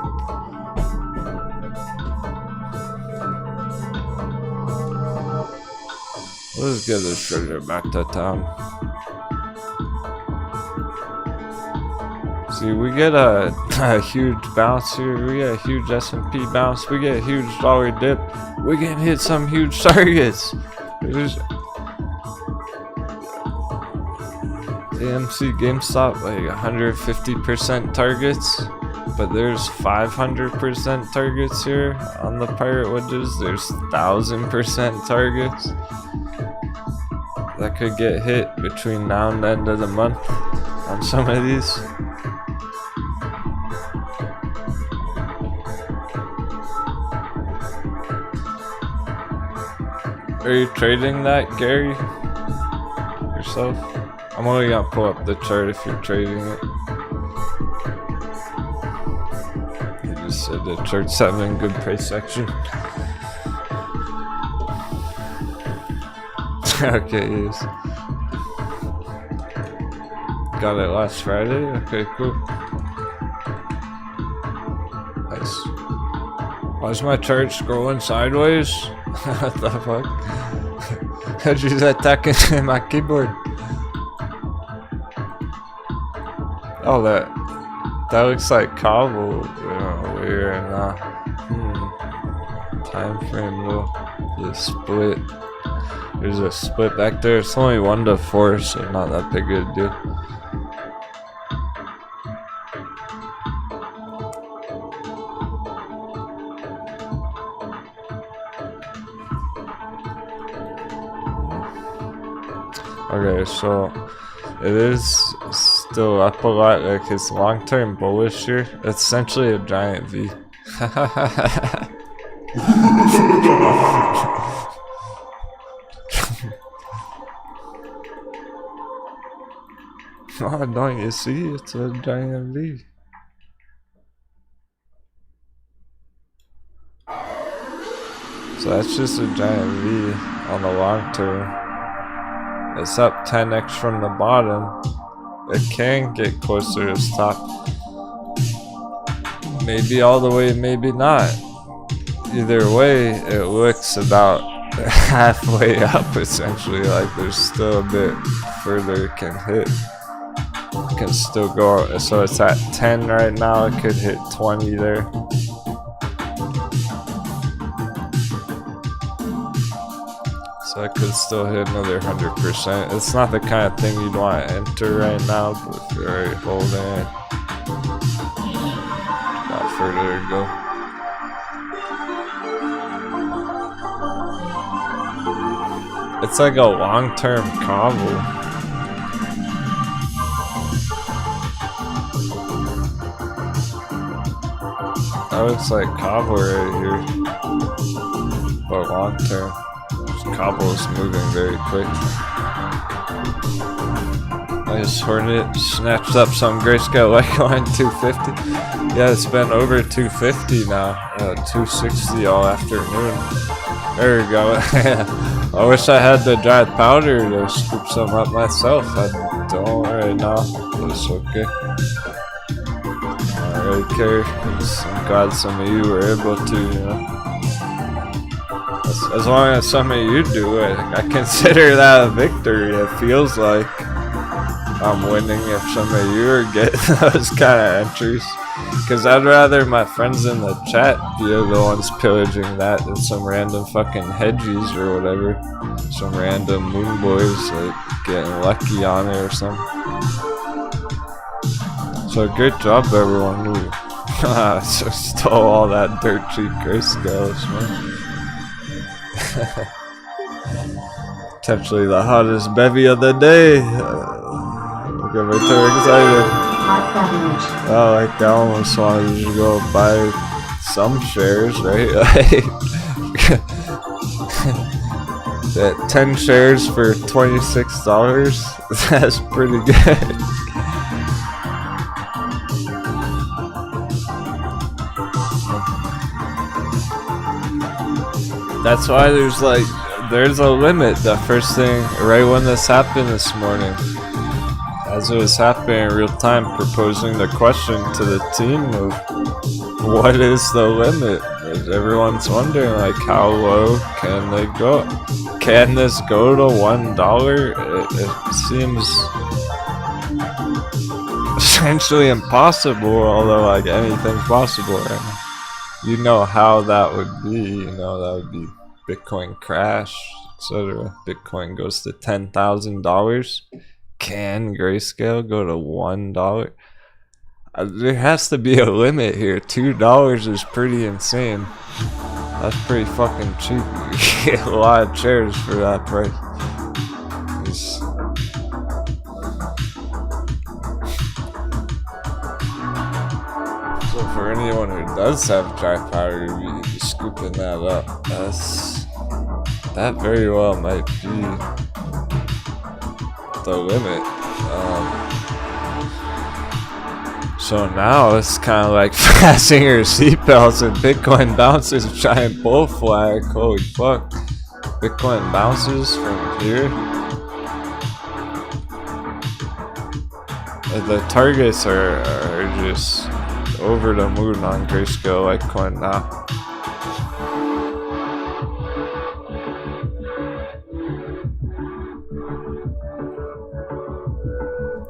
Let's get this treasure back to town. See, we get a huge bounce here. We get a huge S&P bounce. We get a huge dollar dip. We can hit some huge targets. There's AMC, GameStop, like 150% targets, but there's 500% targets here on the pirate wedges. There's 1000% targets that could get hit between now and the end of the month on some of these. Are you trading that, Gary? Yourself? I'm only gonna pull up the chart if you're trading it. You just said the chart's having good price action. Okay, yes. Got it last Friday? Okay, cool. Nice. Why is my chart scrolling sideways? What the fuck? She's attacking my keyboard. Oh, that looks like cobble. Weird. Time frame though. The split. There's a split back there. It's only 1 to 4, so not that big of a deal. Okay, so it is still up a lot. Like his long-term bullish here, it's essentially a giant V. Oh, don't you see? It's a giant V. So that's just a giant V on the long term. It's up 10x from the bottom. It can get closer to its top. Maybe all the way, maybe not. Either way, it looks about halfway up essentially. Like there's still a bit further it can hit. It can still go, so it's at 10 right now. It could hit 20 there. So I could still hit another 100%. It's not the kind of thing you'd want to enter right now, but if you're already holding it, not further to go. It's like a long-term combo. That looks like Cabo right here, but long term. Cabo's moving very quick. Nice Hornet snatched up some grayscale Litecoin 250. Yeah, it's been over 250 now. 260 all afternoon. There we go. I wish I had the dry powder to scoop some up myself. I don't right now, but it's okay. I don't really care. I'm glad some of you were able to, you know. As long as some of you do it, I consider that a victory. It feels like I'm winning if some of you are getting those kind of entries. Because I'd rather my friends in the chat be the ones pillaging that than some random fucking hedgies or whatever. Some random moon boys like getting lucky on it or something. So great job everyone who stole all that dirt cheap grayscales, man. Potentially the hottest bevy of the day. Look at me too excited. Oh, like I almost wanted to go buy some shares, right? That 10 shares for $26. That's pretty good. That's why there's a limit. The first thing, right when this happened this morning, as it was happening in real time, proposing the question to the team of what is the limit? Everyone's wondering, like, how low can they go? Can this go to $1? It seems essentially impossible, although like anything's possible right now. You know how that would be, you know, that would be Bitcoin crash, etc. Bitcoin goes to $10,000. Can grayscale go to $1? There has to be a limit here. $2 is pretty insane. That's pretty fucking cheap. You get a lot of shares for that price. So for anyone who does have dry powder, you'd be scooping that up. That very well might be the limit. So now it's kind of like fasten your seatbelts and Bitcoin bounces a giant bull flag. Holy fuck. Bitcoin bounces from here. The targets are just over the moon on grayscale Litecoin now.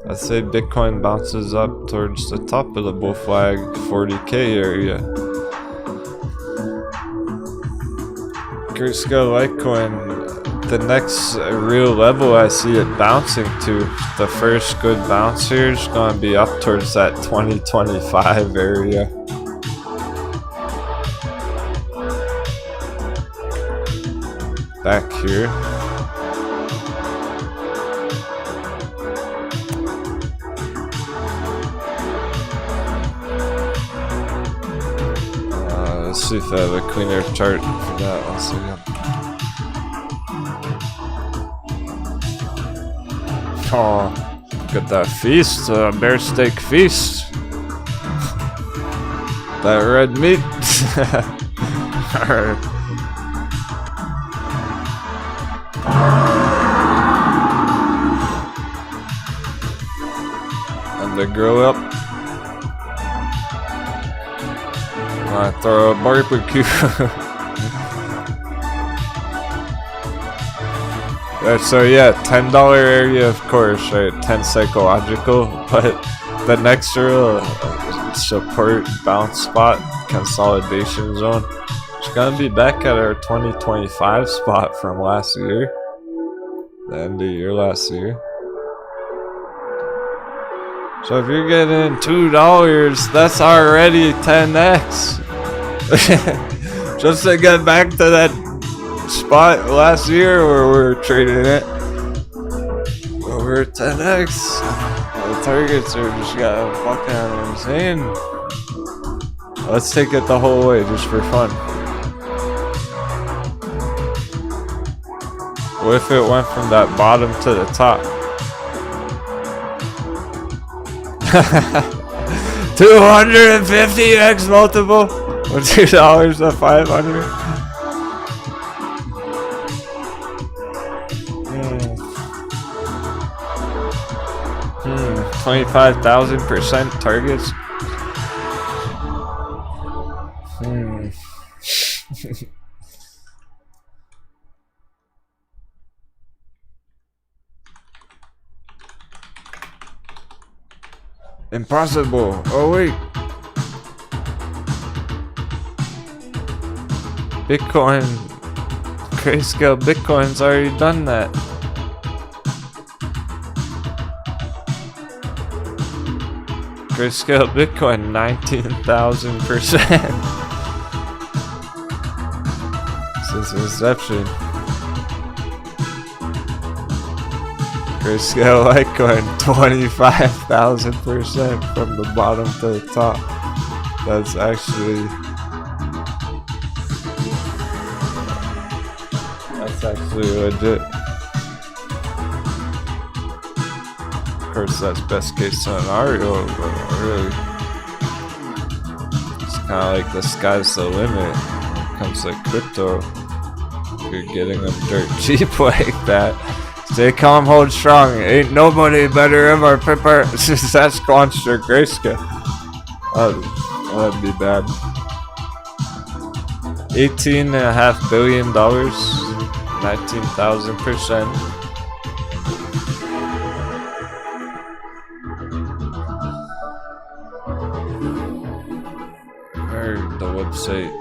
I'd say Bitcoin bounces up towards the top of the bull flag 40k area. Grayscale Litecoin, the next real level I see it bouncing to, the first good bounce here is going to be up towards that 2025 area. Back here. see if I have a cleaner chart for that. 1 second. Oh, look at that feast, bear steak feast. That red meat. Alright. And to grow up, I throw a barbecue. So yeah, $10 area, of course, right? 10 psychological, but the next real support bounce spot, consolidation zone, it's gonna be back at our 2025 spot from last year, the end of the year last year. So if you're getting $2, that's already 10x. Just to get back to that spot last year where we were trading it over 10x. The targets are just got fucking insane. Let's take it the whole way just for fun. What if it went from that bottom to the top? 250x multiple with $2 to 500. 25,000% targets. Impossible. Oh wait. Bitcoin. Grayscale Bitcoin's already done that. Grayscale Bitcoin 19,000% since inception. Grayscale Litecoin 25,000% from the bottom to the top. That's actually legit. Of course, that's best case scenario, but really, it's kind of like the sky's the limit when it comes to crypto. You're getting them dirt cheap like that. Stay calm, hold strong. Ain't nobody better in our paper. That's Monster Grayscale. That'd be bad. $18.5 billion, 19,000%. Where the website?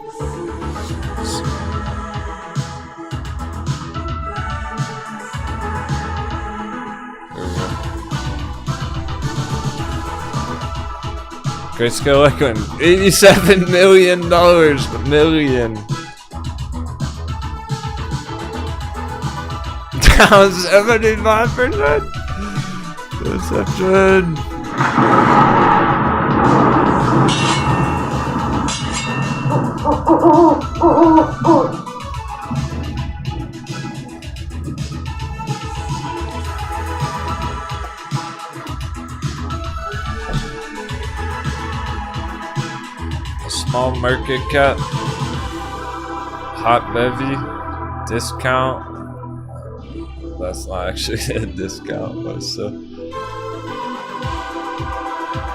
Grayscale Litecoin, $87 million. Down 75%. Deception. Small market cap, hot bevy, discount. That's not actually a discount, but still.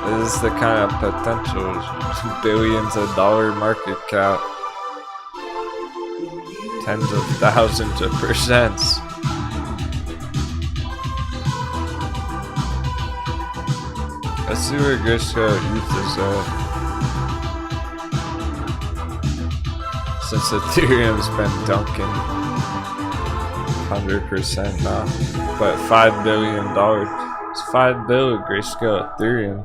This is the kind of potential. Billions of dollar market cap, tens of thousands of percents. Let's see where Grayscale ETH is at. Since Ethereum's been dunking 100% now, but $5 billion. It's $5 billion Grayscale Ethereum.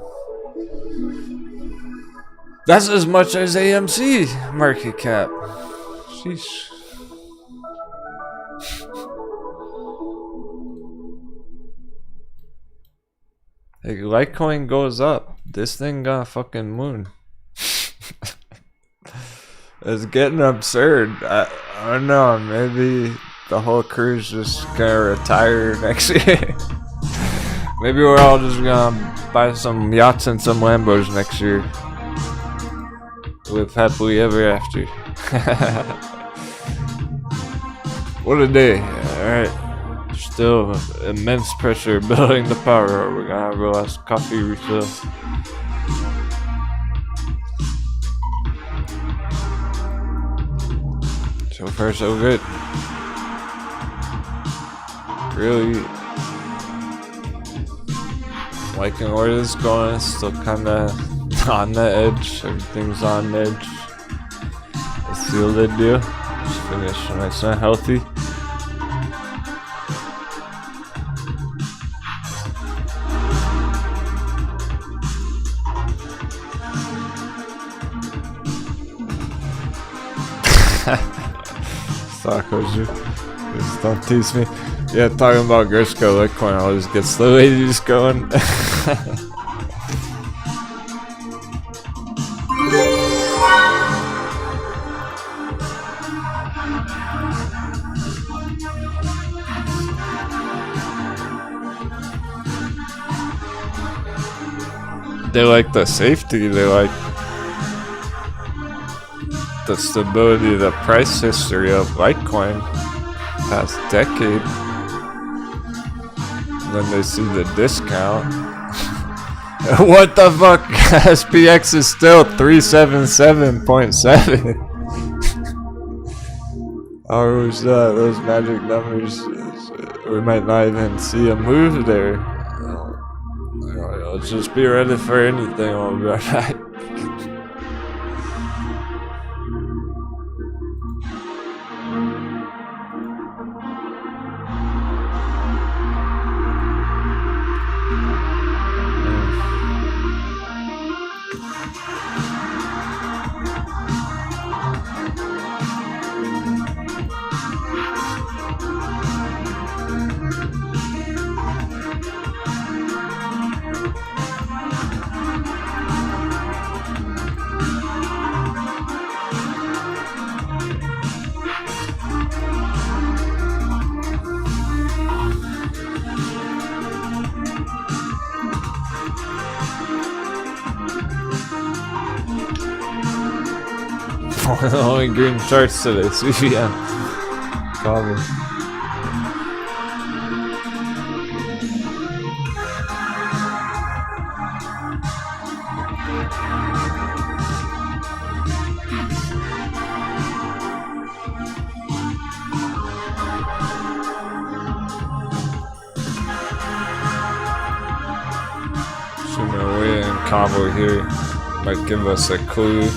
That's as much as AMC market cap. Sheesh. Like Litecoin goes up, this thing got fucking moon. It's getting absurd. I don't know. Maybe the whole crew's just gonna retire next year. Maybe we're all just gonna buy some yachts and some Lambos next year. Live happily ever after. What a day. Alright. Still immense pressure building the power. We're gonna have our last coffee refill. So far so good. Really liking where this is going. Still kinda on the edge. Everything's on edge. Let's see what they do. Just finish nice and healthy. Stockholder. Just don't tease me. Yeah, talking about Gershko Bitcoin always gets the ladies going. They like the safety, they like the stability, the price history of Litecoin past decade. And then they see the discount. What the fuck? SPX is still 377.7. Or was those magic numbers? We might not even see a move there. Let's just be ready for anything. I'll be right back. One of the only green charts today, CVM. Call me. Sooner away in Cabo here might give us a clue.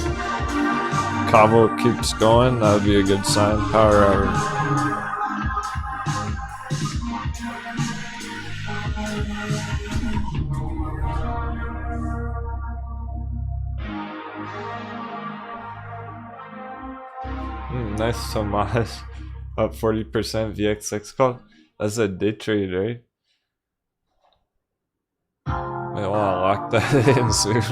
Cabo keeps going, that would be a good sign. Power hour. Nice Tomas. Up 40% VXX call. That's a day trade, right? Might want to lock that in soon.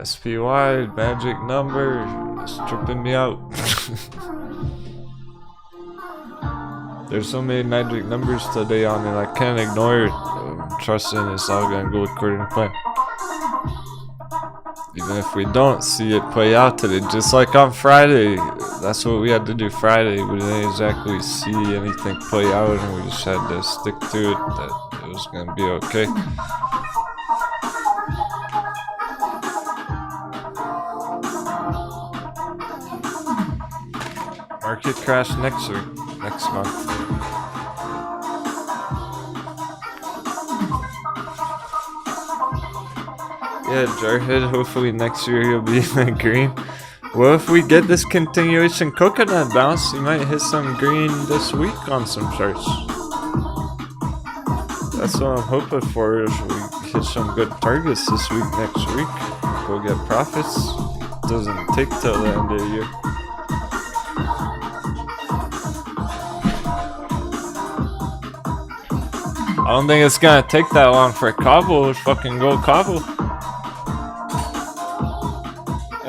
SPY, magic number, it's tripping me out. There's so many magic numbers today on it, I can't ignore it. I'm trusting it's all gonna go according to plan. Even if we don't see it play out today, just like on Friday, that's what we had to do Friday. We didn't exactly see anything play out and we just had to stick to it, that it was gonna be okay. Market crash next month. Yeah, Jarhead, hopefully next year he'll be in the green. Well, if we get this continuation coconut bounce, you might hit some green this week on some charts. That's what I'm hoping for, if we hit some good targets this week, next week. Go get profits. Doesn't take till the end of the year. I don't think it's gonna take that long for Cabo to fucking go Cabo.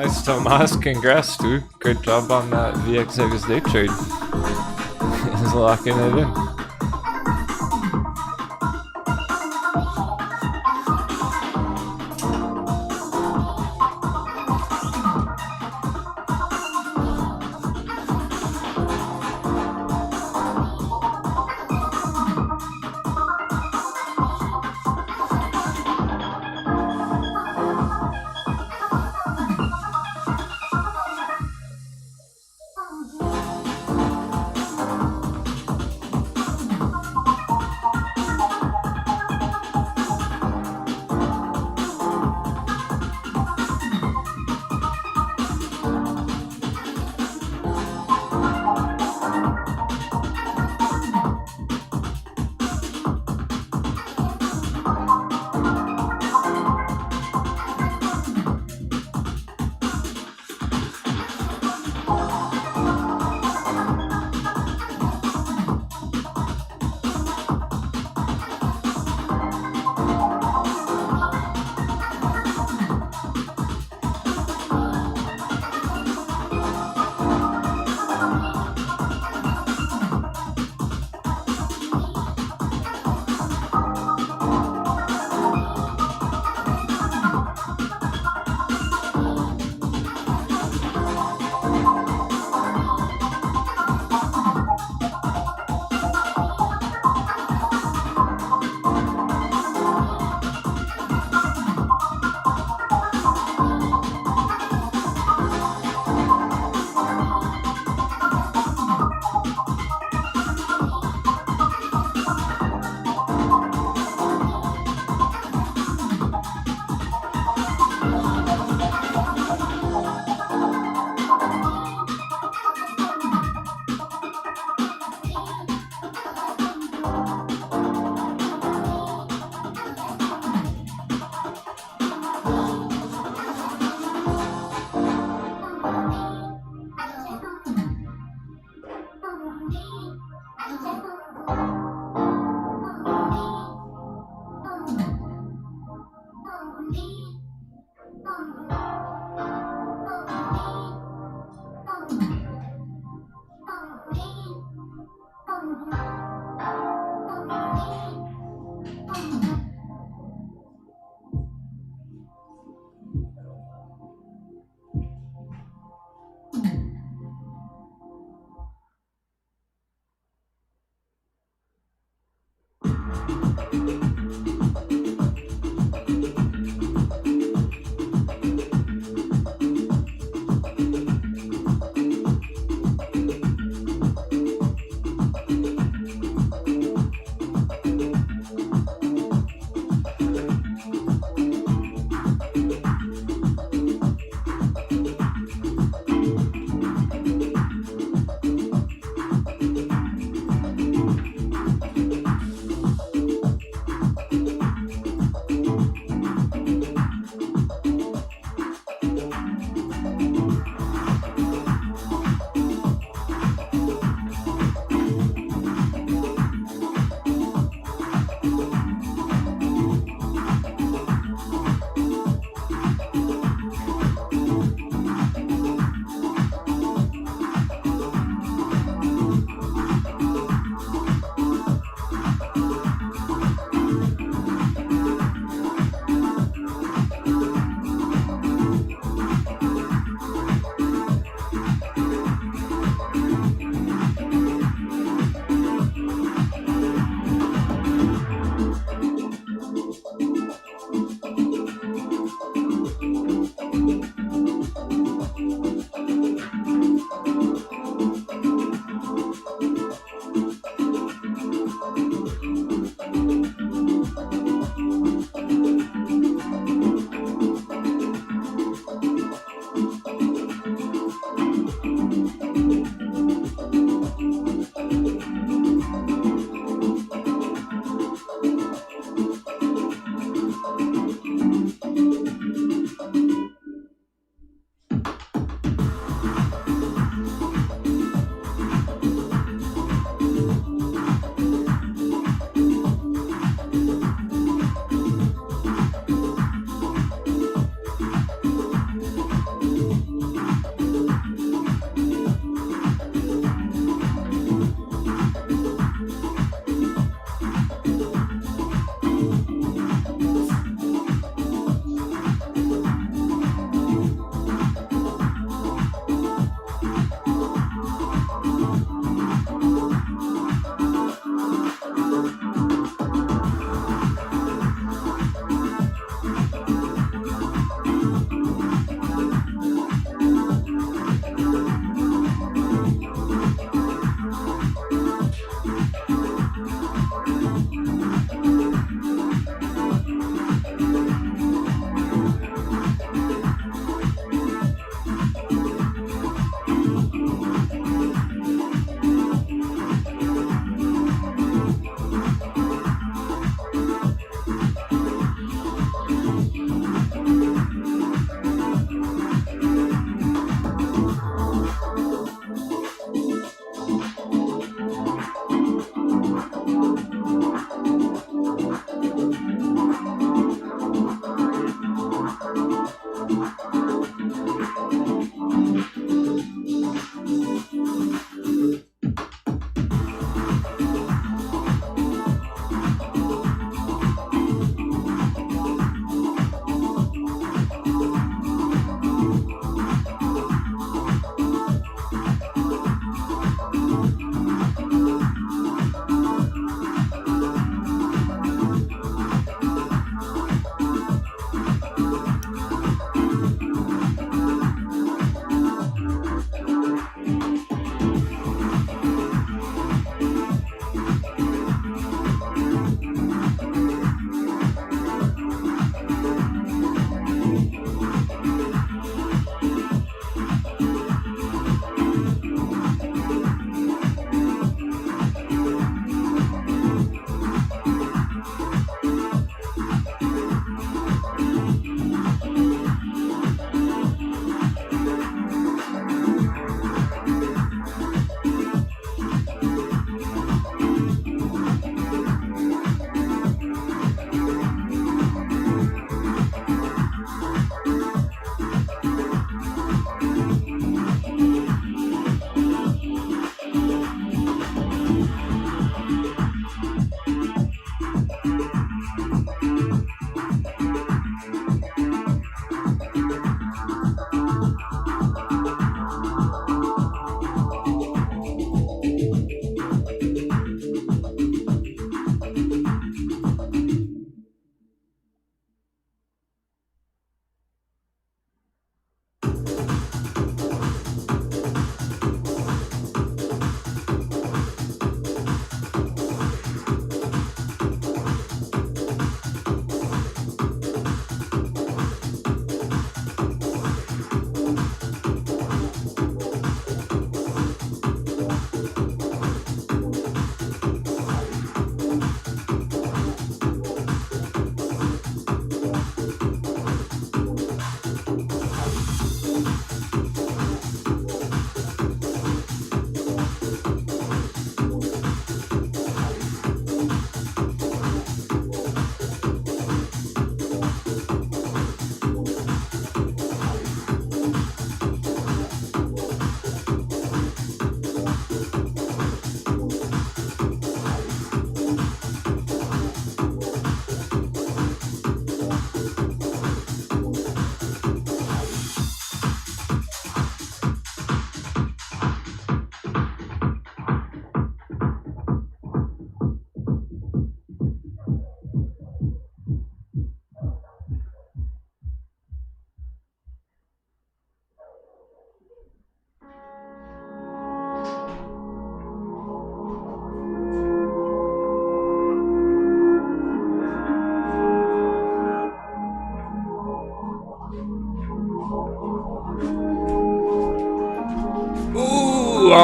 Nice, Tomas. Congrats, dude. Great job on that VXX day trade. He's locking it in.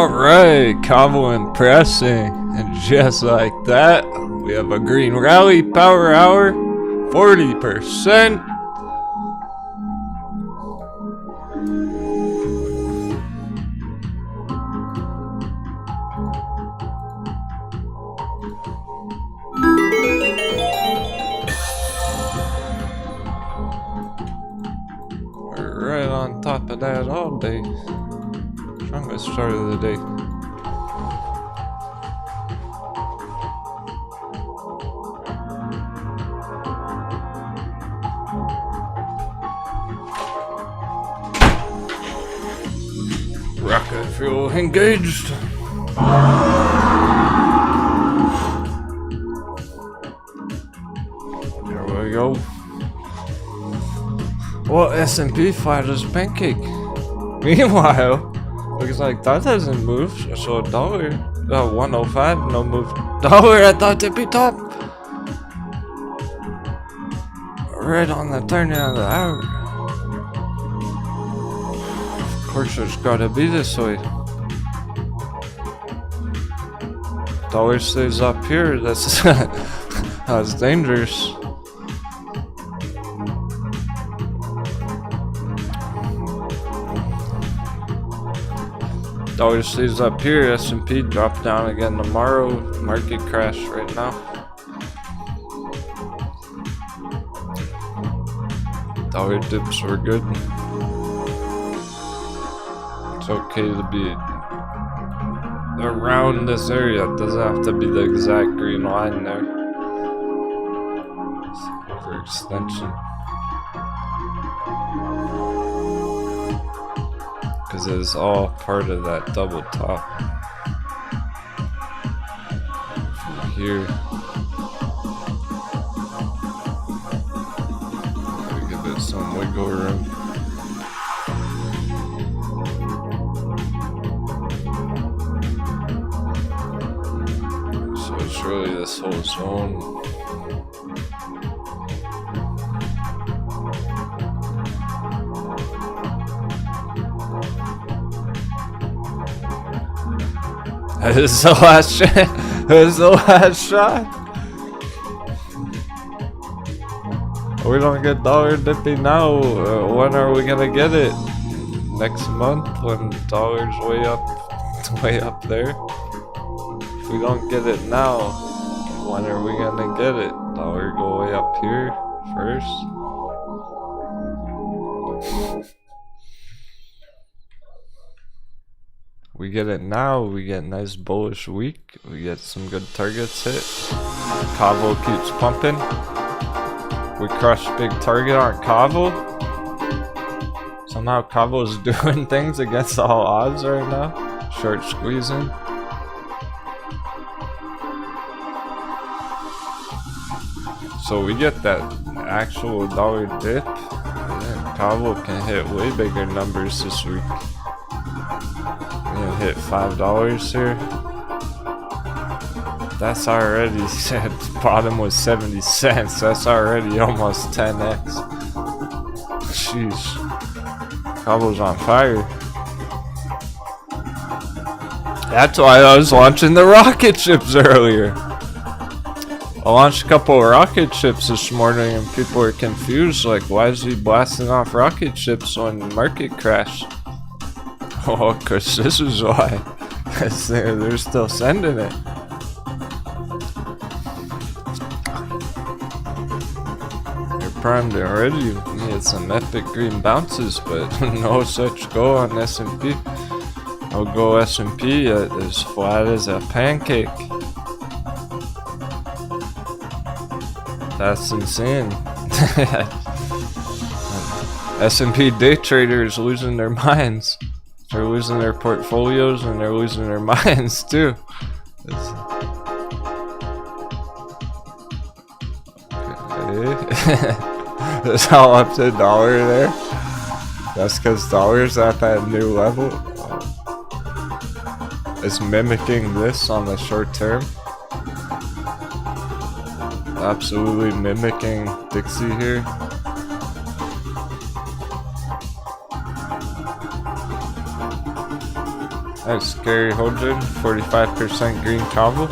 Alright, Cabo impressing. And just like that, we have a green rally power hour, 40%. We're right on top of that all day. Strongest start of the day. Rocket fuel engaged. There we go. Well, S&P flat as pancake. Meanwhile, looks like that hasn't moved. So dollar, 105, no move. Dollar, I thought it'd be top. Right on the turn of the hour. Of course, it's gotta be this way. Dollar stays up here. That's that's dangerous. Dollar stays up here. S&P drop down again tomorrow. Market crash right now. Dollar dips were good. It's okay to be around this area. It doesn't have to be the exact green line there. It's overextension. Because it's all part of that double top. From here. Give it some wiggle room. So it's really this whole zone. That is the last shot. That is the last shot. We don't get dollar dipping now. When are we gonna get it? Next month when dollar's way up there. If we don't get it now, when are we gonna get it? Dollar go way up here first. We get it now, we get a nice bullish week, we get some good targets hit. Cabo keeps pumping. We crush big target on Cabo. Somehow Cabo's doing things against all odds right now. Short squeezing. So we get that actual dollar dip. And Cabo can hit way bigger numbers this week. Hit $5 here. That's already said bottom was 70 cents. That's already almost 10x. Jeez. Cabo's on fire. That's why I was launching the rocket ships earlier. I launched a couple of rocket ships this morning and people were confused, like, why is he blasting off rocket ships when the market crashed? Oh, cause this is why. Cause they're still sending it. You're primed already. You need some epic green bounces, but no such go on S&P. No go S&P as flat as a pancake. That's insane. S&P day traders losing their minds. They're losing their portfolios and they're losing their minds too. It's all up to dollar there. That's because dollar's at that new level. It's mimicking this on the short term. Absolutely mimicking Dixie here. That's scary holding. 45% green Kavo.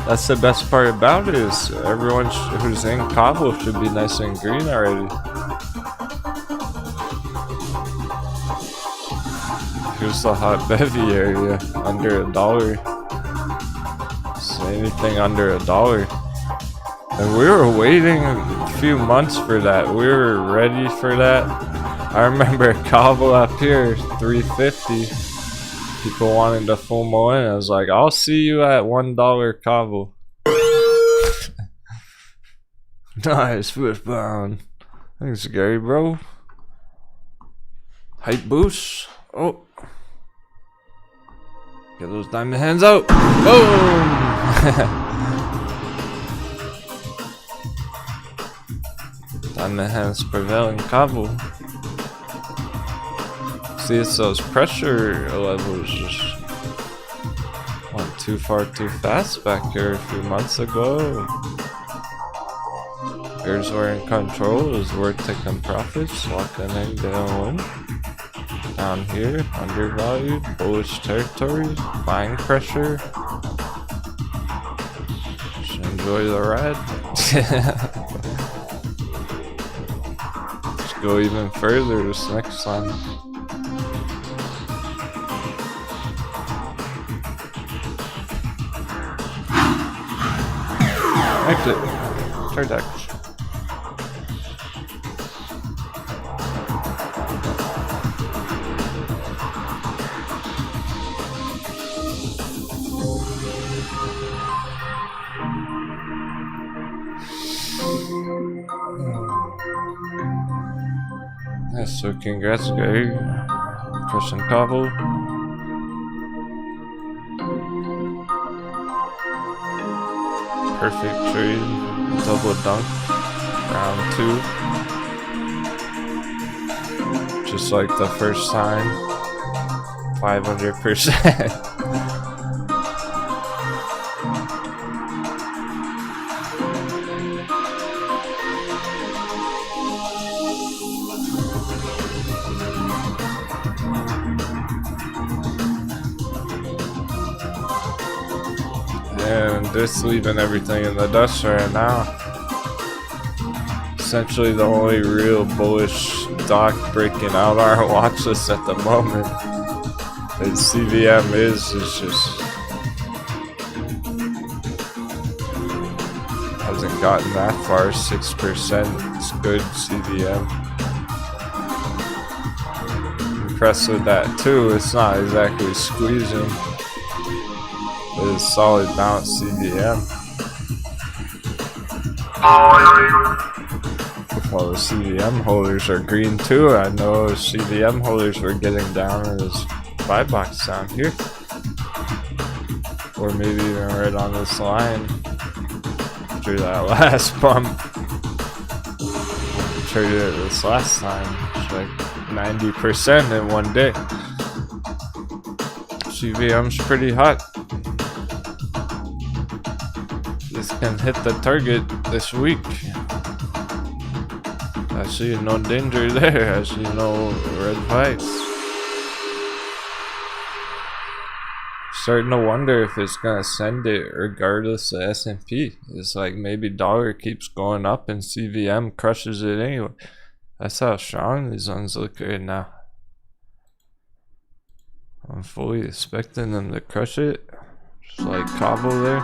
That's the best part about it is everyone who's in Kavo should be nice and green already. Here's the hot bevy area, under $1. So anything under $1. And we were waiting a few months for that. We were ready for that. I remember Kavo up here, 350. People wanting to full mullen. I was like, I'll see you at $1 Kavo. Nice, fishbound. Thanks, Gary, bro. Hype boost. Oh. Get those diamond hands out. Boom! Diamond hands prevailing Kavo. See, it's those pressure levels just went too far too fast back here a few months ago. Here's where in control is worth taking profits, locking in down. Down here, undervalued, bullish territory, buying pressure. Just enjoy the ride. Let's go even further this next time. Exit. Turdex. Nice, so congrats, Gary. Crushing Kavo. Perfect trade, double dunk, round 2. Just like the first time, 500%. And just leaving everything in the dust right now. Essentially the only real bullish stock breaking out our watch list at the moment. And CVM is just hasn't gotten that far. 6%. It's good CVM. Impressed with that too. It's not exactly squeezing. It's solid bounce CVM. Well, the CVM holders are green too. I know CVM holders were getting down in this buy box down here. Or maybe even right on this line. After that last bump. Traded it this last time. It's like 90% in one day. CVM's pretty hot. This can hit the target this week. I see no danger there. I see no red fights. Starting to wonder if it's gonna send it regardless of S&P. It's like maybe dollar keeps going up and CVM crushes it anyway. That's how strong these ones look right now. I'm fully expecting them to crush it. Just like Kavo there.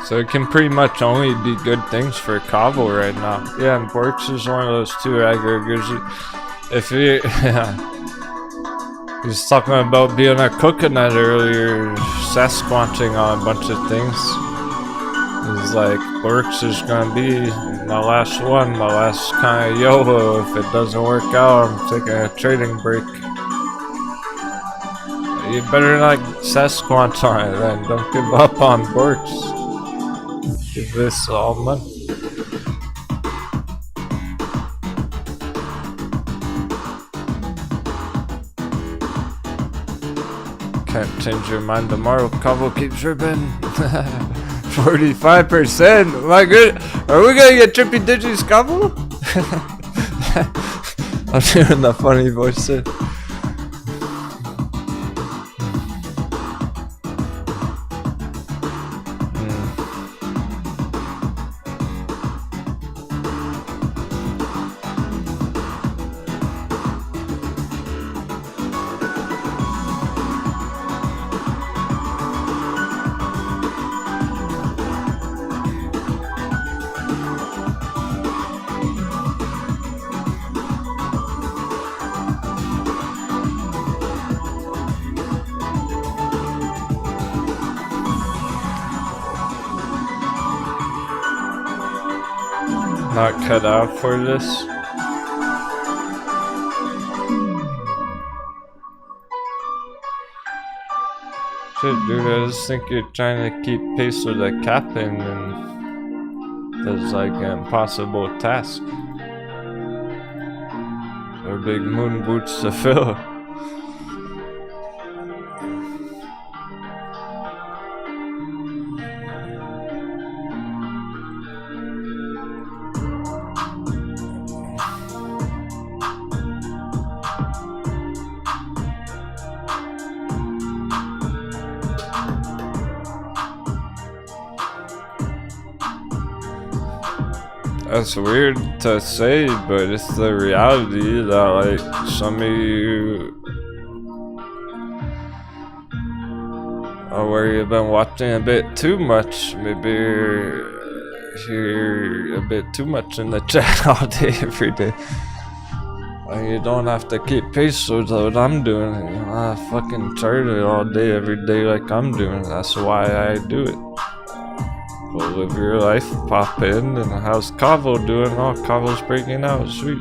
So it can pretty much only be good things for Kavo right now. Yeah, and Borks is one of those two aggregators. If he, he was talking about being a coconut earlier, Sasquatching on a bunch of things. He's like, Borks is gonna be my last one, my last kind of YOLO. If it doesn't work out, I'm taking a trading break. You better not Sasquatch on it then. Don't give up on Borks. Give this all money. Can't change your mind tomorrow. Kavo keeps ripping. 45%. My good. Are we gonna get trippy digits, Kavo? I'm doing the funny voice too. Not cut out for this. Shit, dude, I just think you're trying to keep pace with the captain, and that's like an impossible task. They're big moon boots to fill. That's weird to say, but it's the reality that like some of you where you've been watching a bit too much, maybe you're a bit too much in the chat all day every day. And you don't have to keep pace with what I'm doing. You know, I fucking chart it all day every day like I'm doing. That's why I do it. Go live your life, pop in, and how's Cavo doing? Oh, Cavo's breaking out, sweet.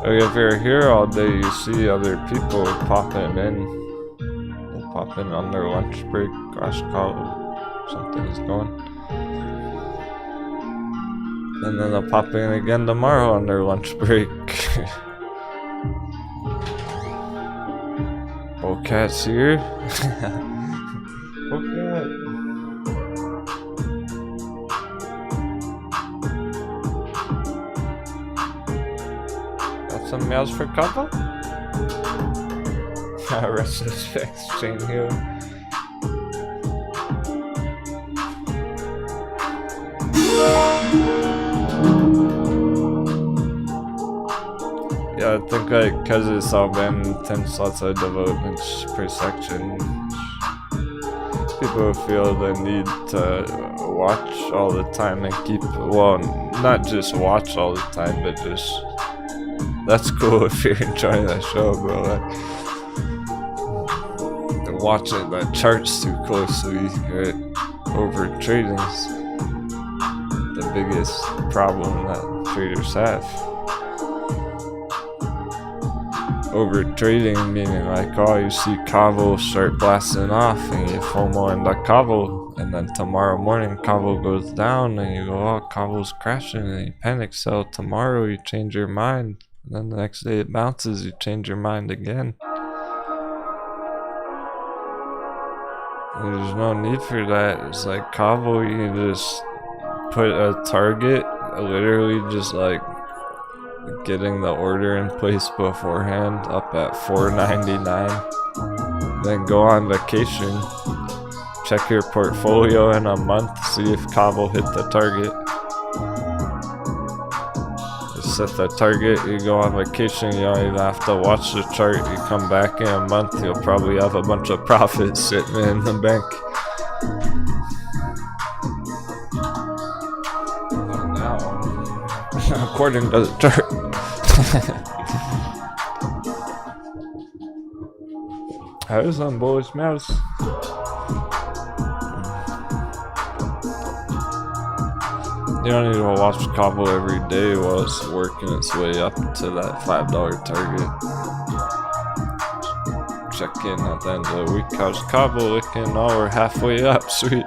Like if you're here all day, you see other people popping in. They'll pop in on their lunch break. Gosh, Cavo, something is going. And then they'll pop in again tomorrow on their lunch break. Oh, cat's here. Oh, cat. Got some meows for Cabo? Restless Vex chain here. Yeah, I think like because it's all been 10 slots of development per section, people feel the need to watch all the time and keep, well, not just watch all the time, but just, that's cool if you're enjoying that show, bro. Like, watching the charts too closely, right? Over trading's the biggest problem that traders have. Over trading meaning like, oh, you see Cavo start blasting off and you FOMO into Cavo, and then tomorrow morning Cavo goes down and you go, oh, Cavo's crashing, and you panic sell. Tomorrow you change your mind, and then the next day it bounces, you change your mind again. There's no need for that. It's like Cavo, you can just put a target, literally just like getting the order in place beforehand up at 4.99, then go on vacation, check your portfolio in a month, see if Cavo hit the target. You set the target, you go on vacation, you don't even have to watch the chart. You come back in a month, you'll probably have a bunch of profits sitting in the bank. According to the chart. How is on bullish mouse? You don't need to watch Cavo every day while it's working its way up to that $5 target. Check in at the end of the week. How's Cavo looking? Oh, we're halfway up. Sweet.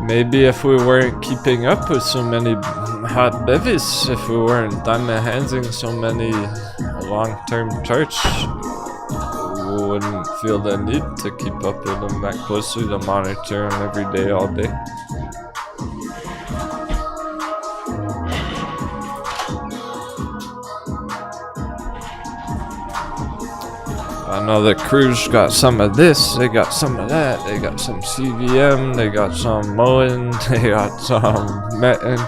Maybe if we weren't keeping up with so many hot bevies, if we weren't diamond handsing so many long-term charts, we wouldn't feel the need to keep up with them that closely, to monitor them every day, all day. I know the crews got some of this, they got some of that, they got some CVM, they got some mullen, they got some muln.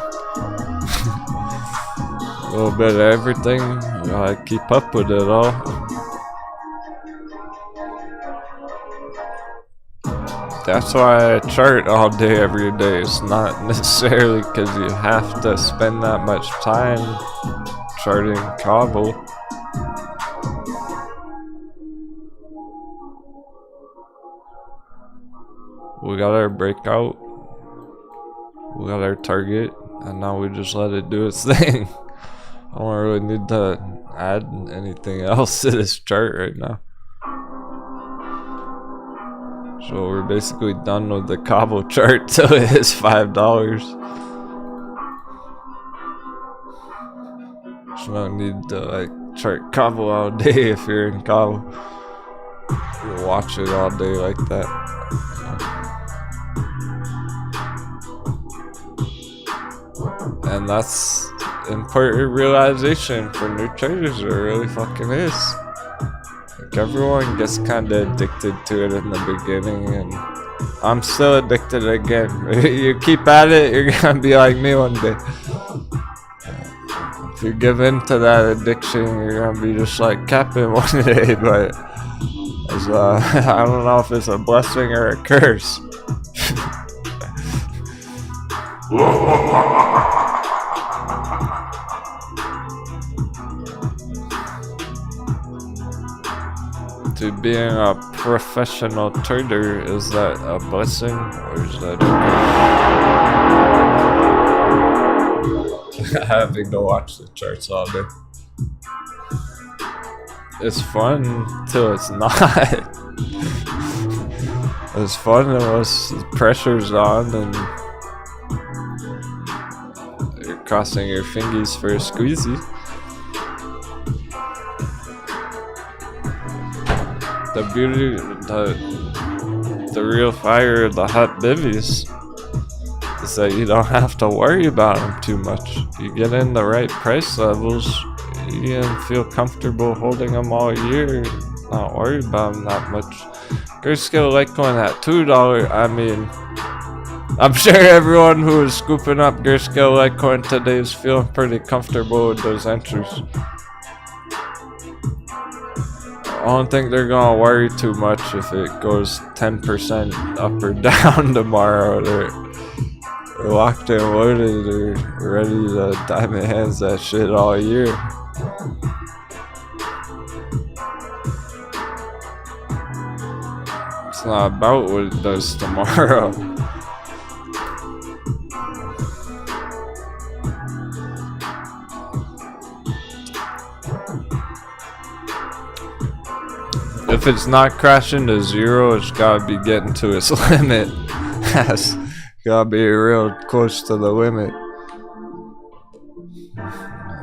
A little bit of everything. I keep up with it all. That's why I chart all day every day. It's not necessarily because you have to spend that much time charting cobble. We got our breakout, we got our target, and now we just let it do its thing. I don't really need to add anything else to this chart right now. So we're basically done with the cobble chart till it hits $5. There's no need to like chart cobble all day if you're in cobble. You watch it all day like that. And that's important realization for new traders. It really fucking is. Like everyone gets kind of addicted to it in the beginning, and I'm still addicted again. You keep at it, you're gonna be like me one day. If you give in to that addiction, you're gonna be just like Captain one day. But I don't know if it's a blessing or a curse. To being a professional trader, is that a blessing or is that a having to watch the charts all day? It's fun till it's not. It's fun unless the pressure's on and you're crossing your fingers for a squeezy. The beauty, the real fire of the hot bivvies is that you don't have to worry about them too much. You get in the right price levels, you can feel comfortable holding them all year, not worry about them that much. Grayscale Litecoin at $2, I mean, I'm sure everyone who is scooping up Grayscale Litecoin today is feeling pretty comfortable with those entries. I don't think they're gonna worry too much if it goes 10% up or down tomorrow. They're locked and loaded. They're ready to diamond hands that shit all year. It's not about what it does tomorrow. If it's not crashing to zero, it's gotta be getting to its limit. It's gotta be real close to the limit.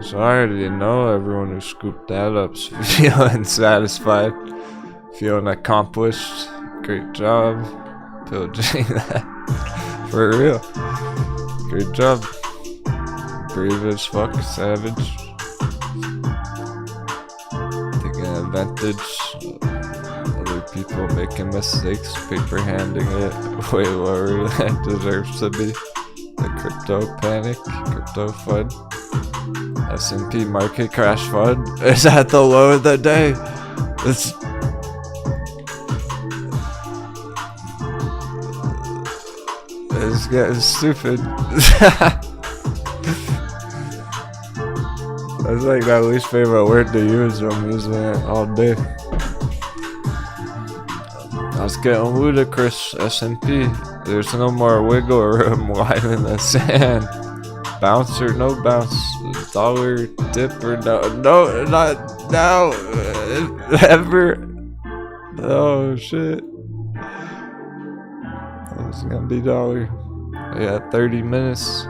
So I already know everyone who scooped that up's feeling satisfied, feeling accomplished. Great job, pillaging that. For real. Great job. Brave as fuck, savage. Taking advantage. People making mistakes, paper handing it way lower than it deserves to be. The crypto panic, crypto FUD, S&P market crash FUD is at the low of the day. It's getting stupid. That's like my least favorite word to use. I'm using it all day. It's getting ludicrous, S&P. There's no more wiggle room lying in the sand. Bounce or no bounce. Dollar dip or no. No, not now. Ever. Oh shit. It's gonna be dollar. Yeah, 30 minutes.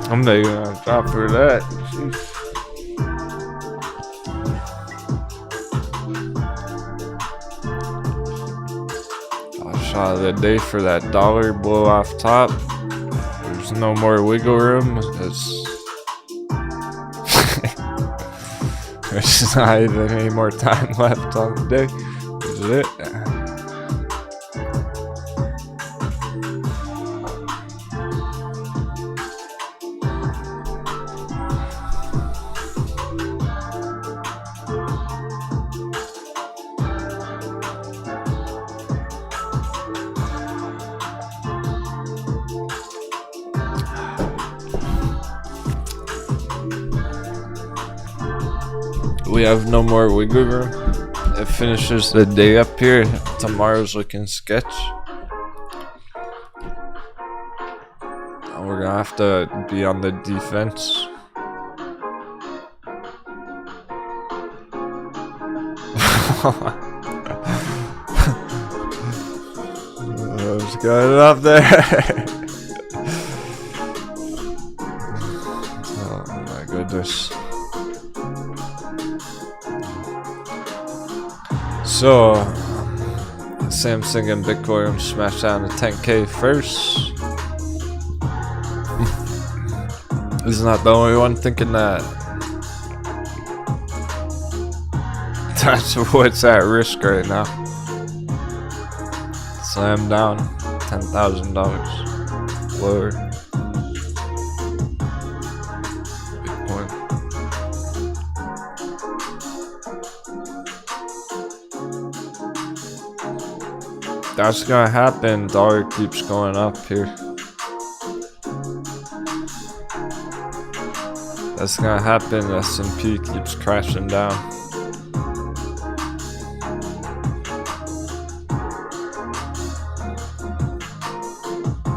I'm not even on top for that. Jeez. Shot of the day for that dollar blow off top. There's no more wiggle room. There's not even any more time left on the day. Is it? We have no more wiggle room. It finishes the day up here. Tomorrow's looking sketch. We're gonna have to be on the defense. Let's get it up there. Oh my goodness. So, Samsung and Bitcoin smashed down to 10K first. He's not the only one thinking that. That's what's at risk right now. Slam down, $10,000 lower. Bitcoin. That's gonna happen. Dollar keeps going up here. That's gonna happen. S&P keeps crashing down.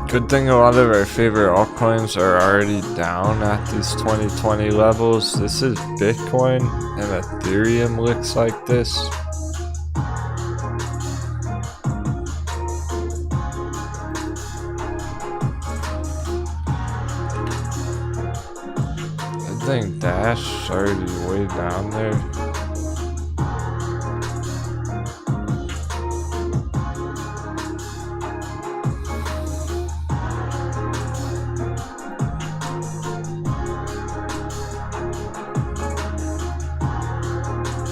Good thing a lot of our favorite altcoins are already down at these 2020 levels. This is Bitcoin and Ethereum looks like this. I think Dash already way down there.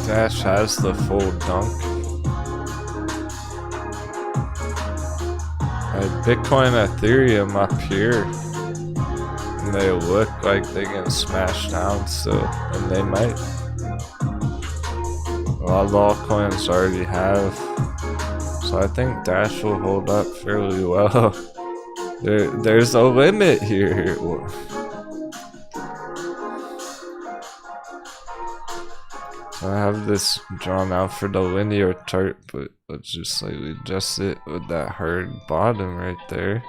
Dash has the full dunk. Bitcoin, Ethereum up here. And they look like they get smashed down still, and they might. A lot of the altcoins already have, so I think Dash will hold up fairly well. There's a limit here. So I have this drawn out for the linear chart, but let's just slightly adjust it with that hard bottom right there.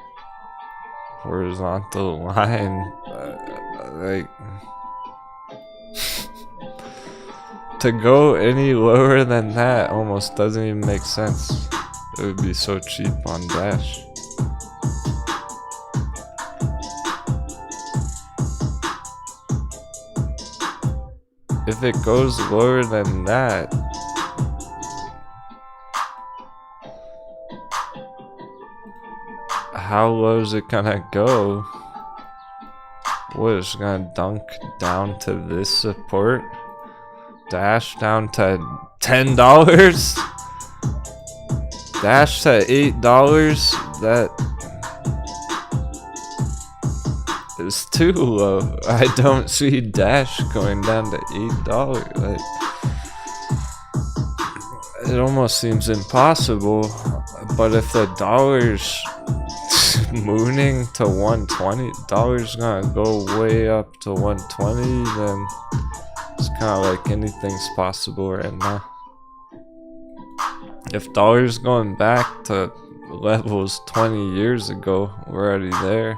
Horizontal line, like to go any lower than that almost doesn't even make sense. It would be so cheap on Dash. If it goes lower than that, how low is it gonna go? What is gonna dunk down to this support? Dash down to $10? Dash to $8? That is too low. I don't see Dash going down to $8. Like, it almost seems impossible. But if the dollar's mooning to $120, dollar's gonna go way up to 120, then it's kind of like anything's possible right now. If dollar's going back to levels 20 years ago, we're already there.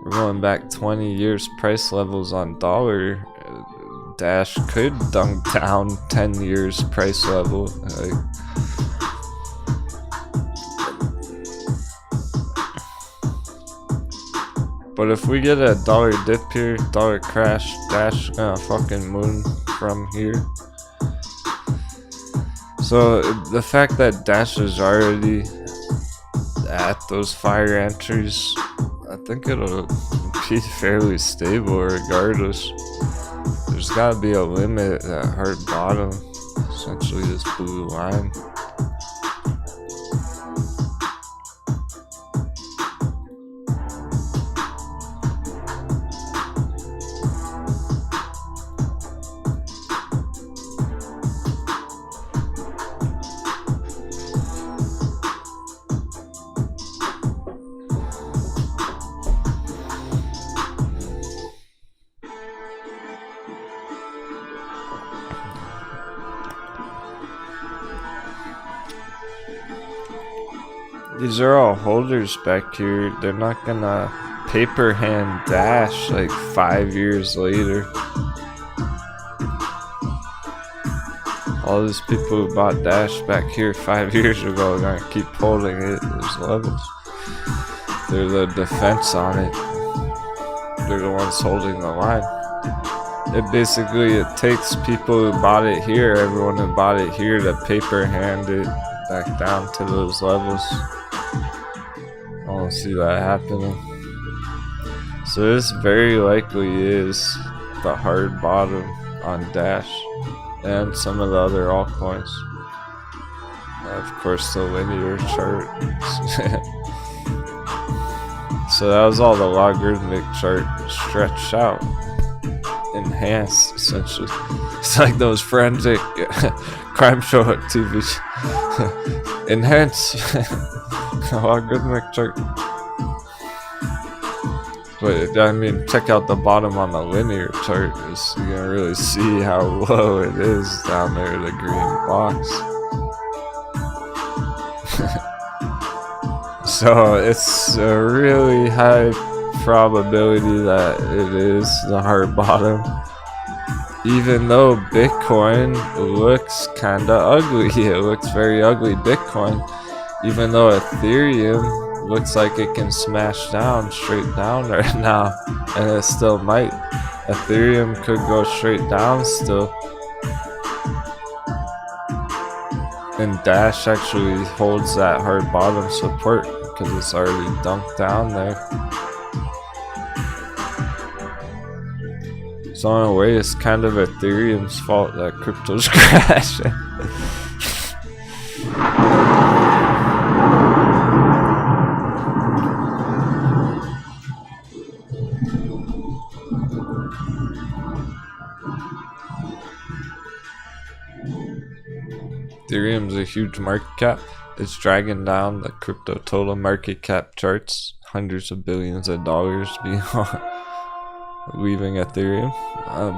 We're going back 20 years price levels on dollar. Dash could dunk down 10 years price level. Like, But if we get a dollar dip here, dollar crash, Dash gonna fucking moon from here. So the fact that Dash is already at those fire entries, I think it'll be fairly stable regardless. There's gotta be a limit at hard bottom, essentially this blue line. These are all holders back here. They're not gonna paper hand Dash like 5 years later. All these people who bought Dash back here 5 years ago are gonna keep holding it at those levels. They're the defense on it. They're the ones holding the line. It takes people who bought it here, everyone who bought it here, to paper hand it back down to those levels. I don't see that happening. So this very likely is the hard bottom on Dash and some of the other altcoins. Of course, the linear chart. So that was all the logarithmic chart stretched out, enhanced essentially. It's like those forensic crime show TV. Enhance. Logarithmic chart. But I mean, check out the bottom on the linear chart. You can really see how low it is down there, the green box. So it's a really high probability that it is the hard bottom. Even though Bitcoin looks kinda ugly. It looks very ugly, Bitcoin. Even though Ethereum looks like it can smash down, straight down right now, and it still might. Ethereum could go straight down still. And Dash actually holds that hard bottom support because it's already dunked down there. So in a way, it's kind of Ethereum's fault that crypto's crashing. Ethereum's a huge market cap. It's dragging down the crypto total market cap charts. Hundreds of billions of dollars being leaving Ethereum.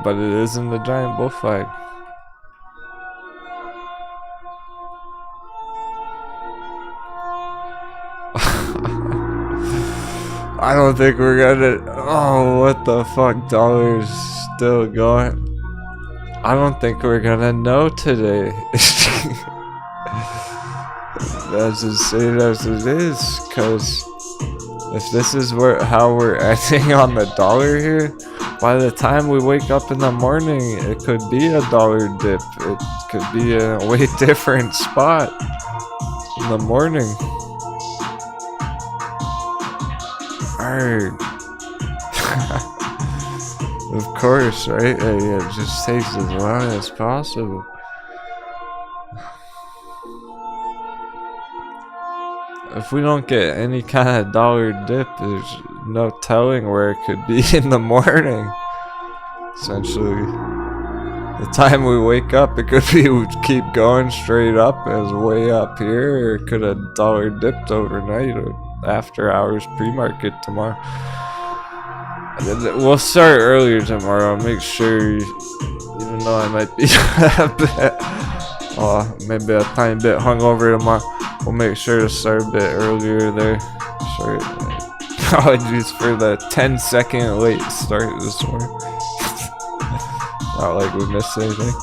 But it isn't the giant bull flag. I don't think we're gonna... Oh, what the fuck? Dollar's still going. I don't think we're gonna know today. That's insane as it is, cause if this is how we're acting on the dollar here, by the time we wake up in the morning, it could be a dollar dip. It could be a way different spot in the morning. Alright. Of course, right? It just takes as long as possible. If we don't get any kind of dollar dip, there's no telling where it could be in the morning. Essentially, the time we wake up, it could be we keep going straight up as way up here, or it could have dollar dipped overnight or after hours pre-market tomorrow. We'll start earlier tomorrow. Make sure, even though I might be maybe a tiny bit hungover tomorrow, we'll make sure to start a bit earlier there. Sorry, apologies for the 10-second late start this morning. Not like we missed anything.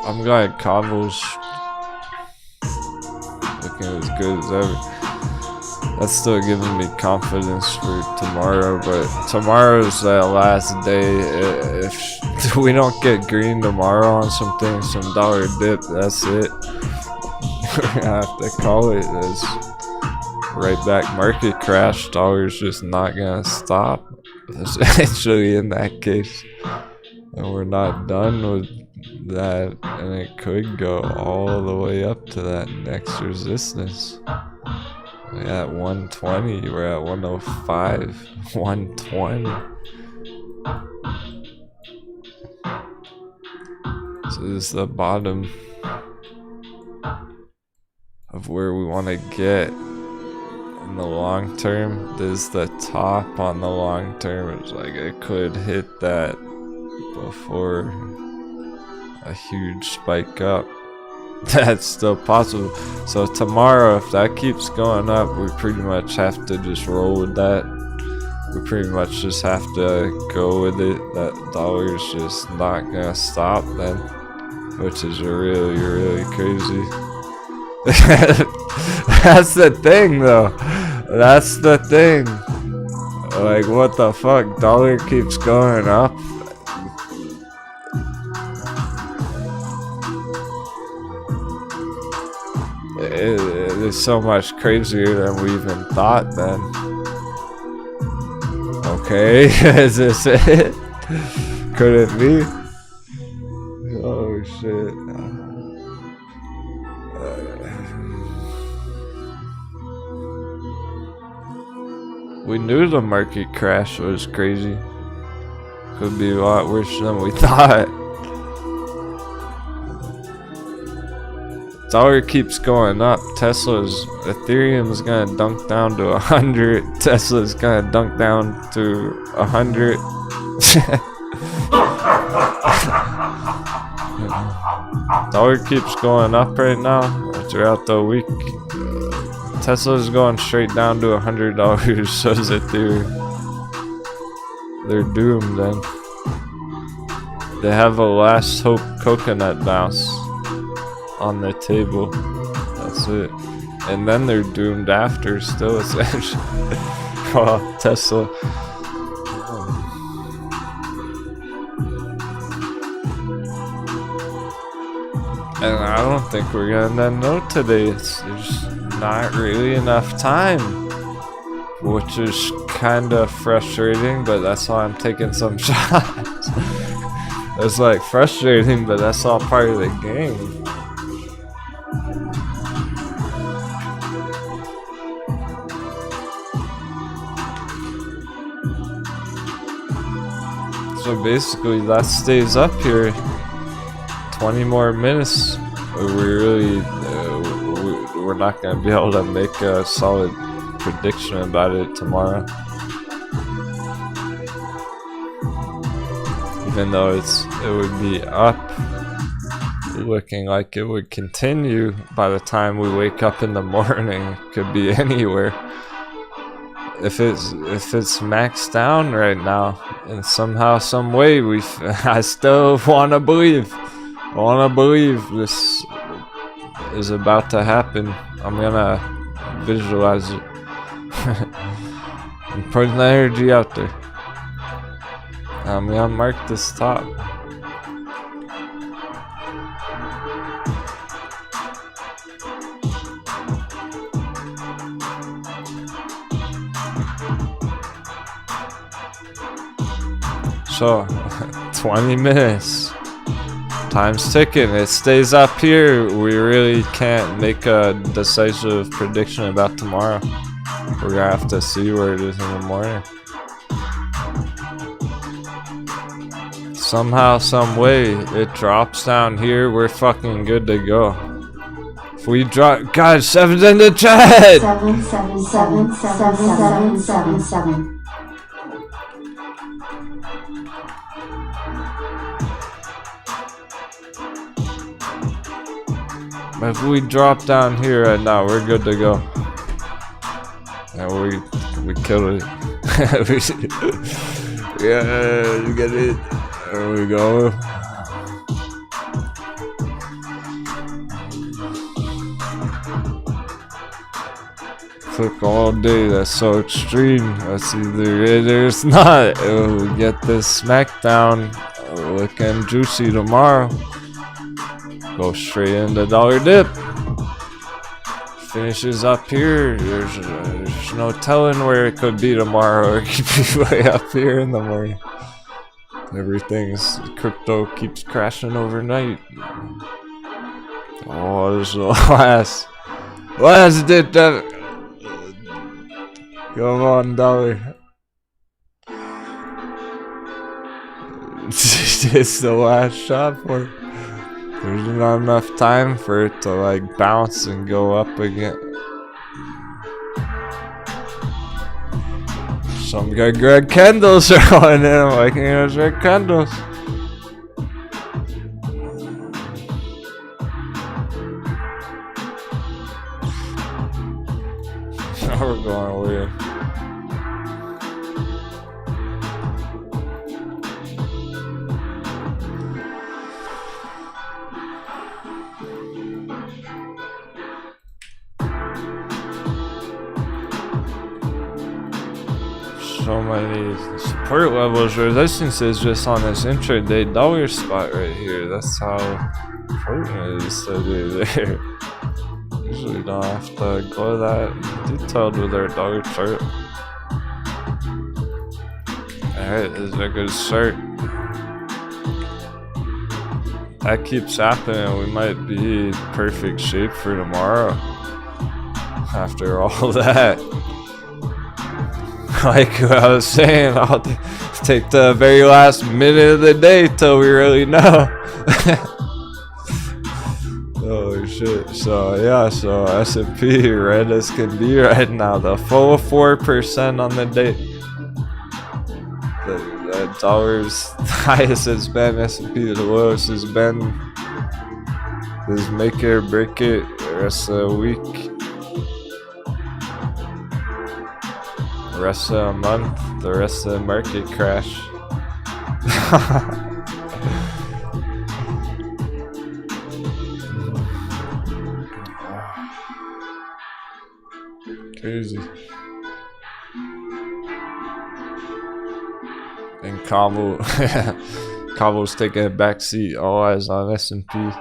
I'm glad Cobble's looking as good as ever. That's still giving me confidence for tomorrow, but tomorrow's that last day. If we don't get green tomorrow on something, some dollar dip, that's it. We're gonna have to call it as right back market crash. Dollar's just not gonna stop. Essentially, in that case, and we're not done with that, and it could go all the way up to that next resistance. We're at 120, we're at 105, 120. So this is the bottom of where we want to get in the long term. This is the top on the long term. It's like it could hit that before a huge spike up. That's still possible. So tomorrow, if that keeps going up, we pretty much have to just roll with that. We pretty much just have to go with it. That dollar's just not gonna stop then, which is really, really crazy. That's the thing though. That's the thing. Like, what the fuck? Dollar keeps going up. It is so much crazier than we even thought then. Okay, is this it? Could it be? Oh shit. We knew the market crash was crazy. Could be a lot worse than we thought. Dollar keeps going up. Ethereum is gonna dunk down to 100. Tesla's gonna dunk down to 100. Dollar keeps going up right now throughout the week. Tesla's going straight down to $100. So is Ethereum. They're doomed then. They have a last hope coconut bounce on the table. That's it. And then they're doomed after still, essentially. Oh, Tesla. And I don't think we're gonna know today. There's not really enough time, which is kind of frustrating, but that's why I'm taking some shots. It's like frustrating, but that's all part of the game. So basically that stays up here 20 more minutes. We're not gonna be able to make a solid prediction about it tomorrow. Even though it would be up, looking like it would continue by the time we wake up in the morning. It could be anywhere. If it's maxed down right now, and somehow, some way, I still wanna believe this is about to happen. I'm gonna visualize it. I'm putting the energy out there. I'm gonna mark this top. So, 20 minutes. Time's ticking. It stays up here. We really can't make a decisive prediction about tomorrow. We're gonna have to see where it is in the morning. Somehow, some way, it drops down here. We're fucking good to go. If we drop, guys, 7's in the chat. 7777777. If we drop down here right now, we're good to go. And we killed it. Yeah, you get it. There we go. click all day. That's so extreme. That's either it or it's not. We'll get this smackdown looking juicy tomorrow. Go straight into dollar dip. Finishes up here. There's no telling where it could be tomorrow. It could be way up here in the morning. Crypto keeps crashing overnight. Oh, this is the last dip that. Come on, dollar. It's the last shot for it. There's not enough time for it to like bounce and go up again. Some good red candles are on in. Like, those red candles. We're going weird. So many support levels, resistances just on this intraday dollar spot right here. That's how important it is to do there. Usually don't have to go that detailed with our dollar chart. Alright, this is a good start. That keeps happening, we might be perfect shape for tomorrow. After all that. Like I was saying, I'll take the very last minute of the day till we really know. Holy shit. So yeah, so S&P red as can be right now. The full 4% on the day. The dollar's highest it's been, S&P the lowest has been. This is make it or break it the rest of the week. The rest of the month, the rest of the market crash. Crazy. And Cabo's taking a backseat, all eyes on S&P.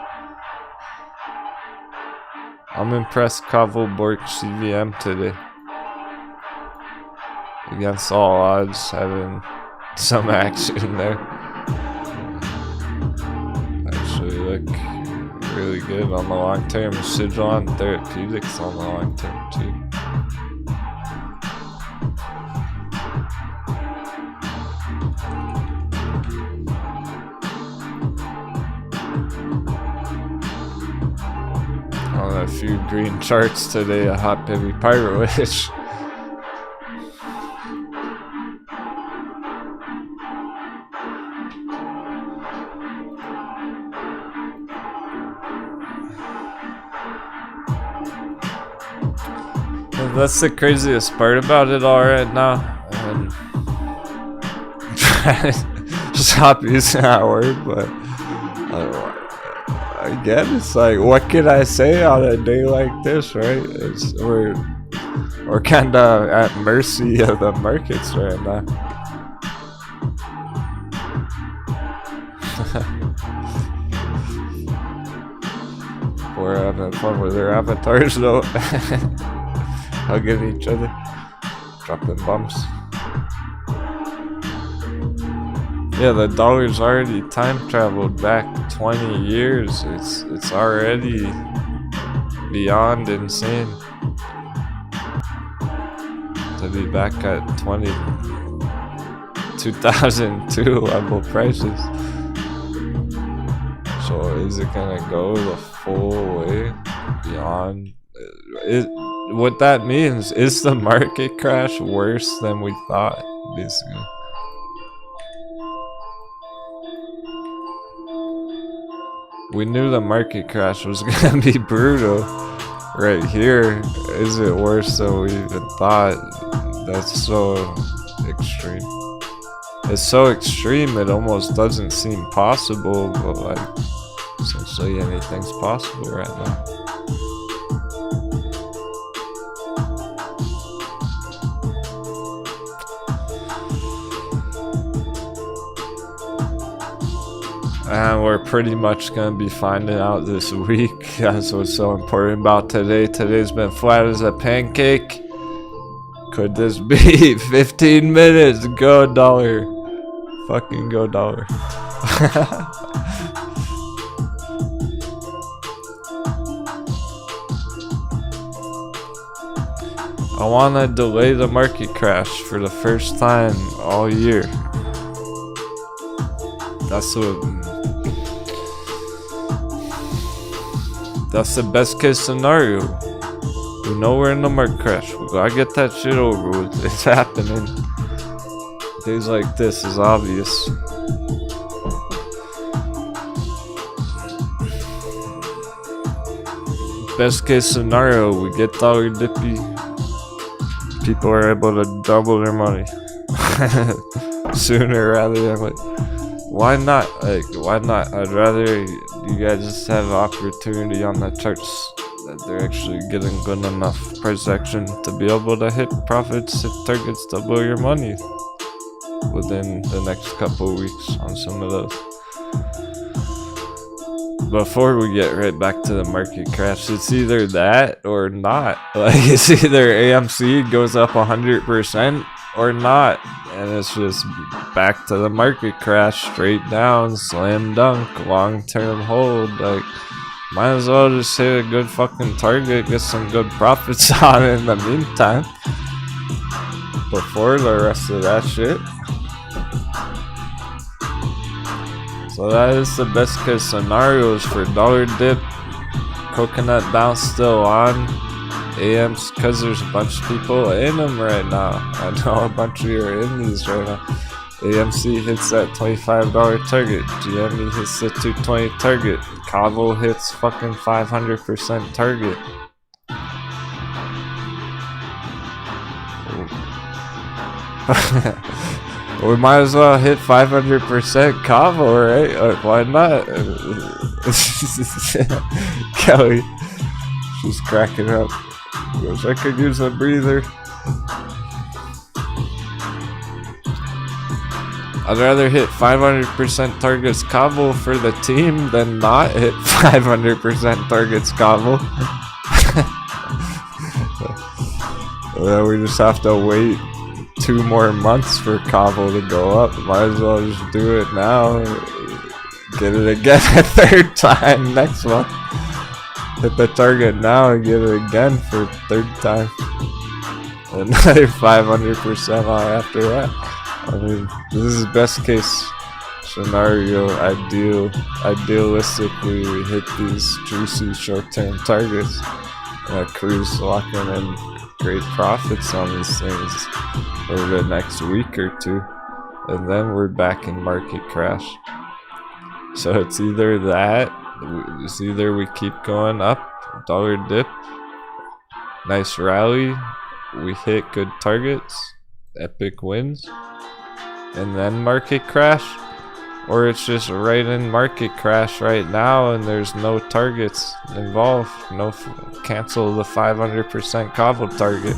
I'm impressed Cabo broke CVM today. Against all odds, having some action there. Actually look really good on the long term. Sigil on therapeutics on the long term too. On a few green charts today, a hot heavy pyro-ish. That's the craziest part about it all right now. And I'm trying to stop using that word, but again, it's like, what can I say on a day like this, right? We're kind of at mercy of the markets right now. We're having fun with their avatars though. Hugging each other, dropping bumps. Yeah, the dollar's already time traveled back 20 years. It's already beyond insane to be back at 2002 level prices. So is it gonna go the full way beyond? What that means is the market crash worse than we thought, basically. We knew the market crash was gonna be brutal right here. Is it worse than we even thought? That's so extreme. It's so extreme it almost doesn't seem possible, but like essentially anything's possible right now. And we're pretty much gonna be finding out this week. That's what's so important about today. Today's been flat as a pancake. Could this be 15 minutes? Go dollar. Fucking go dollar. I wanna delay the market crash for the first time all year. That's the best case scenario. We know we're in the market crash. We gotta get that shit over with. It's happening. Days like this is obvious. Best case scenario, we get dollar dippy. People are able to double their money sooner rather than like. Why not? Like, why not? I'd rather you guys just have opportunity on the charts that they're actually getting good enough price action to be able to hit profits, hit targets, double your money within the next couple of weeks on some of those. Before we get right back to the market crash, it's either that or not. Like, it's either AMC goes up 100% or not, and it's just back to the market crash, straight down, slam dunk, long-term hold. Like, might as well just hit a good fucking target, get some good profits on it in the meantime before the rest of that shit. So that is the best case scenarios for dollar dip, coconut bounce still on, AMs, because there's a bunch of people in them right now. I know a bunch of you are in these right now. AMC hits that $25 target, GME hits the 220 target, Cavo hits fucking 500% target. We might as well hit 500% Cavo, right? Like, why not? Kelly, she's cracking up. Wish I could use a breather. I'd rather hit 500% targets Cavo for the team than not hit 500% targets Cavo. Then we just have to wait 2 more months for Cavo to go up. Might as well just do it now. Get it again a 3rd time next month. Hit the target now and get it again for a 3rd time. Another 500% on after that. I mean, this is best case scenario. Idealistically, we hit these juicy short-term targets and cruise locking in great profits on these things over the next week or 2, and then we're back in market crash. So it's either that, it's either we keep going up, dollar dip, nice rally, we hit good targets, epic wins, and then market crash, or it's just right in market crash right now and there's no targets involved. Cancel the 500% Cavo target.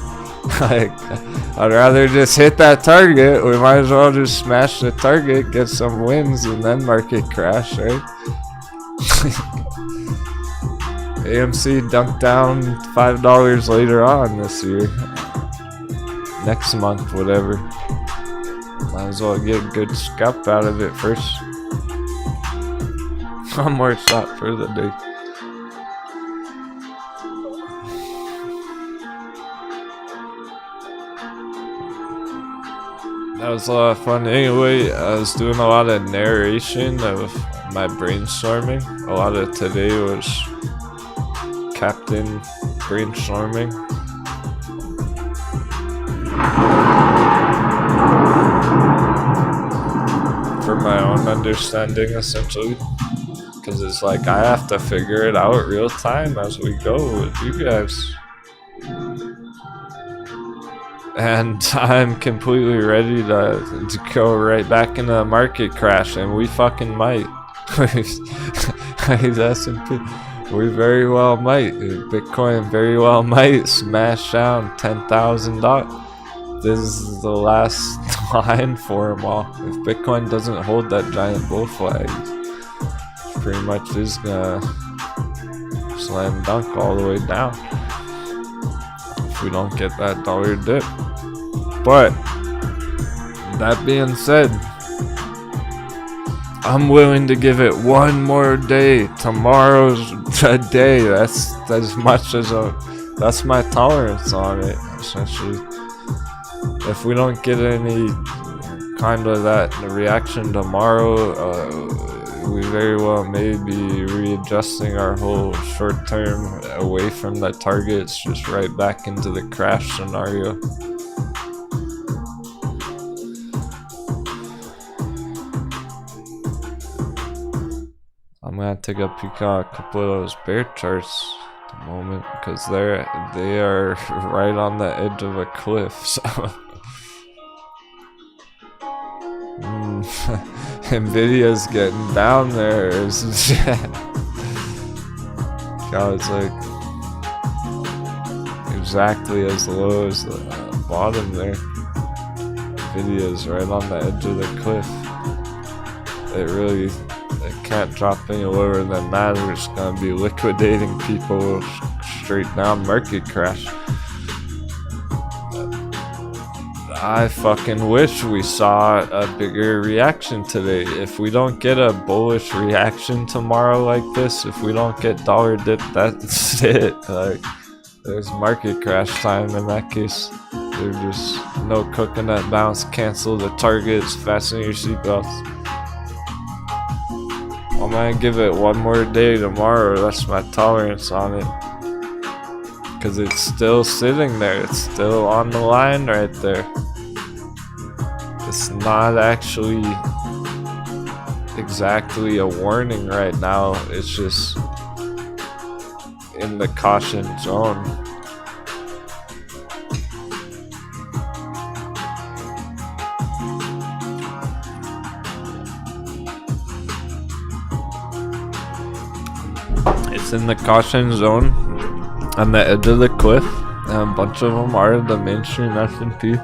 Like, I'd rather just hit that target. We might as well just smash the target, get some wins, and then market crash, right? AMC dunked down $5 later on this year. Next month, whatever. Might as well get good scalp out of it first. One more shot for the day. That was a lot of fun. Anyway, I was doing a lot of narration of my brainstorming. A lot of today was Captain brainstorming. For my own understanding, essentially. Because it's like I have to figure it out real time as we go with you guys. And I'm completely ready to go right back into the market crash, and we fucking might. S&P, we very well might. Bitcoin very well might smash down $10,000. This is the last line for them all. If Bitcoin doesn't hold that giant bull flag, pretty much is gonna slam dunk all the way down if we don't get that dollar dip. But that being said, I'm willing to give it one more day. Tomorrow's a day. That's as much as that's my tolerance on it, essentially. If we don't get any kind of that reaction tomorrow, we very well may be readjusting our whole short term away from the targets, just right back into the crash scenario. I'm gonna take a peek at a couple of those bear charts at the moment because they are right on the edge of a cliff. So Nvidia's getting down there. God, it's like exactly as low as the bottom there. Nvidia's right on the edge of the cliff. It can't drop any lower than that. We're just gonna be liquidating people straight down market crash. I fucking wish we saw a bigger reaction today. If we don't get a bullish reaction tomorrow like this, if we don't get dollar dip, that's it. Like, there's market crash time in that case. There's just no coconut bounce, cancel the targets, fasten your seatbelts. I'm gonna give it one more day tomorrow. That's my tolerance on it. Cause it's still sitting there. It's still on the line right there. It's not actually exactly a warning right now. It's just in the caution zone. It's in the caution zone on the edge of the cliff. And a bunch of them are the mainstream S&P.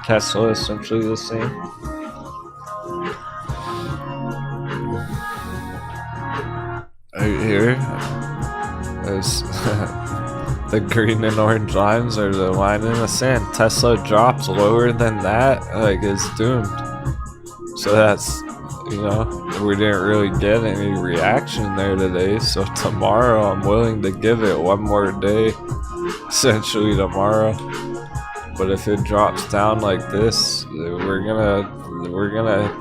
Tesla essentially the same. Right here is the green and orange lines are the line in the sand. Tesla drops lower than that, like, it's doomed. So that's, you know, we didn't really get any reaction there today. So tomorrow I'm willing to give it one more day, essentially tomorrow. But if it drops down like this, we're gonna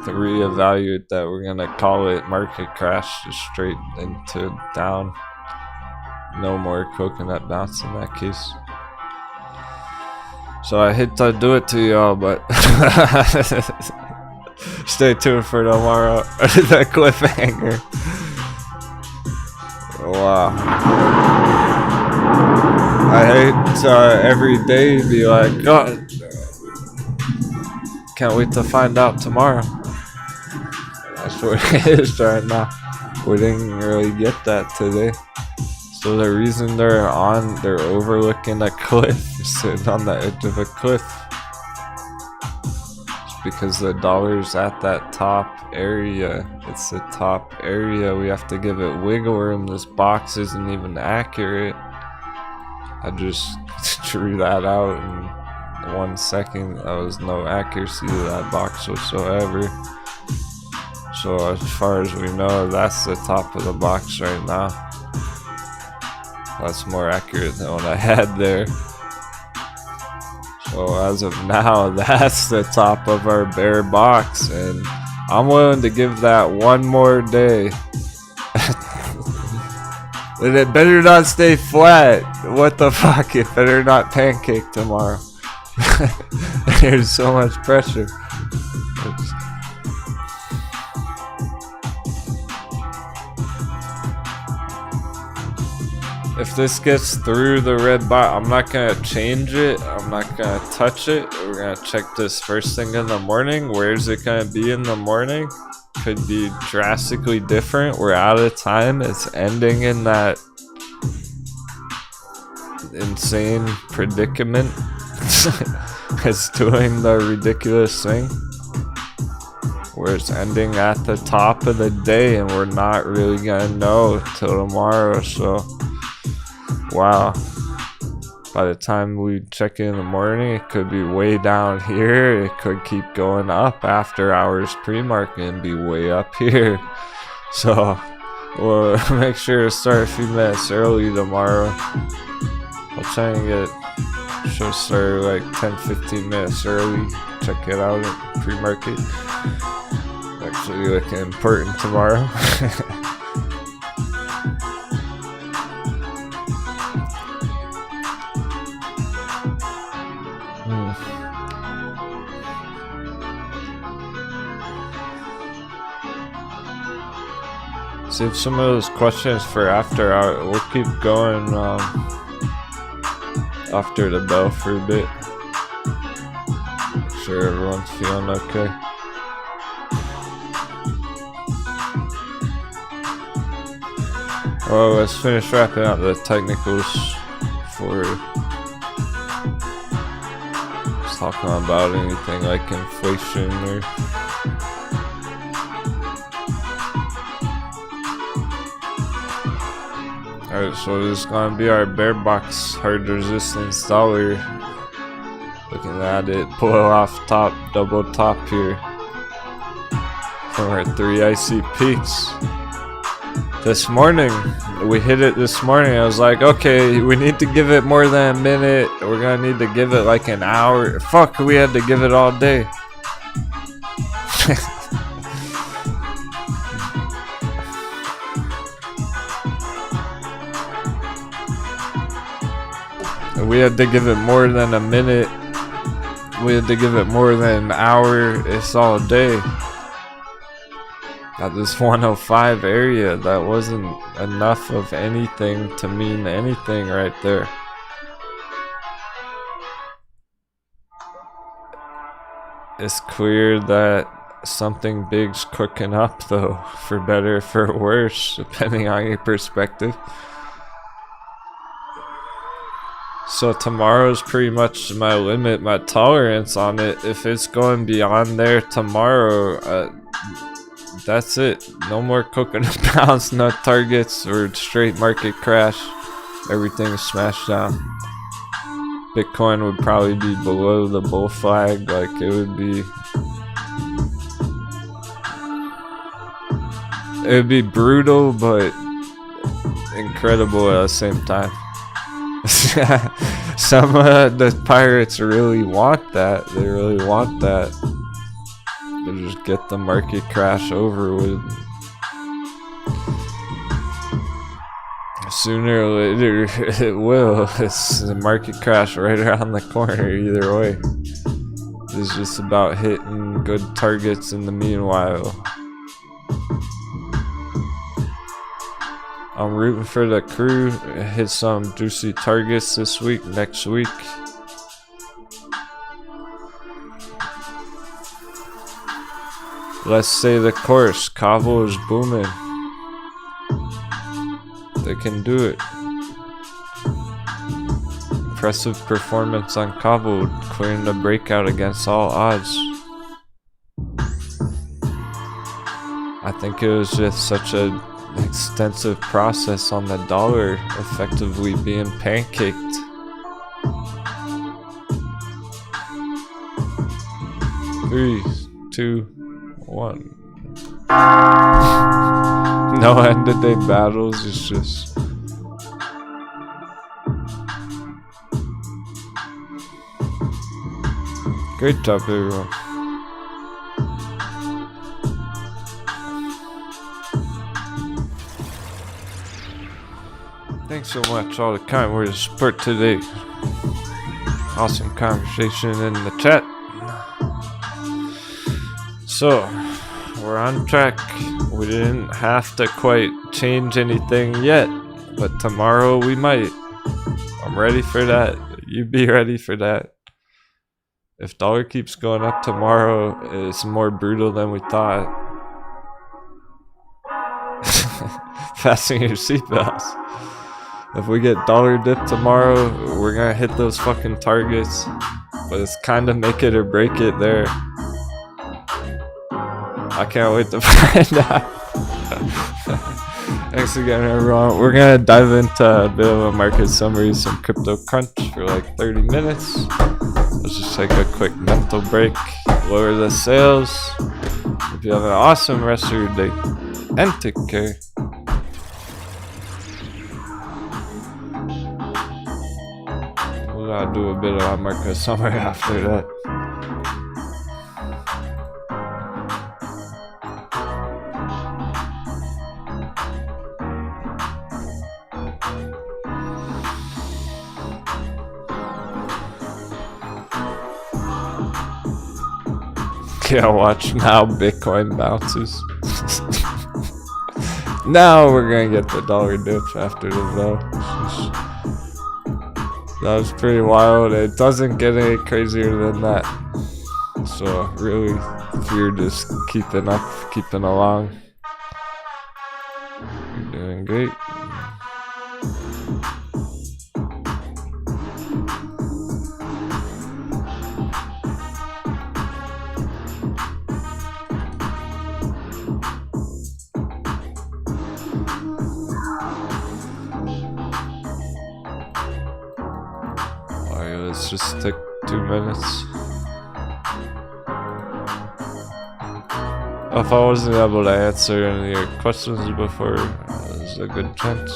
reevaluate that. We're gonna call it market crash, just straight into down. No more coconut bounce in that case. So I hate to do it to y'all, but stay tuned for tomorrow. The cliffhanger. Wow. I hate every day be like, God, can't wait to find out tomorrow. That's what it is right now. We didn't really get that today. So the reason they're overlooking a cliff, sitting on the edge of a cliff, is because the dollar's at that top area. It's the top area. We have to give it wiggle room. This box isn't even accurate. I just drew that out in 1 second. There was no accuracy to that box whatsoever. So as far as we know, that's the top of the box right now. That's more accurate than what I had there. So as of now, that's the top of our bear box, and I'm willing to give that one more day. And it better not stay flat. What the fuck? It better not pancake tomorrow. There's so much pressure. If this gets through the red bar, I'm not gonna change it. I'm not gonna touch it. We're gonna check this first thing in the morning. Where's it gonna be in the morning? Could be drastically different. We're out of time. It's ending in that insane predicament. It's doing the ridiculous thing where it's ending at the top of the day and we're not really gonna know till tomorrow. So wow, by the time we check in the morning, it could be way down here. It could keep going up after hours pre-market and be way up here. So we'll make sure to start a few minutes early tomorrow. I'll try and get show started like 10-15 minutes early. Check it out at pre-market. Actually looking important tomorrow. Save some of those questions for after hour. We'll keep going after the bell for a bit. Make sure everyone's feeling okay. Well, let's finish wrapping up the technicals for talking about anything like inflation or alright, so this is gonna be our bear box hard resistance dollar. Looking at it, pull off top, double top here from our 3 icy peaks. This morning, we hit it this morning. I was like, okay, we need to give it more than a minute. We're gonna need to give it like an hour. Fuck, we had to give it all day. We had to give it more than a minute. We had to give it more than an hour. It's all day. At this 105 area, that wasn't enough of anything to mean anything right there. It's clear that something big's cooking up though, for better or for worse, depending on your perspective. So tomorrow's pretty much my limit, my tolerance on it. If it's going beyond there tomorrow, that's it. No more coconut bounce, no targets, or straight market crash. Everything's smashed down. Bitcoin would probably be below the bull flag, like it would be brutal but incredible at the same time. Some the pirates really want that. They really want that. They just get the market crash over with. Sooner or later it will. It's the market crash right around the corner either way. It's just about hitting good targets in the meanwhile. I'm rooting for the crew to hit some juicy targets this week, next week. Let's say the course. Kavo is booming. They can do it. Impressive performance on Kavo, clearing the breakout against all odds. I think it was just such a extensive process on the dollar effectively being pancaked. Three, two, one. No end of day battles, it's just great job everyone. Thanks so much, all the kind words of support today. Awesome conversation in the chat. So, we're on track. We didn't have to quite change anything yet, but tomorrow we might. I'm ready for that. You be ready for that. If dollar keeps going up tomorrow, it's more brutal than we thought. Fasten your seatbelts. If we get dollar dip tomorrow, we're gonna hit those fucking targets. But it's kinda make it or break it there. I can't wait to find out. Thanks again, everyone. We're gonna dive into a bit of a market summary, some crypto crunch for like 30 minutes. Let's just take a quick mental break, lower the sails. Hope you have an awesome rest of your day, and take care. We're gonna do a bit of a market summary after that. Yeah, watch now Bitcoin bounces. Now we're gonna get the dollar dip after the bell. That was pretty wild. It doesn't get any crazier than that. So really, if you're just keeping along, you're doing great. Let's just take 2 minutes. If I wasn't able to answer any of your questions before, there's a good chance.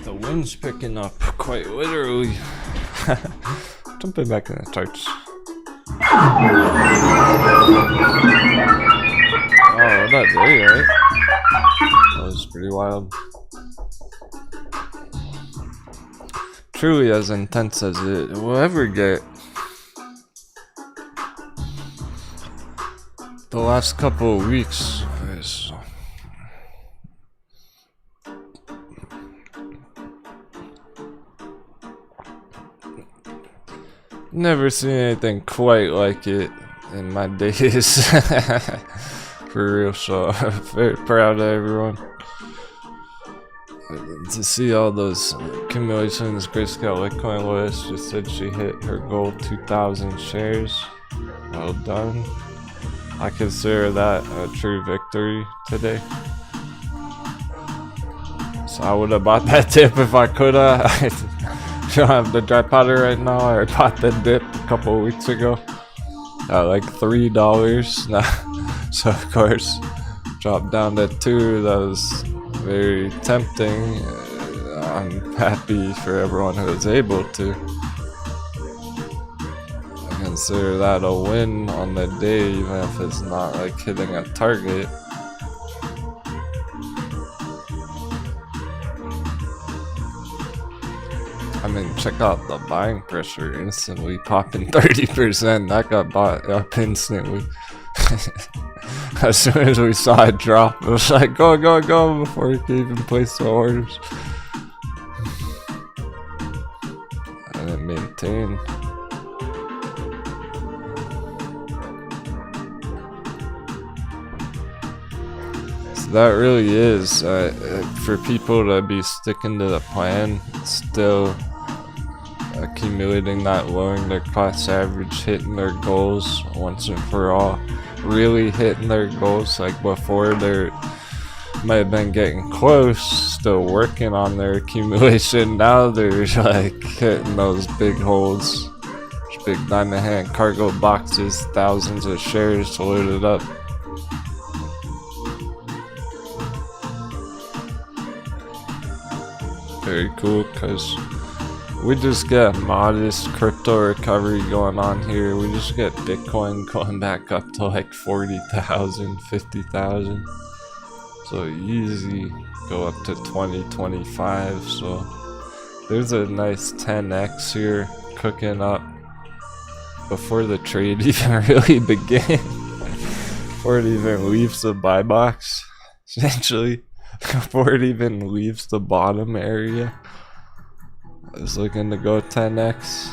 The wind's picking up quite literally. Jumping back in the charts. Oh, that day, right? That was pretty wild. Truly as intense as it will ever get. The last couple of weeks is never seen anything quite like it in my days. For real, so I'm very proud of everyone. To see all those accumulations. Grayscale Bitcoin list just said she hit her goal 2,000 shares. Well done. I consider that a true victory today. So I would have bought that dip if I could have. I don't have the dry powder right now. I bought the dip a couple of weeks ago at like $3. So of course dropped down to 2. That was very tempting. I'm happy for everyone who was able to. I consider that a win on the day, even if it's not like hitting a target. I mean, check out the buying pressure instantly popping 30%. That got bought up instantly. As soon as we saw it drop, it was like, go, go, go, before we could even place the orders. And it maintained. So that really is, for people to be sticking to the plan, still accumulating that, lowering their class average, hitting their goals once and for all. Really hitting their goals. Like before, they might have been getting close, still working on their accumulation. Now they're like hitting those big holes, those big diamond hand cargo boxes, thousands of shares loaded up. Very cool, because we just get modest crypto recovery going on here. We just get Bitcoin going back up to like 40,000, 50,000. So easy, go up to 20, 25. So there's a nice 10x here cooking up before the trade even really begins. Before it even leaves the buy box, essentially. Before it even leaves the bottom area. I was looking to go 10x.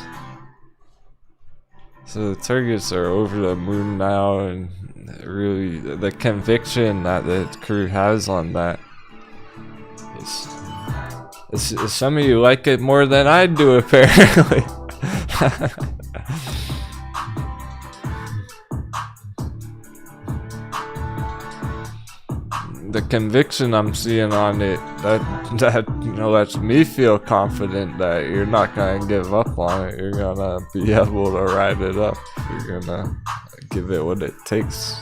So the targets are over the moon now, and really the conviction that the crew has on that is some of you like it more than I do, apparently. The conviction I'm seeing on it, that you know, lets me feel confident that you're not gonna give up on it. You're gonna be able to ride it up. You're gonna give it what it takes.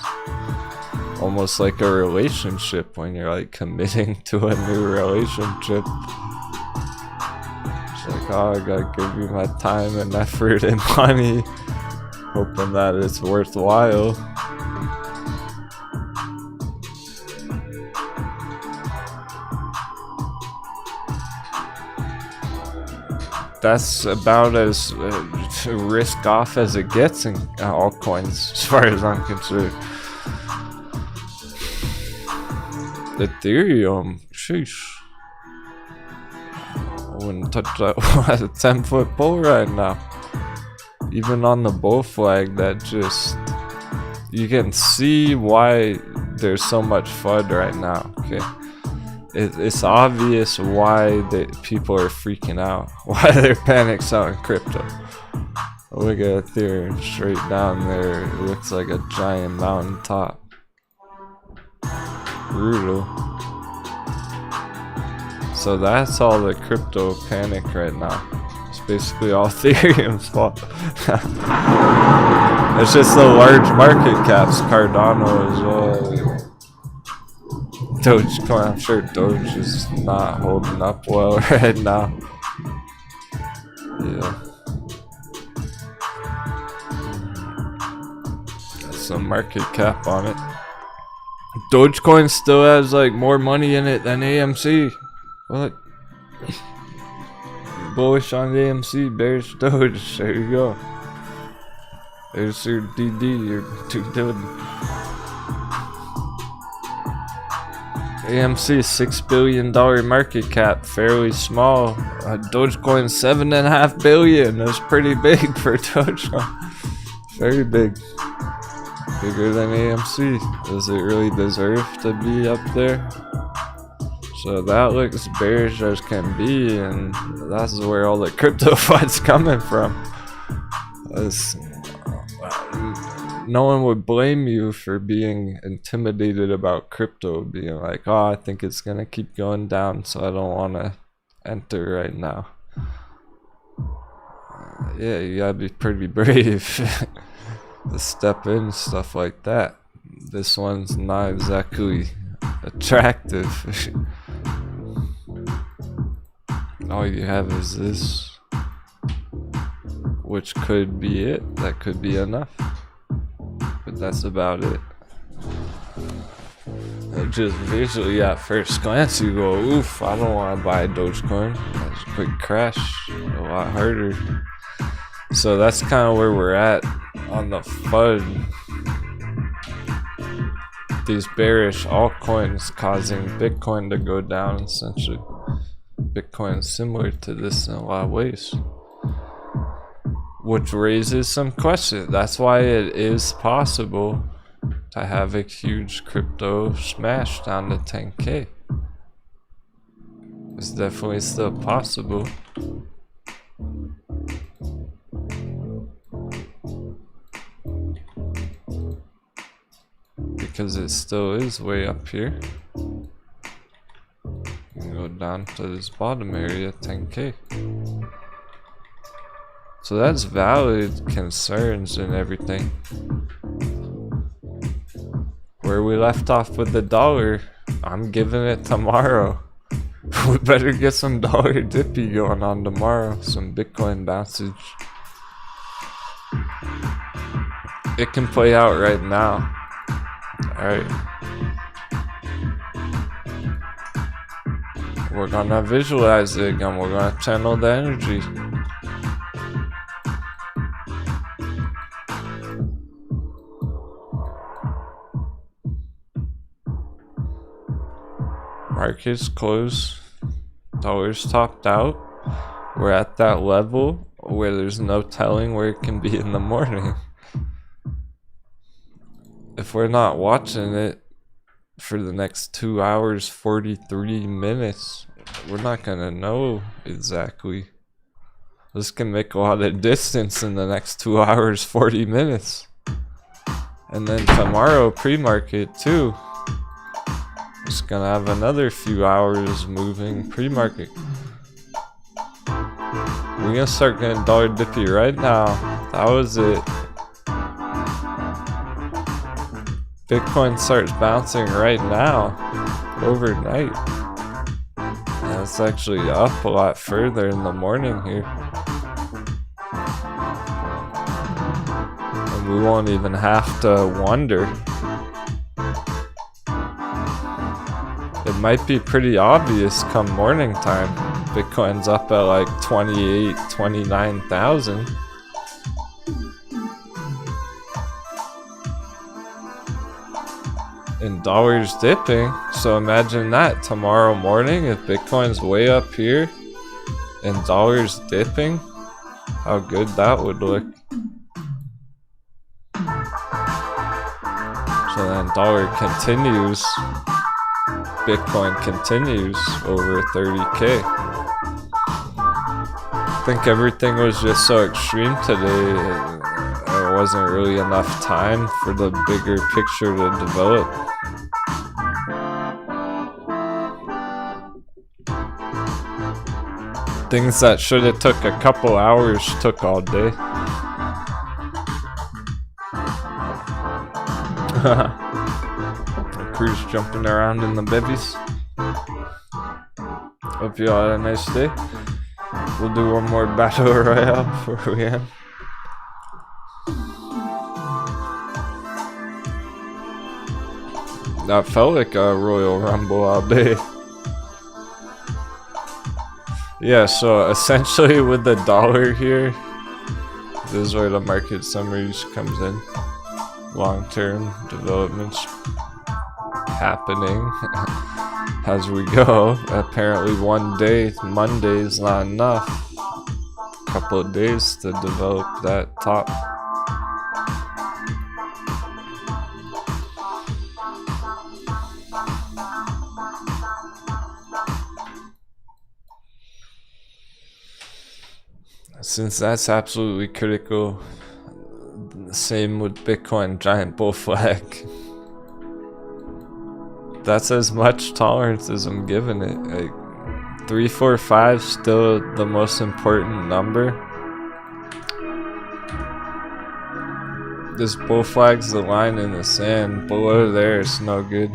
almost like a relationship when you're like committing to a new relationship. It's like, oh, I gotta give you my time and effort and money, hoping that it's worthwhile. That's about as risk off as it gets in altcoins, as far as I'm concerned. Ethereum, sheesh. I wouldn't touch that with a 10-foot pole right now. Even on the bull flag, that just, you can see why there's so much FUD right now, okay? It's obvious why people are freaking out, why they're panic selling crypto. Look at Ethereum straight down there, it looks like a giant mountain top. Brutal. So that's all the crypto panic right now. It's basically all Ethereum's fault. It's just the large market caps, Cardano as well. Dogecoin, I'm sure Doge is not holding up well right now. Yeah. Got some market cap on it. Dogecoin still has like more money in it than AMC. What? Bullish on AMC, bearish Doge. There you go. There's your DD, your 2 billion. AMC $6 billion market cap, fairly small. Dogecoin $7.5 billion. That's pretty big for Dogecoin. Very big. Bigger than AMC. Does it really deserve to be up there? So that looks bearish as can be, and that's where all the crypto FUD's coming from. No one would blame you for being intimidated about crypto, being like, oh, I think it's gonna keep going down, so I don't want to enter right now. Yeah, you gotta be pretty brave to step in, stuff like that. This one's not exactly attractive. All you have is this, which could be it. That could be enough. But that's about it. Just visually at first glance you go, oof, I don't want to buy Dogecoin. That's a quick crash, a lot harder. So that's kind of where we're at on the FUD. These bearish altcoins causing Bitcoin to go down, essentially. Bitcoin is similar to this in a lot of ways, which raises some questions. That's why it is possible to have a huge crypto smash down to 10K. It's definitely still possible. Because it still is way up here. And go down to this bottom area, 10K. So that's valid concerns and everything. Where we left off with the dollar, I'm giving it tomorrow. We better get some dollar dippy going on tomorrow, some Bitcoin bouncage. It can play out right now. Alright. We're gonna visualize it and we're gonna channel the energy. Markets close. Dollar's topped out. We're at that level where there's no telling where it can be in the morning. If we're not watching it for the next 2 hours, 43 minutes, we're not gonna know exactly. This can make a lot of distance in the next 2 hours, 40 minutes. And then tomorrow, pre-market too. It's gonna have another few hours moving pre-market. We're gonna start getting dollar dippy right now. That was it. Bitcoin starts bouncing right now, overnight, and it's actually up a lot further in the morning here. And we won't even have to wonder. It might be pretty obvious come morning time. Bitcoin's up at like 28, 29,000. And dollars dipping. So imagine that tomorrow morning if Bitcoin's way up here and dollars dipping, how good that would look. So then dollar continues, Bitcoin continues over 30K. I think everything was just so extreme today. There wasn't really enough time for the bigger picture to develop. Things that should have took a couple hours took all day. The crew's jumping around in the bevies. Hope you all had a nice day. We'll do one more battle royale before we end. That felt like a Royal Rumble all day. Yeah, so essentially with the dollar here, this is where the market summaries comes in. Long-term developments happening as we go. Apparently one day, Monday is not enough. A couple of days to develop that top. Since that's absolutely critical, same with Bitcoin giant bull flag. That's as much tolerance as I'm giving it. Like 345 still the most important number. This bull flag's the line in the sand. Below there it's no good.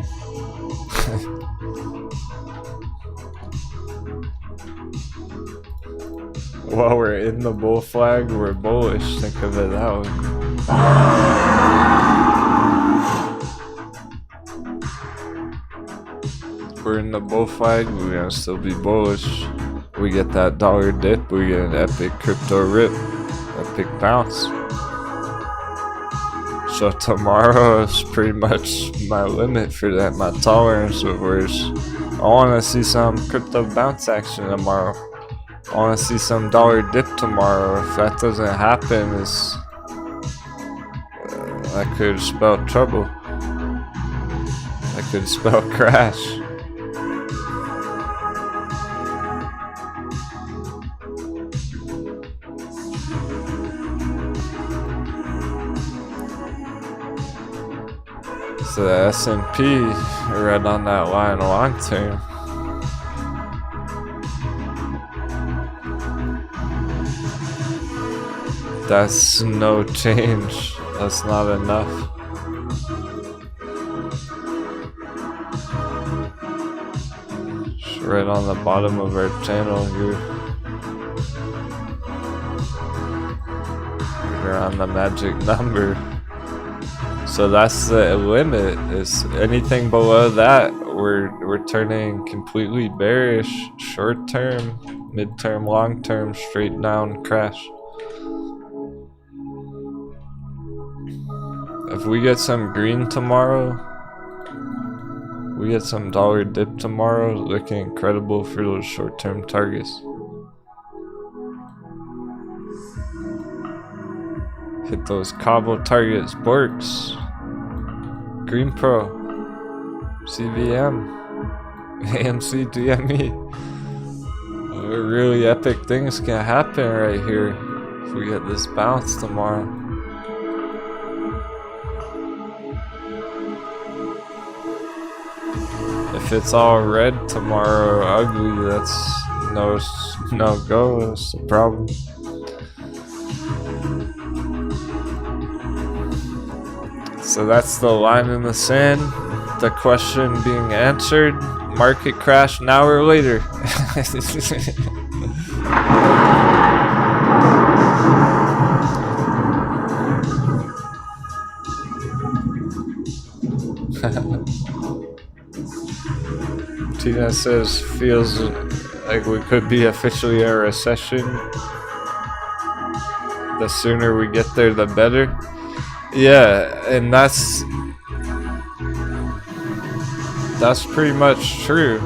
While we're in the bull flag, we're bullish. Think of it that way. We're in the bull flag, we're gonna still be bullish. We get that dollar dip, we get an epic crypto rip, epic bounce. So tomorrow is pretty much my limit for that, my tolerance of worse. I wanna see some crypto bounce action tomorrow. I want to see some dollar dip tomorrow. If that doesn't happen, that could spell trouble. That could spell crash. So the S&P right on that line long term. That's no change. That's not enough. Just right on the bottom of our channel here. We're on the magic number. So that's the limit. Is anything below that, we're turning completely bearish. Short term, mid term, long term, straight down crash. If we get some green tomorrow, we get some dollar dip tomorrow, looking incredible for those short-term targets. Hit those cobble targets, Borks, Green Pro, CVM, AMC, GME. Really epic things can happen right here if we get this bounce tomorrow. If it's all red tomorrow, ugly, that's no go, that's the problem. So that's the line in the sand. The question being answered. Market crash an hour later. Tina says feels like we could be officially a recession. The sooner we get there, the better. Yeah, and that's pretty much true.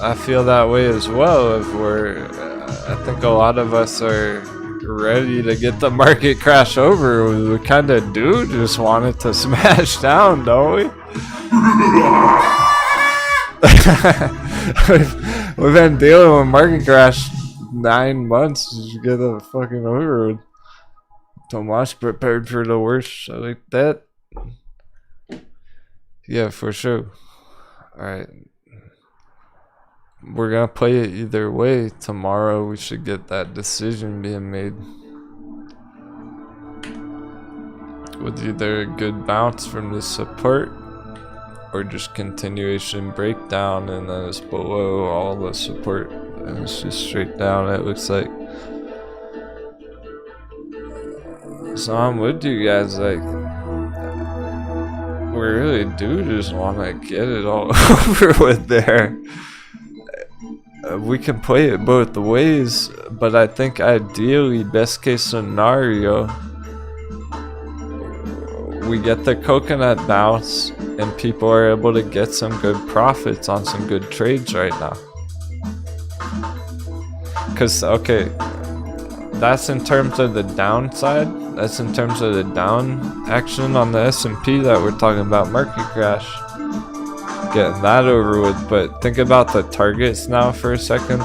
I feel that way as well. If I think a lot of us are ready to get the market crash over. We kind of do just want it to smash down, don't we? We've been dealing with market crash 9 months to get it fucking over with. Tomas prepared for the worst. I like that. Yeah, for sure. Alright. We're gonna play it either way. Tomorrow we should get that decision being made. With either a good bounce from the support or just continuation breakdown, and then it's below all the support and it's just straight down, it looks like. So I'm with you guys, like, we really do just want to get it all over with there. We can play it both ways, but I think ideally, best case scenario, we get the coconut bounce and people are able to get some good profits on some good trades right now. Because, okay, that's in terms of the downside. That's in terms of the down action on the S&P that we're talking about, market crash. Getting that over with, but think about the targets now for a second.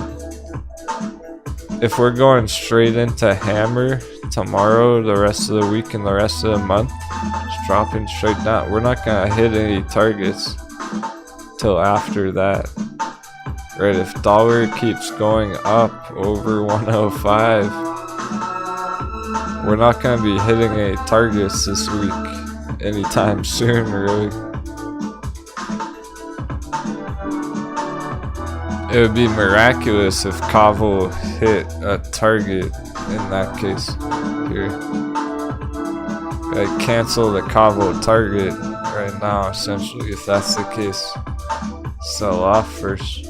If we're going straight into hammer tomorrow, the rest of the week and the rest of the month, just dropping straight down, we're not gonna hit any targets till after that. Right, if dollar keeps going up over 105, we're not gonna be hitting any targets this week anytime soon, really. It would be miraculous if Kavo hit a target in that case here. I'd cancel the Kavo target right now, essentially, if that's the case. Sell off first.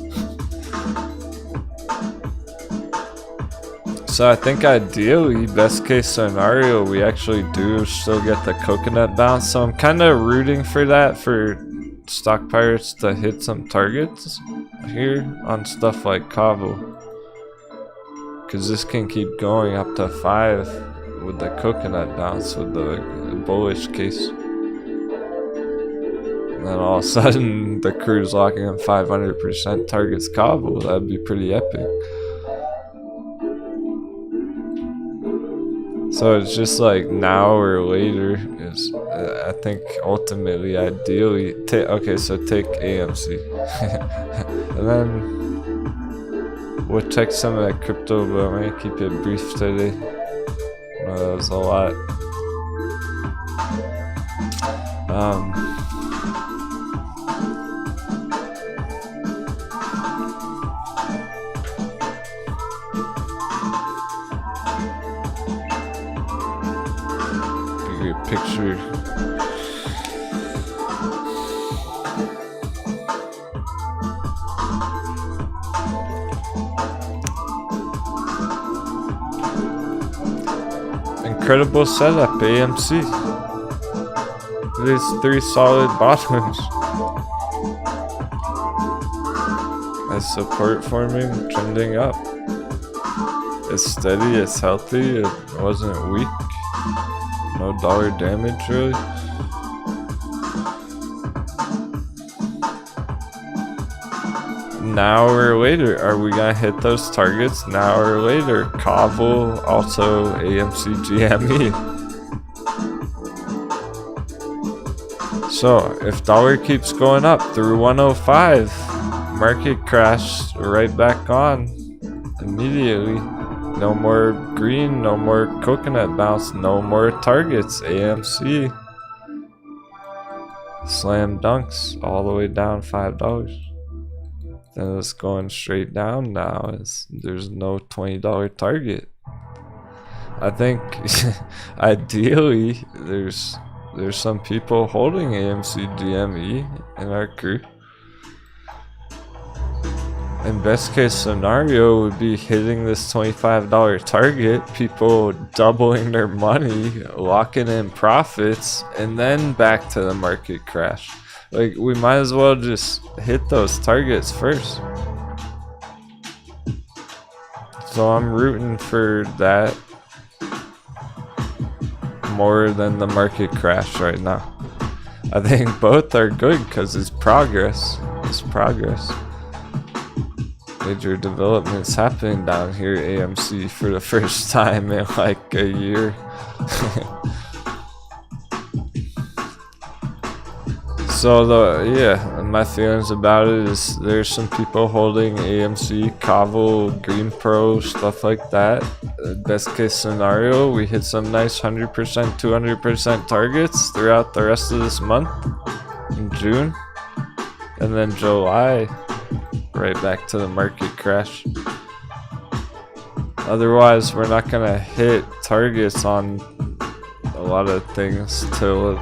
So I think ideally, best case scenario, we actually do still get the coconut bounce. So I'm kind of rooting for that, for stock pirates to hit some targets here on stuff like Kavo, because this can keep going up to 5 with the coconut bounce with the bullish case, and then all of a sudden the crew's locking in 500% targets Kavo. That'd be pretty epic. So it's just like now or later is, I think ultimately, ideally, okay, so take AMC. And then we'll check some of that crypto, but I'm gonna keep it brief today. That was a lot. Picture. Incredible setup, AMC. There's 3 solid bottoms. As support forming, trending up. It's steady, it's healthy, it wasn't weak. No dollar damage, really. Now or later, are we gonna hit those targets now or later? Kavo, also AMC, GME. So if dollar keeps going up through 105, market crash right back on immediately. No more green, no more coconut bounce, no more targets. AMC. Slam dunks all the way down $5. Then it's going straight down now. There's no $20 target. I think ideally there's some people holding AMC GME in our crew. And best case scenario would be hitting this $25 target, people doubling their money, locking in profits, and then back to the market crash. Like, we might as well just hit those targets first. So I'm rooting for that more than the market crash right now. I think both are good because it's progress. It's progress. Major developments happening down here at AMC for the first time in like a year. So my feelings about it is there's some people holding AMC, Kaval, Green Pro, stuff like that. Best case scenario, we hit some nice 100%, 200% targets throughout the rest of this month in June, and then July. Right back to the market crash. Otherwise, we're not gonna hit targets on a lot of things till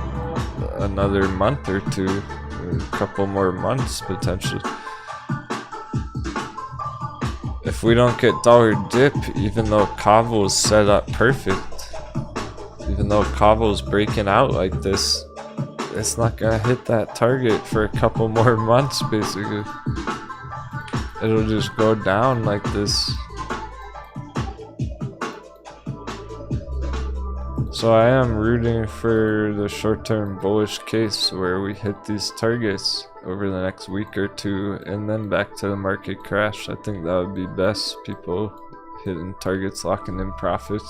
another month or two, or a couple more months potentially. If we don't get dollar dip, even though Kaval's set up perfect, even though Kaval's breaking out like this, it's not gonna hit that target for a couple more months basically. It'll just go down like this. So I am rooting for the short-term bullish case where we hit these targets over the next week or two and then back to the market crash. I think that would be best. People hitting targets, locking in profits.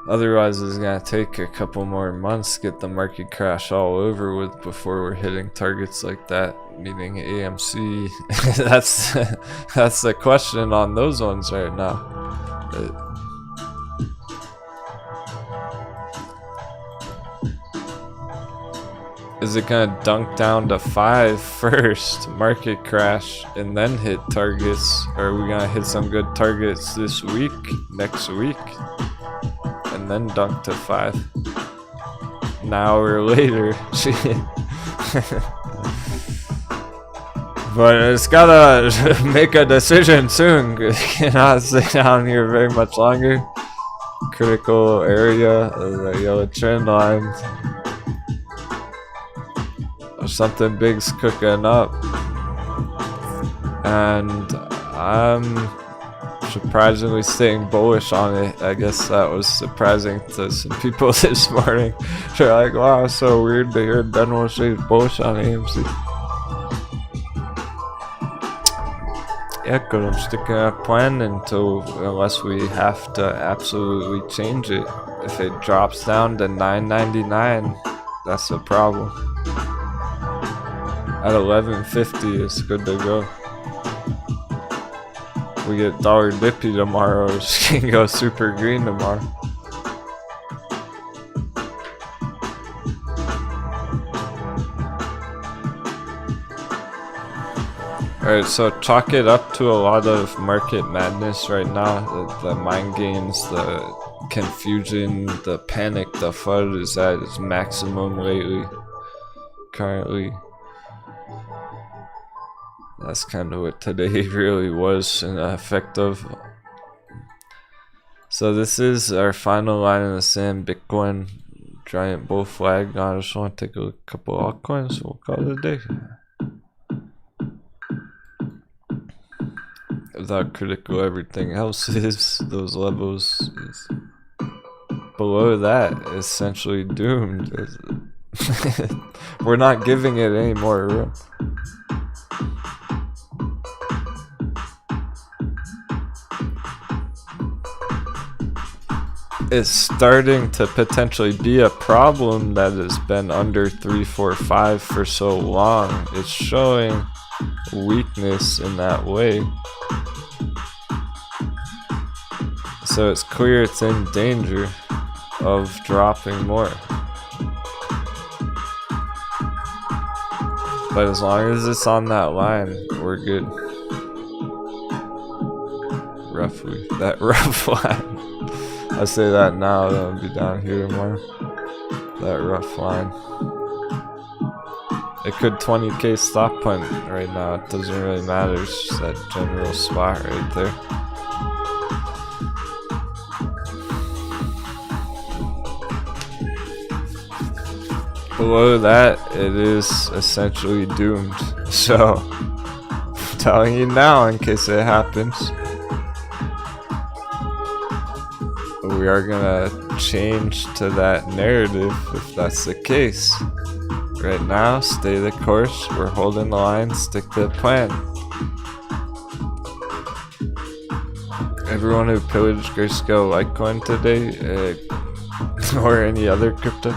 Otherwise, it's gonna take a couple more months to get the market crash all over with before we're hitting targets like that, meaning AMC. that's the question on those ones right now. Is it gonna dunk down to 5 first, market crash, and then hit targets? Or are we gonna hit some good targets this week, next week? And then dunk to 5 an hour later. But it's gotta make a decision soon. Cannot stay down here very much longer. Critical area of the yellow trend line. Something big's cooking up, and I'm surprisingly staying bullish on it. I guess that was surprising to some people this morning. They're like, wow, it's so weird to hear Denwo say bullish on AMC. Yeah, because I'm sticking a plan unless we have to absolutely change it. If it drops down to $9.99, that's a problem. At $11.50, it's good to go. We get dollar dippy tomorrow, it's gonna go super green tomorrow. Alright, so chalk it up to a lot of market madness right now. The mind games, the confusion, the panic, the FUD is at its maximum lately, currently. That's kind of what today really was an effect of. So this is our final line in the sand. Bitcoin, giant bull flag. I just want to take a couple altcoins. We'll call it a day. Without critical everything else is, those levels is below that, essentially doomed. We're not giving it any more room. It's starting to potentially be a problem that has been under 345 for so long. It's showing weakness in that way. So it's clear it's in danger of dropping more. But as long as it's on that line, we're good. Roughly. That rough line. I say that now, that'll be down here more. That rough line. It could 20k stop point right now. It doesn't really matter. It's just that general spot right there. Below that, it is essentially doomed. So, I'm telling you now in case it happens. We are gonna change to that narrative if that's the case. Right now, stay the course. We're holding the line, stick to the plan. Everyone who pillaged Grayscale Litecoin today, or any other crypto,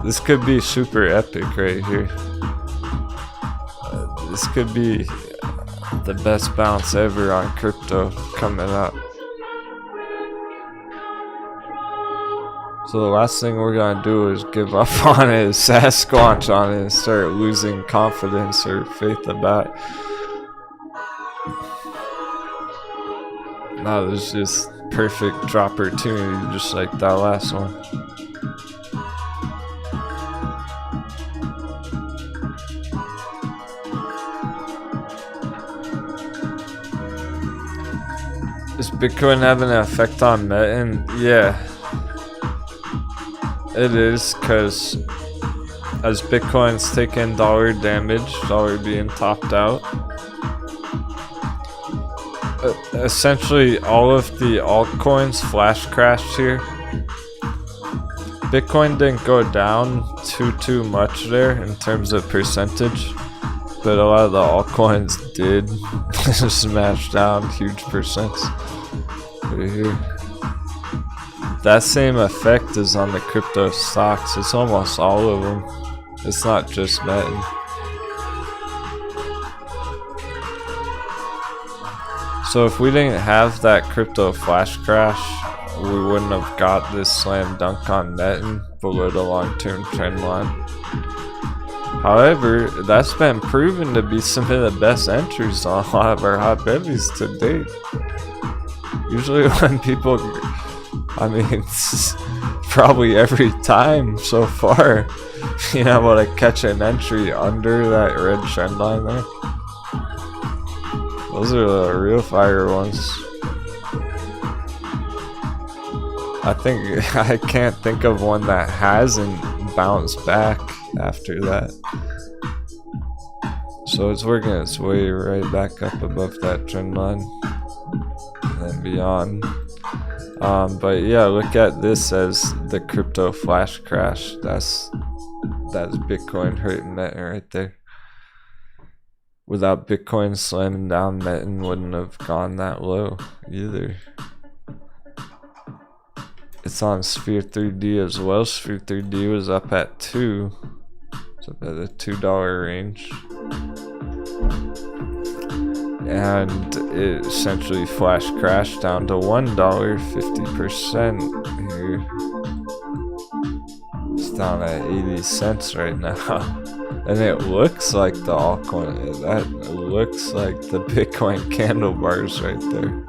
this could be super epic right here. This could be the best bounce ever on crypto coming up. So the last thing we're gonna do is give up on it, Sasquatch on it, and start losing confidence or faith about it. Now there's just perfect drop opportunity, just like that last one. Is Bitcoin having an effect on muln? Yeah. It is, because as Bitcoin's taking dollar damage, dollar being topped out, essentially all of the altcoins flash crashed here. Bitcoin didn't go down too much there in terms of percentage, but a lot of the altcoins did smash down huge percents right here. That same effect is on the crypto stocks. It's almost all of them. It's not just muln. So if we didn't have that crypto flash crash, we wouldn't have got this slam dunk on muln below the long-term trend line. However, that's been proven to be some of the best entries on a lot of our hot bevies to date. Usually when people, I mean, it's probably every time so far, you know, able to catch an entry under that red trend line there. Those are the real fire ones. I can't think of one that hasn't bounced back after that. So it's working its way right back up above that trend line and then beyond. But yeah, look at this as the crypto flash crash. That's Bitcoin hurting that right there. Without Bitcoin slamming down, muln wouldn't have gone that low either. It's on Sphere 3D as well. Sphere 3D was up at 2. It's up at the $2 range. And it essentially flash crashed down to $1, 50% here. It's down at 80 cents right now. And it looks like the altcoin, that looks like the Bitcoin candle bars right there.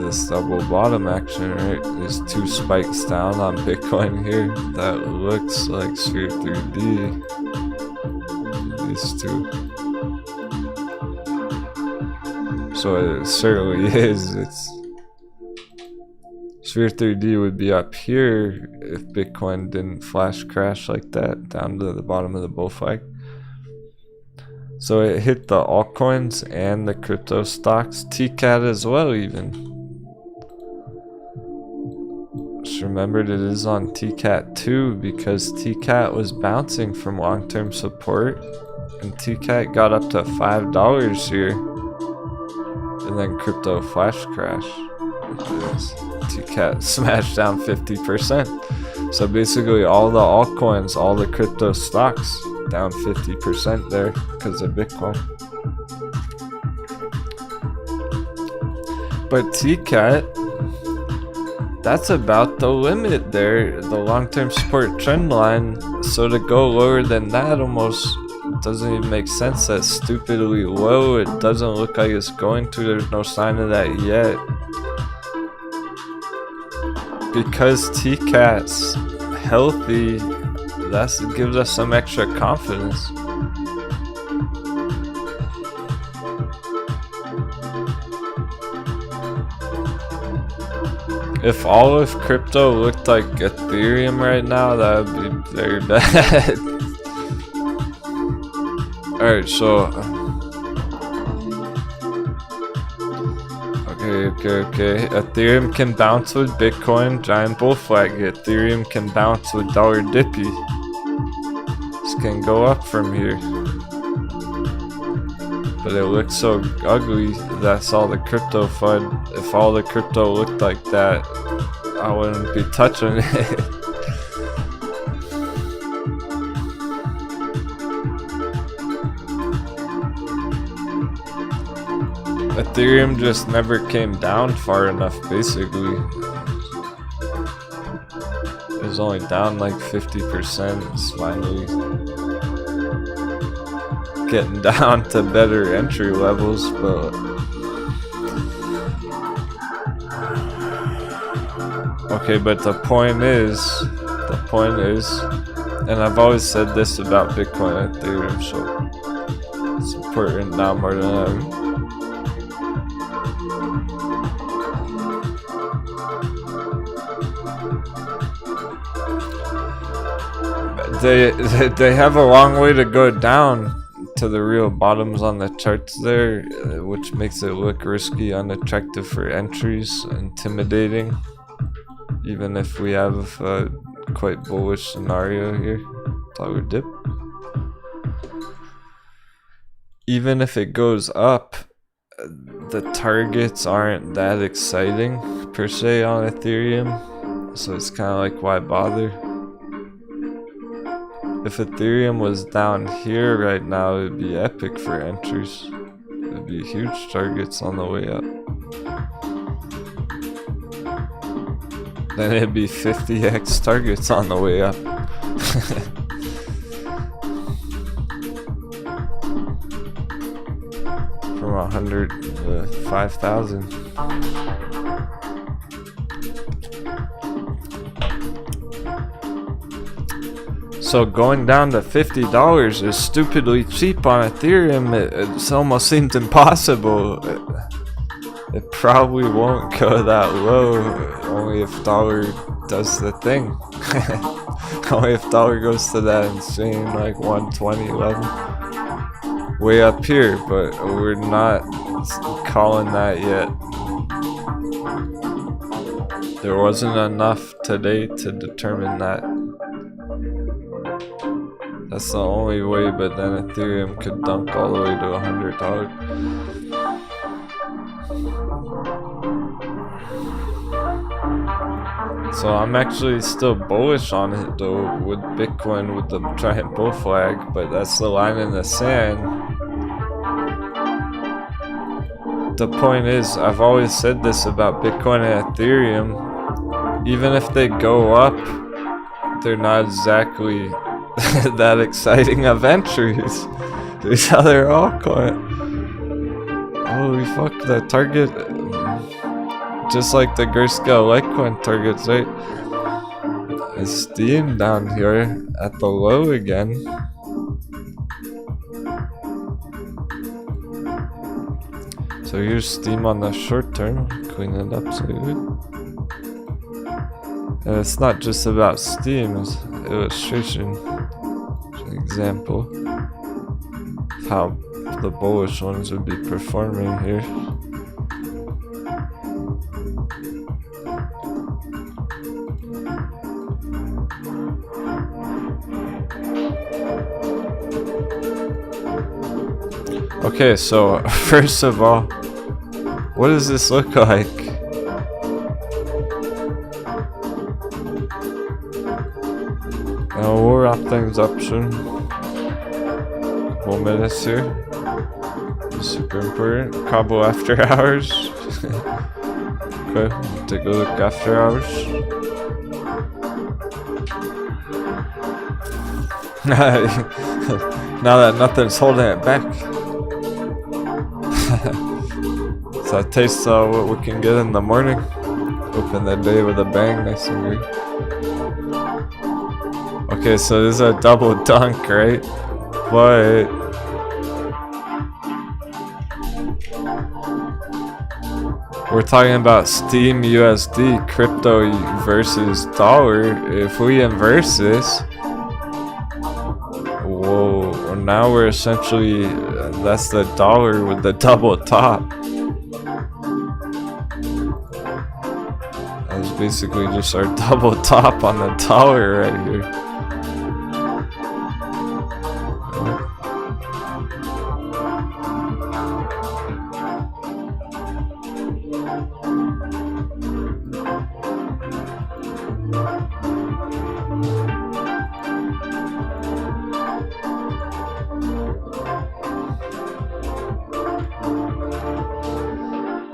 This double bottom action, right? There's 2 spikes down on Bitcoin here. That looks like Sphere 3D. These 2. So it certainly is. It's Sphere 3D would be up here if Bitcoin didn't flash crash like that down to the bottom of the bull flag. So it hit the altcoins and the crypto stocks, TCAT as well even. Just remembered it is on TCAT 2 because TCAT was bouncing from long-term support and TCAT got up to $5 here and then crypto flash crash. TCAT smashed down 50%. So basically all the altcoins, all the crypto stocks down 50% there because of Bitcoin. But TCAT, that's about the limit there, the long-term support trend line. So to go lower than that almost doesn't even make sense. That's stupidly low. It doesn't look like it's going to. There's no sign of that yet. Because TCAT's healthy, that gives us some extra confidence. If all of crypto looked like Ethereum right now, that would be very bad. Alright, so okay. Ethereum can bounce with Bitcoin, giant bull flag. Ethereum can bounce with dollar dippy. This can go up from here. But it looks so ugly. That's all the crypto FUD. If all the crypto looked like that, I wouldn't be touching it. Ethereum just never came down far enough, basically. It was only down like 50%. It's finally getting down to better entry levels, but okay, but the point is, and I've always said this about Bitcoin and Ethereum, so it's important now more than ever. They have a long way to go down to the real bottoms on the charts there, which makes it look risky, unattractive for entries, intimidating, even if we have a quite bullish scenario here. Dollar dip. Even if it goes up, the targets aren't that exciting per se on Ethereum, so it's kind of like, why bother? If Ethereum was down here right now, it would be epic for entries. It would be huge targets on the way up. Then it'd be 50x targets on the way up. From 100 to 5,000. So going down to $50 is stupidly cheap on Ethereum. It almost seems impossible. It probably won't go that low, only if dollar does the thing. Only if dollar goes to that insane like 120 level. Way up here, but we're not calling that yet. There wasn't enough today to determine that. That's the only way, but then Ethereum could dunk all the way to $100. So I'm actually still bullish on it though, with Bitcoin with the giant bull flag, but that's the line in the sand. The point is, I've always said this about Bitcoin and Ethereum, even if they go up, they're not exactly that exciting of entries. There's other altcoin. Holy fuck, the target, just like the grayscale Litecoin targets, right? It's Steam down here at the low again. So here's Steam on the short term. Clean it up so good. And it's not just about Steam, it's illustration. An example of how the bullish ones would be performing here. Okay, so first of all, what does this look like? We'll wrap things up soon. couple minutes here. Super important. Couple after hours. Okay, take a look after hours. Now that nothing's holding it back. So I taste what we can get in the morning. Open the day with a bang, nice and good. Okay, so this is a double dunk, right? But we're talking about Steam USD crypto versus dollar. If we inverse this, whoa, now we're essentially, that's the dollar with the double top. That's basically just our double top on the dollar right here.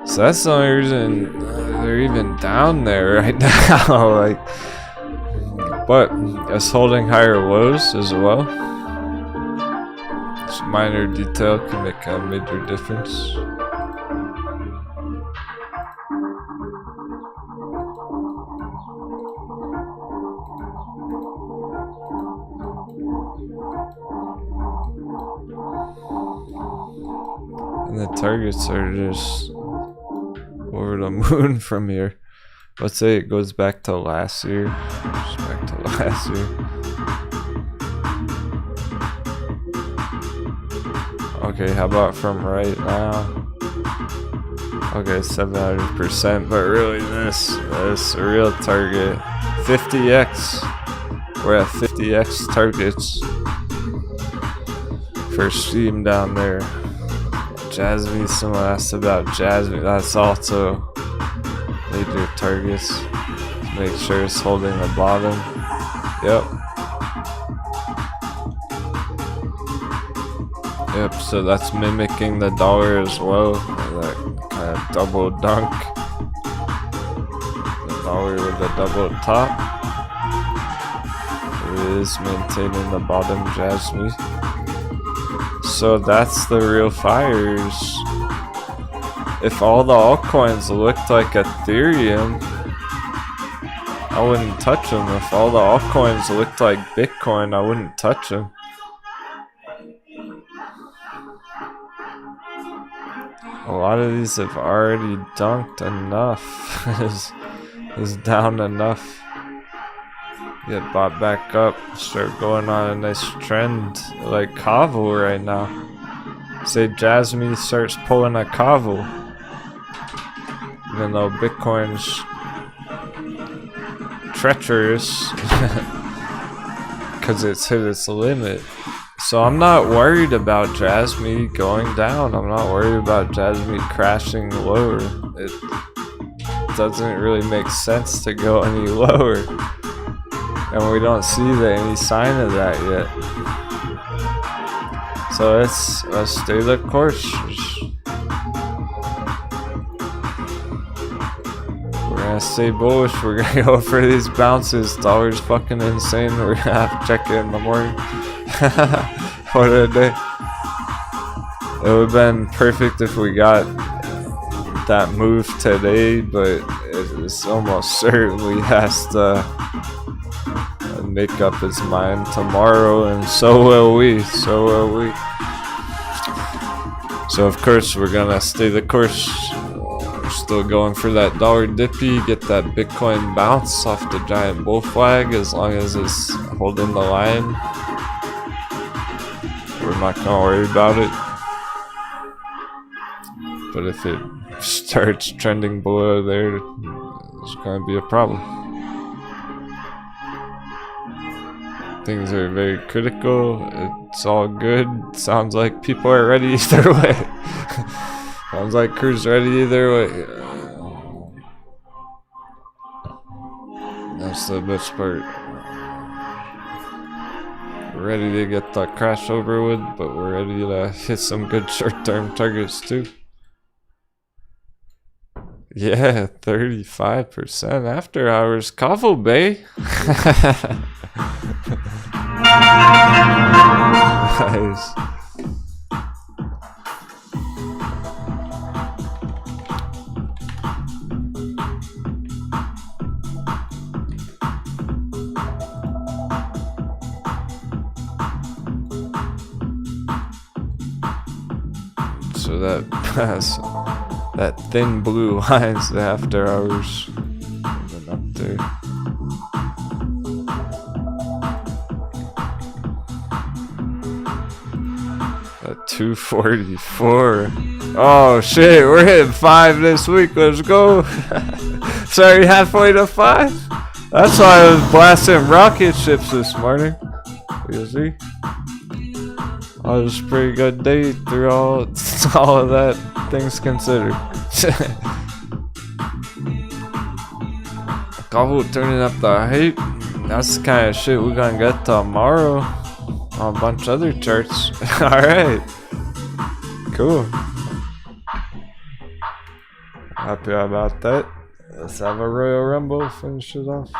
So that's the only reason they're even down there right now. Like, but it's holding higher lows as well. This minor detail can make a major difference. And the targets are just over the moon from here. Let's say it goes back to last year. Just back to last year. Okay, how about from right now? Okay, 700%, but really this real target, 50x. We're at 50x targets for Steam down there. Jasmine, someone asked about Jasmine. That's also major targets. Make sure it's holding the bottom. Yep. Yep, so that's mimicking the dollar as well. That kind of double dunk. The dollar with the double top. It is maintaining the bottom, Jasmine. So that's the real fires. If all the altcoins looked like Ethereum, I wouldn't touch them. If all the altcoins looked like Bitcoin, I wouldn't touch them. A lot of these have already dunked enough. is down enough. Get bought back up, start going on a nice trend like Kaval right now. Say Jasmine starts pulling a Kaval, even though Bitcoin's treacherous because it's hit its limit. So I'm not worried about Jasmine going down. I'm not worried about Jasmine crashing lower. It doesn't really make sense to go any lower. And we don't see any sign of that yet. So let's stay the course. We're gonna stay bullish. We're gonna go for these bounces. Dollar's fucking insane. We're gonna have to check it in the morning. What a day. It would have been perfect if we got that move today, but it's almost certainly has to make up his mind tomorrow, and so will we. So of course we're gonna stay the course. We're still going for that dollar dippy, get that Bitcoin bounce off the giant bull flag. As long as it's holding the line, we're not gonna worry about it. But if it starts trending below there, it's gonna be a problem. Things are very critical. It's all good. Sounds like people are ready either way. Sounds like crew's ready either way. That's the best part. We're ready to get the crash over with, but we're ready to hit some good short-term targets too. Yeah, 35% after hours. Kavo Bay. Nice. So that pass. That thin blue line's the after hours. Even up there. At 244. Oh shit, we're hitting 5 this week. Let's go. Sorry, halfway to 5. That's why I was blasting rocket ships this morning. You see? Oh, it was a pretty good day through all of that, things considered. Kavo turning up the hype. That's the kind of shit we're gonna get tomorrow on a bunch of other charts. Alright. Cool. Happy about that. Let's have a Royal Rumble, finish it off.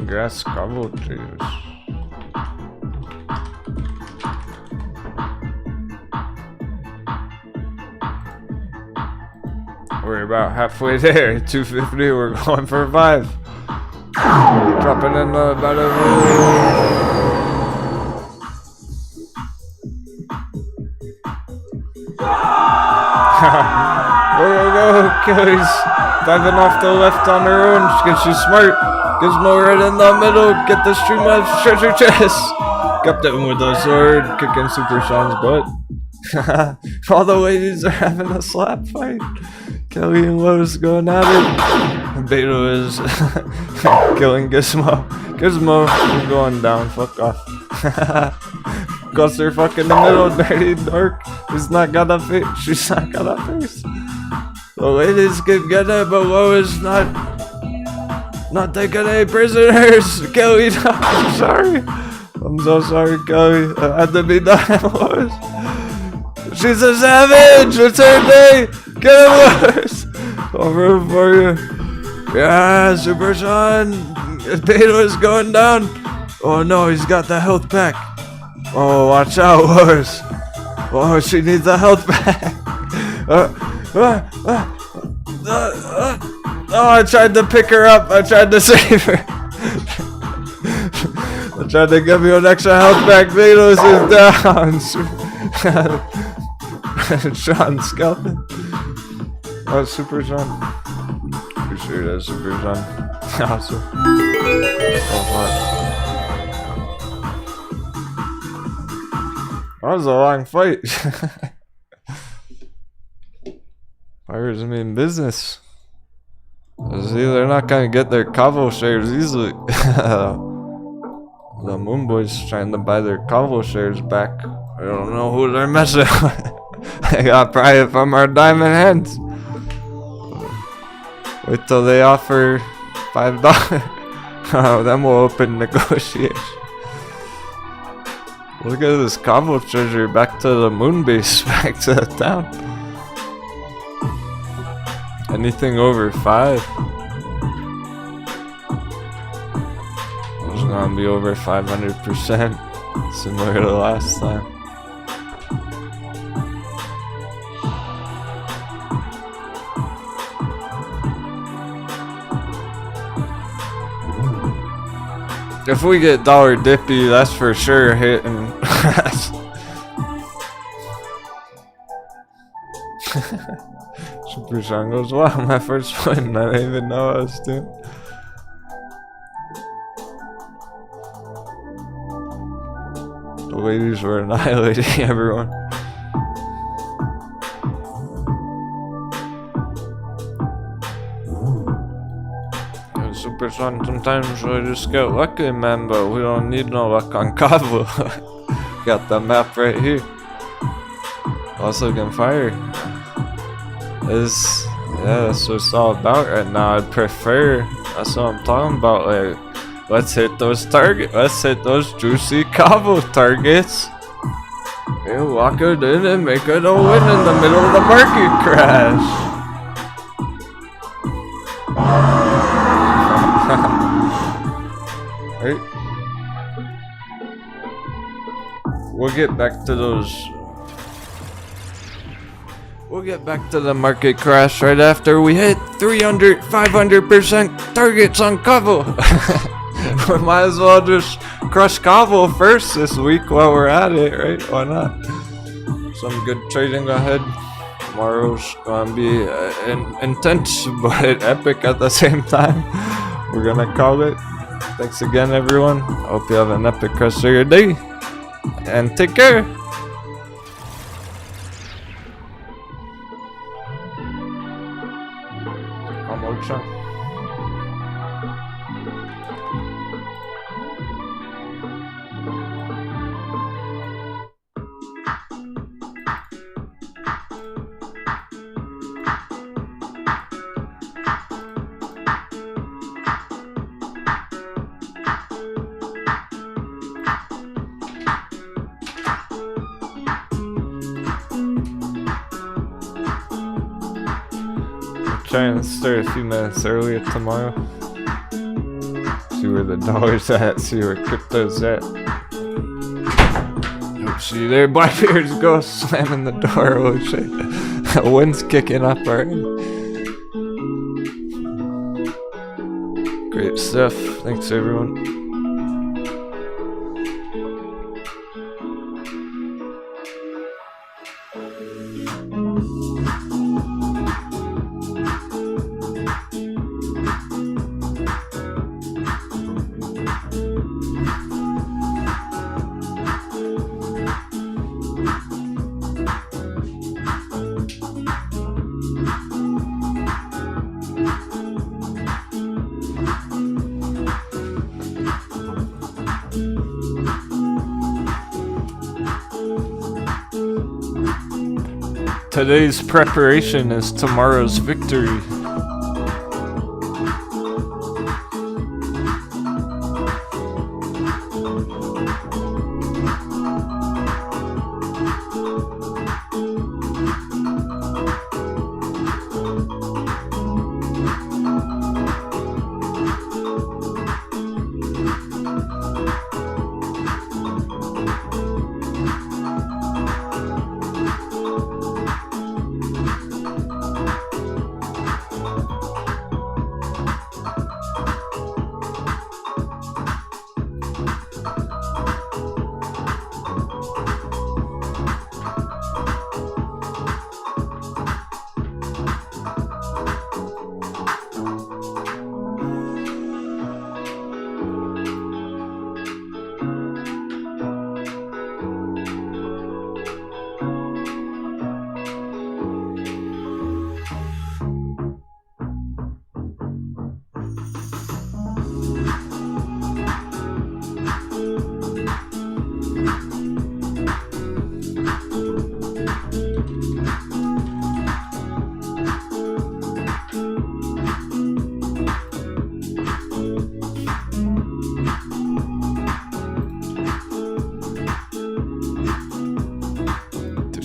Grass Kavo trees. We're about halfway there. 250. We're going for 5. Dropping in about a. Go, Kelly's diving off the left on her own because she's smart. Gizmo right in the middle. Get the Streamlabs treasure chest. Captain with a sword, kicking Super Sean's butt. All the ladies are having a slap fight. Kelly and Lotus going at it. And Beto is killing Gizmo. Gizmo is going down. Fuck off. Guster fuck in the middle. Dirty Dark. She's not got a face. She's not got a face. The ladies can get it, but Lotus not taking any prisoners. Kelly, no, I'm sorry. I'm so sorry, Kelly. I had to be done, Lotus. She's a savage! It's her day! Get him, Lotus! I'll root for you. Yeah, Super Sean! Beto is going down! Oh no, he's got the health pack! Oh, watch out, Lotus! Oh, she needs a health pack! Oh, I tried to pick her up! I tried to save her! I tried to give you an extra health pack! Beto is down! Sean Skeleton. Oh, Super Sean. Pretty sure that's Super Sean. Awesome. Oh, fuck. That was a long fight. Pirates mean business. See, they're not gonna get their Kavo shares easily. The Moon Boys trying to buy their Kavo shares back. I don't know who they're messing with. I got private from our diamond hands. Wait till they offer $5. Oh, then we'll open negotiation. Look at this Kavo treasure back to the moon base, back to the town. Anything over 5. It's gonna be over 500%, similar to last time. If we get Dollar Dippy, that's for sure hitting. Super Sean goes, wow, my first win. I didn't even know I was doing. The ladies were annihilating everyone. Super Sean, sometimes we just get lucky, man, but we don't need no luck on Kavo. Got the map right here. Also can fire. This Yeah, that's what it's all about right now. I'd prefer, that's what I'm talking about, like, let's hit those targets, let's hit those juicy Cavo targets. You lock it in and make it a win in the middle of the market crash. Right? We'll get back to those. We'll get back to the market crash right after we hit 300, 500% targets on Cavo. We might as well just crush Cavo first this week while we're at it, right? Why not? Some good trading ahead. Tomorrow's gonna be intense but epic at the same time. We're gonna call it. Thanks again, everyone. Hope you have an epic rest of your day. And take care. Trying to start a few minutes earlier tomorrow. See where the dollar's at, see where crypto's at. Yep, see there, Blackbeard's go slamming the door. Holy shit. The wind's kicking up already. Great stuff. Thanks, everyone. Today's preparation is tomorrow's victory.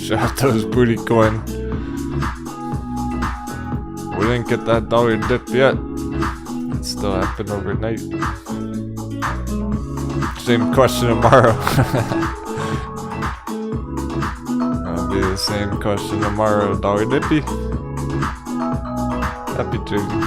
Shout those booty coin. We didn't get that dollar dip yet. It still happened overnight. Same question tomorrow. That'll be the same question tomorrow. Dollar dippy. Happy trading.